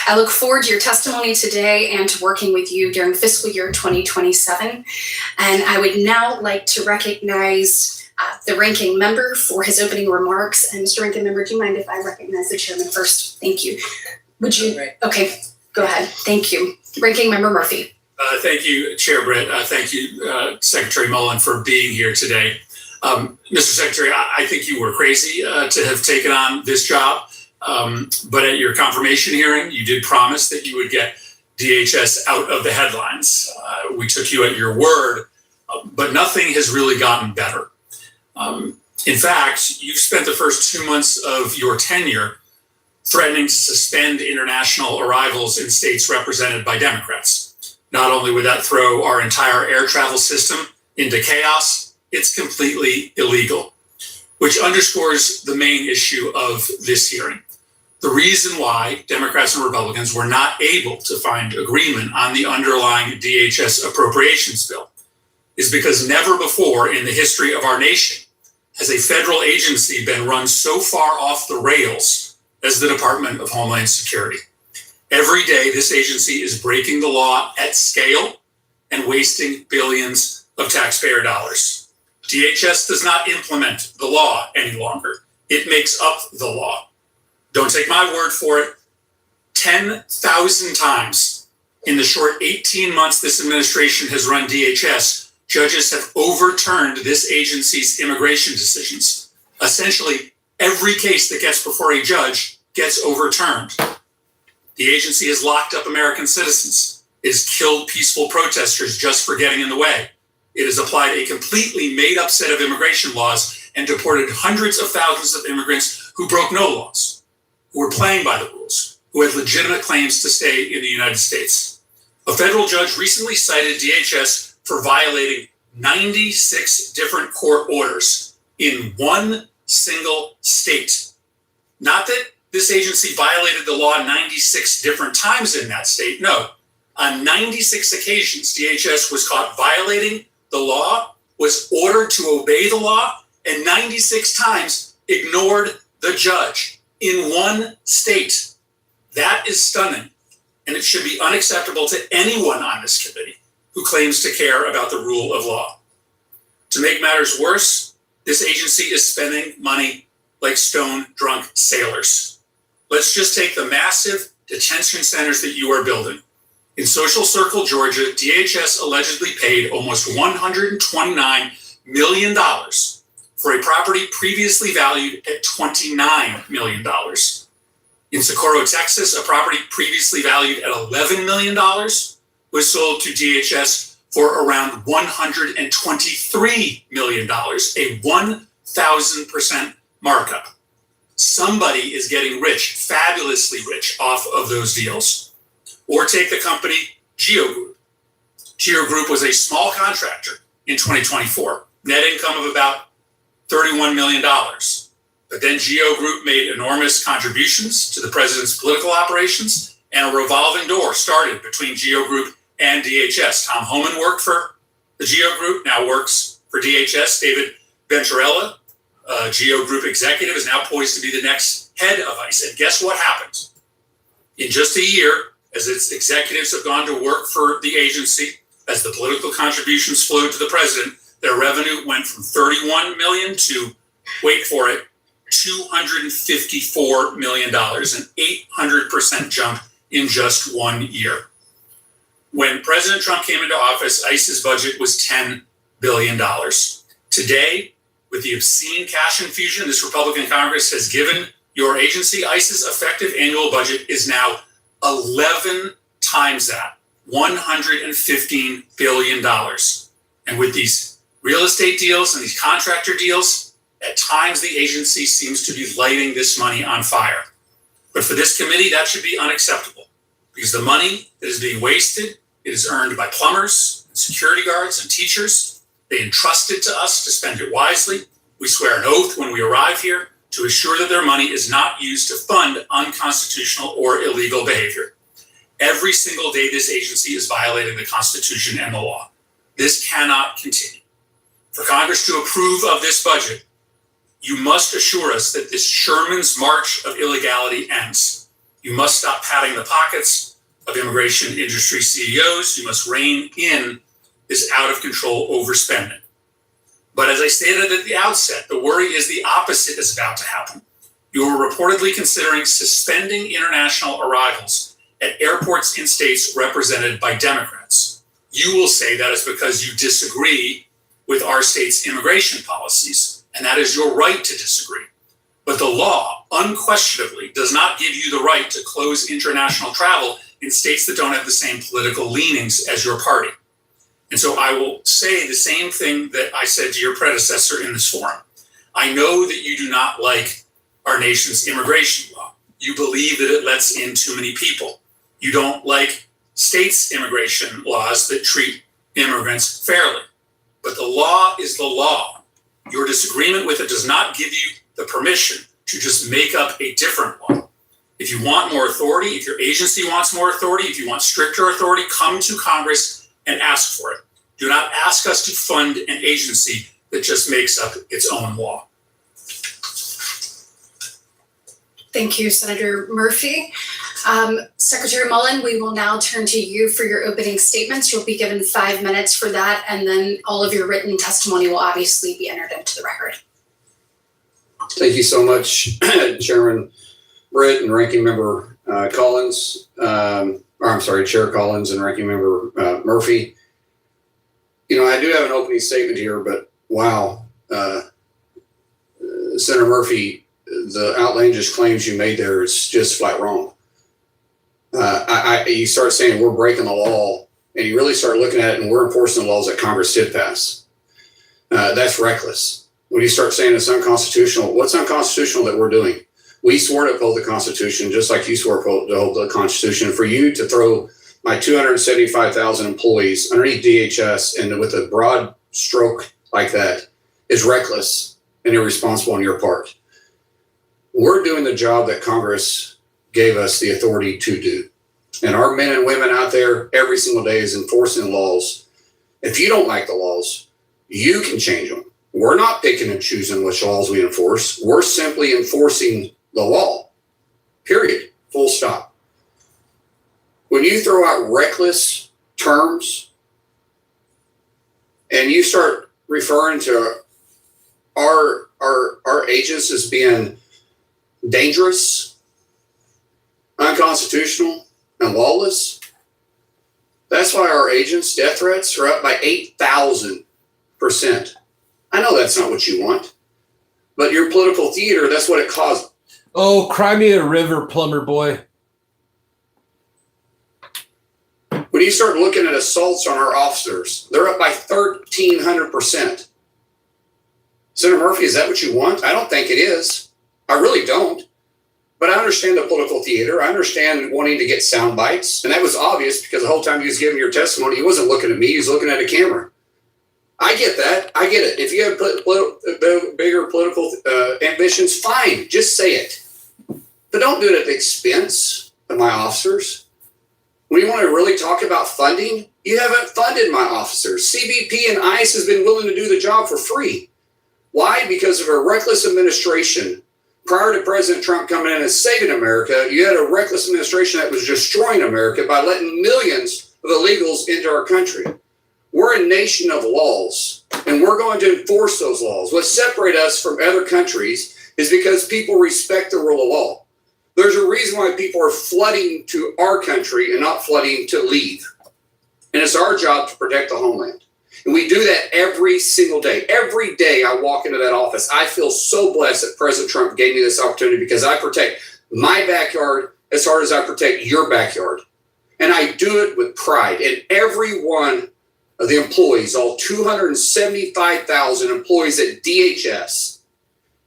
[SPEAKER 19] I look forward to your testimony today and to working with you during fiscal year 2027. And I would now like to recognize the ranking member for his opening remarks. And Mr. Ranking Member, do you mind if I recognize the chairman first? Thank you. Would you? Okay, go ahead. Thank you. Ranking Member Murphy.
[SPEAKER 5] Thank you, Chair Britt. Thank you, Secretary Mullin, for being here today. Mr. Secretary, I think you were crazy to have taken on this job. But at your confirmation hearing, you did promise that you would get DHS out of the headlines. We took you at your word, but nothing has really gotten better. In fact, you've spent the first 2 months of your tenure threatening to suspend international arrivals in states represented by Democrats. Not only would that throw our entire air travel system into chaos, it's completely illegal, which underscores the main issue of this hearing. The reason why Democrats and Republicans were not able to find agreement on the underlying DHS appropriations bill is because never before in the history of our nation has a federal agency been run so far off the rails as the Department of Homeland Security. Every day, this agency is breaking the law at scale and wasting billions of taxpayer dollars. DHS does not implement the law any longer. It makes up the law. Don't take my word for it. 10,000 times in the short 18 months this administration has run DHS, judges have overturned this agency's immigration decisions. Essentially, every case that gets before a judge gets overturned. The agency has locked up American citizens. It has killed peaceful protesters just for getting in the way. It has applied a completely made-up set of immigration laws and deported hundreds of thousands of immigrants who broke no laws, who were playing by the rules, who had legitimate claims to stay in the United States. A federal judge recently cited DHS for violating 96 different court orders in one single state. Not that this agency violated the law 96 different times in that state. No, on 96 occasions, DHS was caught violating the law, was ordered to obey the law, and 96 times ignored the judge in one state. That is stunning, and it should be unacceptable to anyone on this committee who claims to care about the rule of law. To make matters worse, this agency is spending money like stone-drunk sailors. Let's just take the massive detention centers that you are building. In Social Circle, Georgia, DHS allegedly paid almost $129 million for a property previously valued at $29 million. In Socorro, Texas, a property previously valued at $11 million was sold to DHS for around $123 million, a 1,000% markup. Somebody is getting rich, fabulously rich, off of those deals. Or take the company Geo Group. Geo Group was a small contractor in 2024, net income of about $31 million. But then GEO Group made enormous contributions to the president's political operations, and a revolving door started between GEO Group and DHS. Tom Homan worked for the GEO Group, now works for DHS. David Venturella, GEO Group executive, is now poised to be the next head of ICE. And guess what happened? In just a year, as its executives have gone to work for the agency, as the political contributions flowed to the president, their revenue went from 31 million to, wait for it, $254 million, an 800% jump in just 1 year. When President Trump came into office, ICE's budget was $10 billion. Today, with the obscene cash infusion this Republican Congress has given your agency, ICE's effective annual budget is now 11 times that, $115 billion. And with these real estate deals and these contractor deals, at times the agency seems to be lighting this money on fire. But for this committee, that should be unacceptable, because the money that is being wasted, it is earned by plumbers, and security guards, and teachers. They entrust it to us to spend it wisely. We swear an oath when we arrive here to assure that their money is not used to fund unconstitutional or illegal behavior. Every single day, this agency is violating the Constitution and the law. This cannot continue. For Congress to approve of this budget, you must assure us that this Sherman's march of illegality ends. You must stop padding the pockets of immigration industry CEOs. You must rein in this out-of-control overspending. But as I stated at the outset, the worry is the opposite is about to happen. You are reportedly considering suspending international arrivals at airports in states represented by Democrats. You will say that is because you disagree with our state's immigration policies, and that is your right to disagree. But the law unquestionably does not give you the right to close international travel in states that don't have the same political leanings as your party. And so I will say the same thing that I said to your predecessor in this forum. I know that you do not like our nation's immigration law. You believe that it lets in too many people. You don't like states' immigration laws that treat immigrants fairly. But the law is the law. Your disagreement with it does not give you the permission to just make up a different law. If you want more authority, if your agency wants more authority, if you want stricter authority, come to Congress and ask for it. Do not ask us to fund an agency that just makes up its own law.
[SPEAKER 19] Thank you, Senator Murphy. Secretary Mullin, we will now turn to you for your opening statements. You'll be given 5 minutes for that, and then all of your written testimony will obviously be entered into the record.
[SPEAKER 4] Thank you so much, Chairman Britt and Ranking Member Collins. Chair Collins and Ranking Member Murphy. You know, I do have an opening statement here, but wow, Senator Murphy, the outlandish claims you made there is just flat wrong. You start saying we're breaking the law, and you really start looking at it and we're enforcing the laws that Congress did pass. That's reckless. When you start saying it's unconstitutional, what's unconstitutional that we're doing? We swore to uphold the Constitution, just like you swore to uphold the Constitution. For you to throw my 275,000 employees underneath DHS and with a broad stroke like that is reckless and irresponsible on your part. We're doing the job that Congress gave us the authority to do. And our men and women out there every single day is enforcing laws. If you don't like the laws, you can change them. We're not picking and choosing which laws we enforce. We're simply enforcing the law, period, full stop. When you throw out reckless terms and you start referring to our agents as being dangerous, unconstitutional, and lawless, that's why our agents' death threats are up by 8,000%. I know that's not what you want, but your political theater, that's what it caused.
[SPEAKER 1] Oh, cry me a river, plumber boy.
[SPEAKER 4] When you start looking at assaults on our officers, they're up by 1,300%. Senator Murphy, is that what you want? I don't think it is. I really don't. But I understand the political theater. I understand wanting to get sound bites. And that was obvious because the whole time he was giving your testimony, he wasn't looking at me. He was looking at a camera. I get that. I get it. If you have bigger political ambitions, fine. Just say it. But don't do it at the expense of my officers. When you want to really talk about funding, you haven't funded my officers. CBP and ICE has been willing to do the job for free. Why? Because of a reckless administration. Prior to President Trump coming in and saving America, you had a reckless administration that was destroying America by letting millions of illegals into our country. We're a nation of laws, and we're going to enforce those laws. What separates us from other countries is because people respect the rule of law. There's a reason why people are flooding to our country and not flooding to leave. And it's our job to protect the homeland. And we do that every single day. Every day I walk into that office, I feel so blessed that President Trump gave me this opportunity because I protect my backyard as hard as I protect your backyard. And I do it with pride. And every one of the employees, all 275,000 employees at DHS,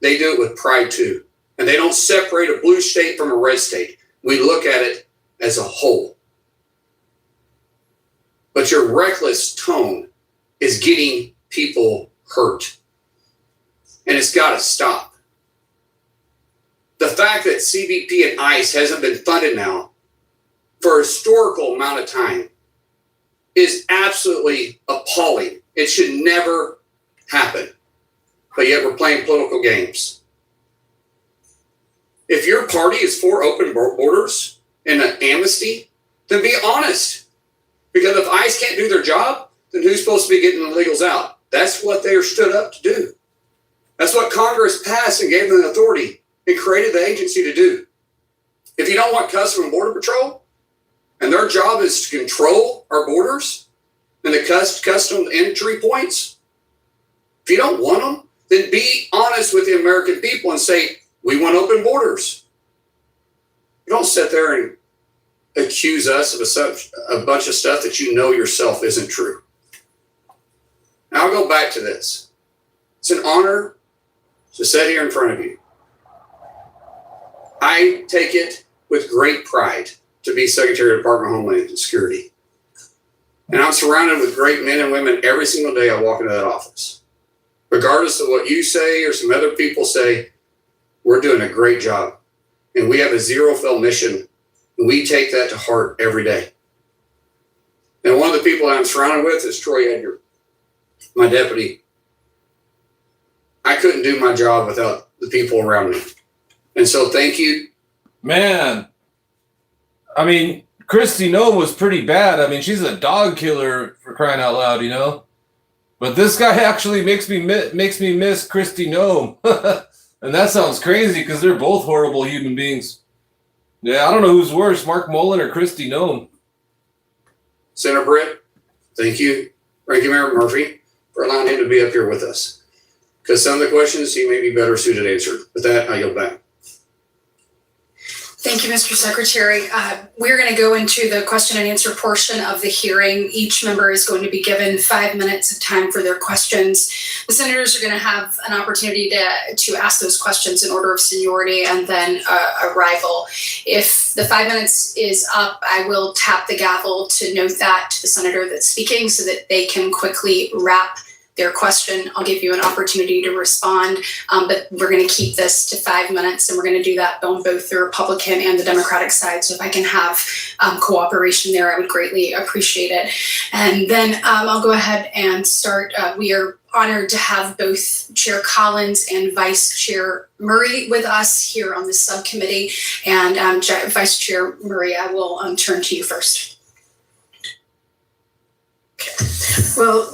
[SPEAKER 4] they do it with pride too. And they don't separate a blue state from a red state. We look at it as a whole. But your reckless tone is getting people hurt. And it's got to stop. The fact that CBP and ICE hasn't been funded now for a historical amount of time is absolutely appalling. It should never happen. But yet we're playing political games. If your party is for open borders and an amnesty, then be honest. Because if ICE can't do their job, then who's supposed to be getting the illegals out? That's what they are stood up to do. That's what Congress passed and gave them the authority and created the agency to do. If you don't want Customs and Border Patrol, and their job is to control our borders and the customs entry points, if you don't want them, then be honest with the American people and say, we want open borders. You don't sit there and accuse us of a bunch of stuff that you know yourself isn't true. Now I'll go back to this. It's an honor to sit here in front of you. I take it with great pride to be Secretary of the Department of Homeland Security. And I'm surrounded with great men and women every single day I walk into that office. Regardless of what you say or some other people say, we're doing a great job. And we have a zero-fail mission. And we take that to heart every day. And one of the people I'm surrounded with is Troy Edgar, my deputy. I couldn't do my job without the people around me. And so thank you.
[SPEAKER 1] Man, I mean, Kristi Noem was pretty bad. I mean, she's a dog killer for crying out loud, you know? But this guy actually makes me miss Kristi Noem. And that sounds crazy because they're both horrible human beings. Yeah, I don't know who's worse, Mark Mullin or Kristi Noem.
[SPEAKER 4] Senator Britt, thank you, Ranking Member Murphy, for allowing him to be up here with us. Because some of the questions he may be better suited to answer. With that, I yield back.
[SPEAKER 19] Thank you, Mr. Secretary. We're going to go into the question and answer portion of the hearing. Each member is going to be given 5 minutes of time for their questions. The senators are going to have an opportunity to ask those questions in order of seniority and then arrival. If the 5 minutes is up, I will tap the gavel to note that to the senator that's speaking so that they can quickly wrap their question. I'll give you an opportunity to respond, but we're going to keep this to 5 minutes, and we're going to do that on both the Republican and the Democratic side. So if I can have cooperation there, I would greatly appreciate it. And then I'll go ahead and start. We are honored to have both Chair Collins and Vice Chair Murray with us here on this subcommittee. And Vice Chair Murray, I will turn to you first.
[SPEAKER 23] Well,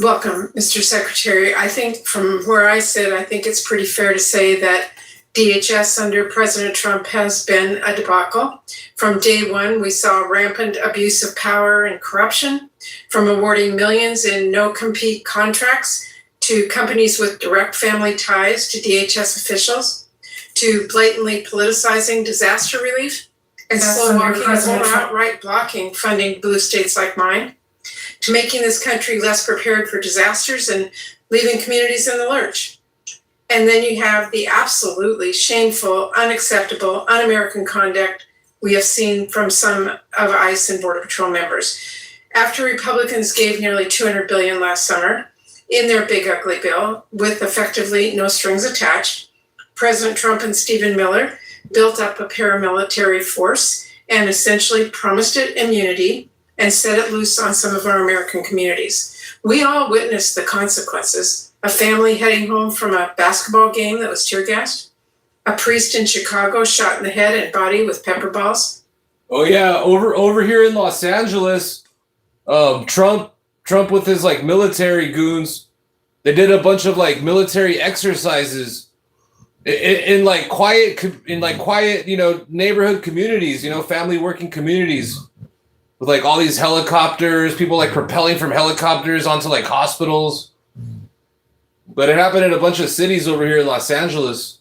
[SPEAKER 23] welcome, Mr. Secretary. I think from where I sit, I think it's pretty fair to say that DHS under President Trump has been a debacle. From day one, we saw rampant abuse of power and corruption, from awarding millions in no-compete contracts to companies with direct family ties to DHS officials, to blatantly politicizing disaster relief and slow-walking or outright blocking funding blue states like mine, to making this country less prepared for disasters and leaving communities in the lurch. And then you have the absolutely shameful, unacceptable, un-American conduct we have seen from some of ICE and Border Patrol members. After Republicans gave nearly $200 billion last summer, in their big ugly bill with effectively no strings attached. President Trump and Stephen Miller built up a paramilitary force and essentially promised it immunity and set it loose on some of our American communities. We all witnessed the consequences. A family heading home from a basketball game that was tear gassed. A priest in Chicago shot in the head and body with pepper balls.
[SPEAKER 1] Oh yeah, over here in Los Angeles, Trump with his like military goons, they did a bunch of like military exercises in quiet, neighborhood communities, family working communities with like all these helicopters, people like propelling from helicopters onto like hospitals. But it happened in a bunch of cities over here in Los Angeles.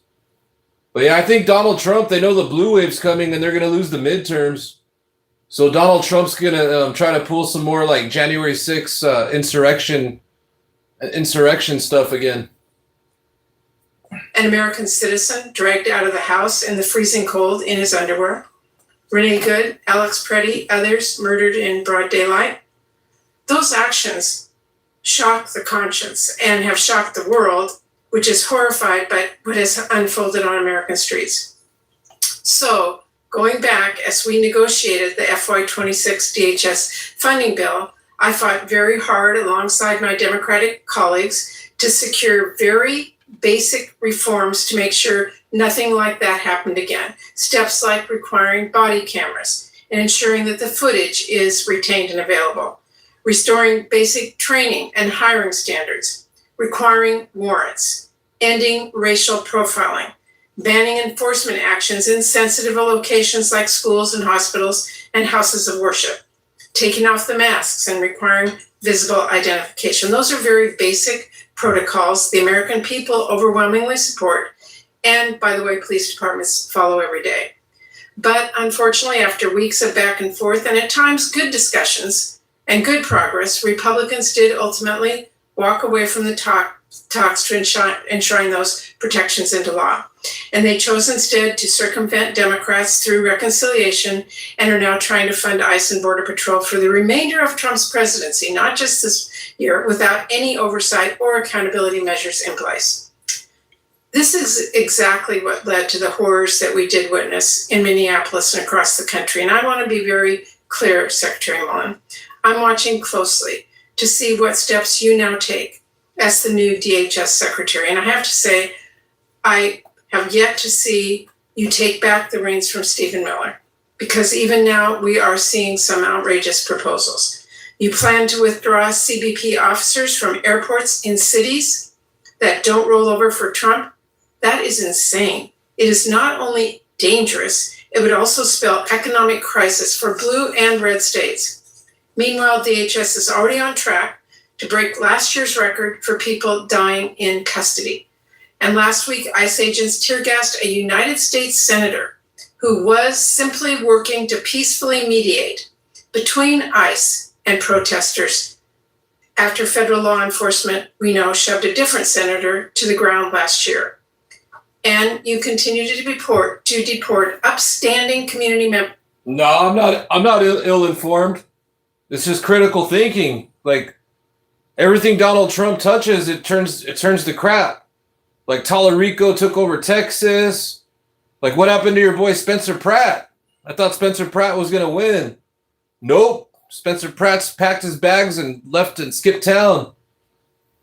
[SPEAKER 1] But yeah, I think Donald Trump, they know the blue wave's coming and they're going to lose the midterms. So Donald Trump's going to try to pull some more like January 6th insurrection stuff again.
[SPEAKER 23] An American citizen dragged out of the house in the freezing cold in his underwear. Renee Good, Alex Preddy, others murdered in broad daylight. Those actions shock the conscience and have shocked the world, which is horrified by what has unfolded on American streets. So, going back, as we negotiated the FY26 DHS funding bill, I fought very hard alongside my Democratic colleagues to secure very basic reforms to make sure nothing like that happened again. Steps like requiring body cameras and ensuring that the footage is retained and available. Restoring basic training and hiring standards. Requiring warrants. Ending racial profiling. Banning enforcement actions in sensitive locations like schools and hospitals and houses of worship. Taking off the masks and requiring visible identification. Those are very basic protocols the American people overwhelmingly support, and by the way, police departments follow every day. But unfortunately, after weeks of back and forth and at times good discussions and good progress, Republicans did ultimately walk away from the talks to enshrine those protections into law. And they chose instead to circumvent Democrats through reconciliation and are now trying to fund ICE and Border Patrol for the remainder of Trump's presidency, not just this year, without any oversight or accountability measures in place. This is exactly what led to the horrors that we did witness in Minneapolis and across the country. And I want to be very clear, Secretary Mullin. I'm watching closely to see what steps you now take as the new DHS Secretary. And I have to say, I have yet to see you take back the reins from Stephen Miller, because even now we are seeing some outrageous proposals. You plan to withdraw CBP officers from airports in cities that don't roll over for Trump. That is insane. It is not only dangerous, it would also spell economic crisis for blue and red states. Meanwhile, DHS is already on track to break last year's record for people dying in custody. And last week, ICE agents tear-gassed a United States senator who was simply working to peacefully mediate between ICE and protesters after federal law enforcement, we know, shoved a different senator to the ground last year. And you continue to deport upstanding community members.
[SPEAKER 1] No, I'm not ill-informed. It's just critical thinking. Like, everything Donald Trump touches, it turns to crap. Like Tallarico took over Texas. Like, what happened to your boy Spencer Pratt? I thought Spencer Pratt was going to win. Nope. Spencer Pratt's packed his bags and left and skipped town.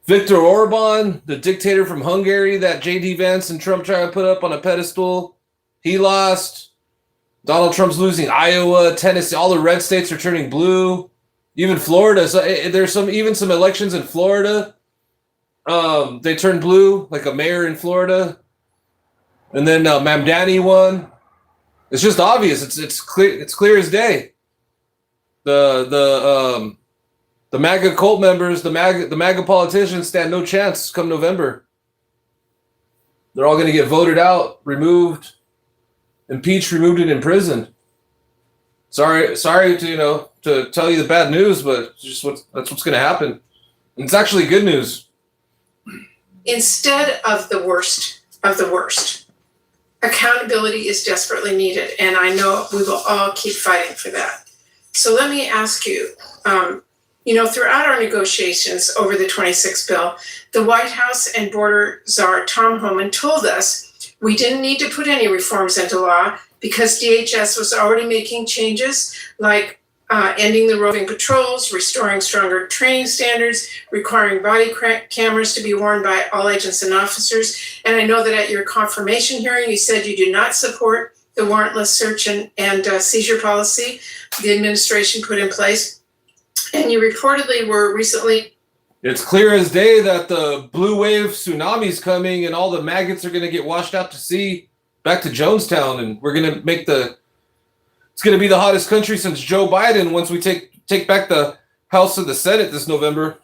[SPEAKER 1] Viktor Orban, the dictator from Hungary that J.D. Vance and Trump tried to put up on a pedestal, he lost. Donald Trump's losing Iowa, Tennessee. All the red states are turning blue. Even Florida. So there's some elections in Florida. They turned blue, like a mayor in Florida. And then Mamdani won. It's just obvious. It's clear as day. The MAGA cult members, the MAGA politicians stand no chance come November. They're all going to get voted out, removed, impeached, removed, and imprisoned. Sorry to tell you the bad news, but that's what's going to happen. And it's actually good news.
[SPEAKER 23] Instead of the worst of the worst, accountability is desperately needed, and I know we will all keep fighting for that. So let me ask you, Throughout our negotiations over the 26 bill, the White House and border czar Tom Homan told us we didn't need to put any reforms into law because DHS was already making changes like ending the roving patrols, restoring stronger training standards, requiring body cameras to be worn by all agents and officers. And I know that at your confirmation hearing, you said you do not support the warrantless search and seizure policy the administration put in place. And you reportedly were recently.
[SPEAKER 1] It's clear as day that the blue wave tsunami's coming and all the maggots are going to get washed out to sea back to Jonestown. And we're going to make it's going to be the hottest country since Joe Biden once we take back the House and the Senate this November.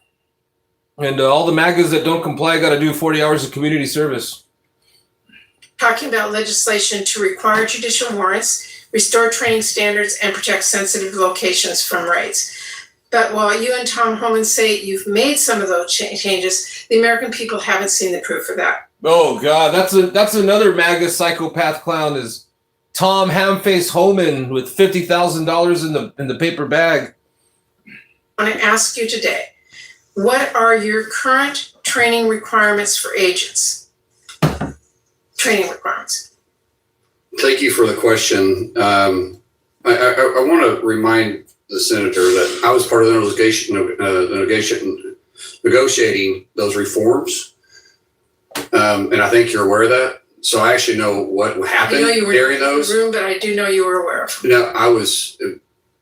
[SPEAKER 1] And all the MAGAs that don't comply got to do 40 hours of community service.
[SPEAKER 23] Talking about legislation to require judicial warrants, restore training standards, and protect sensitive locations from raids. But while you and Tom Homan say you've made some of those changes, the American people haven't seen the proof of that.
[SPEAKER 1] Oh, God, that's another MAGA psychopath clown is Tom Hamface Homan with $50,000 in the paper bag.
[SPEAKER 23] I want to ask you today, what are your current training requirements for agents? Training requirements.
[SPEAKER 4] Thank you for the question. I want to remind the senator that I was part of the negotiating those reforms, and I think you're aware of that. So I actually know what happened during those.
[SPEAKER 23] In the room, but I do know you were aware of.
[SPEAKER 4] No, I was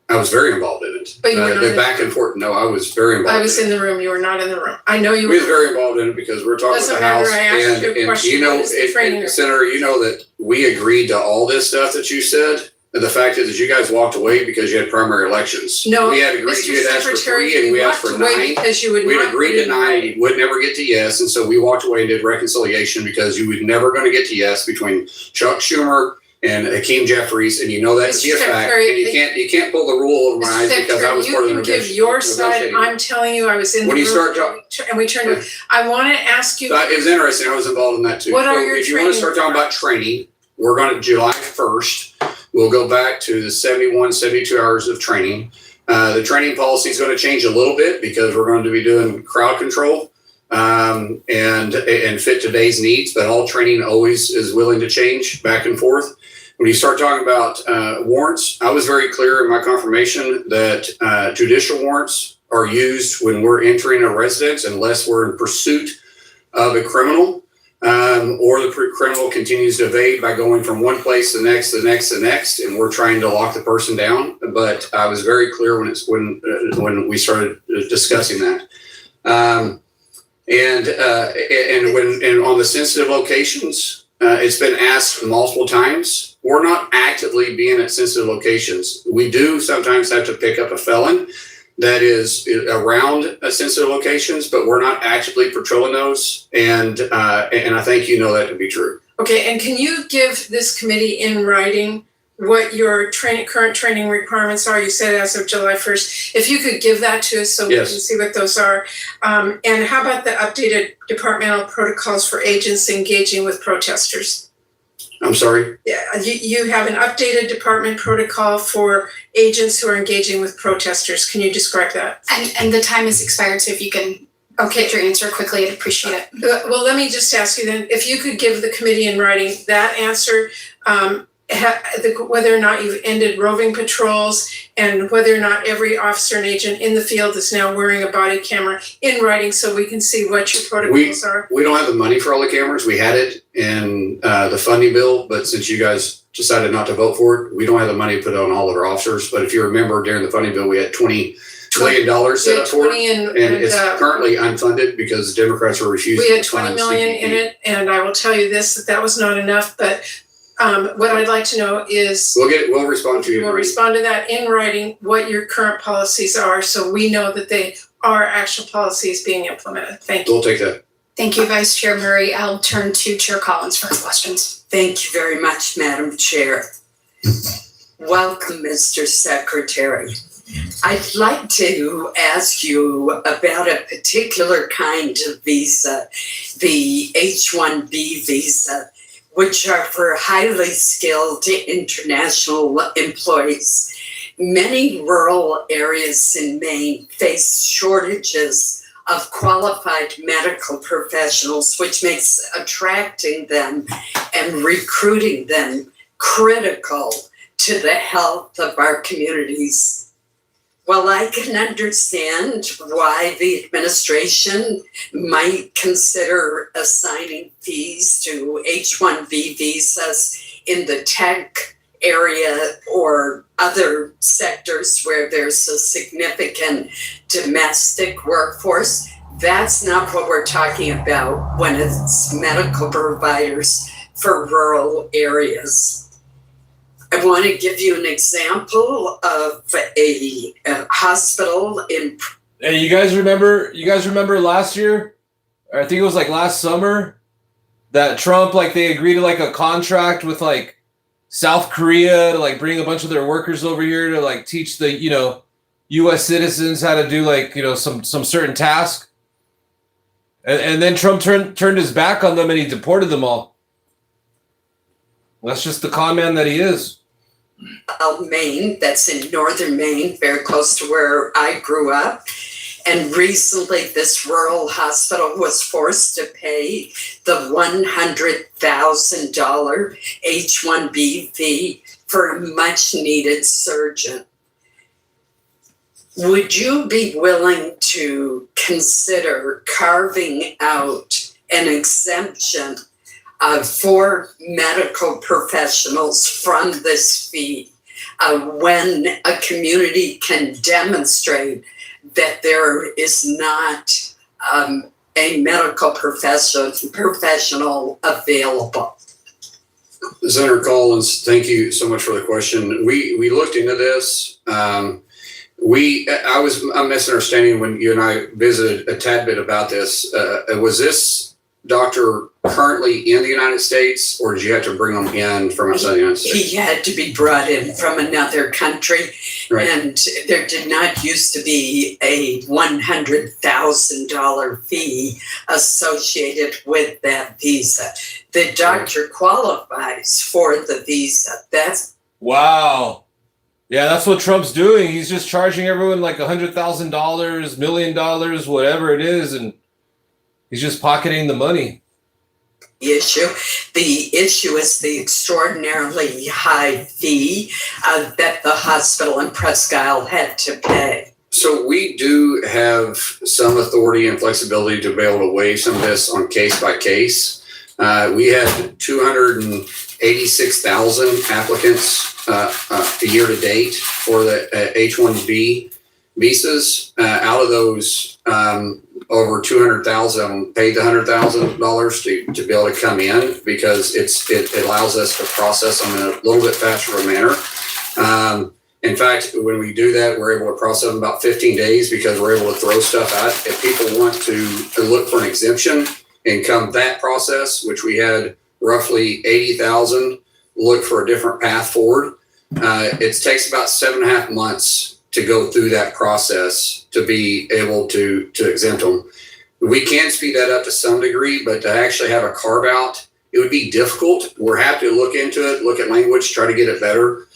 [SPEAKER 4] very involved in it.
[SPEAKER 23] But you were not
[SPEAKER 4] the back and forth. No, I was very involved.
[SPEAKER 23] I was in the room. You were not in the room. I know you were.
[SPEAKER 4] We were very involved in it because we're talking
[SPEAKER 23] Doesn't
[SPEAKER 4] with the
[SPEAKER 23] matter.
[SPEAKER 4] House,
[SPEAKER 23] I asked you a question.
[SPEAKER 4] you know,
[SPEAKER 23] What is the training
[SPEAKER 4] Senator, you know that we agreed to all this stuff that you said. And the fact is that you guys walked away because you had primary elections.
[SPEAKER 23] No,
[SPEAKER 4] we had agreed.
[SPEAKER 23] Mr.
[SPEAKER 4] You had asked for
[SPEAKER 23] Secretary,
[SPEAKER 4] 3 and we
[SPEAKER 23] you
[SPEAKER 4] asked for
[SPEAKER 23] walked away
[SPEAKER 4] 9.
[SPEAKER 23] because you would
[SPEAKER 4] We'd
[SPEAKER 23] not
[SPEAKER 4] agreed
[SPEAKER 23] put
[SPEAKER 4] to
[SPEAKER 23] in
[SPEAKER 4] 9.
[SPEAKER 23] writing.
[SPEAKER 4] You would never get to yes, and so we walked away and did reconciliation because you were never going to get to yes between Chuck Schumer and Hakeem Jeffries, and you know that to be a fact. And you can't pull the rule over my eyes because I was part of the
[SPEAKER 23] You can give your side. I'm telling you, I was in the room.
[SPEAKER 4] When you start
[SPEAKER 23] and we turned. I want to ask you.
[SPEAKER 4] It was interesting. I was involved in that too.
[SPEAKER 23] What are your
[SPEAKER 4] if you want to start talking about training, we're going to July 1st. We'll go back to the 71, 72 hours of training. The training policy is going to change a little bit because we're going to be doing crowd control and fit today's needs. But all training always is willing to change back and forth. When you start talking about warrants, I was very clear in my confirmation that judicial warrants are used when we're entering a residence unless we're in pursuit of a criminal. Or the criminal continues to evade by going from one place to the next, and we're trying to lock the person down. But I was very clear when we started discussing that, and on the sensitive locations, it's been asked multiple times. We're not actively being at sensitive locations. We do sometimes have to pick up a felon that is around sensitive locations, but we're not actively patrolling those. And I think you know that to be true.
[SPEAKER 23] Okay, and can you give this committee in writing what your current training requirements are? You said as of July 1st. If you could give that to us so we can see what those are. And how about the updated departmental protocols for agents engaging with protesters?
[SPEAKER 4] I'm sorry?
[SPEAKER 23] Yeah, you have an updated department protocol for agents who are engaging with protesters. Can you describe that?
[SPEAKER 19] And the time has expired, so if you can get your answer quickly, I'd appreciate it.
[SPEAKER 23] Well, let me just ask you then, if you could give the committee in writing that answer, whether or not you've ended roving patrols and whether or not every officer and agent in the field is now wearing a body camera in writing so we can see what your protocols are.
[SPEAKER 4] We don't have the money for all the cameras. We had it in the funding bill, but since you guys decided not to vote for it, we don't have the money to put on all of our officers. But if you remember during the funding bill, we had $20 million set up for it, and it's currently unfunded because the Democrats are refusing.
[SPEAKER 23] We had $20 million in it, and I will tell you this, that was not enough, but what I'd like to know is
[SPEAKER 4] we'll respond to you.
[SPEAKER 23] We'll respond to that in writing, what your current policies are, so we know that they are actual policies being implemented. Thank you.
[SPEAKER 4] We'll take that.
[SPEAKER 19] Thank you, Vice Chair Murray. I'll turn to Chair Collins for questions.
[SPEAKER 6] Thank you very much, Madam Chair. Welcome, Mr. Secretary. I'd like to ask you about a particular kind of visa, the H-1B visa, which are for highly skilled international employees. Many rural areas in Maine face shortages of qualified medical professionals, which makes attracting them and recruiting them critical to the health of our communities. Well, I can understand why the administration might consider assigning fees to H-1B visas in the tech area or other sectors where there's a significant domestic workforce. That's not what we're talking about when it's medical providers for rural areas. I want to give you an example of a hospital in.
[SPEAKER 1] Hey, you guys remember last year? Or I think it was like last summer that Trump, like, they agreed to like a contract with like South Korea to like bring a bunch of their workers over here to like teach the, US citizens how to do like, some certain task. And then Trump turned his back on them and he deported them all. That's just the con man that he is.
[SPEAKER 6] Maine, that's in northern Maine, very close to where I grew up. And recently, this rural hospital was forced to pay the $100,000 H-1B fee for a much-needed surgeon. Would you be willing to consider carving out an exemption for medical professionals from this fee when a community can demonstrate that there is not a medical professional available?
[SPEAKER 4] Senator Collins, thank you so much for the question. We looked into this. I'm misunderstanding when you and I visited a tad bit about this. Was this doctor currently in the United States, or did you have to bring him in from outside the United States?
[SPEAKER 6] He had to be brought in from another country, right. And there did not used to be a $100,000 fee associated with that visa. The doctor qualifies for the visa. That's
[SPEAKER 1] wow. Yeah, that's what Trump's doing. He's just charging everyone like $100,000, $1 million, whatever it is, and he's just pocketing the money.
[SPEAKER 6] The issue is the extraordinarily high fee that the hospital in Presque Isle had to pay.
[SPEAKER 4] So we do have some authority and flexibility to be able to waive some of this on case by case. We had 286,000 applicants year to date for the H-1B visas. Out of those, over 200,000 paid the $100,000 to be able to come in, because it allows us to process them in a little bit faster of a manner. In fact, when we do that, we're able to process them in about 15 days because we're able to throw stuff out. If people want to look for an exemption and come that process, which we had roughly 80,000 look for a different path forward, it takes about 7.5 months to go through that process to be able to exempt them. We can speed that up to some degree, but to actually have a carve out, it would be difficult. We're happy to look into it, look at language, try to get it better.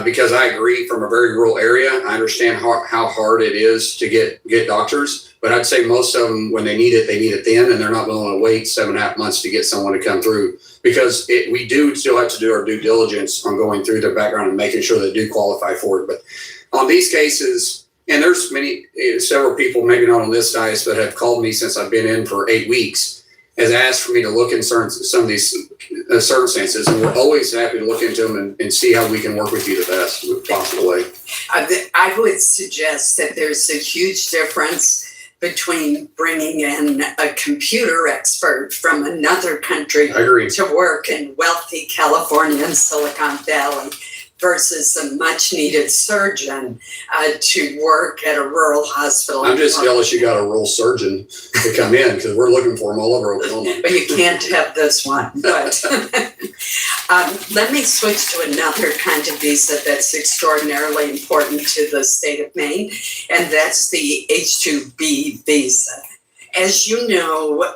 [SPEAKER 4] Because I agree, from a very rural area, I understand how hard it is to get doctors, but I'd say most of them, when they need it then, and they're not willing to wait 7.5 months to get someone to come through, because we do still have to do our due diligence on going through their background and making sure they do qualify for it. But on these cases, and there's several people, maybe not on this dice, but have called me since I've been in for 8 weeks, has asked for me to look in some of these circumstances, and we're always happy to look into them and see how we can work with you the best possible way.
[SPEAKER 6] I would suggest that there's a huge difference between bringing in a computer expert from another country to work in wealthy California and Silicon Valley versus a much-needed surgeon to work at a rural hospital.
[SPEAKER 4] I'm just jealous you got a rural surgeon to come in, because we're looking for them all over Oklahoma.
[SPEAKER 6] But you can't have this one. But let me switch to another kind of visa that's extraordinarily important to the state of Maine, and that's the H-2B visa. As you know,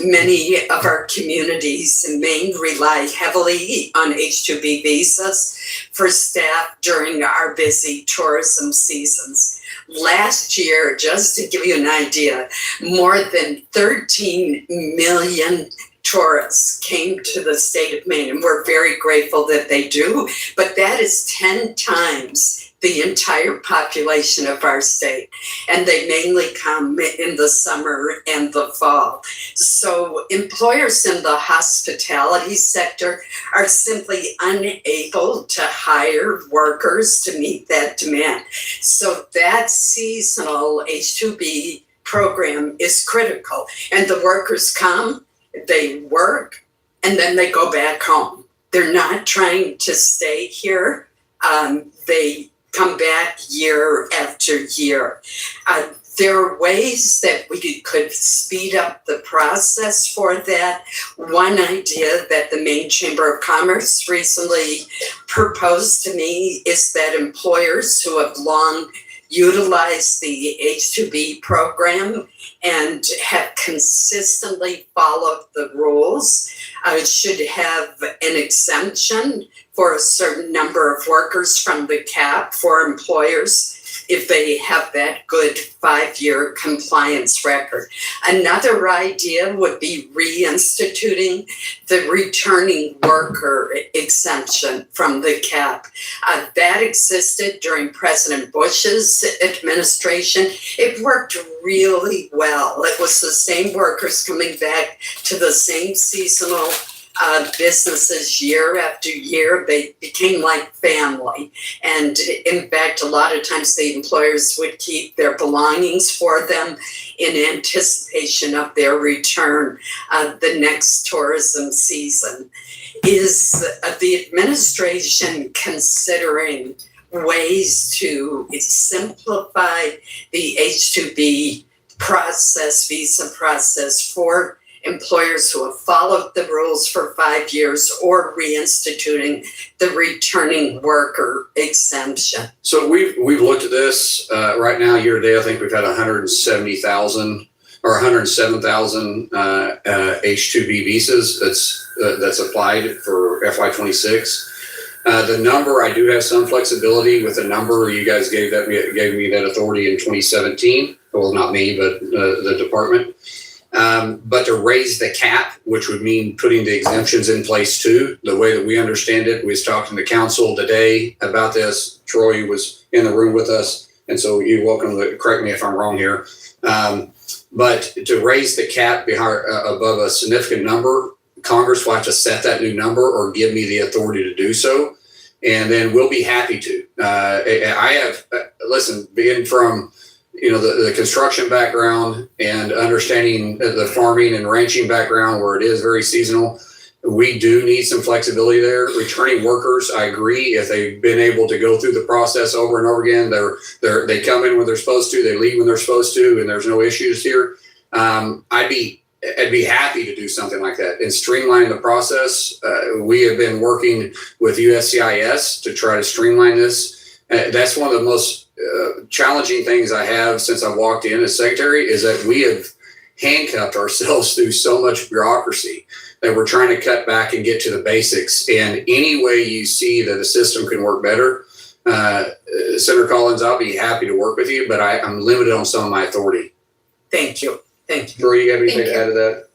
[SPEAKER 6] many of our communities in Maine rely heavily on H-2B visas for staff during our busy tourism seasons. Last year, just to give you an idea, more than 13 million tourists came to the state of Maine, and we're very grateful that they do, but that is 10 times the entire population of our state, and they mainly come in the summer and the fall. So employers in the hospitality sector are simply unable to hire workers to meet that demand. So that seasonal H-2B program is critical, and the workers come, they work, and then they go back home. They're not trying to stay here. They come back year after year. There are ways that we could speed up the process for that. One idea that the Maine Chamber of Commerce recently proposed to me is that employers who have long utilized the H-2B program and have consistently followed the rules should have an exemption for a certain number of workers from the cap for employers if they have that good 5-year compliance record. Another idea would be reinstituting the returning worker exemption from the cap. That existed during President Bush's administration. It worked really well. It was the same workers coming back to the same seasonal businesses year after year. They became like family. And in fact, a lot of times the employers would keep their belongings for them in anticipation of their return the next tourism season. Is the administration considering ways to simplify the H-2B process, visa process for employers who have followed the rules for 5 years, or reinstituting the returning worker exemption?
[SPEAKER 4] So we've looked at this right now. Year to date, I think we've had 170,000 or 107,000 H-2B visas that's applied for FY26. The number, I do have some flexibility with the number. You guys gave me that authority in 2017. Well, not me, but the department. But to raise the cap, which would mean putting the exemptions in place too, the way that we understand it, we was talking to council today about this. Troy was in the room with us, and so you're welcome to correct me if I'm wrong here. But to raise the cap above a significant number, Congress will have to set that new number or give me the authority to do so, and then we'll be happy to. I have, listen, being from the construction background and understanding the farming and ranching background where it is very seasonal, we do need some flexibility there. Returning workers, I agree. If they've been able to go through the process over and over again, they come in when they're supposed to, they leave when they're supposed to, and there's no issues here. I'd be happy to do something like that and streamline the process. We have been working with USCIS to try to streamline this. That's one of the most challenging things I have since I walked in as secretary, is that we have handcuffed ourselves through so much bureaucracy that we're trying to cut back and get to the basics. And any way you see that a system can work better, Senator Collins, I'll be happy to work with you, but I'm limited on some of my authority.
[SPEAKER 6] Thank you. Thank you.
[SPEAKER 4] Troy, you got anything to add to that?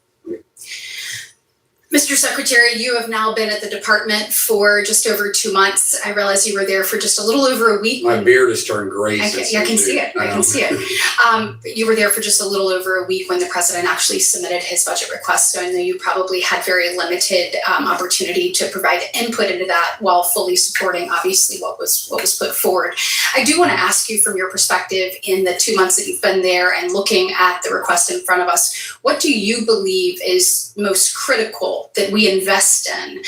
[SPEAKER 19] Mr. Secretary, you have now been at the department for just over 2 months. I realize you were there for just a little over a week.
[SPEAKER 4] My beard has turned gray.
[SPEAKER 19] I can see it. I can see it. You were there for just a little over a week when the president actually submitted his budget request. So I know you probably had very limited opportunity to provide input into that while fully supporting, obviously, what was put forward. I do want to ask you, from your perspective, in the 2 months that you've been there and looking at the request in front of us, what do you believe is most critical that we invest in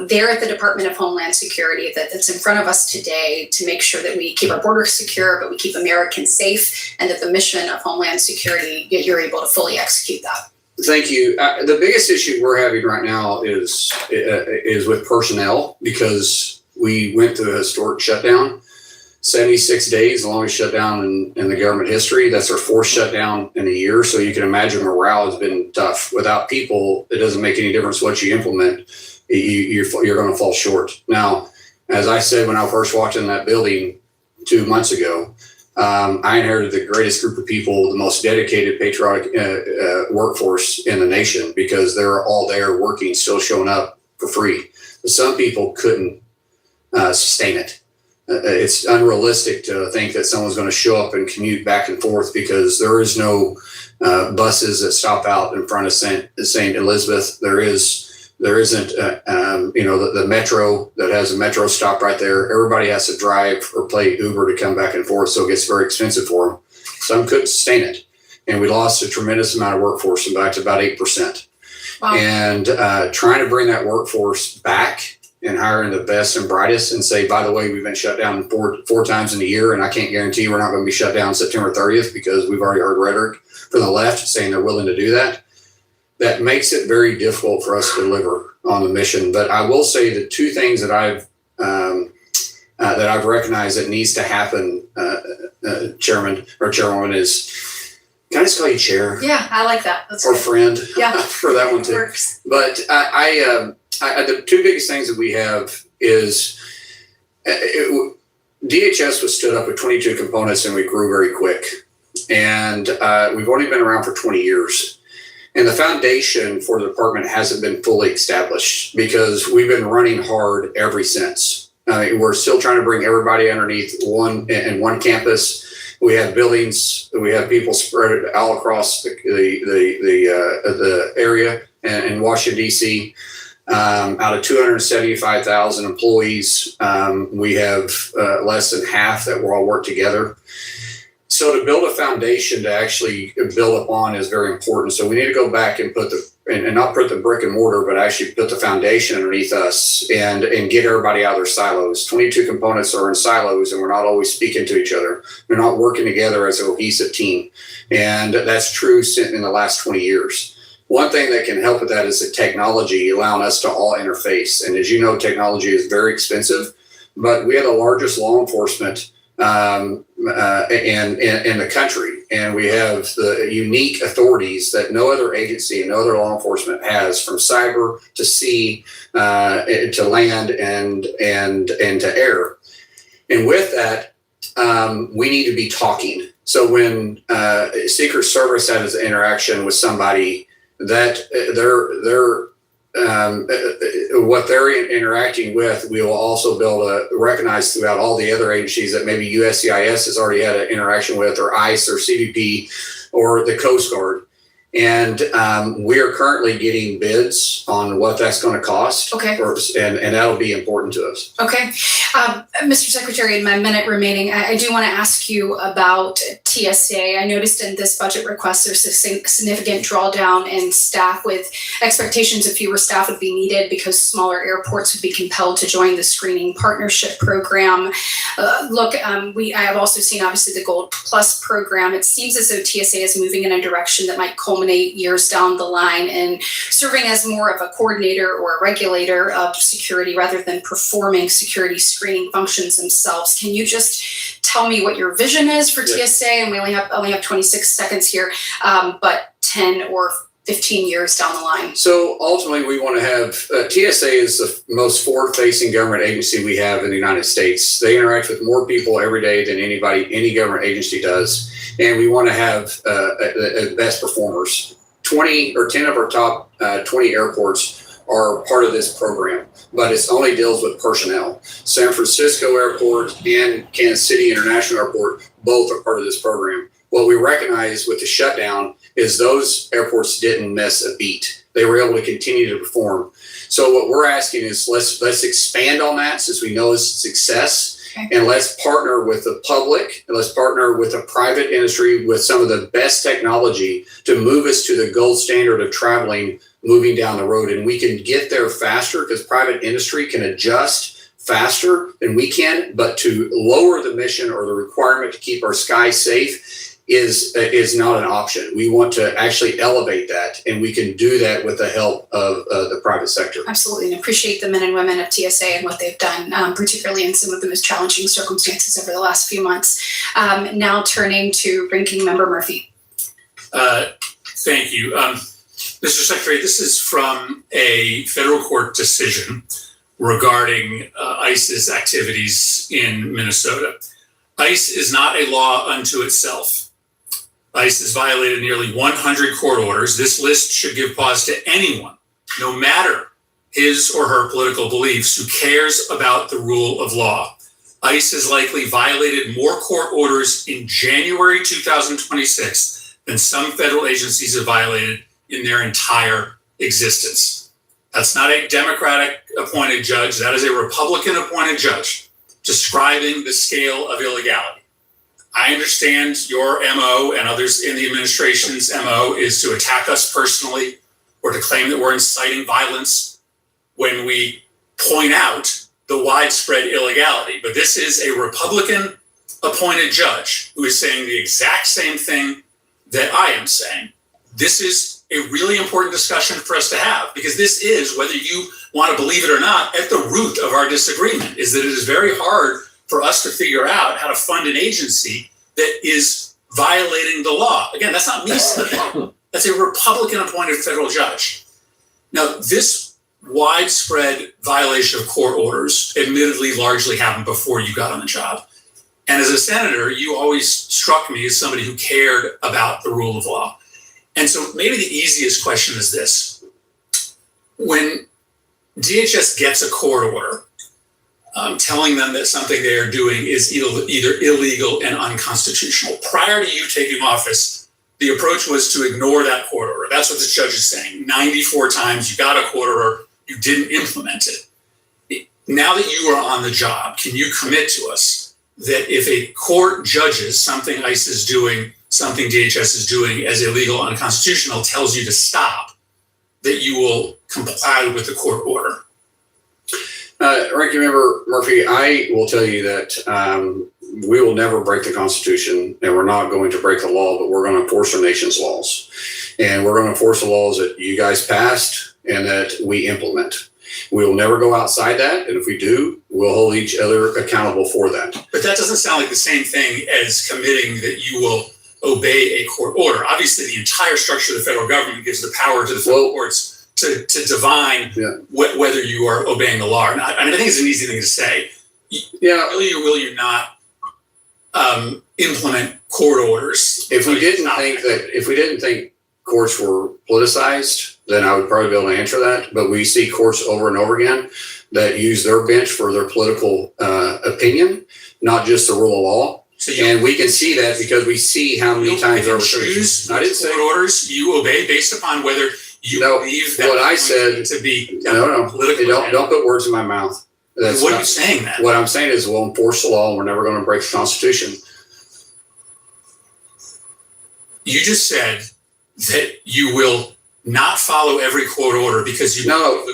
[SPEAKER 19] there at the Department of Homeland Security that's in front of us today to make sure that we keep our borders secure, but we keep Americans safe, and that the mission of Homeland Security, you're able to fully execute that?
[SPEAKER 4] Thank you. The biggest issue we're having right now is with personnel, because we went through a historic shutdown. 76 days, the longest shutdown in the government history. That's our fourth shutdown in a year. So you can imagine morale has been tough. Without people, it doesn't make any difference what you implement. You're going to fall short. Now, as I said when I first walked in that building 2 months ago, I inherited the greatest group of people, the most dedicated, patriotic workforce in the nation, because they're all there working, still showing up for free. But some people couldn't sustain it. It's unrealistic to think that someone's going to show up and commute back and forth, because there is no buses that stop out in front of St. Elizabeth. There isn't, the metro that has a metro stop right there. Everybody has to drive or play Uber to come back and forth, so it gets very expensive for them. Some couldn't sustain it, and we lost a tremendous amount of workforce, and back to about 8%. Wow. And trying to bring that workforce back and hiring the best and brightest and say, by the way, we've been shut down four times in a year, and I can't guarantee we're not going to be shut down September 30th, because we've already heard rhetoric from the left saying they're willing to do that. That makes it very difficult for us to deliver on the mission. But I will say the two things that I've recognized that needs to happen, Chairman or Chairwoman, is, can I just call you Chair?
[SPEAKER 19] Yeah, I like that. That's
[SPEAKER 4] or
[SPEAKER 19] good.
[SPEAKER 4] Friend.
[SPEAKER 19] Yeah,
[SPEAKER 4] for that one too.
[SPEAKER 19] Works.
[SPEAKER 4] But the two biggest things that we have is DHS was stood up with 22 components, and we grew very quick. And we've only been around for 20 years. And the foundation for the department hasn't been fully established, because we've been running hard ever since. We're still trying to bring everybody underneath one campus. We have buildings, we have people spread all across the area in Washington, D.C. Out of 275,000 employees, we have less than half that will all work together. So to build a foundation to actually build upon is very important. So we need to go back and and not put the brick and mortar, but actually put the foundation underneath us and get everybody out of their silos. 22 components are in silos, and we're not always speaking to each other. We're not working together as a cohesive team. And that's true in the last 20 years. One thing that can help with that is the technology allowing us to all interface. And as you know, technology is very expensive, but we have the largest law enforcement in the country, and we have the unique authorities that no other agency and no other law enforcement has, from cyber to sea to land and to air. And with that, we need to be talking. So when Secret Service has an interaction with somebody, that what they're interacting with, we will also be able to recognize throughout all the other agencies that maybe USCIS has already had an interaction with, or ICE or CBP or the Coast Guard. And we are currently getting bids on what that's going to cost.
[SPEAKER 19] Okay.
[SPEAKER 4] And that'll be important to us.
[SPEAKER 19] Okay. Mr. Secretary, in my minute remaining, I do want to ask you about TSA. I noticed in this budget request, there's a significant drawdown in staff, with expectations of fewer staff would be needed because smaller airports would be compelled to join the screening partnership program. I have also seen, obviously, the Gold Plus program. It seems as though TSA is moving in a direction that might culminate years down the line and serving as more of a coordinator or a regulator of security rather than performing security screening functions themselves. Can you just tell me what your vision is for TSA? And we only have 26 seconds here, but 10 or 15 years down the line.
[SPEAKER 4] So ultimately, we want to have TSA is the most forward-facing government agency we have in the United States. They interact with more people every day than any government agency does. And we want to have best performers. 10 of our top 20 airports are part of this program, but it only deals with personnel. San Francisco Airport and Kansas City International Airport both are part of this program. What we recognize with the shutdown is those airports didn't miss a beat. They were able to continue to perform. So what we're asking is let's expand on that, since we know it's a success. Okay. And let's partner with the public, and let's partner with the private industry with some of the best technology to move us to the gold standard of traveling, moving down the road. And we can get there faster because private industry can adjust faster than we can, but to lower the mission or the requirement to keep our skies safe is not an option. We want to actually elevate that, and we can do that with the help of the private sector.
[SPEAKER 19] Absolutely, and appreciate the men and women of TSA and what they've done, particularly in some of the most challenging circumstances over the last few months. Now turning to Ranking Member Murphy.
[SPEAKER 5] Thank you. Mr. Secretary, this is from a federal court decision regarding ICE's activities in Minnesota. ICE is not a law unto itself. ICE has violated nearly 100 court orders. This list should give pause to anyone, no matter his or her political beliefs, who cares about the rule of law. ICE has likely violated more court orders in January 2026 than some federal agencies have violated in their entire existence. That's not a Democratic appointed judge. That is a Republican appointed judge describing the scale of illegality. I understand your MO and others in the administration's MO is to attack us personally or to claim that we're inciting violence when we point out the widespread illegality. But this is a Republican appointed judge who is saying the exact same thing that I am saying. This is a really important discussion for us to have, because this is, whether you want to believe it or not, at the root of our disagreement, is that it is very hard for us to figure out how to fund an agency that is violating the law. Again, that's not me saying. That's a Republican appointed federal judge. Now, this widespread violation of court orders admittedly largely happened before you got on the job. And as a senator, you always struck me as somebody who cared about the rule of law. And so maybe the easiest question is this. When DHS gets a court order telling them that something they are doing is either illegal and unconstitutional, prior to you taking office, the approach was to ignore that court order. That's what this judge is saying. 94 times you got a court order, you didn't implement it. Now that you are on the job, can you commit to us that if a court judges something ICE is doing, something DHS is doing as illegal, unconstitutional, tells you to stop, that you will comply with the court order?
[SPEAKER 4] Ranking Member Murphy, I will tell you that we will never break the Constitution, and we're not going to break the law, but we're going to enforce our nation's laws. And we're going to enforce the laws that you guys passed and that we implement. We will never go outside that, and if we do, we'll hold each other accountable for that.
[SPEAKER 5] But that doesn't sound like the same thing as committing that you will obey a court order. Obviously, the entire structure of the federal government gives the power to the federal courts to divine whether you are obeying the law or not. I mean, I think it's an easy thing to say. Will you or will you not implement court orders?
[SPEAKER 4] If we didn't think courts were politicized, then I would probably be able to answer that. But we see courts over and over again that use their bench for their political opinion, not just the rule of law. And we can see that because we see how many times there were choose
[SPEAKER 5] court orders you obey based upon whether you believe that
[SPEAKER 4] what I said
[SPEAKER 5] to be
[SPEAKER 4] political. Don't put words in my mouth. That's
[SPEAKER 5] what are you saying that?
[SPEAKER 4] What I'm saying is we'll enforce the law and we're never going to break the Constitution.
[SPEAKER 5] You just said that you will not follow every court order because you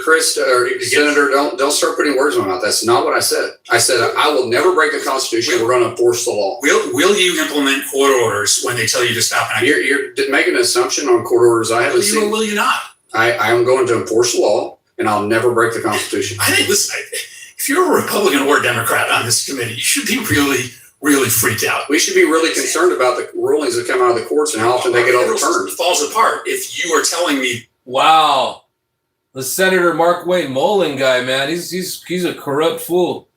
[SPEAKER 4] Chris or Senator, don't start putting words in my mouth. That's not what I said. I said I will never break the Constitution. We're going to enforce the law.
[SPEAKER 5] Will you implement court orders when they tell you to stop?
[SPEAKER 4] You're making an assumption on court orders I haven't seen.
[SPEAKER 5] Or will you not?
[SPEAKER 4] I am going to enforce the law, and I'll never break the Constitution.
[SPEAKER 5] I think, listen, if you're a Republican or a Democrat on this committee, you should be really freaked out.
[SPEAKER 4] We should be really concerned about the rulings that come out of the courts and how often they get overturned.
[SPEAKER 5] It falls apart if you are telling me.
[SPEAKER 1] Wow, the Senator Mark Wayne Mullin guy, man, he's a corrupt fool.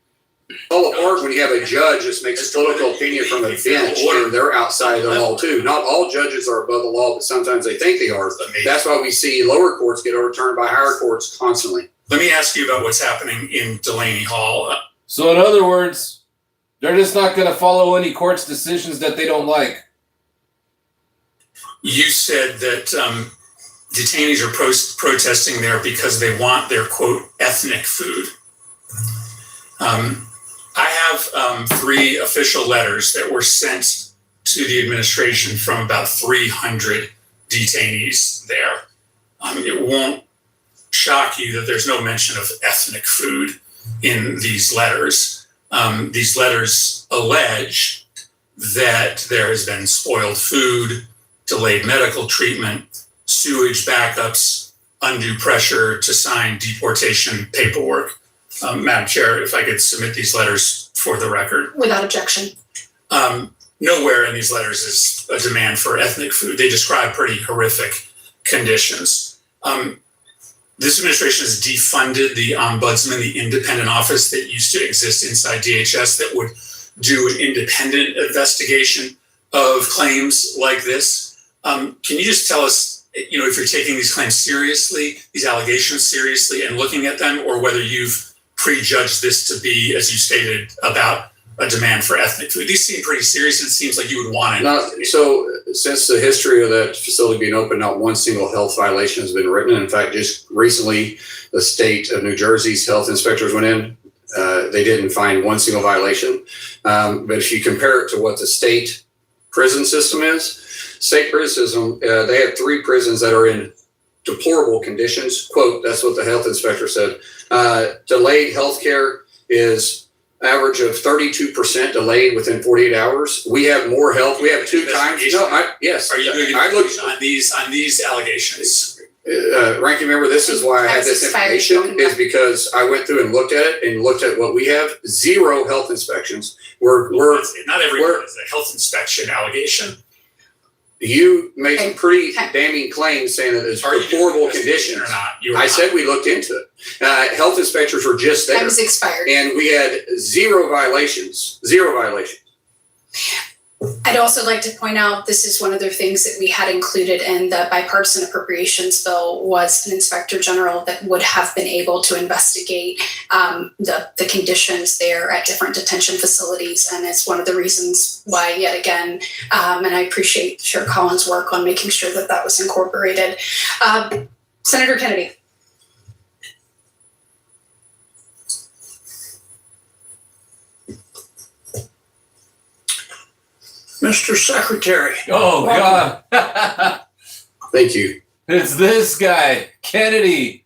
[SPEAKER 4] Fall apart when you have a judge that makes a political opinion from a bench, and they're outside the law too. Not all judges are above the law, but sometimes they think they are. That's why we see lower courts get overturned by higher courts constantly.
[SPEAKER 5] Let me ask you about what's happening in Delaney Hall.
[SPEAKER 1] So in other words, they're just not going to follow any court's decisions that they don't like.
[SPEAKER 5] You said that detainees are protesting there because they want their, quote, ethnic food. I have 3 official letters that were sent to the administration from about 300 detainees there. It won't shock you that there's no mention of ethnic food in these letters. These letters allege that there has been spoiled food, delayed medical treatment, sewage backups, undue pressure to sign deportation paperwork. Madam Chair, if I could submit these letters for the record.
[SPEAKER 19] Without objection.
[SPEAKER 5] Nowhere in these letters is a demand for ethnic food. They describe pretty horrific conditions. This administration has defunded the ombudsman, the independent office that used to exist inside DHS that would do an independent investigation of claims like this. Can you just tell us, if you're taking these claims seriously, these allegations seriously, and looking at them, or whether you've prejudged this to be, as you stated, about a demand for ethnic food? These seem pretty serious, and it seems like you would want it.
[SPEAKER 4] So since the history of that facility being open, not one single health violation has been written. In fact, just recently, the state of New Jersey's health inspectors went in. They didn't find one single violation. But if you compare it to what the state prison system is, state prison system, they have 3 prisons that are in deplorable conditions. Quote, that's what the health inspector said. Delayed health care is average of 32% delayed within 48 hours. We have more help. We have 2 times. Yes.
[SPEAKER 5] Are you doing on these allegations?
[SPEAKER 4] Ranking member, this is why I had this information, is because I went through and looked at it and looked at what we have. 0 health inspections.
[SPEAKER 5] Not everyone is a health inspection allegation.
[SPEAKER 4] You made some pretty damning claims saying that it's deplorable conditions.
[SPEAKER 5] Or not?
[SPEAKER 4] I said we looked into it. Health inspectors were just there.
[SPEAKER 19] That was expired.
[SPEAKER 4] And we had 0 violations. 0 violations.
[SPEAKER 19] I'd also like to point out, this is one of the things that we had included in the bipartisan appropriations bill, was an inspector general that would have been able to investigate the conditions there at different detention facilities. And it's one of the reasons why, yet again, and I appreciate Chair Collins' work on making sure that that was incorporated. Senator Kennedy.
[SPEAKER 8] Mr. Secretary.
[SPEAKER 1] Oh, God.
[SPEAKER 4] Thank you.
[SPEAKER 1] It's this guy, Kennedy.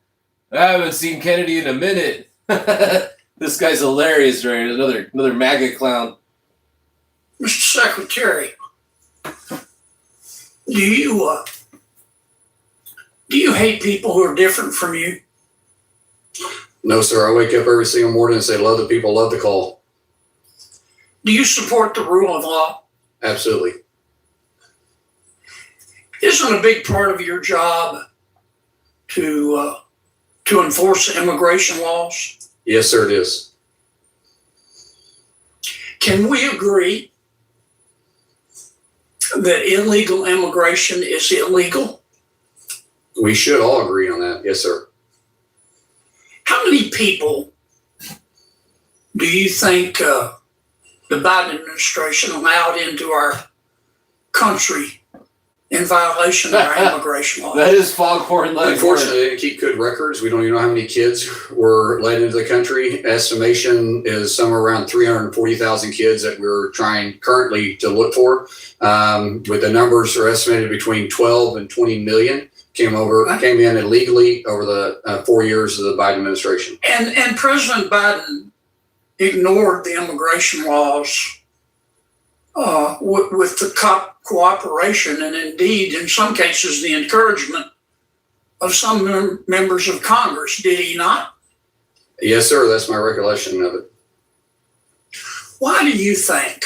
[SPEAKER 1] I haven't seen Kennedy in a minute. This guy's hilarious, right? Another MAGA clown.
[SPEAKER 8] Mr. Secretary, do you hate people who are different from you?
[SPEAKER 4] No, sir. I wake up every single morning and say, love the people, love the call.
[SPEAKER 8] Do you support the rule of law?
[SPEAKER 4] Absolutely.
[SPEAKER 8] Isn't a big part of your job to enforce immigration laws?
[SPEAKER 4] Yes, sir, it is.
[SPEAKER 8] Can we agree that illegal immigration is illegal?
[SPEAKER 4] We should all agree on that. Yes, sir.
[SPEAKER 8] How many people do you think the Biden administration allowed into our country in violation of our immigration law?
[SPEAKER 1] That is foghorn leghorn.
[SPEAKER 4] Unfortunately, they didn't keep good records. We don't even know how many kids were let into the country. Estimation is somewhere around 340,000 kids that we're trying currently to look for. With the numbers are estimated between 12 and 20 million came in illegally over the 4 years of the Biden administration.
[SPEAKER 8] And President Biden ignored the immigration laws with the cooperation and indeed, in some cases, the encouragement of some members of Congress, did he not?
[SPEAKER 4] Yes, sir. That's my recollection of it.
[SPEAKER 8] Why do you think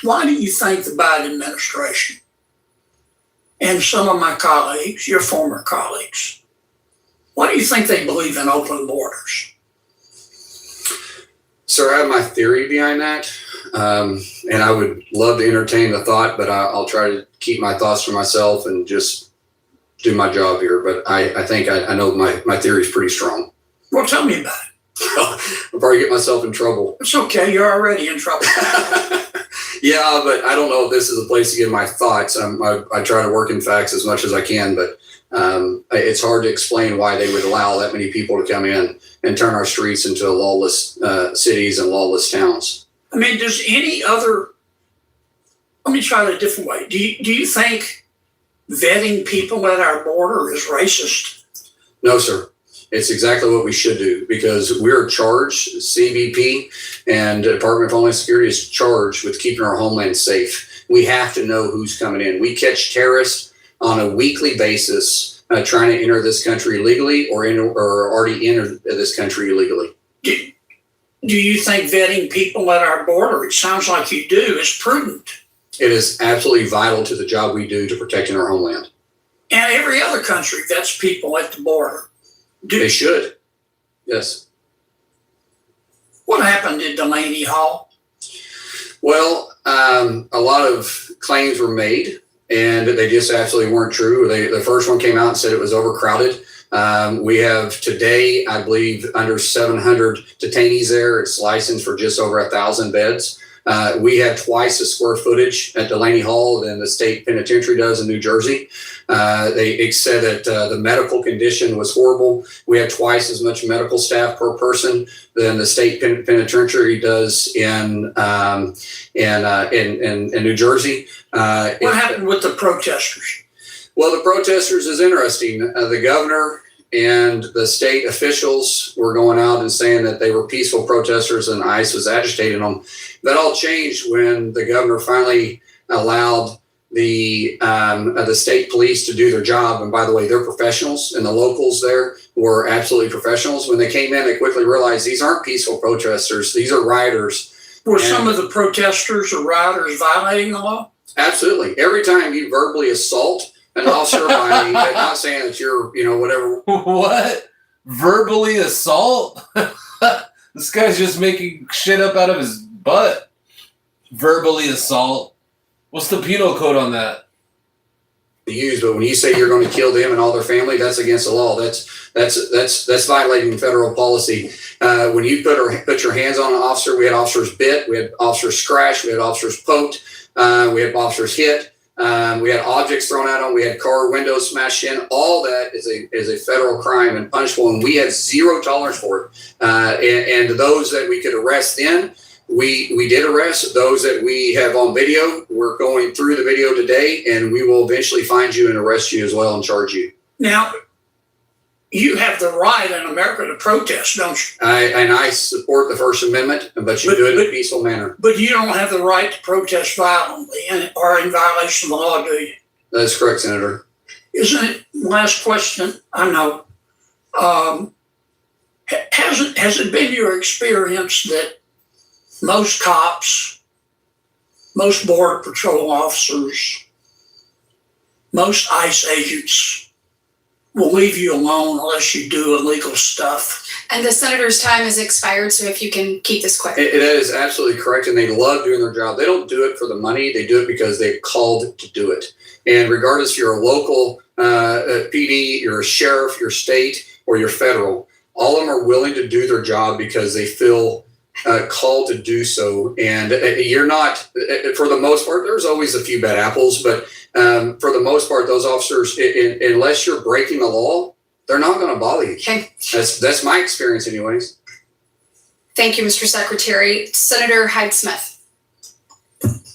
[SPEAKER 8] the Biden administration and some of my colleagues, your former colleagues, why do you think they believe in open borders?
[SPEAKER 4] Sir, I have my theory behind that, and I would love to entertain the thought, but I'll try to keep my thoughts for myself and just do my job here. But I think I know my theory is pretty strong.
[SPEAKER 8] Well, tell me about it.
[SPEAKER 4] I'll probably get myself in trouble.
[SPEAKER 8] It's okay. You're already in trouble.
[SPEAKER 4] Yeah, but I don't know if this is the place to give my thoughts. I try to work in facts as much as I can, but it's hard to explain why they would allow that many people to come in and turn our streets into lawless cities and lawless towns.
[SPEAKER 8] I mean, does any other, let me try it a different way. Do you think vetting people at our border is racist?
[SPEAKER 4] No, sir. It's exactly what we should do because we're charged, CBP and Department of Homeland Security is charged with keeping our homeland safe. We have to know who's coming in. We catch terrorists on a weekly basis trying to enter this country illegally or already entered this country illegally.
[SPEAKER 8] Do you think vetting people at our border, it sounds like you do, is prudent?
[SPEAKER 4] It is absolutely vital to the job we do to protecting our homeland.
[SPEAKER 8] And every other country vets people at the border.
[SPEAKER 4] They should. Yes.
[SPEAKER 8] What happened at Delaney Hall?
[SPEAKER 4] Well, a lot of claims were made and they just absolutely weren't true. The first one came out and said it was overcrowded. We have today, I believe, under 700 detainees there. It's licensed for just over 1,000 beds. We have twice the square footage at Delaney Hall than the state penitentiary does in New Jersey. They said that the medical condition was horrible. We have twice as much medical staff per person than the state penitentiary does in New Jersey.
[SPEAKER 8] What happened with the protesters?
[SPEAKER 4] Well, the protesters is interesting. The governor and the state officials were going out and saying that they were peaceful protesters and ICE was agitating them. That all changed when the governor finally allowed the state police to do their job. And by the way, they're professionals, and the locals there were absolutely professionals. When they came in, they quickly realized these aren't peaceful protesters. These are rioters.
[SPEAKER 8] Were some of the protesters or rioters violating the law?
[SPEAKER 4] Absolutely. Every time you verbally assault an officer by not saying that you're, whatever.
[SPEAKER 1] What? Verbally assault? This guy's just making shit up out of his butt. Verbally assault. What's the penal code on that?
[SPEAKER 4] Use, but when you say you're going to kill them and all their family, that's against the law. That's violating federal policy. When you put your hands on an officer, we had officers bit, we had officers scratched, we had officers poked, we had officers hit. We had objects thrown at them. We had car windows smashed in. All that is a federal crime and punishable, and we had zero tolerance for it. And those that we could arrest then, we did arrest. Those that we have on video, we're going through the video today, and we will eventually find you and arrest you as well and charge you.
[SPEAKER 8] Now, you have the right in America to protest, don't you?
[SPEAKER 4] I support the First Amendment, but you do it in a peaceful manner.
[SPEAKER 8] But you don't have the right to protest violently or in violation of the law, do you?
[SPEAKER 4] That's correct, Senator.
[SPEAKER 8] Isn't it? Last question. I know. Has it been your experience that most cops, most Border Patrol officers, most ICE agents will leave you alone unless you do illegal stuff?
[SPEAKER 19] And the senator's time has expired, so if you can keep this quick.
[SPEAKER 4] It is absolutely correct, and they love doing their job. They don't do it for the money. They do it because they're called to do it. And regardless if you're a local PD, you're a sheriff, your state, or your federal, all of them are willing to do their job because they feel called to do so. And you're not, for the most part, there's always a few bad apples, but for the most part, those officers, unless you're breaking the law, they're not going to bother you.
[SPEAKER 19] Okay.
[SPEAKER 4] That's my experience anyways.
[SPEAKER 19] Thank you, Mr. Secretary. Senator Hyde-Smith.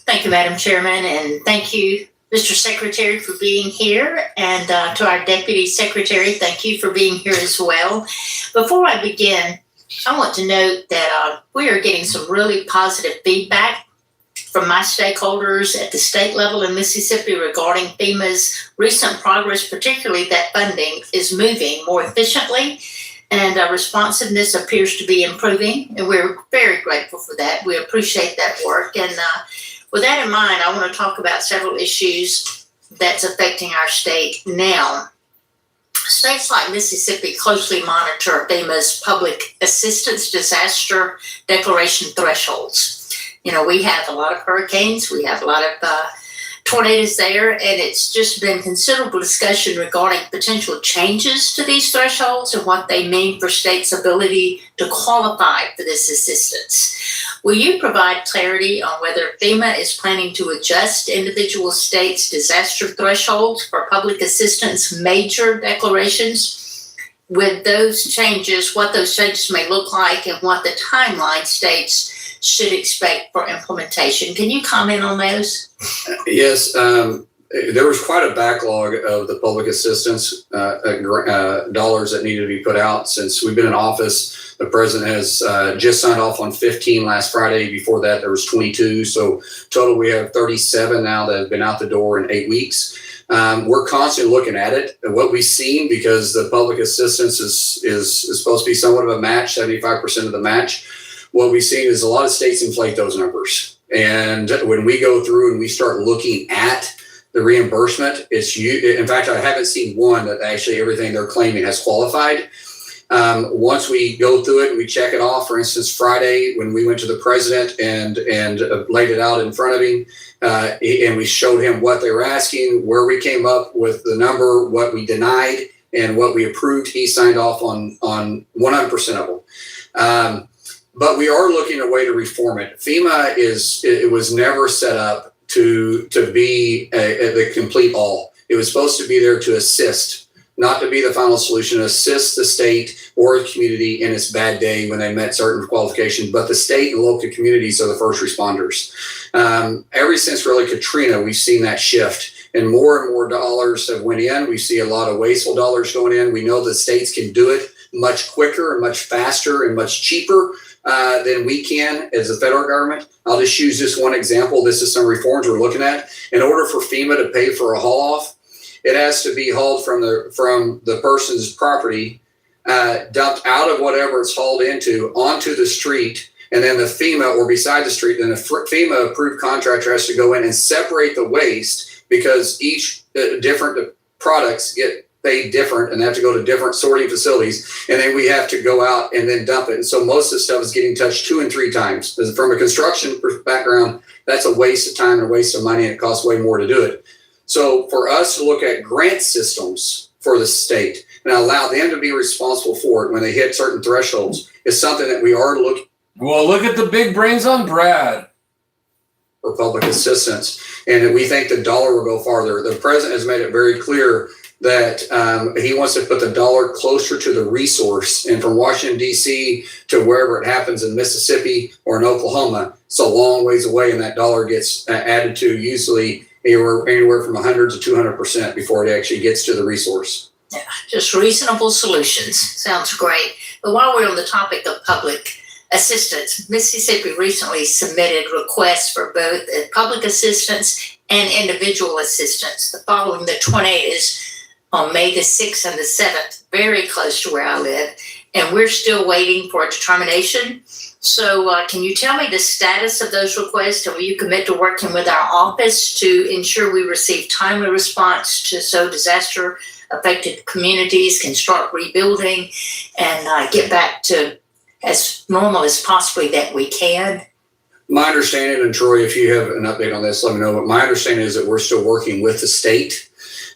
[SPEAKER 9] Thank you, Madam Chairman, and thank you, Mr. Secretary, for being here, and to our Deputy Secretary, thank you for being here as well. Before I begin, I want to note that we are getting some really positive feedback from my stakeholders at the state level in Mississippi regarding FEMA's recent progress, particularly that funding is moving more efficiently and responsiveness appears to be improving, and we're very grateful for that. We appreciate that work, and with that in mind, I want to talk about several issues that's affecting our state now. States like Mississippi closely monitor FEMA's public assistance disaster declaration thresholds. We have a lot of hurricanes, we have a lot of tornadoes there, and it's just been considerable discussion regarding potential changes to these thresholds and what they mean for states' ability to qualify for this assistance. Will you provide clarity on whether FEMA is planning to adjust individual states' disaster thresholds for public assistance major declarations? With those changes, what those changes may look like and what the timeline states should expect for implementation. Can you comment on those?
[SPEAKER 4] Yes. there was quite a backlog of the public assistance dollars that needed to be put out since we've been in office. The president has just signed off on 15 last Friday. Before that, there was 22. So total, we have 37 now that have been out the door in 8 weeks. We're constantly looking at it. And what we've seen, because the public assistance is supposed to be somewhat of a match, 75% of the match. What we've seen is a lot of states inflate those numbers. And when we go through and we start looking at the reimbursement, in fact, I haven't seen one that actually everything they're claiming has qualified. Once we go through it and we check it off, for instance, Friday, when we went to the president and laid it out in front of him, and we showed him what they were asking, where we came up with the number, what we denied, and what we approved, he signed off on 100% of them. But we are looking at a way to reform it. FEMA it was never set up to be the complete all. It was supposed to be there to assist, not to be the final solution, assist the state or the community in its bad day when they met certain qualifications. But the state and local communities are the first responders. Ever since really Katrina, we've seen that shift, and more dollars have went in. We see a lot of wasteful dollars going in. We know the states can do it much quicker and much faster and much cheaper than we can as the federal government. I'll just use this one example. This is some reforms we're looking at. In order for FEMA to pay for a haul off, it has to be hauled from the person's property, dumped out of whatever it's hauled into onto the street, and then the FEMA or beside the street, then the FEMA approved contractor has to go in and separate the waste, because each different products get paid different and they have to go to different sorting facilities, and then we have to go out and then dump it. And so most of the stuff is getting touched 2 and 3 times. From a construction background, that's a waste of time and a waste of money, and it costs way more to do it. So for us to look at grant systems for the state and allow them to be responsible for it when they hit certain thresholds is something that we are looking.
[SPEAKER 1] Well, look at the big brains on Brad.
[SPEAKER 4] For public assistance, and we think the dollar will go farther. The president has made it very clear that he wants to put the dollar closer to the resource. And from Washington, D.C. to wherever it happens in Mississippi or in Oklahoma, it's a long ways away, and that dollar gets added to usually anywhere from 100 to 200% before it actually gets to the resource.
[SPEAKER 9] Yeah, just reasonable solutions. Sounds great. But while we're on the topic of public assistance, Mississippi recently submitted requests for both public assistance and individual assistance. Following the tornadoes on May the 6th and the 7th, very close to where I live, and we're still waiting for a determination. So can you tell me the status of those requests, and will you commit to working with our office to ensure we receive timely response so disaster-affected communities can start rebuilding and get back to as normal as possibly that we can?
[SPEAKER 4] My understanding, and Troy, if you have an update on this, let me know, but my understanding is that we're still working with the state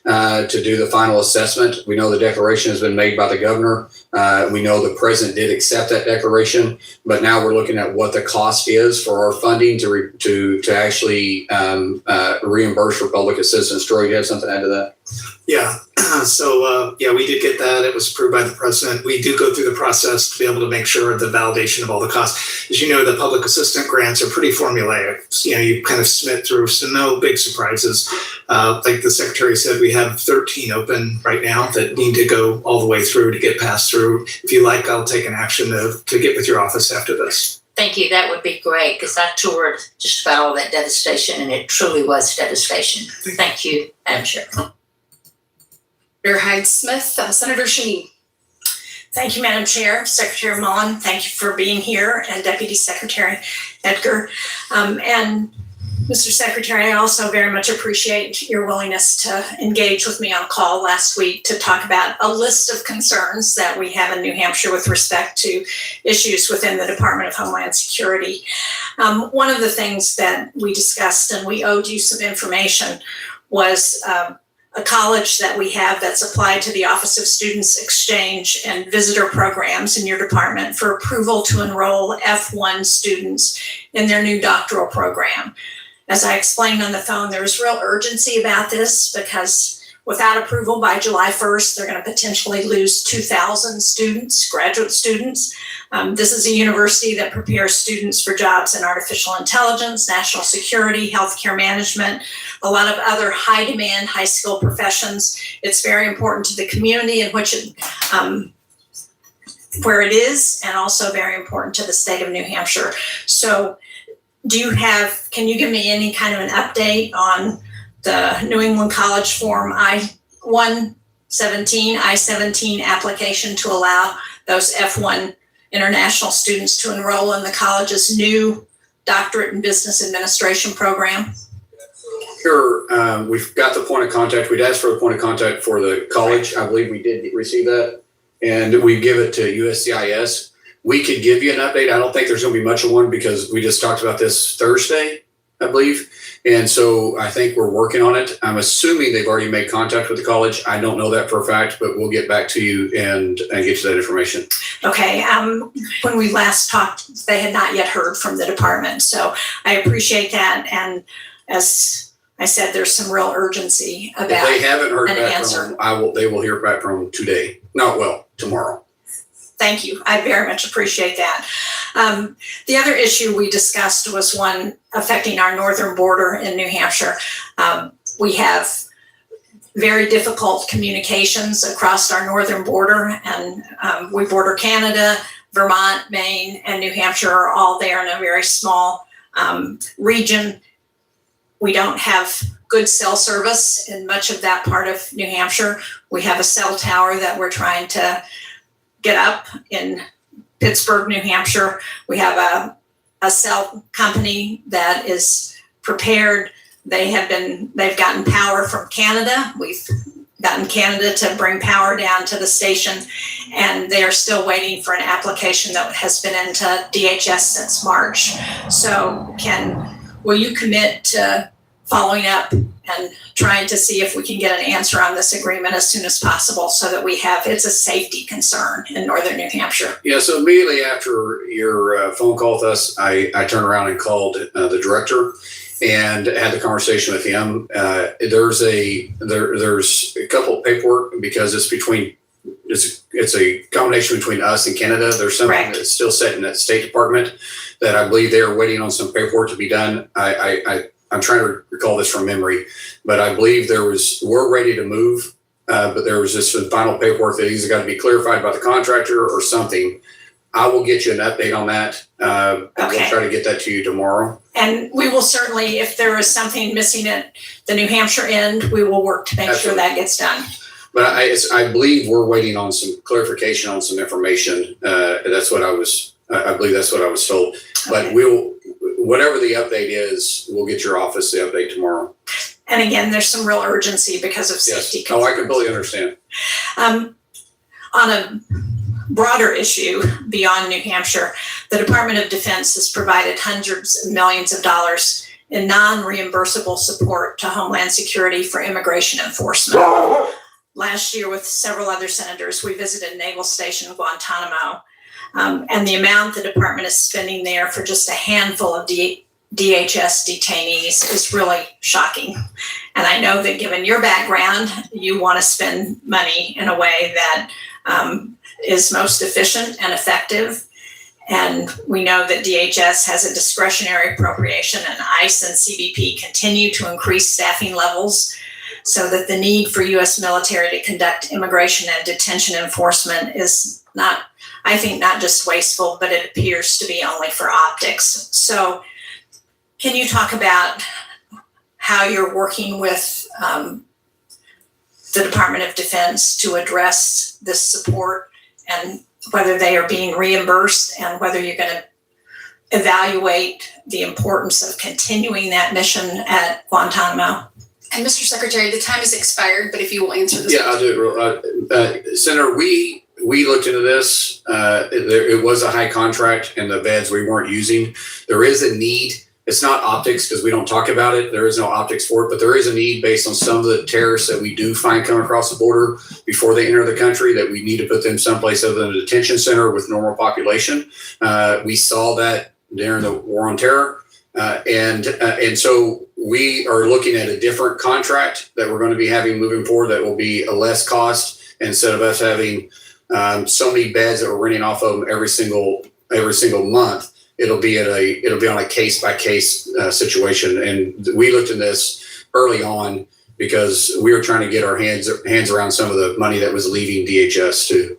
[SPEAKER 4] to do the final assessment. We know the declaration has been made by the governor. We know the president did accept that declaration, but now we're looking at what the cost is for our funding to actually reimburse for public assistance. Troy, you have something to add to that?
[SPEAKER 12] Yeah. So we did get that. It was approved by the president. We do go through the process to be able to make sure the validation of all the costs. As you know, the public assistant grants are pretty formulaic. You kind of submit through, so no big surprises. Like the secretary said, we have 13 open right now that need to go all the way through to get passed through. If you like, I'll take an action to get with your office after this.
[SPEAKER 9] Thank you. That would be great, because I toured just about all that devastation, and it truly was devastation. Thank you, Madam Chair.
[SPEAKER 19] Senator Hyde-Smith, Senator Shaneen.
[SPEAKER 7] Thank you, Madam Chair. Secretary Mullin, thank you for being here, and Deputy Secretary Edgar. And Mr. Secretary, I also very much appreciate your willingness to engage with me on a call last week to talk about a list of concerns that we have in New Hampshire with respect to issues within the Department of Homeland Security. One of the things that we discussed, and we owed you some information, was a college that we have that's applied to the Office of Students Exchange and Visitor Programs in your department for approval to enroll F1 students in their new doctoral program. As I explained on the phone, there was real urgency about this because without approval by July 1st, they're going to potentially lose 2,000 students, graduate students. This is a university that prepares students for jobs in artificial intelligence, national security, healthcare management, a lot of other high demand, high skill professions. It's very important to the community in which it, where it is, and also very important to the state of New Hampshire. So can you give me any kind of an update on the New England College Form I-17 application to allow those F1 international students to enroll in the college's new doctorate in business administration program?
[SPEAKER 4] Sure. We've got the point of contact. We'd asked for a point of contact for the college. I believe we did receive that. And we give it to USCIS. We could give you an update. I don't think there's going to be much of one because we just talked about this Thursday, I believe. And so I think we're working on it. I'm assuming they've already made contact with the college. I don't know that for a fact, but we'll get back to you and get you that information.
[SPEAKER 7] Okay. When we last talked, they had not yet heard from the department. So I appreciate that. And as I said, there's some real urgency about
[SPEAKER 4] if they haven't heard back
[SPEAKER 7] answer.
[SPEAKER 4] from them, they will hear back from them today. Tomorrow.
[SPEAKER 7] Thank you. I very much appreciate that. The other issue we discussed was one affecting our northern border in New Hampshire. We have very difficult communications across our northern border, and we border Canada, Vermont, Maine, and New Hampshire are all there in a very small region. We don't have good cell service in much of that part of New Hampshire. We have a cell tower that we're trying to get up in Pittsburgh, New Hampshire. We have a cell company that is prepared. They've gotten power from Canada. We've gotten Canada to bring power down to the station, and they are still waiting for an application that has been into DHS since March. So will you commit to following up and trying to see if we can get an answer on this agreement as soon as possible so that it's a safety concern in northern New Hampshire?
[SPEAKER 4] Yeah, so immediately after your phone call with us, I turned around and called the director and had the conversation with him. There's a couple of paperwork because it's a combination between us and Canada. There's something that's still set in that State Department that I believe they're waiting on some paperwork to be done. I'm trying to recall this from memory, but I believe we're ready to move, but there was just some final paperwork that either got to be clarified by the contractor or something. I will get you an update on that. We'll try to get that to you tomorrow.
[SPEAKER 7] And we will certainly, if there is something missing at the New Hampshire end, we will work to make sure that gets done.
[SPEAKER 4] But I believe we're waiting on some clarification on some information. I believe that's what I was told. But whatever the update is, we'll get your office the update tomorrow.
[SPEAKER 7] And again, there's some real urgency because of safety concerns.
[SPEAKER 4] I completely understand.
[SPEAKER 7] On a broader issue beyond New Hampshire, the Department of Defense has provided hundreds of millions of dollars in non-reimbursable support to Homeland Security for immigration enforcement. Last year, with several other senators, we visited Naval Station Guantanamo. And the amount the department is spending there for just a handful of DHS detainees is really shocking. And I know that given your background, you want to spend money in a way that is most efficient and effective. And we know that DHS has a discretionary appropriation, and ICE and CBP continue to increase staffing levels so that the need for U.S. military to conduct immigration and detention enforcement is not just wasteful, but it appears to be only for optics. So can you talk about how you're working with the Department of Defense to address this support and whether they are being reimbursed and whether you're going to evaluate the importance of continuing that mission at Guantanamo?
[SPEAKER 19] And Mr. Secretary, the time has expired, but if you will answer this.
[SPEAKER 4] Yeah, I'll do it. Senator, we looked into this. It was a high contract and the beds we weren't using. There is a need. It's not optics because we don't talk about it. There is no optics for it, but there is a need based on some of the terrorists that we do find come across the border before they enter the country that we need to put them someplace other than a detention center with normal population. We saw that during the War on Terror. And so we are looking at a different contract that we're going to be having moving forward that will be a less cost instead of us having so many beds that we're renting off of them every single month. It'll be on a case by case situation. And we looked at this early on because we were trying to get our hands around some of the money that was leaving DHS too.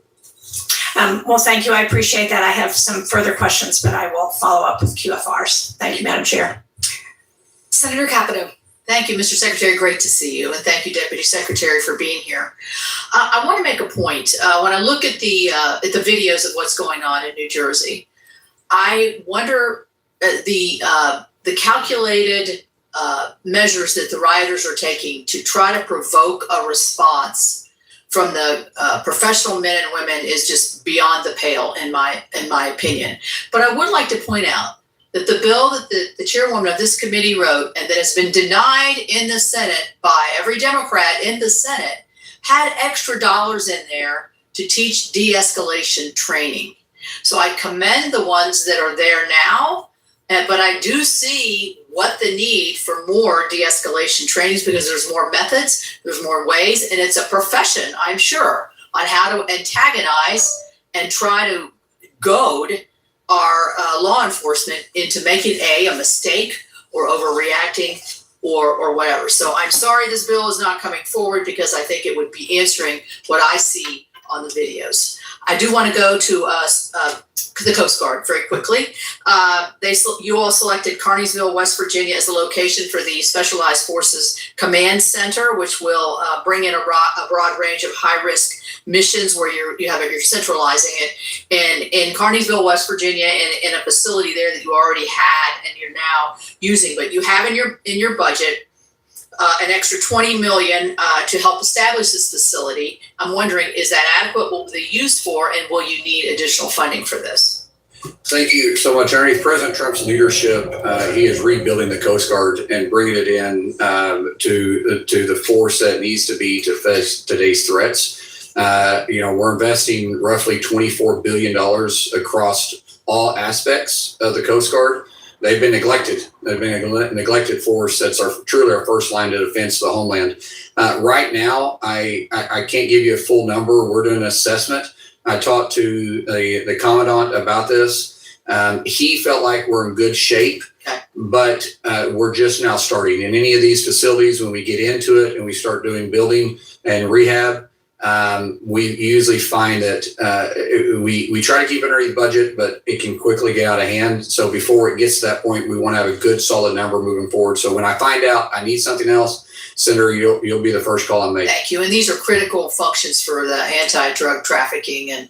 [SPEAKER 7] Well, thank you. I appreciate that. I have some further questions, but I will follow up with QFRs. Thank you, Madam Chair.
[SPEAKER 19] Senator Capito.
[SPEAKER 10] Thank you, Mr. Secretary. Great to see you. And thank you, Deputy Secretary, for being here. I want to make a point. When I look at the videos of what's going on in New Jersey, I wonder the calculated measures that the rioters are taking to try to provoke a response from the professional men and women is just beyond the pale in my opinion. But I would like to point out that the bill that the chairwoman of this committee wrote and that has been denied in the Senate by every Democrat in the Senate had extra dollars in there to teach de-escalation training. So I commend the ones that are there now, but I do see what the need for more de-escalation trainings because there's more methods, there's more ways, and it's a profession, I'm sure, on how to antagonize and try to goad our law enforcement into making a mistake or overreacting or whatever. So I'm sorry this bill is not coming forward because I think it would be answering what I see on the videos. I do want to go to the Coast Guard very quickly. You all selected Carneysville, West Virginia as the location for the Specialized Forces Command Center, which will bring in a broad range of high-risk missions where you're centralizing it. And in Carneysville, West Virginia, in a facility there that you already had and you're now using, but you have in your budget an extra $20 million to help establish this facility. I'm wondering, is that adequate? What will be used for, and will you need additional funding for this?
[SPEAKER 4] Thank you so much, Ernie. President Trump's leadership, he is rebuilding the Coast Guard and bringing it in to the force that needs to be to face today's threats. We're investing roughly $24 billion across all aspects of the Coast Guard. They've been neglected. They've been a neglected force. That's truly our first line of defense to the homeland. Right now, I can't give you a full number. We're doing an assessment. I talked to the commandant about this. He felt like we're in good shape, but we're just now starting. In any of these facilities, when we get into it and we start doing building and rehab, we usually find that we try to keep it under the budget, but it can quickly get out of hand. So before it gets to that point, we want to have a good solid number moving forward. So when I find out I need something else, Senator, you'll be the first call I make.
[SPEAKER 10] Thank you. And these are critical functions for the anti-drug trafficking and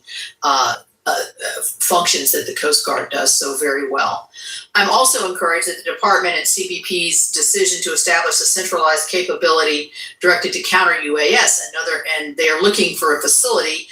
[SPEAKER 10] functions that the Coast Guard does so very well. I'm also encouraged that the department and CBP's decision to establish a centralized capability directed to counter UAS and they are looking for a facility.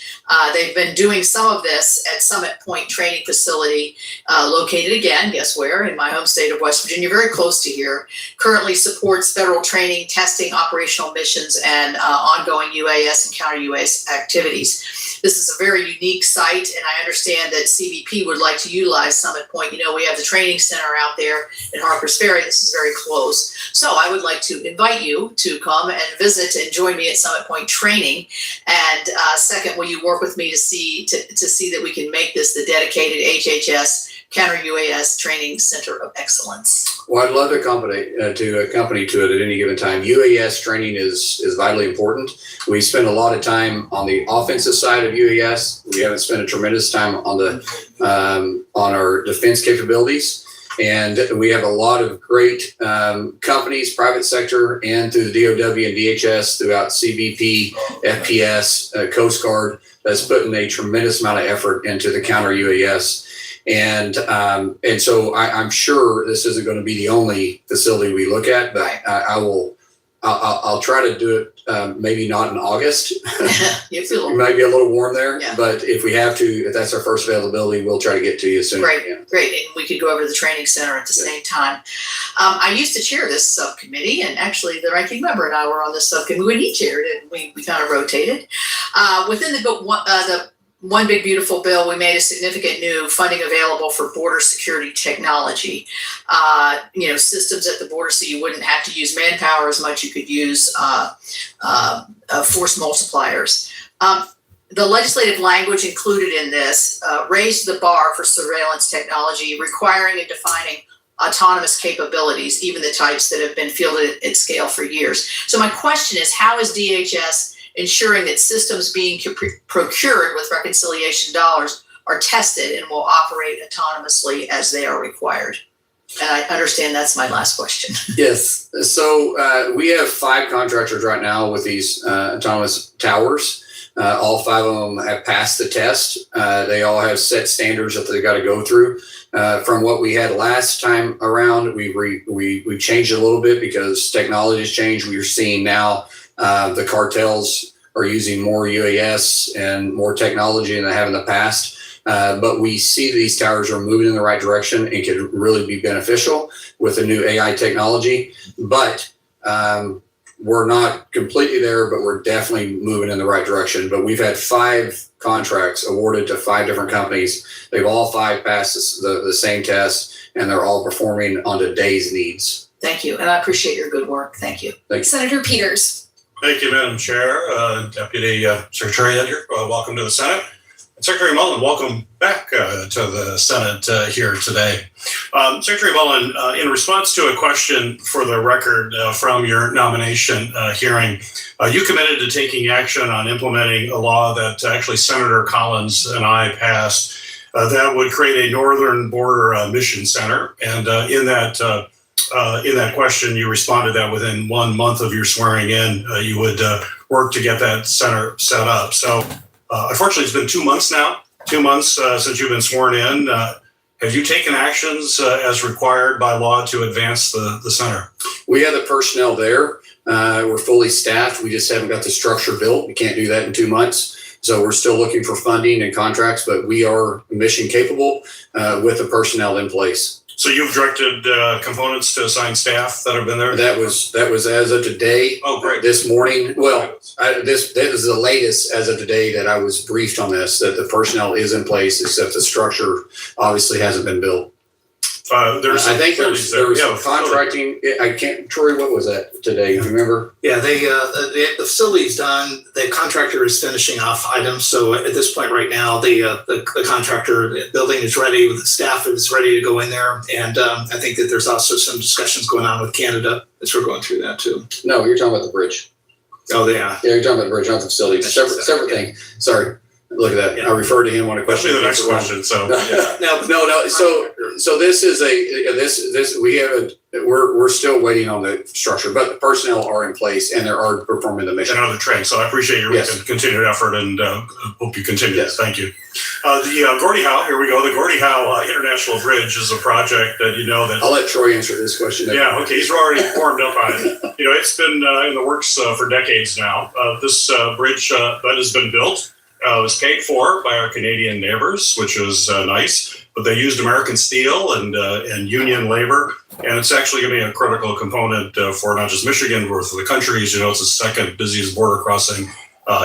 [SPEAKER 10] They've been doing some of this at Summit Point Training Facility, located again, guess where, in my home state of West Virginia, very close to here. Currently supports federal training, testing, operational missions, and ongoing UAS and counter UAS activities. This is a very unique site, and I understand that CBP would like to utilize Summit Point. We have the training center out there in Harpers Ferry. This is very close. So I would like to invite you to come and visit and join me at Summit Point Training. And second, will you work with me to see that we can make this the dedicated HHS Counter UAS Training Center of Excellence?
[SPEAKER 4] Well, I'd love to accompany to it at any given time. UAS training is vitally important. We spend a lot of time on the offensive side of UAS. We haven't spent a tremendous time on our defense capabilities. And we have a lot of great companies, private sector, and through the DOW and DHS, throughout CBP, FPS, Coast Guard, that's putting a tremendous amount of effort into the counter UAS. And so I'm sure this isn't going to be the only facility we look at, but I'll try to do it. Maybe not in August.
[SPEAKER 10] You feel
[SPEAKER 4] it might be a little warm there, but if we have to, if that's our first availability, we'll try to get to you as soon as we can.
[SPEAKER 10] Great. And we could go over to the training center at the same time. I used to chair this subcommittee, and actually the ranking member and I were on this subcommittee when he chaired it. We kind of rotated. Within the one big beautiful bill, we made a significant new funding available for border security technology. Systems at the border, so you wouldn't have to use manpower as much. You could use force multipliers. The legislative language included in this raised the bar for surveillance technology, requiring and defining autonomous capabilities, even the types that have been fielded at scale for years. So my question is, how is DHS ensuring that systems being procured with reconciliation dollars are tested and will operate autonomously as they are required? And I understand that's my last question.
[SPEAKER 4] Yes. So we have 5 contractors right now with these autonomous towers. All 5 of them have passed the test. They all have set standards that they got to go through. From what we had last time around, we changed it a little bit because technology has changed. We are seeing now the cartels are using more UAS and more technology than they have in the past. But we see these towers are moving in the right direction and could really be beneficial with the new AI technology. But we're not completely there, but we're definitely moving in the right direction. But we've had 5 contracts awarded to 5 different companies. They've all 5 passed the same test, and they're all performing on today's needs.
[SPEAKER 10] Thank you, and I appreciate your good work. Thank you.
[SPEAKER 4] Thank you.
[SPEAKER 19] Senator Peters.
[SPEAKER 11] Thank you, Madam Chair. Deputy Secretary Edgar, welcome to the Senate. Secretary Mullin, welcome back to the Senate here today. Secretary Mullin, in response to a question for the record from your nomination hearing, you committed to taking action on implementing a law that actually Senator Collins and I passed that would create a Northern Border Mission Center. And in that question, you responded that within 1 month of your swearing in, you would work to get that center set up. So unfortunately, it's been 2 months now, 2 months since you've been sworn in. Have you taken actions as required by law to advance the center?
[SPEAKER 4] We have the personnel there. We're fully staffed. We just haven't got the structure built. We can't do that in 2 months. So we're still looking for funding and contracts, but we are mission capable with the personnel in place.
[SPEAKER 11] So you've directed components to assign staff that have been there?
[SPEAKER 4] That was as of today.
[SPEAKER 11] Oh, great.
[SPEAKER 4] This morning. Well, that is the latest as of today that I was briefed on this, that the personnel is in place, except the structure obviously hasn't been built. I think there was contracting. I can't. Troy, what was that today? You remember?
[SPEAKER 12] Yeah, the facility's done. The contractor is finishing off items. So at this point, right now, the contractor the building is ready. The staff is ready to go in there, and I think that there's also some discussions going on with Canada as we're going through that too.
[SPEAKER 4] No, you're talking about the bridge.
[SPEAKER 12] Oh, yeah.
[SPEAKER 4] Yeah, you're talking about the bridge, not the facility. Separate thing. Sorry. Look at that. Yeah. I referred to him on a question.
[SPEAKER 11] That'll be the next question. So
[SPEAKER 4] no. So this is this we haven't. We're still waiting on the structure, but the personnel are in place and they are performing the mission.
[SPEAKER 11] And are trained. So I appreciate your continued effort and hope you continue. Yes. Thank you. The Gordie Howe. Here we go. The Gordie Howe International Bridge is a project that that.
[SPEAKER 4] I'll let Troy answer this question.
[SPEAKER 11] Yeah. Okay. He's already warmed up on it. It's been in the works for decades now. This bridge that has been built. Was paid for by our Canadian neighbors, which is nice, but they used American steel and union labor, and it's actually going to be a critical component for not just Michigan, but for the country. It's the second busiest border crossing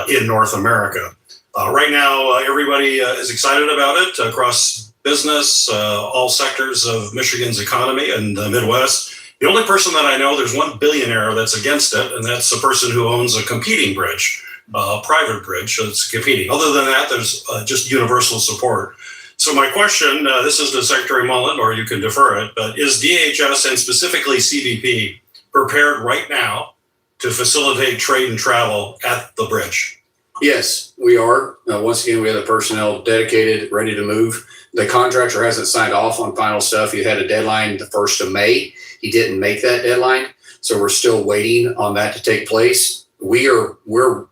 [SPEAKER 11] in North America. Right now, everybody is excited about it across business, all sectors of Michigan's economy and the Midwest. The only person that I know, there's one billionaire that's against it, and that's the person who owns a competing bridge. Private bridge, so it's competing. Other than that, there's just universal support. So my question, this is to Secretary Mullin, or you can defer it, but is DHS and specifically CBP prepared right now to facilitate trade and travel at the bridge?
[SPEAKER 4] Yes, we are. Once again, we have the personnel dedicated, ready to move. The contractor hasn't signed off on final stuff. He had a deadline the 1st of May. He didn't make that deadline, so we're still waiting on that to take place. We're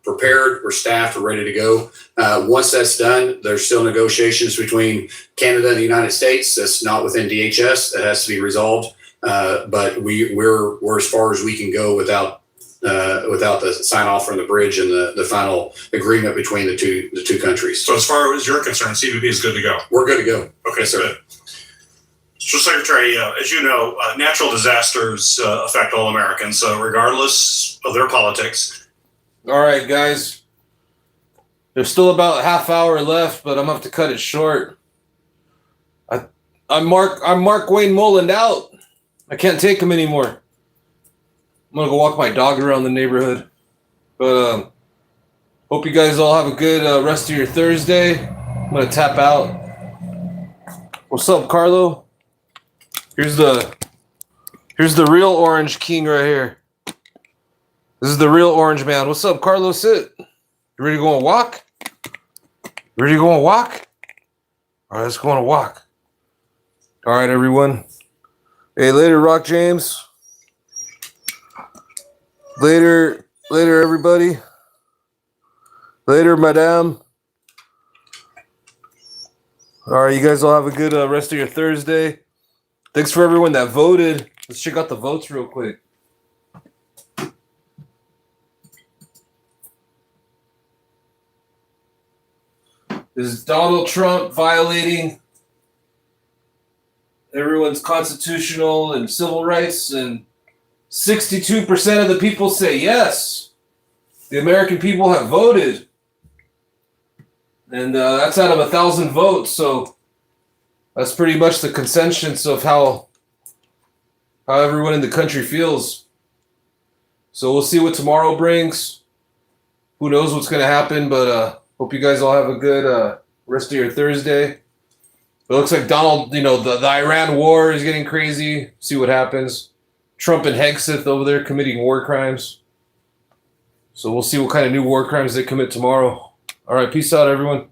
[SPEAKER 4] prepared, we're staffed, we're ready to go. Once that's done, there's still negotiations between Canada and the United States. That's not within DHS. That has to be resolved. But we're as far as we can go without the sign off from the bridge and the final agreement between the two countries.
[SPEAKER 11] So as far as you're concerned, CBP is good to go.
[SPEAKER 4] We're good to go.
[SPEAKER 11] Okay, yes, sir. Good. So, Secretary, as you know, natural disasters affect all Americans, regardless of their politics.
[SPEAKER 1] All right, guys. There's still about a half hour left, but I'm gonna have to cut it short. I'm Mark Wayne Mullin out. I can't take him anymore. I'm gonna go walk my dog around the neighborhood. But hope you guys all have a good rest of your Thursday. I'm gonna tap out. What's up, Carlo? Here's the real Orange King right here. This is the real Orange Man. What's up, Carlo? Sit. You ready to go on a walk? You ready to go on a walk? All right, let's go on a walk. All right, everyone. Hey, later, Rock James. Later, everybody. Later, madame. All right, you guys all have a good rest of your Thursday. Thanks for everyone that voted. Let's check out the votes real quick. Is Donald Trump violating everyone's constitutional and civil rights? And 62% of the people say yes. The American people have voted. And that's out of 1,000 votes. So that's pretty much the consensus of how everyone in the country feels. So we'll see what tomorrow brings. Who knows what's going to happen, but hope you guys all have a good rest of your Thursday. It looks like Donald, the Iran war is getting crazy. See what happens. Trump and Hegseth over there committing war crimes. So we'll see what kind of new war crimes they commit tomorrow. All right, peace out, everyone.